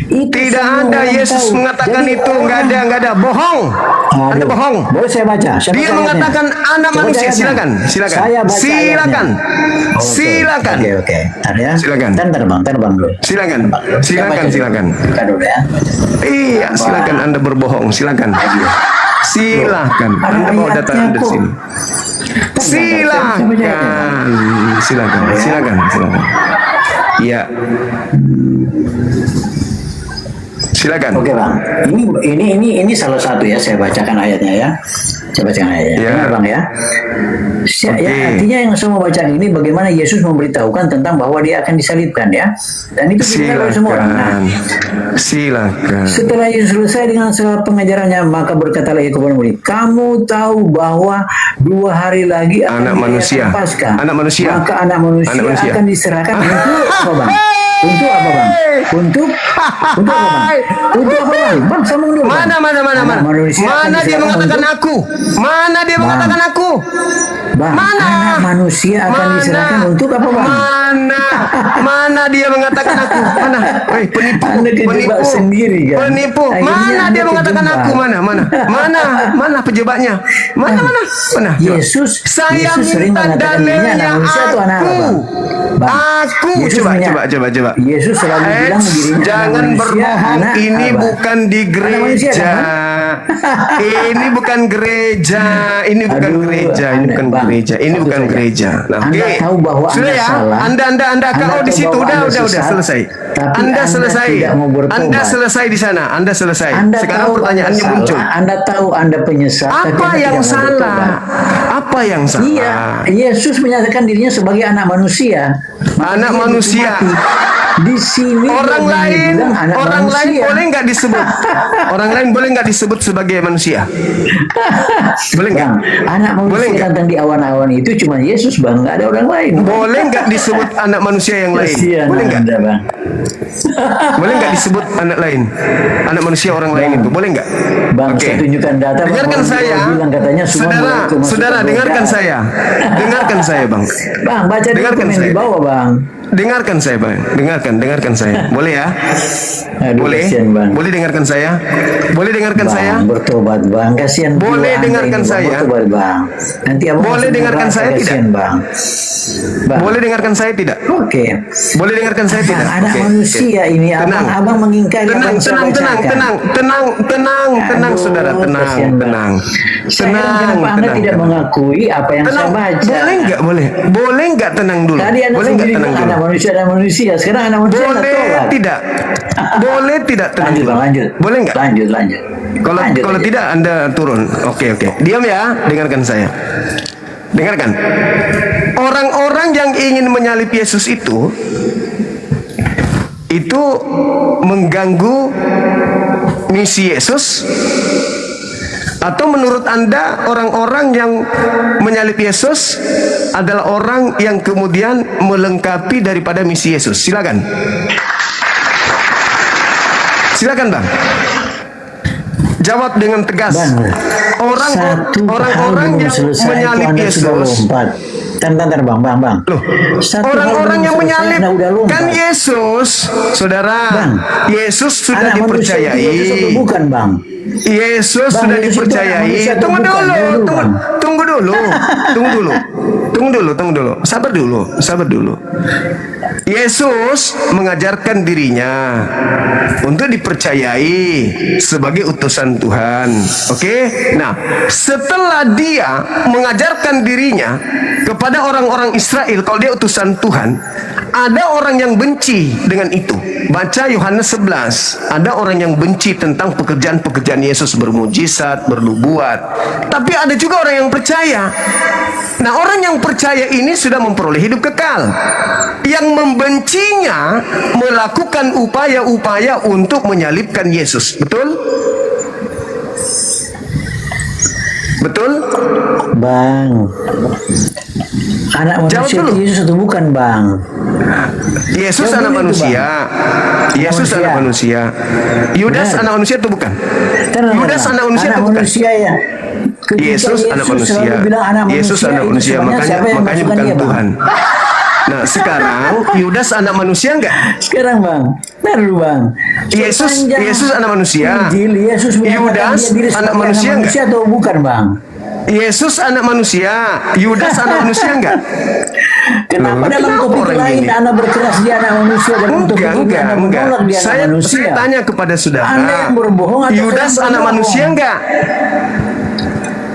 Itu Tidak semua ada orang Yesus tahu. mengatakan Jadi itu, nggak ada, bohong. Anda Aduh, bohong. boleh saya baca? Dia Saya baca ayatnya. mengatakan anak Coba manusia. ayatnya. Silakan. Saya baca Silakan. ayatnya. Silakan. Oke. Ntar ya. Silakan. Ntar bang dulu. Silakan. Saya baca Silakan. Ntar dulu ya. Iya, silakan Anda berbohong. Silakan. Silakan. Anda bawa data Anda di sini. Silakan. Iya. Silakan. Oke bang, ini salah satu ya, saya bacakan ayatnya ya. Saya bacakan ayatnya, Ya. Benar, bang ya. Ya, artinya yang saya mau baca ini bagaimana Yesus memberitahukan tentang bahwa dia akan disalibkan ya. Dan itu benar oleh semua orang. Nah, Silakan. setelah Yesus selesai dengan segala pengajarannya, maka berkatalah ia kepada murid, kamu tahu bahwa 2 hari lagi akan Anak manusia. dirayakan Paskah. Anak manusia. Maka anak manusia akan diserahkan untuk apa bang? Untuk apa bang? Untuk apa bang? Untuk apa bang? Bang sambung dulu. Bang. Mana? Mana dia mengatakan aku? Mana dia mengatakan aku? Bang, Mana? anak manusia akan diserahkan untuk apa bang? Mana dia mengatakan aku? Mana? Anda kejebak sendiri kan? Penipu. Akhirnya Mana Anda dia mengatakan kejebak. aku? Mana pejebaknya? Mana? Yesus sering mengatakan dirinya anak manusia atau anak apa bang? Bang, Aku Yesus coba. Yesus selalu bilang dirinya Jangan anak manusia, berbohong. anak Ini apa? bukan di Anak manusia, gereja. kan? Ini bukan gereja. Ini bukan Aduh, gereja. Ini bukan Bang, gereja. Ini satu bukan saja. gereja. Nah, Anda oke. tahu bahwa Sudah Anda ya. salah. Anda Anda kalau di tahu situ bahwa udah Anda sesat, selesai. tapi Anda Anda selesai. tidak mau bertobat. Anda selesai di sana. Anda selesai. Anda Sekarang tahu pertanyaannya Anda muncul. salah. Anda tahu Anda penyesat. tapi Apa Anda yang tidak mau salah? bertobat. Apa yang salah? Iya, Yesus menyatakan dirinya sebagai anak manusia. Anak Dia manusia. dinikmati. Di sini Orang dia lain, bilang anak orang manusia. lain boleh nggak disebut? Orang lain boleh nggak disebut sebagai manusia? Boleh nggak? Anak Boleh manusia nggak? datang di awan-awan itu cuma Yesus bang, nggak ada orang lain. Boleh nggak disebut anak manusia yang lain? Kasihan Boleh nggak? Anda, bang. Boleh nggak disebut anak lain? Anak manusia orang lain itu boleh nggak? Bang, Oke. saya tunjukkan data. Dengarkan Bang, saya, bilang katanya semua boleh masuk saudara, ke dengarkan surga. saya, dengarkan saya, bang. Bang, baca di Dengarkan komen saya. di bawah bang. Dengarkan saya, bang. Dengarkan saya. Boleh ya? Aduh, Boleh? kasihan, bang. Boleh dengarkan saya? Boleh dengarkan Bang, saya? bertobat bang, kasihan. Boleh jiwa Anda dengarkan ini, Bang. saya? Bertobat bang. Nanti abang Boleh masuk dengarkan neraka, saya tidak? kasihan, bang. Bang. Boleh dengarkan saya tidak? Oke. Boleh dengarkan saya Bang, tidak? anak Oke, manusia oke. ini Tenang. abang mengingkari apa Tenang, yang saya tenang, bacakan. tenang, Aduh, saudara, kasihan, Bang. tenang. Saya heran kenapa Anda tidak mengakui apa yang saya baca. Boleh nggak? Boleh nggak tenang dulu? Tadi Anda Boleh nggak sendiri tenang bilang dulu? anak manusia. Sekarang anak manusia Anda Boleh tolak. tidak? Boleh tidak tenang Lanjut dulu? bang, lanjut. Boleh nggak? Lanjut. Kalau tidak Anda turun. Oke. Diam ya, dengarkan saya. Dengarkan. Orang-orang yang ingin menyalib Yesus itu mengganggu misi Yesus. Atau menurut Anda orang-orang yang menyalib Yesus adalah orang yang kemudian melengkapi daripada misi Yesus? Silakan Bang. Jawab dengan tegas. Orang-orang yang menyalib Yesus. Bentar, bang. Loh, orang-orang yang menyalib kan Yesus, saudara. Bang, Yesus sudah anak manusia itu dipercayai. Yesus atau bukan bang? Yesus Bang, sudah Yesus itu anak dipercayai. manusia atau Tunggu bukan? dulu. Sabar dulu. Yesus mengajarkan dirinya untuk dipercayai sebagai utusan Tuhan. Oke? Nah, setelah dia mengajarkan dirinya kepada orang-orang Israel kalau dia utusan Tuhan, ada orang yang benci dengan itu. Baca Yohanes 11. Ada orang yang benci tentang pekerjaan-pekerjaan Yesus, bermujizat, bernubuat. Tapi ada juga orang yang percaya. Nah, orang yang percaya ini sudah memperoleh hidup kekal. Yang membencinya melakukan upaya-upaya untuk menyalibkan Yesus. Betul? Bang, anak manusia itu Yesus atau bukan bang? Yesus anak manusia. Yesus anak manusia. Yudas anak manusia atau bukan? Yudas anak manusia atau bukan? Ya. Yesus anak manusia. Yesus Yesus anak manusia. Makanya bukan Tuhan. Nah, sekarang Yudas anak manusia enggak? Sekarang bang, taruh bang. Yesus anak manusia. Injil, Yesus menyatakan Yudas dia diri anak sebagai manusia enggak? atau bukan bang? Yesus anak manusia, Yudas anak manusia enggak? Kenapa dalam topik lain Anda berkeras dia anak manusia dan untuk itu Anda menolak dia anak manusia? Saya tanya kepada saudara, Anda yang berbohong atau Yudas saya yang anak berbohong? manusia enggak?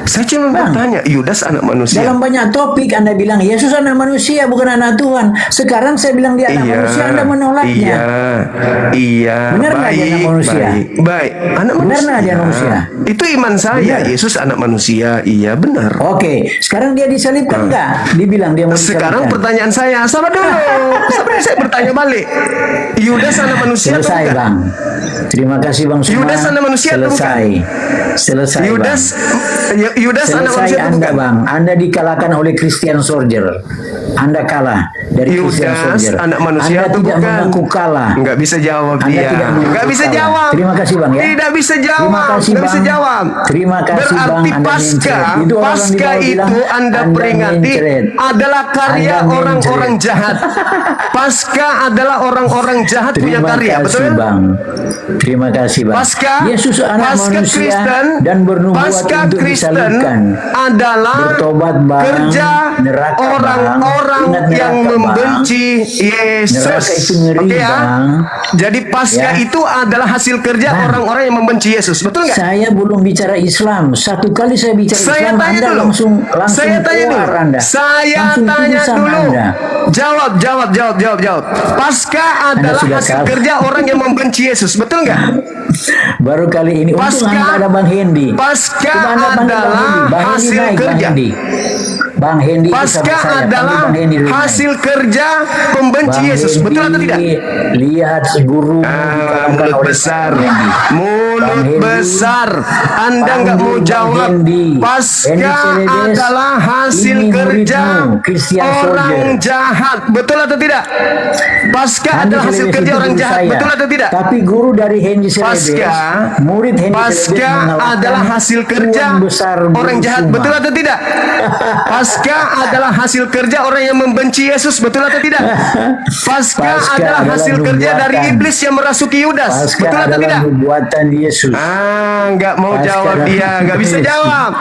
Saya cuma bertanya, Yudas anak manusia. Dalam banyak topik Anda bilang Yesus anak manusia bukan anak Tuhan. Sekarang saya bilang dia anak manusia, Anda menolaknya. Iya. Benar nggak dia anak manusia? Baik. Anak Benar manusia. nggak dia manusia? Itu iman saya. Benar. Yesus anak manusia. Iya benar. Oke, sekarang dia disalibkan nggak? Dibilang dia mau disalibkan. Sekarang pertanyaan saya, sabar dulu. Sabar, saya bertanya balik. Yudas anak manusia atau Selesai bukan? bang. Terima kasih bang Suma. Yudas anak manusia atau bukan? Selesai Yudas anak manusia atau Anda bukan? bang. Anda dikalahkan oleh Christian Soldier. Anda kalah dari Christian Yudas Soldier. anak manusia Anda atau tidak bukan? mengaku kalah. Enggak bisa jawab Anda dia. tidak mengaku Enggak bisa kalah. jawab. Terima kasih bang ya. Tidak bisa Terima jawab. kasih Enggak bisa bang. jawab. Terima kasih Berarti bang. Anda pasca, mencret. Itu orang di bawah bilang, itu Anda Anda peringati mencret. adalah karya Anda orang-orang mencret. jahat. Pasca adalah orang-orang jahat punya Terima karya, kasih betul? bang. Terima kasih bang. Pasca Yesus anak pasca manusia Kristen dan bernubuat pasca untuk Kristen disalibkan. adalah Bertobat bang. kerja Neraka, orang-orang bang. Ingat yang neraka, membenci Yesus. Neraka itu ngeri, Oke ya? bang. Jadi pasca Ya. itu adalah hasil kerja orang-orang yang membenci Yesus, betul nggak? Saya belum bicara Islam. Satu kali saya bicara Saya Islam, tanya Anda dulu. langsung Saya tanya keluar dulu. Anda. Saya Langsung tanya tulisan dulu. Anda. Jawab. Pasca adalah sudah hasil kalah. kerja orang yang membenci Yesus, betul nggak? Baru kali ini untung Pasca- Anda ada Bang Hendi. pasca Coba Anda panggil adalah Bang Hendi. Bang Hendi hasil naik, kerja. Bang Hendi. Bang Hendi itu Pasca sama saya. Panggil adalah Bang Hendi dulu, naik. hasil kerja pembenci Bang Yesus, Hendi, betul atau tidak? Lihat guru Mulut besar, mulut besar. Anda nggak mau jawab. Pasca adalah hasil kerja orang jahat, betul atau tidak? Pasca adalah hasil kerja orang jahat, betul atau tidak? Tapi guru dari Hendi Celebes, murid Hendi Celebes Pasca mengalahkan adalah hasil kerja Tuan besar orang Guru jahat, Suma. betul atau tidak? Pasca adalah hasil kerja orang yang membenci Yesus, betul atau tidak? Pasca adalah hasil kerja dari iblis yang merasuki Yudas, Pasca betul atau adalah tidak? nubuatan Yesus. Nggak mau Pasca jawab adalah dia, nggak bisa Yesus. jawab.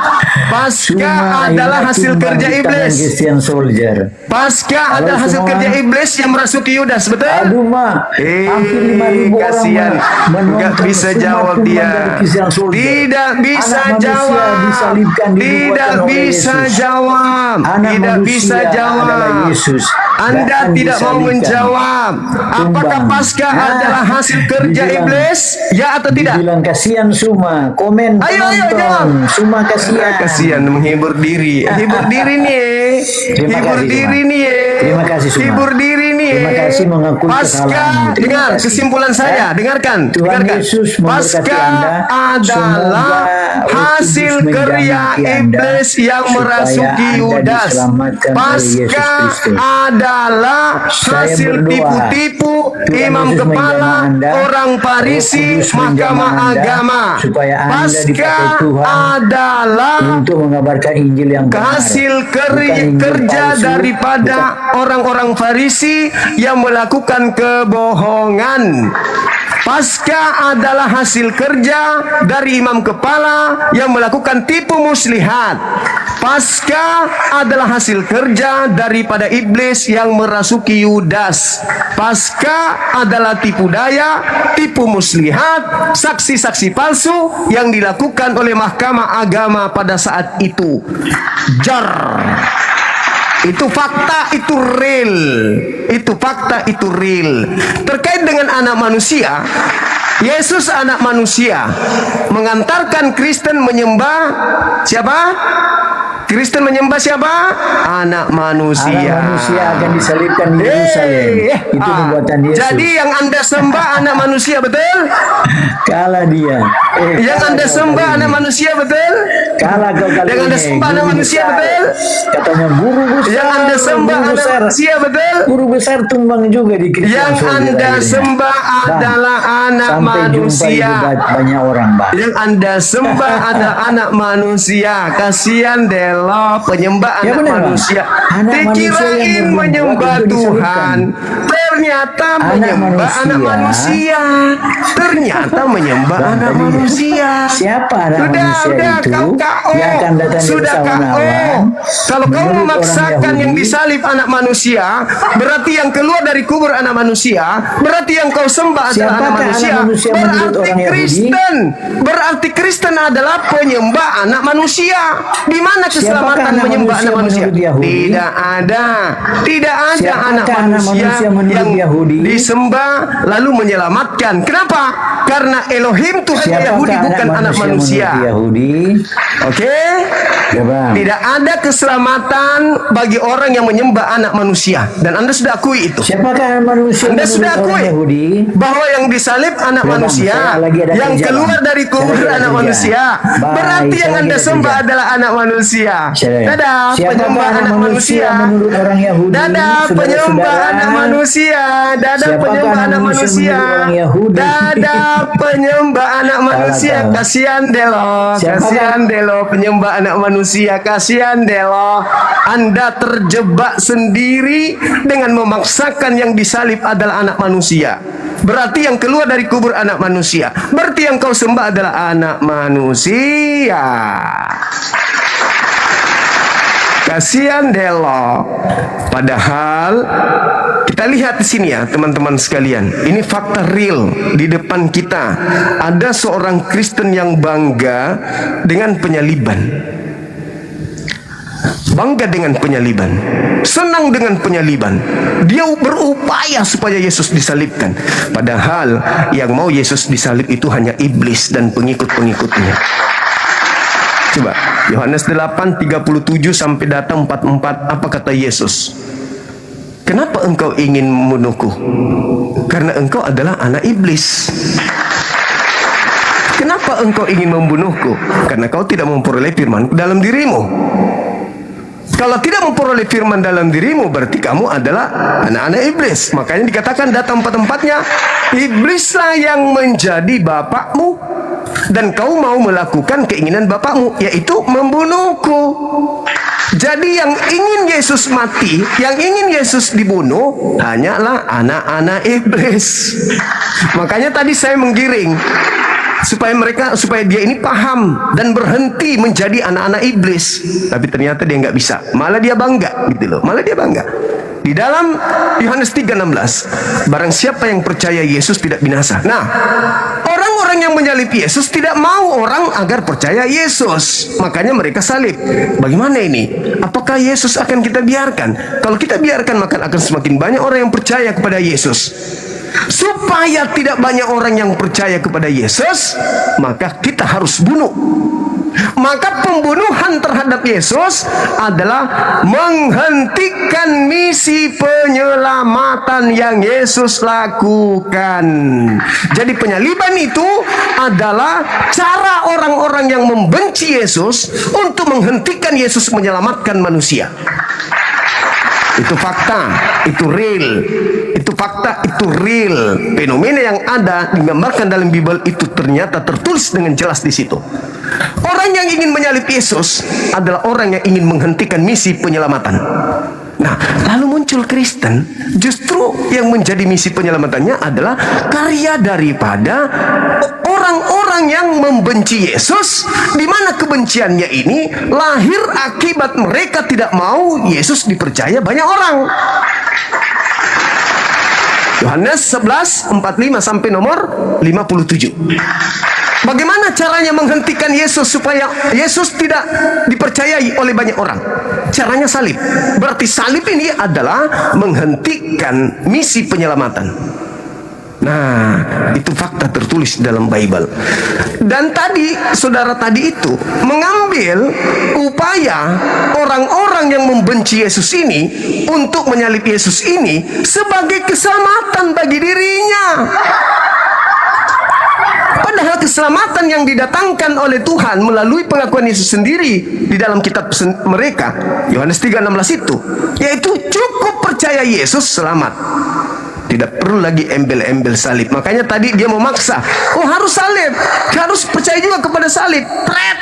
Pasca Cuma adalah ini hasil tumbang kerja di tangan iblis. Christian Soldier. Pasca Kalau adalah hasil semua- kerja iblis yang merasuki Yudas, betul? Aduh mak, hampir 5.000 orang kasihan. menonton Nggak bisa semua jawab tumbang dia. dari Christian Soldier. Tidak bisa Anak manusia jawab. disalibkan, Tidak dinubuatkan oleh bisa Yesus. jawab. Anak Tidak manusia bisa jawab. adalah Yesus. Anda Dan tidak mau disalibkan. menjawab. Apakah Tumbang. pasca adalah hasil kerja dibilang- iblis? Ya atau tidak? Dibilang kasihan Suma, komen Ayo, penonton. jawab. Suma kasihan. Kasihan menghibur diri. Hibur diri nih. Terima Hibur kasih, diri Suma. nih. Terima kasih, Suma. Hibur diri nih. Terima kasih mengakui Pasca, kesalahanmu. Terima dengar kasih. kesimpulan saya. Dengarkan. Tuhan dengarkan. Yesus memberkati Pasca Anda. adalah Semoga hasil Roh Kudus kerja menjamah Anda iblis yang supaya merasuki Anda Yudas. diselamatkan oleh Yesus Pasca Kristus. adalah Saya hasil berdoa, tipu-tipu Tuhan imam Yesus kepala, menjamah Anda, orang Farisi, Roh Kudus mahkamah menjamah Anda, agama. supaya Anda Pasca dipakai Tuhan adalah untuk mengabarkan Injil yang benar. hasil Bukan Injil kerja palsu, daripada orang-orang Farisi yang melakukan kebohongan. Pasca adalah hasil kerja dari imam kepala yang melakukan tipu muslihat. Pasca adalah hasil kerja daripada iblis yang merasuki Yudas. Pasca adalah tipu daya, tipu muslihat, saksi-saksi palsu yang dilakukan oleh mahkamah agama pada saat itu. Jar. Itu fakta, itu real. Itu fakta, itu real. Terkait dengan anak manusia, Yesus anak manusia mengantarkan Kristen menyembah siapa? Kristen menyembah siapa? Anak manusia. Anak manusia akan disalibkan di Yerusalem. Itu nubuatan Yesus. Jadi yang Anda sembah anak manusia, betul? Kalah dia. Yang Anda sembah anak manusia, betul? Kalah kau kali Yang Anda ini. sembah anak Guru manusia, besar. betul? Katanya guru besar. Yang Anda sembah guru anak besar. manusia, betul? Guru besar tumbang juga di Kristen Yang Soldier Anda akhirnya. sembah Bang, adalah anak sampai jumpa manusia. itu banyak orang, Bang. Yang Anda sembah adalah anak manusia. Kasihan deh lo penyembah Ya anak benar, Bang. manusia. Anak manusia Dikirain yang menyembah itu Tuhan, ternyata menyembah anak manusia. Ternyata menyembah anak manusia. Siapa anak manusia Udah, itu kau KO. yang akan datang dari Sudah KO. sawan-awan? Kalau kau Menurut memaksakan orang yang Yahudi, disalib anak manusia, berarti yang keluar dari kubur anak manusia, berarti yang kau sembah adalah Siapakah anak anak manusia. manusia menurut Berarti orang Yahudi? Kristen. Berarti Kristen adalah penyembah anak manusia. Di mana Siapakah keselamatan anak menyembah anak manusia? menurut Yahudi? Tidak ada. Tidak ada Siapakah anak manusia menurut yang Yahudi? disembah lalu menyelamatkan. Kenapa? Karena Elohim Tuhan Yahudi bukan anak manusia. menurut Yahudi? Oke? Ya, Bang. Tidak ada keselamatan bagi orang yang menyembah anak manusia, dan Anda sudah akui itu. Siapakah anak manusia Anda menurut sudah orang akui Yahudi? bahwa yang disalib anak Ya, Bang, manusia, saya lagi ada yang kerja, keluar Bang. dari kubur Saya lagi ada anak kerja. manusia. Baik, Berarti saya yang lagi Anda ada sembah kerja. adalah anak manusia. Dadah, Siapakah penyembah anak manusia. menurut orang Yahudi? Dadah, penyembah Saudara-saudara. anak manusia. Dadah, Siapakah penyembah anak manusia. menurut orang Yahudi? Dadah, penyembah anak manusia. Kalah. Kasihan deh lo. Siapakah- Kasihan deh lo penyembah anak manusia. Kasihan deh lo. Anda terjebak sendiri dengan memaksakan yang disalib adalah anak manusia. Berarti yang keluar dari kubur anak manusia. Berarti yang kau sembah adalah anak manusia. Kasihan deh lo. Padahal kita lihat di sini ya teman-teman sekalian. Ini fakta real di depan kita. Ada seorang Kristen yang bangga dengan penyaliban. Bangga dengan penyaliban, senang dengan penyaliban. Dia berupaya supaya Yesus disalibkan. Padahal yang mau Yesus disalib itu hanya iblis dan pengikut-pengikutnya. Coba Yohanes 8:37 sampai datang 44, apa kata Yesus? Kenapa engkau ingin membunuhku? Karena engkau adalah anak iblis. Kenapa engkau ingin membunuhku? Karena kau tidak memperoleh firman dalam dirimu. Kalau tidak memperoleh firman dalam dirimu, berarti kamu adalah anak-anak iblis. Makanya dikatakan datang tempat-tempatnya, iblislah yang menjadi bapakmu, dan kau mau melakukan keinginan bapakmu, yaitu membunuhku. Jadi yang ingin Yesus mati, yang ingin Yesus dibunuh, hanyalah anak-anak iblis. Makanya tadi saya menggiring supaya dia ini paham dan berhenti menjadi anak-anak iblis. Tapi ternyata dia nggak bisa, malah dia bangga gitu loh, malah dia bangga. Di dalam Yohanes 3:16, barang siapa yang percaya Yesus tidak binasa. Nah, orang-orang yang menyalib Yesus tidak mau orang agar percaya Yesus, makanya mereka salib. Bagaimana ini? Apakah Yesus akan kita biarkan? Kalau kita biarkan, maka akan semakin banyak orang yang percaya kepada Yesus. Supaya tidak banyak orang yang percaya kepada Yesus, maka kita harus bunuh. Maka pembunuhan terhadap Yesus adalah menghentikan misi penyelamatan yang Yesus lakukan. Jadi penyaliban itu adalah cara orang-orang yang membenci Yesus untuk menghentikan Yesus menyelamatkan manusia. Itu fakta, itu real. Itu fakta, itu real. Fenomena yang ada digambarkan dalam Bible itu ternyata tertulis dengan jelas di situ. Orang yang ingin menyalib Yesus adalah orang yang ingin menghentikan misi penyelamatan. Nah, lalu muncul Kristen, justru yang menjadi misi penyelamatannya adalah karya daripada orang-orang yang membenci Yesus, di mana kebenciannya ini lahir akibat mereka tidak mau Yesus dipercaya banyak orang. Yohanes 11:45 sampai nomor 57. Bagaimana caranya menghentikan Yesus supaya Yesus tidak dipercayai oleh banyak orang? Caranya salib. Berarti salib ini adalah menghentikan misi penyelamatan. Nah, itu fakta tertulis dalam Bible. Dan tadi, saudara tadi itu mengambil upaya orang-orang yang membenci Yesus ini untuk menyalib Yesus ini sebagai keselamatan bagi dirinya. Padahal keselamatan yang didatangkan oleh Tuhan melalui pengakuan Yesus sendiri di dalam kitab mereka, Yohanes 3:16 itu, yaitu cukup percaya Yesus selamat. Tidak perlu lagi embel-embel salib. Makanya tadi dia memaksa, oh harus salib, harus percaya juga kepada salib. Pret!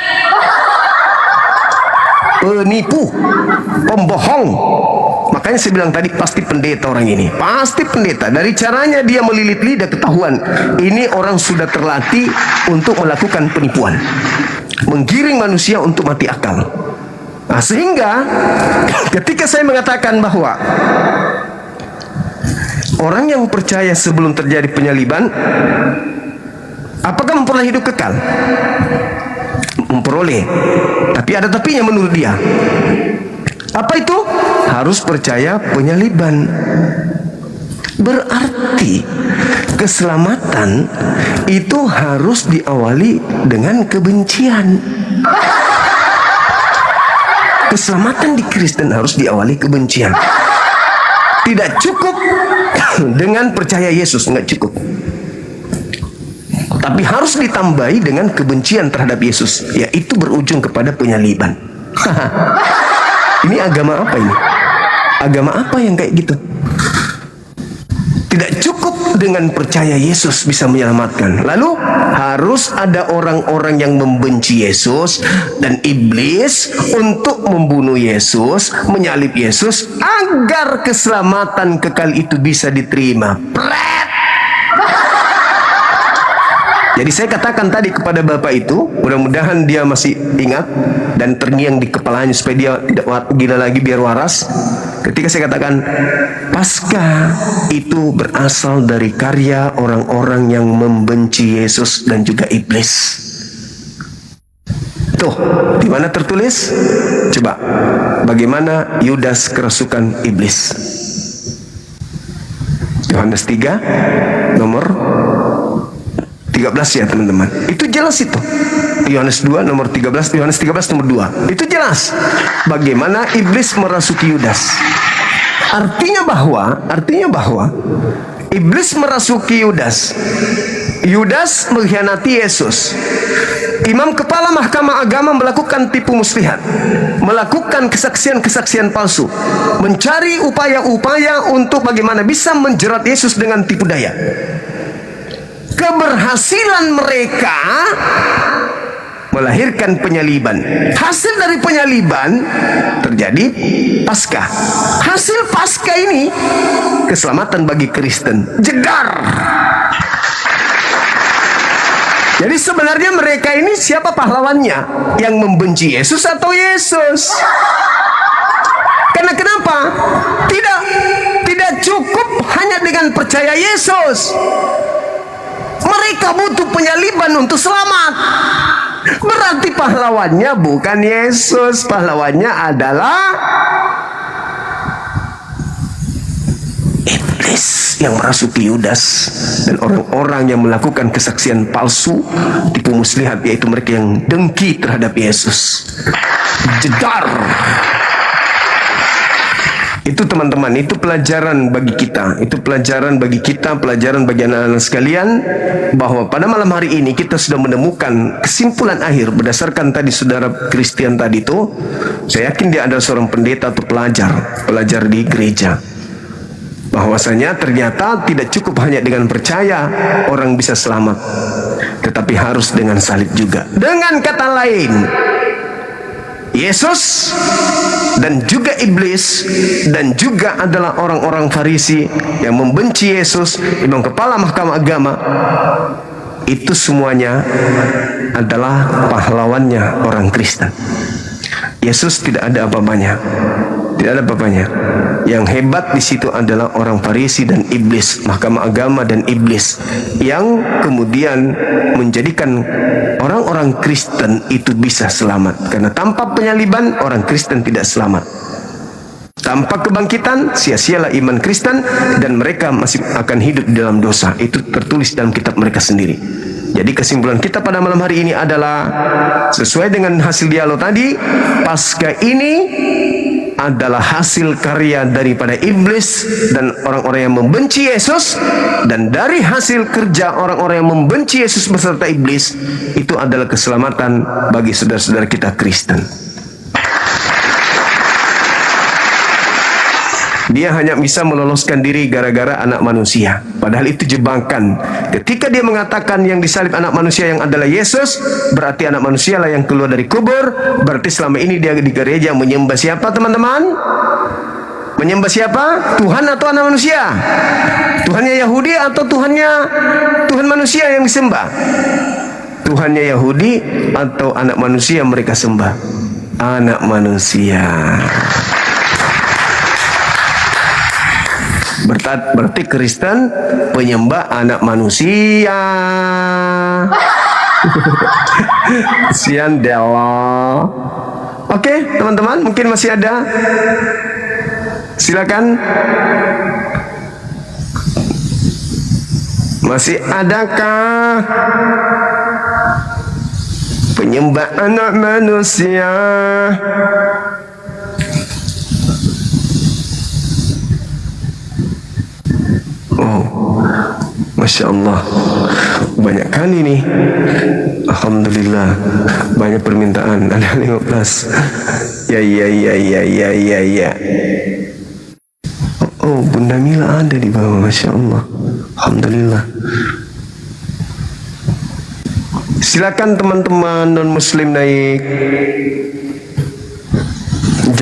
Penipu, pembohong. Makanya saya bilang tadi pasti pendeta orang ini, pasti pendeta. Dari caranya dia melilit lidah ketahuan, ini orang sudah terlatih untuk melakukan penipuan, menggiring manusia untuk mati akal. Nah, sehingga ketika saya mengatakan bahwa orang yang percaya sebelum terjadi penyaliban, apakah memperoleh hidup kekal? Memperoleh, tapi ada tapinya menurut dia. Apa itu? Harus percaya penyaliban. Berarti keselamatan itu harus diawali dengan kebencian. Keselamatan di Kristen harus diawali kebencian. Tidak cukup dengan percaya Yesus, enggak cukup. Tapi harus ditambahi dengan kebencian terhadap Yesus, yaitu berujung kepada penyaliban. Ini agama apa ini? Agama apa yang kayak gitu? Tidak cukup dengan percaya Yesus bisa menyelamatkan. Lalu harus ada orang-orang yang membenci Yesus dan iblis untuk membunuh Yesus, menyalib Yesus agar keselamatan kekal itu bisa diterima. Pret! Jadi saya katakan tadi kepada Bapak itu, mudah-mudahan dia masih ingat dan terngiang di kepalanya supaya dia tidak gila lagi, biar waras. Ketika saya katakan Paskah itu berasal dari karya orang-orang yang membenci Yesus dan juga iblis. Tuh, di mana tertulis? Coba, bagaimana Yudas kerasukan iblis? Yohanes 3 nomor 13 ya teman-teman. Itu jelas itu. Yohanes 2 nomor 13, Yohanes 13 nomor 2. Itu jelas bagaimana iblis merasuki Yudas. Artinya bahwa iblis merasuki Yudas. Yudas mengkhianati Yesus. Imam kepala mahkamah agama melakukan tipu muslihat, melakukan kesaksian-kesaksian palsu, mencari upaya-upaya untuk bagaimana bisa menjerat Yesus dengan tipu daya. Keberhasilan mereka melahirkan penyaliban. Hasil dari penyaliban terjadi Paskah. Hasil Paskah ini keselamatan bagi Kristen. Jedar. Jadi sebenarnya mereka ini siapa pahlawannya? Yang membenci Yesus atau Yesus? Karena kenapa? Tidak cukup hanya dengan percaya Yesus. Mereka butuh penyaliban untuk selamat. Berarti pahlawannya bukan Yesus, pahlawannya adalah iblis yang merasuki Yudas dan orang-orang yang melakukan kesaksian palsu, tipu muslihat, yaitu mereka yang dengki terhadap Yesus. Jedar. Itu teman-teman, itu pelajaran bagi kita. Itu pelajaran bagi kita, pelajaran bagi anak-anak sekalian, bahwa pada malam hari ini kita sudah menemukan kesimpulan akhir berdasarkan tadi saudara Christian tadi itu. Saya yakin dia adalah seorang pendeta atau pelajar di gereja. Bahwasanya ternyata tidak cukup hanya dengan percaya orang bisa selamat, tetapi harus dengan salib juga. Dengan kata lain, Yesus dan juga iblis dan juga adalah orang-orang Farisi yang membenci Yesus, imam kepala mahkamah agama, itu semuanya adalah pahlawannya orang Kristen. Yesus tidak ada apa-apanya. Tidak ada apa-apanya. Yang hebat di situ adalah orang Farisi dan iblis, mahkamah agama dan iblis, yang kemudian menjadikan orang-orang Kristen itu bisa selamat. Karena tanpa penyaliban orang Kristen tidak selamat. Tanpa kebangkitan sia-sialah iman Kristen dan mereka masih akan hidup di dalam dosa. Itu tertulis dalam kitab mereka sendiri. Jadi kesimpulan kita pada malam hari ini adalah sesuai dengan hasil dialog tadi, Paskah ini adalah hasil karya daripada iblis dan orang-orang yang membenci Yesus, dan dari hasil kerja orang-orang yang membenci Yesus beserta iblis itu adalah keselamatan bagi saudara-saudara kita Kristen. Dia hanya bisa meloloskan diri gara-gara anak manusia. Padahal itu jebakan. Ketika dia mengatakan yang disalib anak manusia yang adalah Yesus, berarti anak manusia lah yang keluar dari kubur. Berarti selama ini dia di gereja menyembah siapa, teman-teman? Menyembah siapa? Tuhan atau anak manusia? Tuhannya Yahudi atau Tuhan manusia yang disembah? Tuhannya Yahudi atau anak manusia mereka sembah? Anak manusia. Berarti Kristen penyembah anak manusia. Sian Della. Oke, teman-teman, mungkin masih ada. Silakan. Masih adakah penyembah anak manusia? Oh, Masya Allah, banyak kali nih. Alhamdulillah, banyak permintaan. Ada 15. Ya. Oh, Bunda Mila ada di bawah. Masya Allah. Alhamdulillah. Silakan teman-teman non-muslim naik.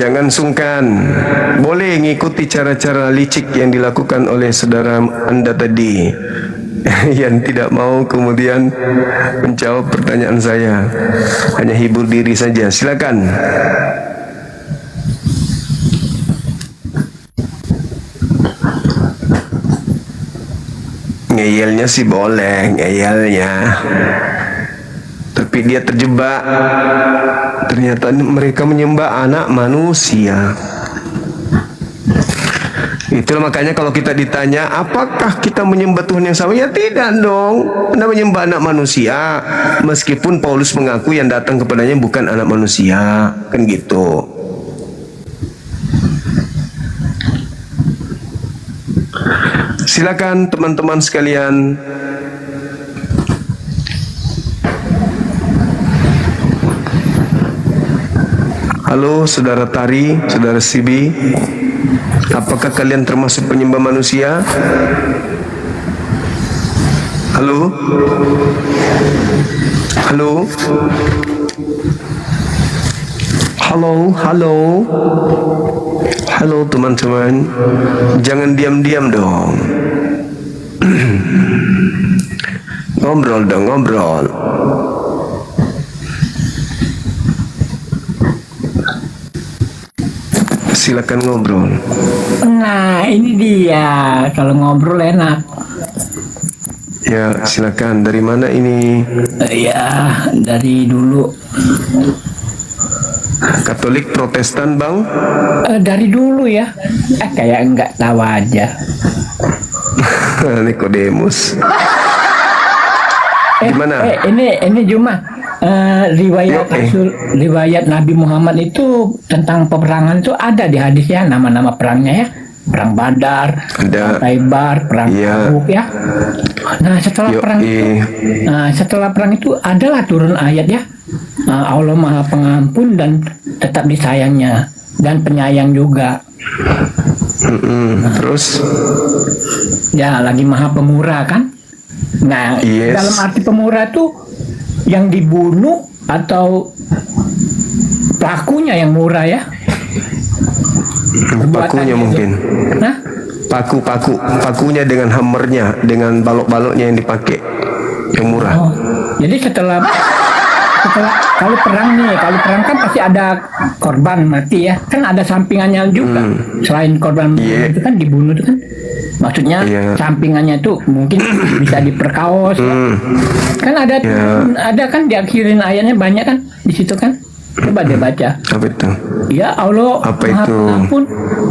Jangan sungkan. Boleh ngikuti cara-cara licik yang dilakukan oleh saudara Anda tadi yang tidak mau kemudian menjawab pertanyaan saya, hanya hibur diri saja. Silakan. Ngeyelnya sih boleh, ngeyelnya, tapi dia terjebak. Ternyata mereka menyembah anak manusia. Itulah makanya kalau kita ditanya, apakah kita menyembah Tuhan yang sama? Ya tidak dong. Anda menyembah anak manusia, meskipun Paulus mengaku yang datang kepadanya bukan anak manusia, kan gitu. Silakan teman-teman sekalian. Halo saudara Tari, saudara Sibi, apakah kalian termasuk penyembah manusia? Halo? Halo? Halo? Halo teman-teman, jangan diam-diam dong. Ngobrol dong, ngobrol. Silakan ngobrol. Nah, ini dia. Kalau ngobrol enak. Ya, silakan. Dari mana ini? Ya, dari dulu. Katolik, Protestan, Bang? Dari dulu ya. Kayak enggak tahu aja. Nikodemus. Gimana? Ini cuma riwayat Nabi Muhammad itu tentang peperangan itu ada di hadisnya, nama-nama perangnya ya. Perang Badar, perang Khaibar, perang Tabuk ya. Nah, setelah perang itu adalah turun ayat ya. Allah Maha Pengampun dan tetap disayangnya dan penyayang juga. Terus? Ya, lagi Maha Pemurah kan. Nah, dalam arti pemurah itu yang dibunuh atau pelakunya yang murah ya? Pakunya mungkin. Nah? Pakunya dengan hammernya, dengan balok-baloknya yang dipakai, yang murah. Oh, jadi setelah kalau perang kan pasti ada korban mati ya, kan ada sampingannya juga. Selain korban itu kan dibunuh itu kan, maksudnya sampingannya itu mungkin bisa diperkaos ya. Kan ada kan diakhirin ayatnya banyak kan di situ kan. Coba deh baca. Apa itu? Ya Allah Maha Pengampun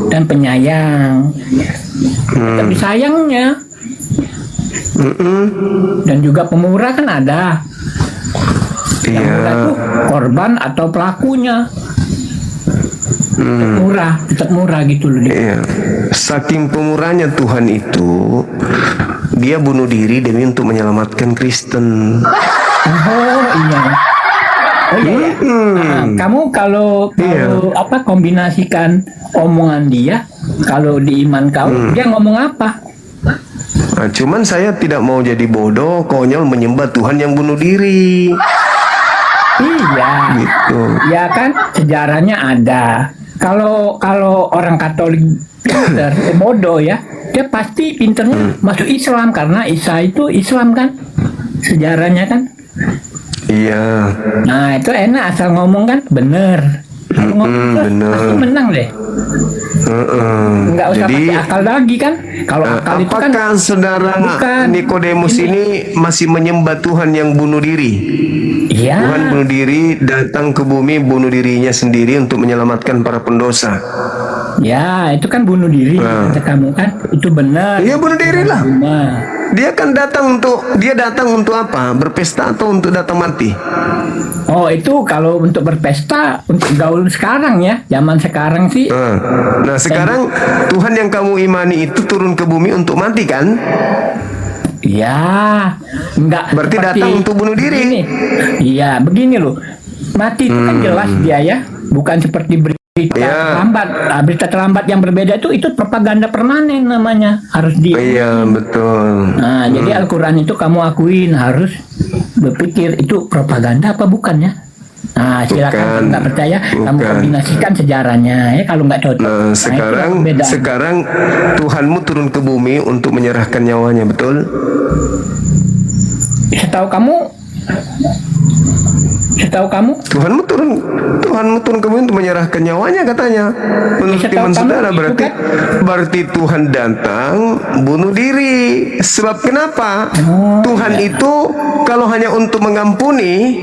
dan penyayang. Tapi sayangnya dan juga pemurah kan ada. Yang murah itu korban atau pelakunya. tetap murah gitu loh. Iya. Saking pemurahnya Tuhan itu, dia bunuh diri demi untuk menyelamatkan Kristen. Oh iya. Oh iya. Nah, kamu kalau kombinasikan omongan dia, kalau di iman kau, dia ngomong apa? Nah, cuman saya tidak mau jadi bodoh, konyol menyembah Tuhan yang bunuh diri. Iya. Gitu. Ya kan sejarahnya ada. Kalau orang Katolik pinter, bodoh ya, dia pasti pinternya masuk Islam karena Isa itu Islam kan, sejarahnya kan. Iya. Nah itu enak asal ngomong kan, bener. Kalau ngomong terus pasti menang deh. Nggak usah pakai akal lagi kan. Kalau akal itu kan. Apakah saudara Nikodemus ini masih menyembah Tuhan yang bunuh diri? Iya. Tuhan bunuh diri, datang ke bumi, bunuh dirinya sendiri untuk menyelamatkan para pendosa. Ya, itu kan bunuh diri kata kamu kan. Itu benar. Iya, bunuh diri lah. Dia kan datang untuk apa? Berpesta atau untuk datang mati? Oh, itu kalau untuk berpesta, untuk gaul sekarang ya. Zaman sekarang sih. Nah, sekarang Tuhan yang kamu imani itu turun ke bumi untuk mati kan? Ya, enggak. Berarti datang untuk bunuh diri. Iya, begini loh. Mati itu kan jelas dia ya, bukan seperti berita terlambat. Nah, berita terlambat yang berbeda itu propaganda permanen namanya, harus di. Iya, betul. Nah, jadi Al-Quran itu kamu akuin, harus berpikir itu propaganda apa bukan ya? Nah, silakan kalau nggak percaya kamu kombinasikan sejarahnya ya, kalau nggak cocok. Nah, sekarang Tuhanmu turun ke bumi untuk menyerahkan nyawanya, betul? Setahu kamu Tuhanmu turun ke bumi untuk menyerahkan nyawanya katanya. Menurut iman saudara berarti Tuhan datang bunuh diri. Sebab kenapa? Tuhan itu kalau hanya untuk mengampuni,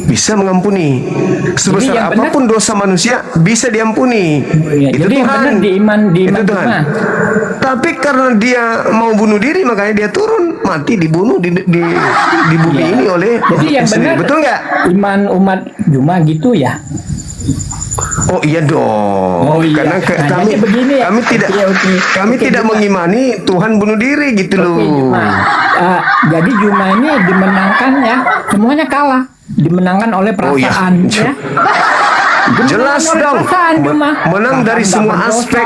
bisa mengampuni. Sebesar apapun dosa manusia bisa diampuni. Itu jadi Tuhan. Di iman itu Tuhan. Tapi karena dia mau bunuh diri, makanya dia turun mati, dibunuh di bumi ini oleh. Jadi yang benar, betul nggak? Iman umat Juma gitu ya. Oh iya dong. Oh, iya. Karena kami tidak mengimani Tuhan bunuh diri gitu loh. Jadi Juma ini dimenangkan ya, semuanya kalah, dimenangkan oleh perasaan ya. Jelas dong, menang dari semua aspek.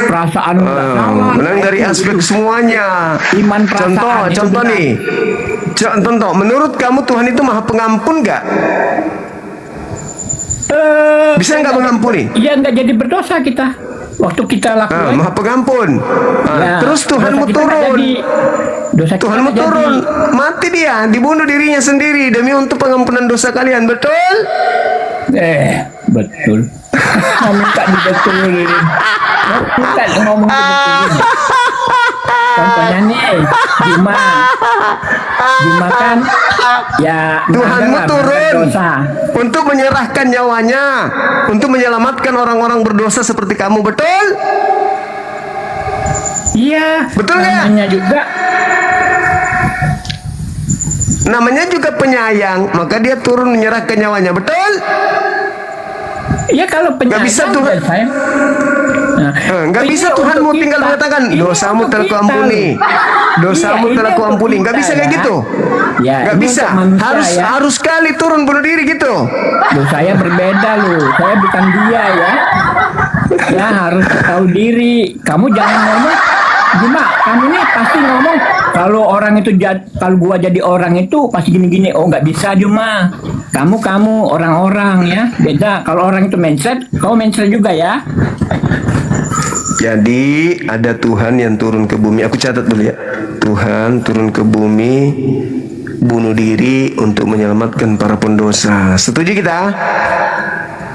Perasaan menang dari aspek semuanya. Iman perasaan. Contoh nih. Contoh, menurut kamu Tuhan itu maha pengampun nggak? Bisa nggak mengampuni? Iya, nggak jadi berdosa kita waktu kita lakukan. Maha pengampun. Terus Tuhanmu turun. Tuhanmu turun, mati dia, dibunuh dirinya sendiri demi untuk pengampunan dosa kalian, betul? Betul. Minta dibetulin. Minta ngomong dibetulin. Contohnya nih, Juma kan ya Tuhanmu turun untuk menyerahkan nyawanya, untuk menyelamatkan orang-orang berdosa seperti kamu, betul? Iya. Betul nggak? Namanya juga penyayang, maka dia turun menyerahkan nyawanya, betul? Iya, kalau penyayang. Gak bisa Tuhan. Nggak bisa Tuhan mau tinggal mengatakan dosamu telah kuampuni, dosamu telah kuampuni. Nggak bisa kayak gitu. Nggak bisa. Harus sekali turun bunuh diri gitu. Saya berbeda loh. Saya bukan dia ya. Ya harus tahu diri. Kamu jangan ngomong. Cuma kamu ini pasti ngomong kalau orang itu kalau gua jadi orang itu pasti gini-gini. Oh nggak bisa Juma. Kamu orang-orang ya beda. Kalau orang itu mindset, kau mindset juga ya. Jadi ada Tuhan yang turun ke bumi. Aku catat dulu ya. Tuhan turun ke bumi, bunuh diri untuk menyelamatkan para pendosa. Setuju kita?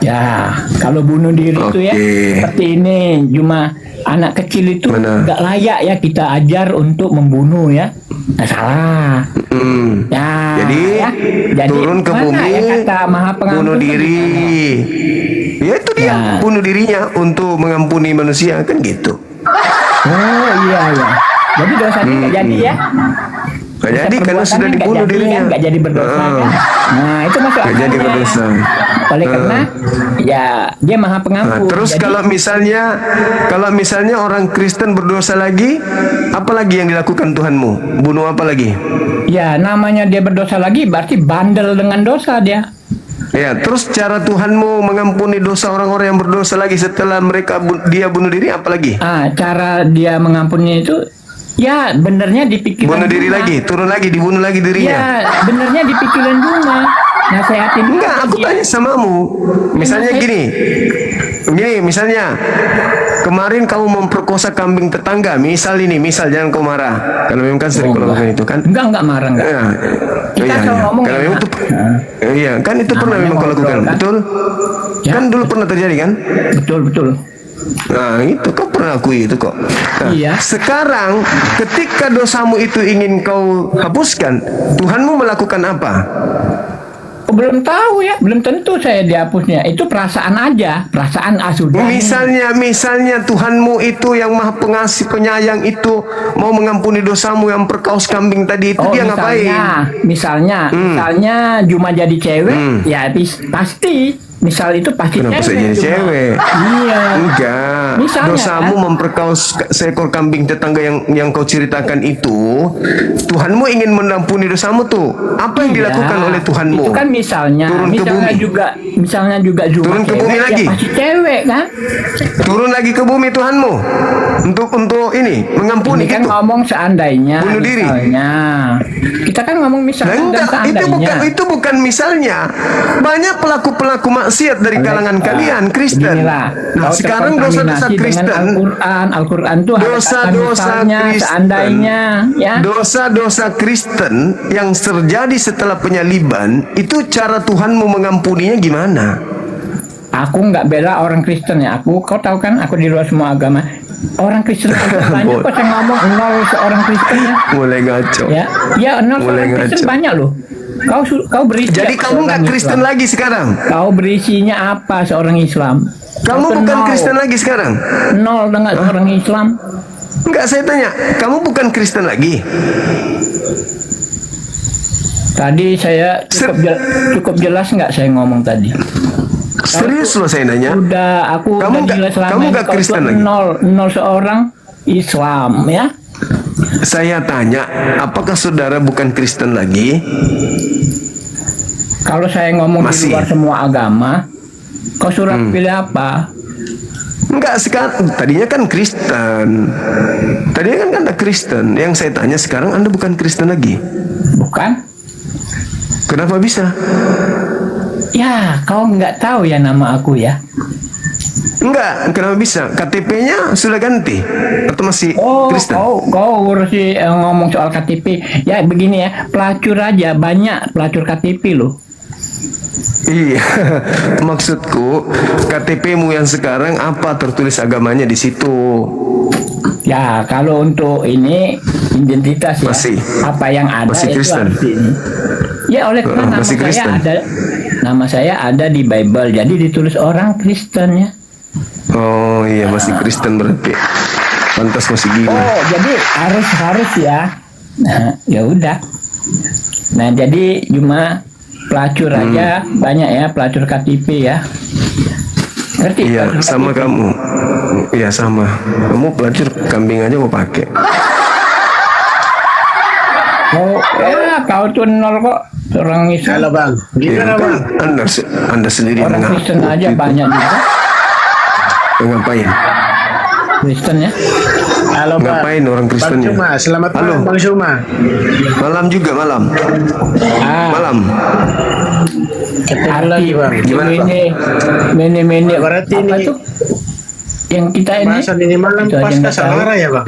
Ya, kalau bunuh diri itu ya seperti ini, cuma anak kecil itu nggak layak ya kita ajar untuk membunuh ya. Nggak salah. Ya, jadi turun ke bumi, kata Maha Pengampun bunuh diri. Ya itu dia, bunuh dirinya untuk mengampuni manusia, kan gitu. Oh iya ya. Jadi dosanya nggak jadi ya? Nggak jadi karena perbuatannya sudah nggak dibunuh jadi, dirinya. kan, nggak jadi berdosa kan. Nah itu masuk Nggak jadi akalnya. berdosa. Oleh karena ya dia maha Nah, pengampun. terus Jadi, kalau misalnya orang Kristen berdosa lagi, apa lagi yang dilakukan Tuhanmu? Bunuh apa lagi? ya namanya dia berdosa lagi berarti bandel dengan dosa dia. Ya, terus cara Tuhanmu mengampuni dosa orang-orang yang berdosa lagi setelah dia bunuh diri apa lagi? Cara dia mengampuni itu ya benernya di pikiran Bunuh diri Juma. lagi, turun lagi, dibunuh lagi dirinya. Ya benernya di pikiran Juma. Nasehatin Enggak, aku tanya samamu. Misalnya gini, misalnya kemarin kamu memperkosa kambing tetangga, misal jangan kau marah, karena memang kan sering kau lakukan itu kan? Enggak marah enggak. Kita selalu ngomong Karena memang itu, iya kan itu pernah memang kau lakukan, kan? betul? Kan dulu pernah terjadi kan? Betul. Nah itu kau pernah akui itu kok. Nah, Iya. sekarang ketika dosamu itu ingin kau hapuskan, Tuhanmu melakukan apa? Belum tahu ya, belum tentu saya dihapusnya. Itu perasaan aja, perasaan sudah. Misalnya Tuhanmu itu yang maha pengasih penyayang itu mau mengampuni dosamu yang perkaus kambing tadi itu dia ngapain? Misalnya Juma jadi cewek, ya pasti. Misal itu pasti Kenapa saya jadi Juma. cewek? Iya. Enggak. Misalnya, Dosamu memperkaus seekor kambing tetangga yang kau ceritakan itu, Tuhanmu ingin mengampuni dosamu tuh. Apa yang dilakukan oleh Tuhanmu? Itu kan misalnya juga Juma turun ke bumi cewek, lagi. ya pasti cewek kan? Turun lagi ke bumi Tuhanmu untuk ini mengampuni Ini kan gitu. ngomong seandainya. Bunuh diri. Misalnya. Kita kan ngomong misalnya dan Enggak, seandainya. itu bukan misalnya. Banyak pelaku-pelaku maksiat dari kalangan kalian Kristen. Beginilah, Nah, kau sekarang dosa-dosa terkontaminasi Kristen, dengan Al-Quran tuh ada kata dosa-dosa misalnya, Kristen, seandainya, ya. dosa-dosa Kristen yang terjadi setelah penyaliban, itu cara Tuhanmu mengampuninya gimana? Aku nggak bela orang Kristen ya. Kau tahu kan, aku di luar semua agama. Orang Kristen banyak kok saya ngomong nol seorang Kristen ya. Mulai ngaco. Ya nol seorang Kristen banyak loh. Kau berisi. Jadi kamu nggak Kristen lagi sekarang? Kau berisinya apa seorang Islam? Kamu bukan Kristen lagi sekarang? Nol dengan seorang Islam. Enggak, saya tanya, kamu bukan Kristen lagi? Tadi saya cukup jelas nggak saya ngomong tadi? Serius loh saya nanya. Aku kamu nggak Kristen lagi? Nol seorang Islam ya. Saya tanya, apakah saudara bukan Kristen lagi? Kalau saya ngomong di luar semua agama, kau suruh pilih apa? Enggak, sekarang tadinya kan Kristen. Tadinya kan Anda Kristen. Yang saya tanya sekarang Anda bukan Kristen lagi. Bukan? Kenapa bisa? Ya, kau nggak tahu ya nama aku ya. Enggak, kenapa bisa? KTP-nya sudah ganti atau masih Kristen? Kau urusi ngomong soal KTP. Ya begini ya, pelacur aja banyak pelacur KTP loh. Iya, maksudku KTP-mu yang sekarang apa tertulis agamanya di situ? Ya, kalau untuk ini identitas ya, apa yang ada masih itu Kristen. harus ini. Ya, oleh karena nama saya ada di Bible, jadi ditulis orang Kristen ya. Oh iya, masih Kristen berarti. Pantas masih gini. Oh, jadi harus ya. Nah, ya udah. Nah, jadi cuma pelacur aja banyak ya, pelacur KTP ya. Ngerti? Iya, sama kamu. Iya, sama. Kamu pelacur kambing aja mau pakai. Kau tuh nol kok. Orang Islam. Halo Bang, gimana Bang? Anda sendiri orang Kristen aja banyak juga. Ngapain? Kristen ya. Halo Bang. Ngapain orang Kristennya? Bang Suma, selamat malam Bang Suma. Malam juga malam. Malam. Ketemu lagi Bang. Gimana Mene berarti apa ini tuh? Yang kita ini. Bahasan ini malam pasca Salara ya Bang?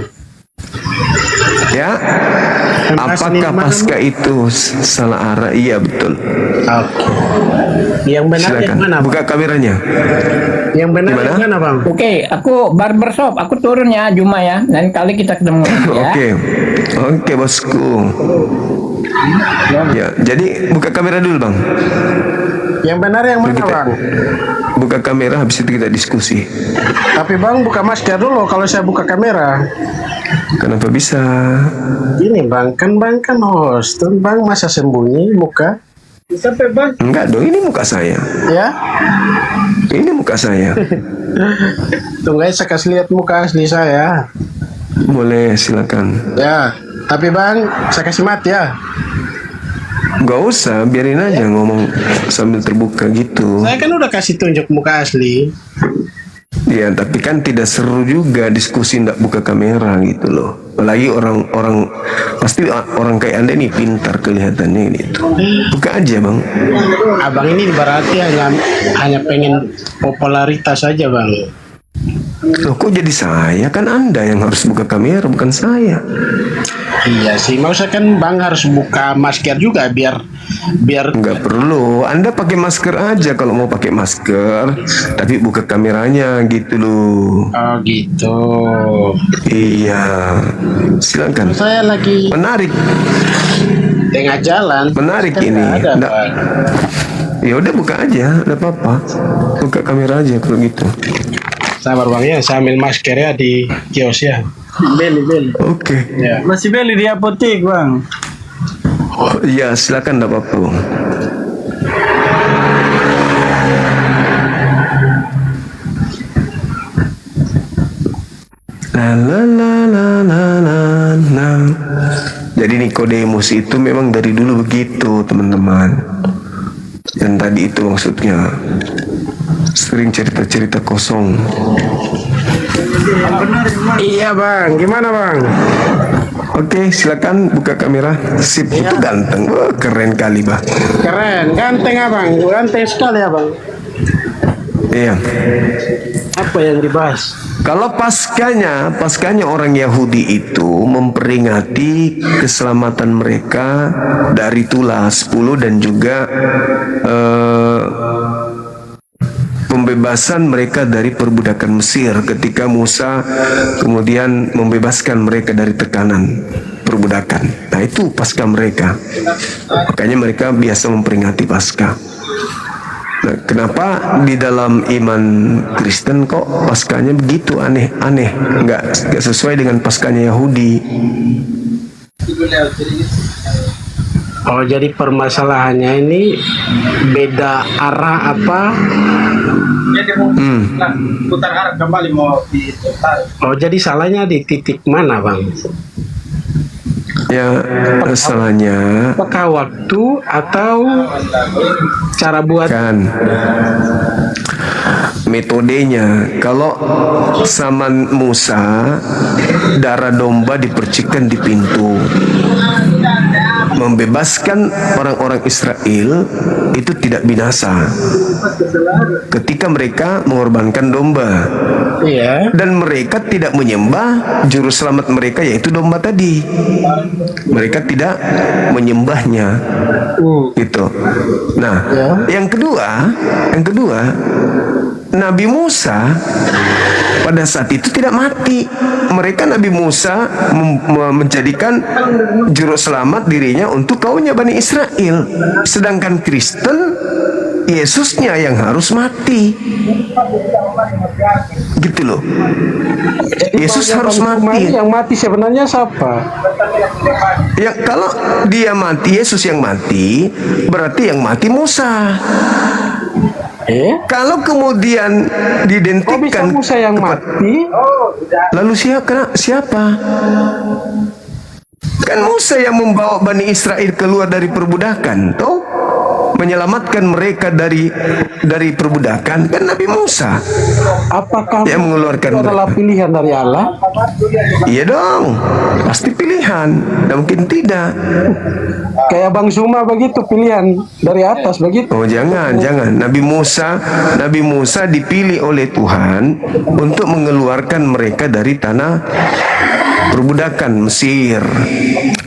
Ya. Apakah pasca itu salah arah? Iya betul. Oke. Yang benar yang mana? Buka kameranya. Yang benar yang mana Bang? Oke, aku barbershop, aku turun ya Juma ya. Lain kali kita ketemu ya. Oke bosku. Ya, jadi buka kamera dulu Bang. Yang benar yang mana bang? Buka kamera habis itu kita diskusi. Tapi bang buka masker dulu kalau saya buka kamera. Kenapa bisa? Ini bang kan host, tuh bang masa sembunyi muka? Sampai bang? Enggak dong, ini muka saya. Ya? Ini muka saya. Tunggu saya kasih lihat muka asli saya. Boleh, silakan. Ya, tapi bang saya kasih mati ya. Gak usah, biarin aja ngomong sambil terbuka gitu. Saya kan udah kasih tunjuk muka asli. Ya, tapi kan tidak seru juga diskusi ndak buka kamera gitu loh. Apalagi orang pasti orang kayak Anda ini pintar kelihatannya gitu. Buka aja bang. Abang ini berarti hanya pengen popularitas saja bang. Loh kok jadi saya? Kan Anda yang harus buka kamera, bukan saya. Iya sih, maksudnya kan bang harus buka masker juga biar nggak perlu. Anda pakai masker aja kalau mau pakai masker, tapi buka kameranya gitu loh. Oh gitu. Iya, silakan. Saya lagi menarik. Tengah jalan. Menarik kan ini. Ada, ya udah buka aja, nggak apa-apa. Buka kamera aja kalau gitu. Sabar bang ya, saya ambil masker ya di kios ya. Beli. Oke. Ya. Masih beli di apotek bang. Oh iya, silakan nggak apa-apa bang. La. Jadi Nikodemus itu memang dari dulu begitu teman-teman. Dan tadi itu maksudnya sering cerita-cerita kosong. Iya bang, gimana bang? Oke, silakan buka kamera. Sip, itu ganteng. Wah, keren kali bah. Keren, ganteng abang, ganteng sekali abang. Iya. Apa yang dibahas? Kalau paskanya orang Yahudi itu memperingati keselamatan mereka dari tulas 10 dan juga pembebasan mereka dari perbudakan Mesir ketika Musa kemudian membebaskan mereka dari tekanan perbudakan. Nah itu Paskah mereka. Makanya mereka biasa memperingati Paskah. Nah, kenapa di dalam iman Kristen kok Paskahnya begitu aneh-aneh, nggak sesuai dengan Paskahnya Yahudi? Oh jadi permasalahannya ini beda arah apa? Jadi putar arah kembali mau diputar. Oh jadi salahnya di titik mana bang? Ya salahnya apakah waktu atau cara buat? Kan metodenya. Kalau zaman Musa darah domba dipercikkan di pintu, membebaskan orang-orang Israel itu tidak binasa ketika mereka mengorbankan domba. Iya. Dan mereka tidak menyembah juru selamat mereka yaitu domba tadi. Mereka tidak menyembahnya. Gitu. Nah, yang kedua Nabi Musa pada saat itu tidak mati. Mereka Nabi Musa menjadikan juru selamat dirinya untuk kaumnya Bani Israel. Sedangkan Kristen Yesusnya yang harus mati. Gitu loh. Yesus harus mati. Yang mati sebenarnya siapa? Ya kalau dia mati, Yesus yang mati, berarti yang mati Musa. Kalau kemudian didentikan Musa yang mati, lalu siapa? Kan Musa yang membawa Bani Israel keluar dari perbudakan, toh? Menyelamatkan mereka dari perbudakan kan Nabi Musa. Apakah yang mengeluarkan adalah pilihan dari Allah? Iya dong, pasti pilihan. Dan mungkin tidak. Kayak Bang Suma begitu pilihan dari atas begitu. Oh jangan. Nabi Musa dipilih oleh Tuhan untuk mengeluarkan mereka dari tanah perbudakan Mesir.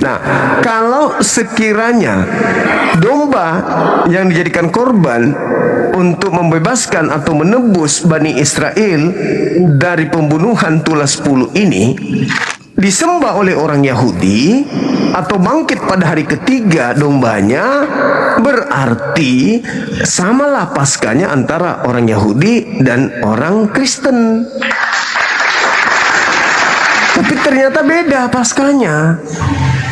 Nah, kalau sekiranya domba yang dijadikan korban untuk membebaskan atau menebus Bani Israel dari pembunuhan tulas 10 ini, disembah oleh orang Yahudi atau bangkit pada hari ketiga dombanya, berarti samalah Paskahnya antara orang Yahudi dan orang Kristen. Tapi ternyata beda Paskahnya.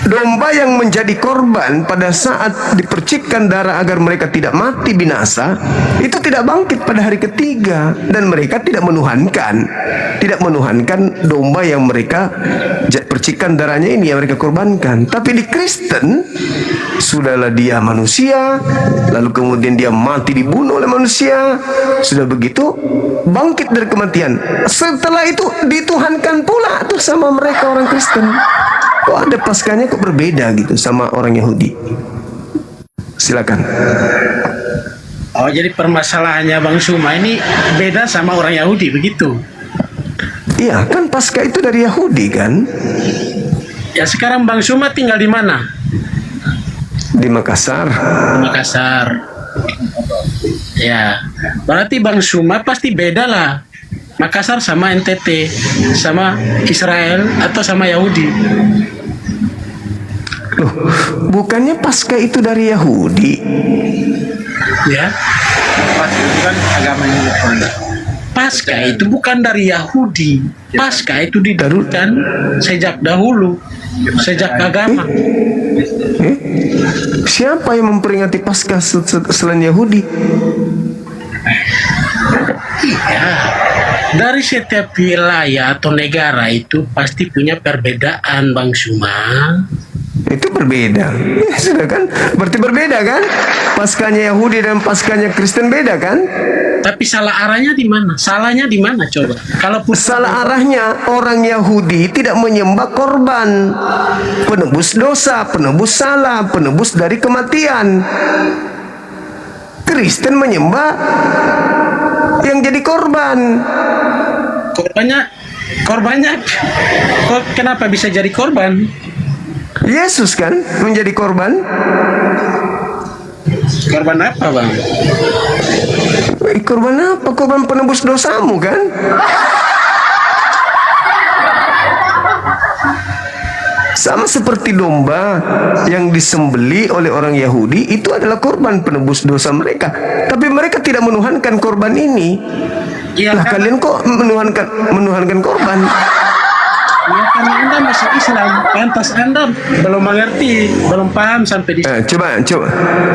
Domba yang menjadi korban pada saat dipercikkan darah agar mereka tidak mati binasa, itu tidak bangkit pada hari ketiga, dan mereka tidak menuhankan domba yang mereka percikan darahnya ini yang mereka korbankan. Tapi di Kristen, sudahlah dia manusia, lalu kemudian dia mati dibunuh oleh manusia, sudah begitu bangkit dari kematian. Setelah itu dituhankan pula tuh sama mereka orang Kristen. Kok ada Paskahnya kok berbeda gitu sama orang Yahudi? Silakan. Oh, jadi permasalahannya Bang Suma ini beda sama orang Yahudi begitu? Iya, kan Paskah itu dari Yahudi kan? Ya, sekarang Bang Suma tinggal di mana? Di Makassar. Di Makassar. Ya, berarti Bang Suma pasti beda lah. Makassar sama NTT, sama Israel atau sama Yahudi. Loh, bukannya Paskah itu dari Yahudi? Ya, Paskah itu kan agamanya Yahudi. Paskah itu bukan dari Yahudi. Paskah itu didahulukan sejak dahulu, sejak agama. Siapa yang memperingati Paskah selain Yahudi? Iya, dari setiap wilayah atau negara itu pasti punya perbedaan, Bang Suma. Itu berbeda. Ya, sudah kan? Berarti berbeda kan? Paskahnya Yahudi dan Paskahnya Kristen beda kan? Tapi salah arahnya di mana? Salahnya di mana coba? Kalau salah arahnya, orang Yahudi tidak menyembah korban, penebus dosa, penebus salah, penebus dari kematian. Kristen menyembah yang jadi korban. Korbannya kok kenapa bisa jadi korban? Yesus kan menjadi korban. Korban apa, Bang? Korban apa? Korban penebus dosamu kan? Sama seperti domba yang disembeli oleh orang Yahudi, itu adalah korban penebus dosa mereka. Tapi mereka tidak menuhankan korban ini. Ya, lah kalian kok menuhankan korban? Ya, karena Anda masih Islam, pantas Anda belum mengerti, belum paham sampai di sini.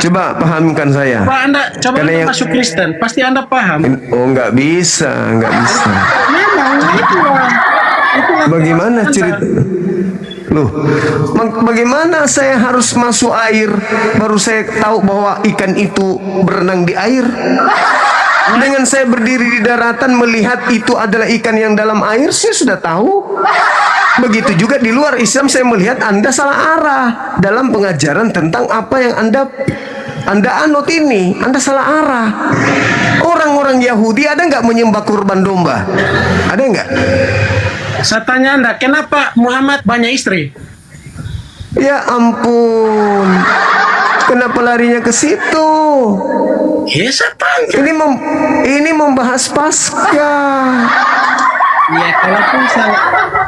Coba pahamkan saya. Pak, Anda coba Anda masuk Kristen, pasti Anda paham. Oh, nggak bisa. Memang itulah Bagaimana cerita? Loh, bagaimana saya harus masuk air baru saya tahu bahwa ikan itu berenang di air? Dengan saya berdiri di daratan melihat itu adalah ikan yang dalam air, saya sudah tahu. Begitu juga di luar Islam, saya melihat Anda salah arah dalam pengajaran tentang apa yang Anda anut ini. Anda salah arah. Orang-orang Yahudi ada nggak menyembah kurban domba? Ada nggak? Saya tanya Anda, kenapa Muhammad banyak istri? Ya ampun, kenapa larinya ke situ? Ya, saya tanya. Ini membahas Paskah. Ya, kalaupun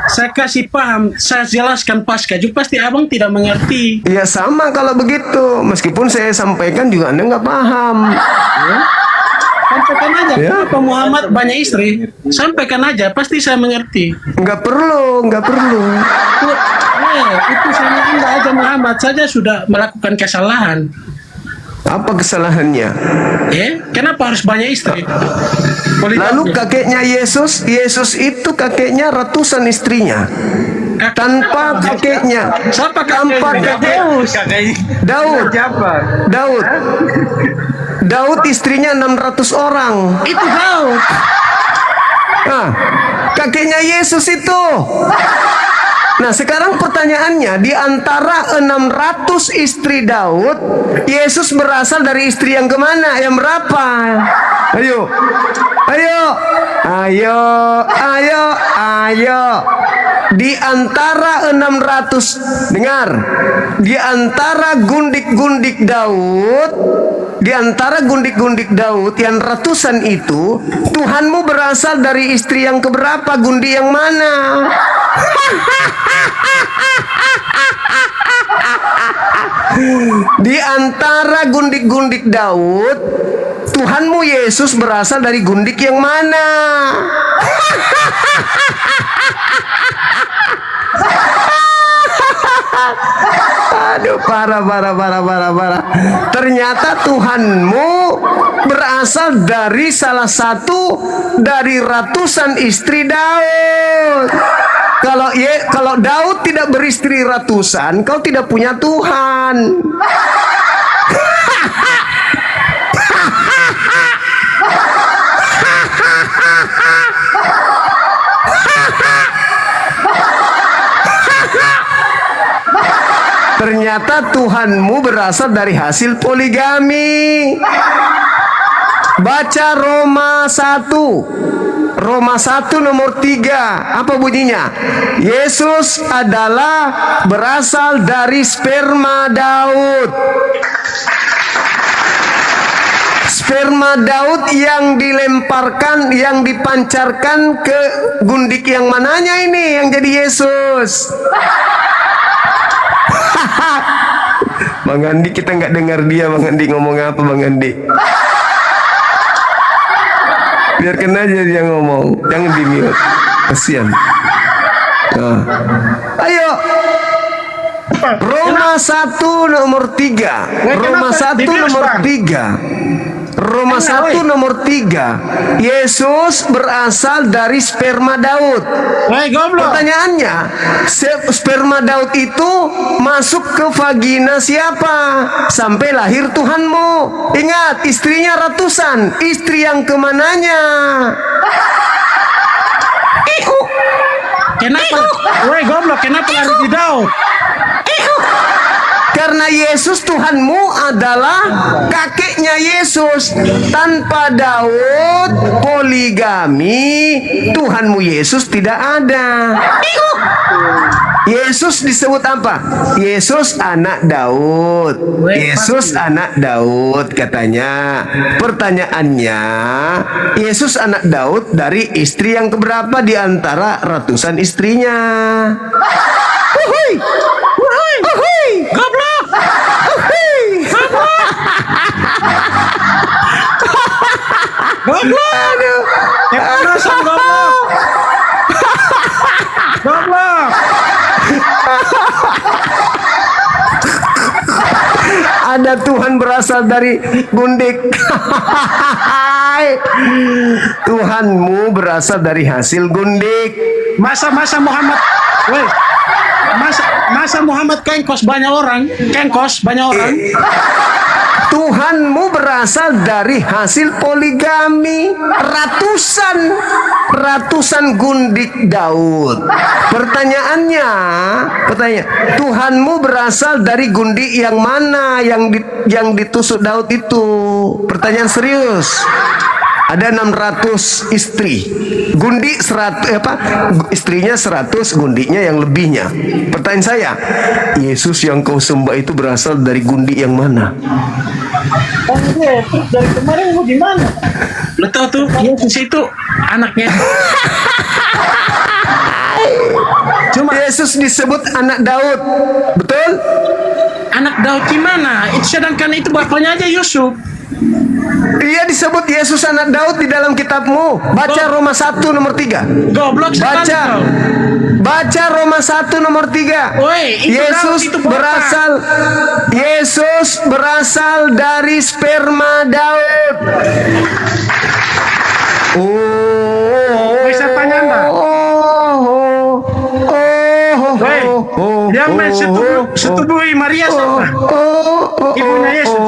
saya kasih paham, saya jelaskan Paskah, juga pasti abang tidak mengerti. Ya sama kalau begitu, meskipun saya sampaikan juga Anda nggak paham. Ya? Sampaikan aja, kenapa Muhammad banyak istri? Sampaikan aja, pasti saya mengerti. Nggak perlu. Itu sama Anda aja, Muhammad saja sudah melakukan kesalahan. Apa kesalahannya? Kenapa harus banyak istri? Lalu kakeknya Yesus itu kakeknya ratusan istrinya. Tanpa kakeknya. Siapa tanpa kakek? Daud istrinya 600 orang. Itu Daud. Nah, kakeknya Yesus itu. Nah, sekarang pertanyaannya, di antara 600 istri Daud, Yesus berasal dari istri yang kemana? Yang berapa? Ayo. Di antara 600, dengar, di antara gundik-gundik Daud yang ratusan itu, Tuhanmu berasal dari istri yang keberapa? Gundi yang mana? Di antara gundik-gundik Daud, Tuhanmu Yesus berasal dari gundik yang mana? Aduh, parah. Ternyata Tuhanmu berasal dari salah satu dari ratusan istri Daud. Kalau Daud tidak beristri ratusan, kau tidak punya Tuhan. Ternyata Tuhanmu berasal dari hasil poligami. Baca Roma 1. Roma 1 nomor 3. Apa bunyinya? Yesus adalah berasal dari sperma Daud. Sperma Daud yang dilemparkan, yang dipancarkan ke gundik yang mananya ini yang jadi Yesus. Bang Andi, kita nggak dengar dia Bang Andi ngomong apa Bang Andi. Biarkan aja dia ngomong, jangan di mute, kasihan. Nah. Ayo, Roma 1 nomor 3. Roma 1 nomor 3. Roma 1 nomor 3. Yesus berasal dari sperma Daud. Pertanyaannya, sperma Daud itu masuk ke vagina siapa sampai lahir Tuhanmu? Ingat, istrinya ratusan. Istri yang kemananya? Kenapa? Woi goblok, kenapa lari di Daud? Karena Yesus Tuhanmu adalah kakeknya Yesus. Tanpa Daud poligami, Tuhanmu Yesus tidak ada. Yesus disebut apa? Yesus anak Daud. Yesus anak Daud katanya. Pertanyaannya, Yesus anak Daud dari istri yang keberapa di antara ratusan istrinya? Uhuy. Uhuy. Goblok. Uhuy. Goblok. Aduh. Kepedesan goblok. Goblok. Ada Tuhan berasal dari gundik. Tuhanmu berasal dari hasil gundik. Masa Muhammad, woi, masa Muhammad kengkos banyak orang. Tuhanmu berasal dari hasil poligami, ratusan gundik Daud. Pertanyaannya, Tuhanmu berasal dari gundik yang mana yang ditusuk Daud itu? Pertanyaan serius. Ada 600 istri. Gundik 100 istrinya 100, gundiknya yang lebihnya. Pertanyaan saya, Yesus yang kau sembah itu berasal dari gundik yang mana? Dari kemarin mau gimana? Lo tau tuh, Yesus itu anaknya. Yesus disebut anak Daud, betul? Anak Daud gimana? Itu sedangkan itu bapaknya aja Yusuf. Dia disebut Yesus anak Daud di dalam kitabmu. Baca Roma 1 nomor 3. Goblok sekali. Baca Roma 1 nomor 3. Yesus berasal dari sperma Daud. Bisa tanya Anda. Yang setubui Maria siapa? Ibunya Yesus.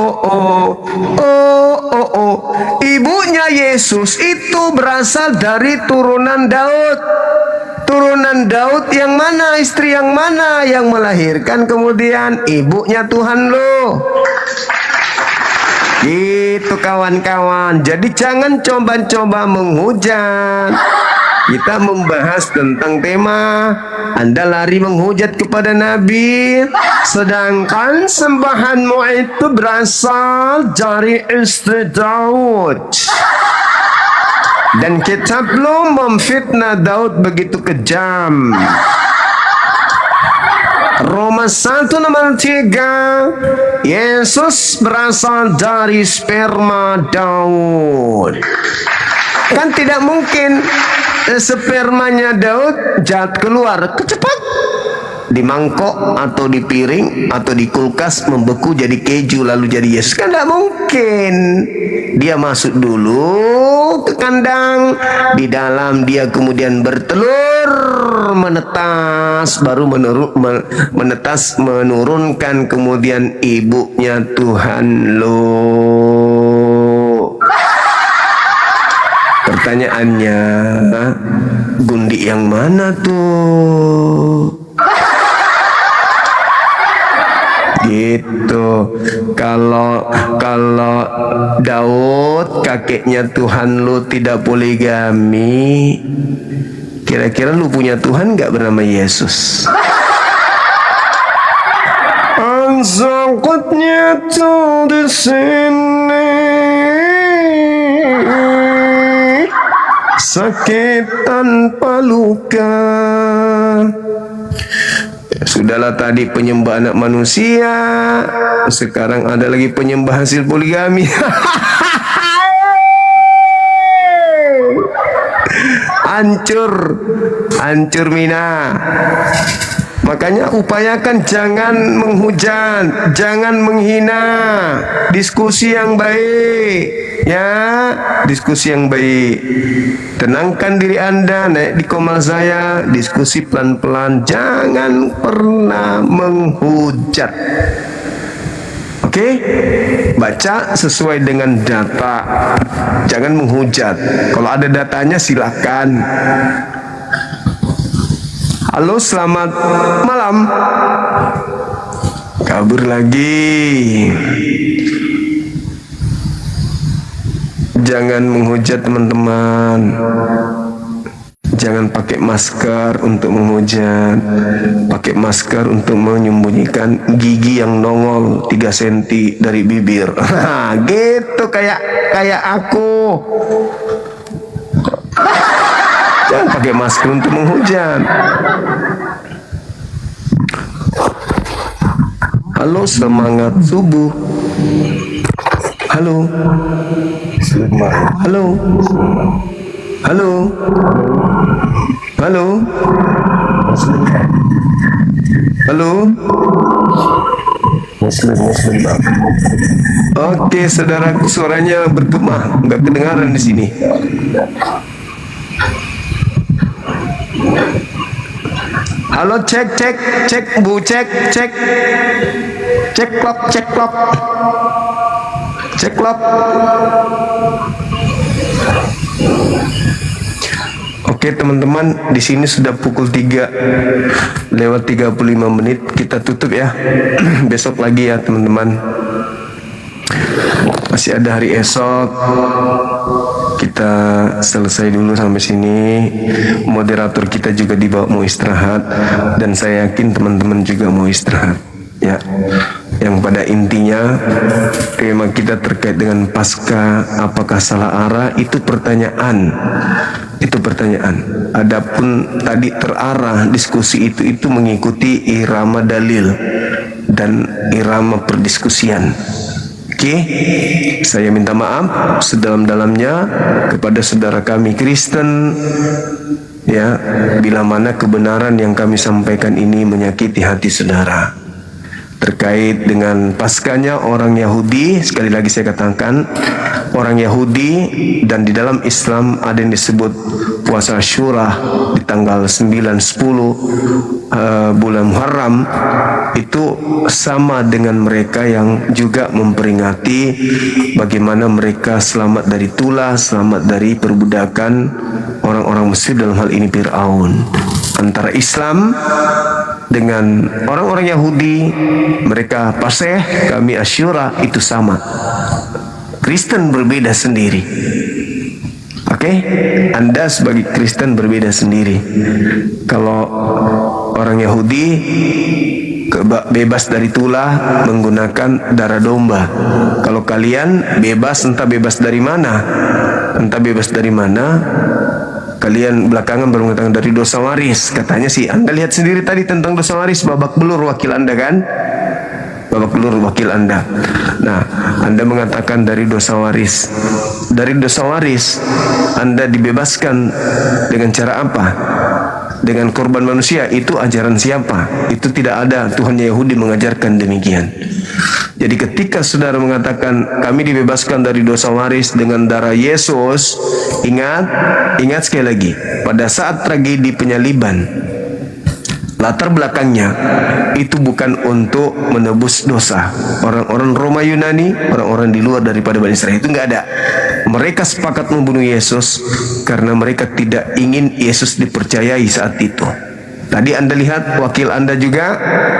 Ibunya Yesus itu berasal dari turunan Daud. Turunan Daud yang mana? Istri yang mana yang melahirkan kemudian ibunya Tuhan lo? Gitu kawan-kawan. Jadi jangan coba-coba menghujat. Kita membahas tentang tema Anda lari menghujat kepada Nabi, sedangkan sembahanmu itu berasal dari istri Daud. Dan kitab lo memfitnah Daud begitu kejam. Roma 1 nomor 3, Yesus berasal dari sperma Daud. Kan tidak mungkin spermanya Daud jahat keluar cepat di mangkok atau di piring atau di kulkas membeku jadi keju lalu jadi Yesus. Kan tidak mungkin. Dia masuk dulu ke kandang, di dalam dia kemudian bertelur, menetas, baru menetas menurunkan kemudian ibunya Tuhan lo. Pertanyaannya, gundi yang mana tuh? Gitu. Kalau Daud kakeknya Tuhan lu tidak poligami, kira-kira lu punya Tuhan nggak bernama Yesus? Ansangkutnya tuh di sini, sakit tanpa luka. Sudahlah tadi penyembah anak manusia, sekarang ada lagi penyembah hasil poligami. Hancur Mina. Makanya upayakan jangan menghujat, jangan menghina, diskusi yang baik, ya, diskusi yang baik. Tenangkan diri Anda, naik di komal saya, diskusi pelan-pelan, jangan pernah menghujat. Oke? Baca sesuai dengan data, jangan menghujat. Kalau ada datanya silakan. Halo, selamat malam. Kabur lagi. Jangan menghujat teman-teman. Jangan pakai masker untuk menghujat. Pakai masker untuk menyembunyikan gigi yang nongol 3 cm dari bibir. Gitu kayak aku. Jangan pakai masker untuk menghujat. Halo, semangat subuh. Halo. Halo. Halo. Halo. Halo. Muslim Bang. Oke, saudaraku, suaranya bergema, nggak kedengaran di sini. Halo, cek Bu, cek klop. Oke teman-teman, di sini sudah pukul 3 lewat 35 menit, kita tutup ya. Besok lagi ya teman-teman. Masih ada hari esok. Kita selesai dulu sampai sini. Moderator kita juga dibawa mau istirahat, dan saya yakin teman-teman juga mau istirahat. Ya, yang pada intinya tema kita terkait dengan pasca, apakah salah arah, itu pertanyaan. Adapun tadi terarah diskusi itu mengikuti irama dalil dan irama perdiskusian. Oke, saya minta maaf sedalam-dalamnya kepada saudara kami Kristen, ya, bila mana kebenaran yang kami sampaikan ini menyakiti hati saudara. Terkait dengan paskanya orang Yahudi, sekali lagi saya katakan, orang Yahudi, dan di dalam Islam ada yang disebut puasa Asyura di tanggal 9-10 bulan Muharram, itu sama dengan mereka yang juga memperingati bagaimana mereka selamat dari tulah, selamat dari perbudakan orang-orang Mesir, dalam hal ini Fir'aun. Antara Islam dengan orang-orang Yahudi, mereka Paseh, kami Asyura, itu sama. Kristen berbeda sendiri. Oke, Anda sebagai Kristen berbeda sendiri. Kalau orang Yahudi bebas dari tulah menggunakan darah domba. Kalau kalian bebas, entah bebas dari mana, entah bebas dari mana. Kalian belakangan baru mengatakan dari dosa waris. Katanya sih, Anda lihat sendiri tadi tentang dosa waris, babak belur wakil Anda kan? Babak belur wakil Anda. Nah, Anda mengatakan dari dosa waris. Dari dosa waris, Anda dibebaskan dengan cara apa? Dengan korban manusia. Itu ajaran siapa? Itu tidak ada. Tuhan Yahudi mengajarkan demikian. Jadi ketika saudara mengatakan kami dibebaskan dari dosa waris dengan darah Yesus, ingat sekali lagi, pada saat tragedi penyaliban, latar belakangnya itu bukan untuk menebus dosa. Orang-orang Roma Yunani, orang-orang di luar daripada Bani Israel itu nggak ada. Mereka sepakat membunuh Yesus karena mereka tidak ingin Yesus dipercayai saat itu. Tadi Anda lihat wakil Anda juga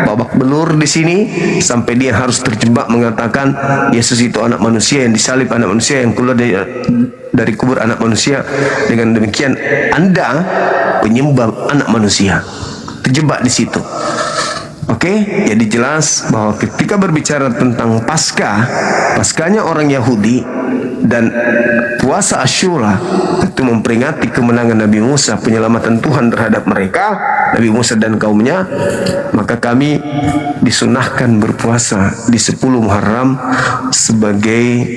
babak belur di sini sampai dia harus terjebak mengatakan Yesus itu anak manusia yang disalib, anak manusia yang keluar dari kubur anak manusia. Dengan demikian Anda penyembah anak manusia, terjebak di situ. Oke, jadi jelas bahwa ketika berbicara tentang Paskahnya orang Yahudi dan puasa Asyura itu memperingati kemenangan Nabi Musa, penyelamatan Tuhan terhadap mereka, Nabi Musa dan kaumnya, maka kami disunahkan berpuasa di 10 Muharram sebagai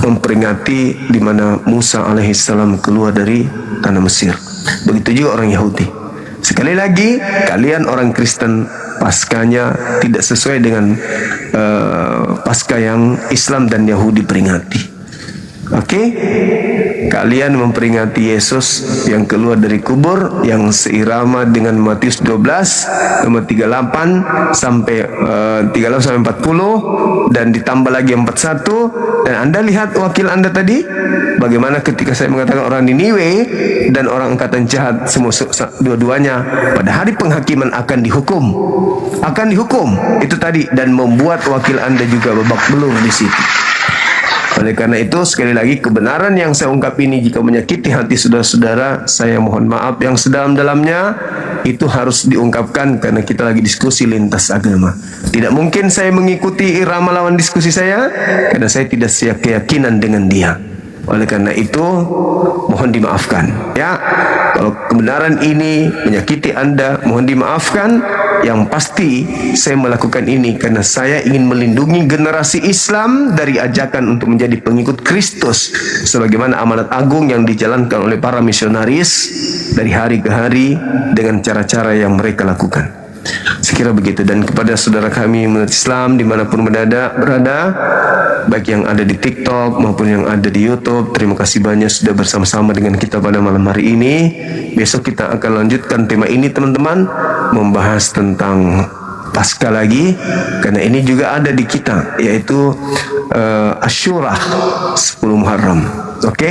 memperingati di mana Musa alaihissalam keluar dari tanah Mesir. Begitu juga orang Yahudi. Sekali lagi, kalian orang Kristen Paskahnya tidak sesuai dengan Paskah yang Islam dan Yahudi peringati. Oke? Kalian memperingati Yesus yang keluar dari kubur yang seirama dengan Matius 12 nomor 38 sampai 38 sampai 40 dan ditambah lagi 41. Dan Anda lihat wakil Anda tadi bagaimana ketika saya mengatakan orang Niniwe dan orang angkatan jahat semua dua-duanya pada hari penghakiman akan dihukum itu tadi, dan membuat wakil Anda juga babak belur di situ. Oleh karena itu, sekali lagi, kebenaran yang saya ungkap ini jika menyakiti hati saudara-saudara, saya mohon maaf yang sedalam-dalamnya. Itu harus diungkapkan karena kita lagi diskusi lintas agama. Tidak mungkin saya mengikuti irama lawan diskusi saya karena saya tidak keyakinan dengan dia. Oleh karena itu, mohon dimaafkan. Ya, kalau kebenaran ini menyakiti Anda, mohon dimaafkan. Yang pasti saya melakukan ini karena saya ingin melindungi generasi Islam dari ajakan untuk menjadi pengikut Kristus sebagaimana amanat agung yang dijalankan oleh para misionaris dari hari ke hari dengan cara-cara yang mereka lakukan. Sekira begitu. Dan kepada saudara kami umat Islam dimanapun berada, baik yang ada di TikTok maupun yang ada di YouTube, terima kasih banyak sudah bersama-sama dengan kita pada malam hari ini. Besok kita akan lanjutkan tema ini teman-teman, membahas tentang Paskah lagi, karena ini juga ada di kita, yaitu Asyura 10 Muharram. Oke,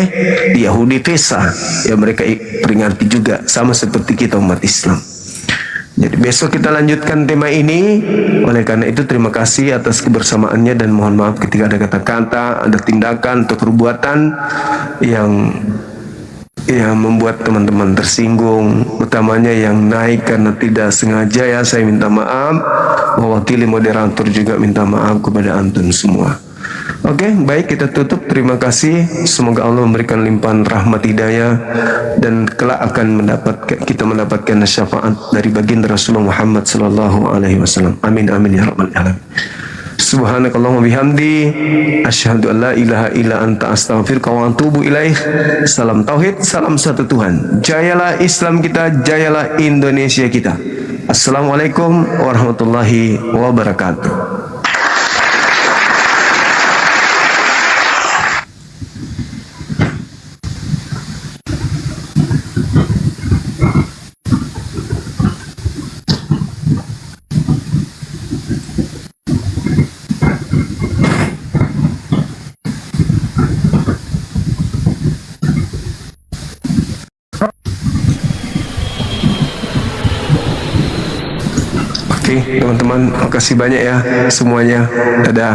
di Yahudi Pesach yang mereka peringati juga sama seperti kita umat Islam. Jadi besok kita lanjutkan tema ini. Oleh karena itu terima kasih atas kebersamaannya dan mohon maaf ketika ada kata-kata, ada tindakan atau perbuatan yang membuat teman-teman tersinggung, utamanya yang naik karena tidak sengaja. Ya, saya minta maaf. Mewakili moderator juga minta maaf kepada antum semua. Oke, baik, kita tutup. Terima kasih. Semoga Allah memberikan limpahan rahmat hidayah dan kelak akan kita mendapatkan syafaat dari baginda Rasulullah Muhammad sallallahu alaihi wasallam. Amin amin ya rabbal alamin. Subhanakallahumma bihamdi asyhadu an la ilaha illa anta astaghfiruka wa atubu ilaih. Salam tauhid, salam satu Tuhan. Jayalah Islam kita, jayalah Indonesia kita. Assalamualaikum warahmatullahi wabarakatuh. Oke, teman-teman, makasih banyak ya semuanya. Dadah.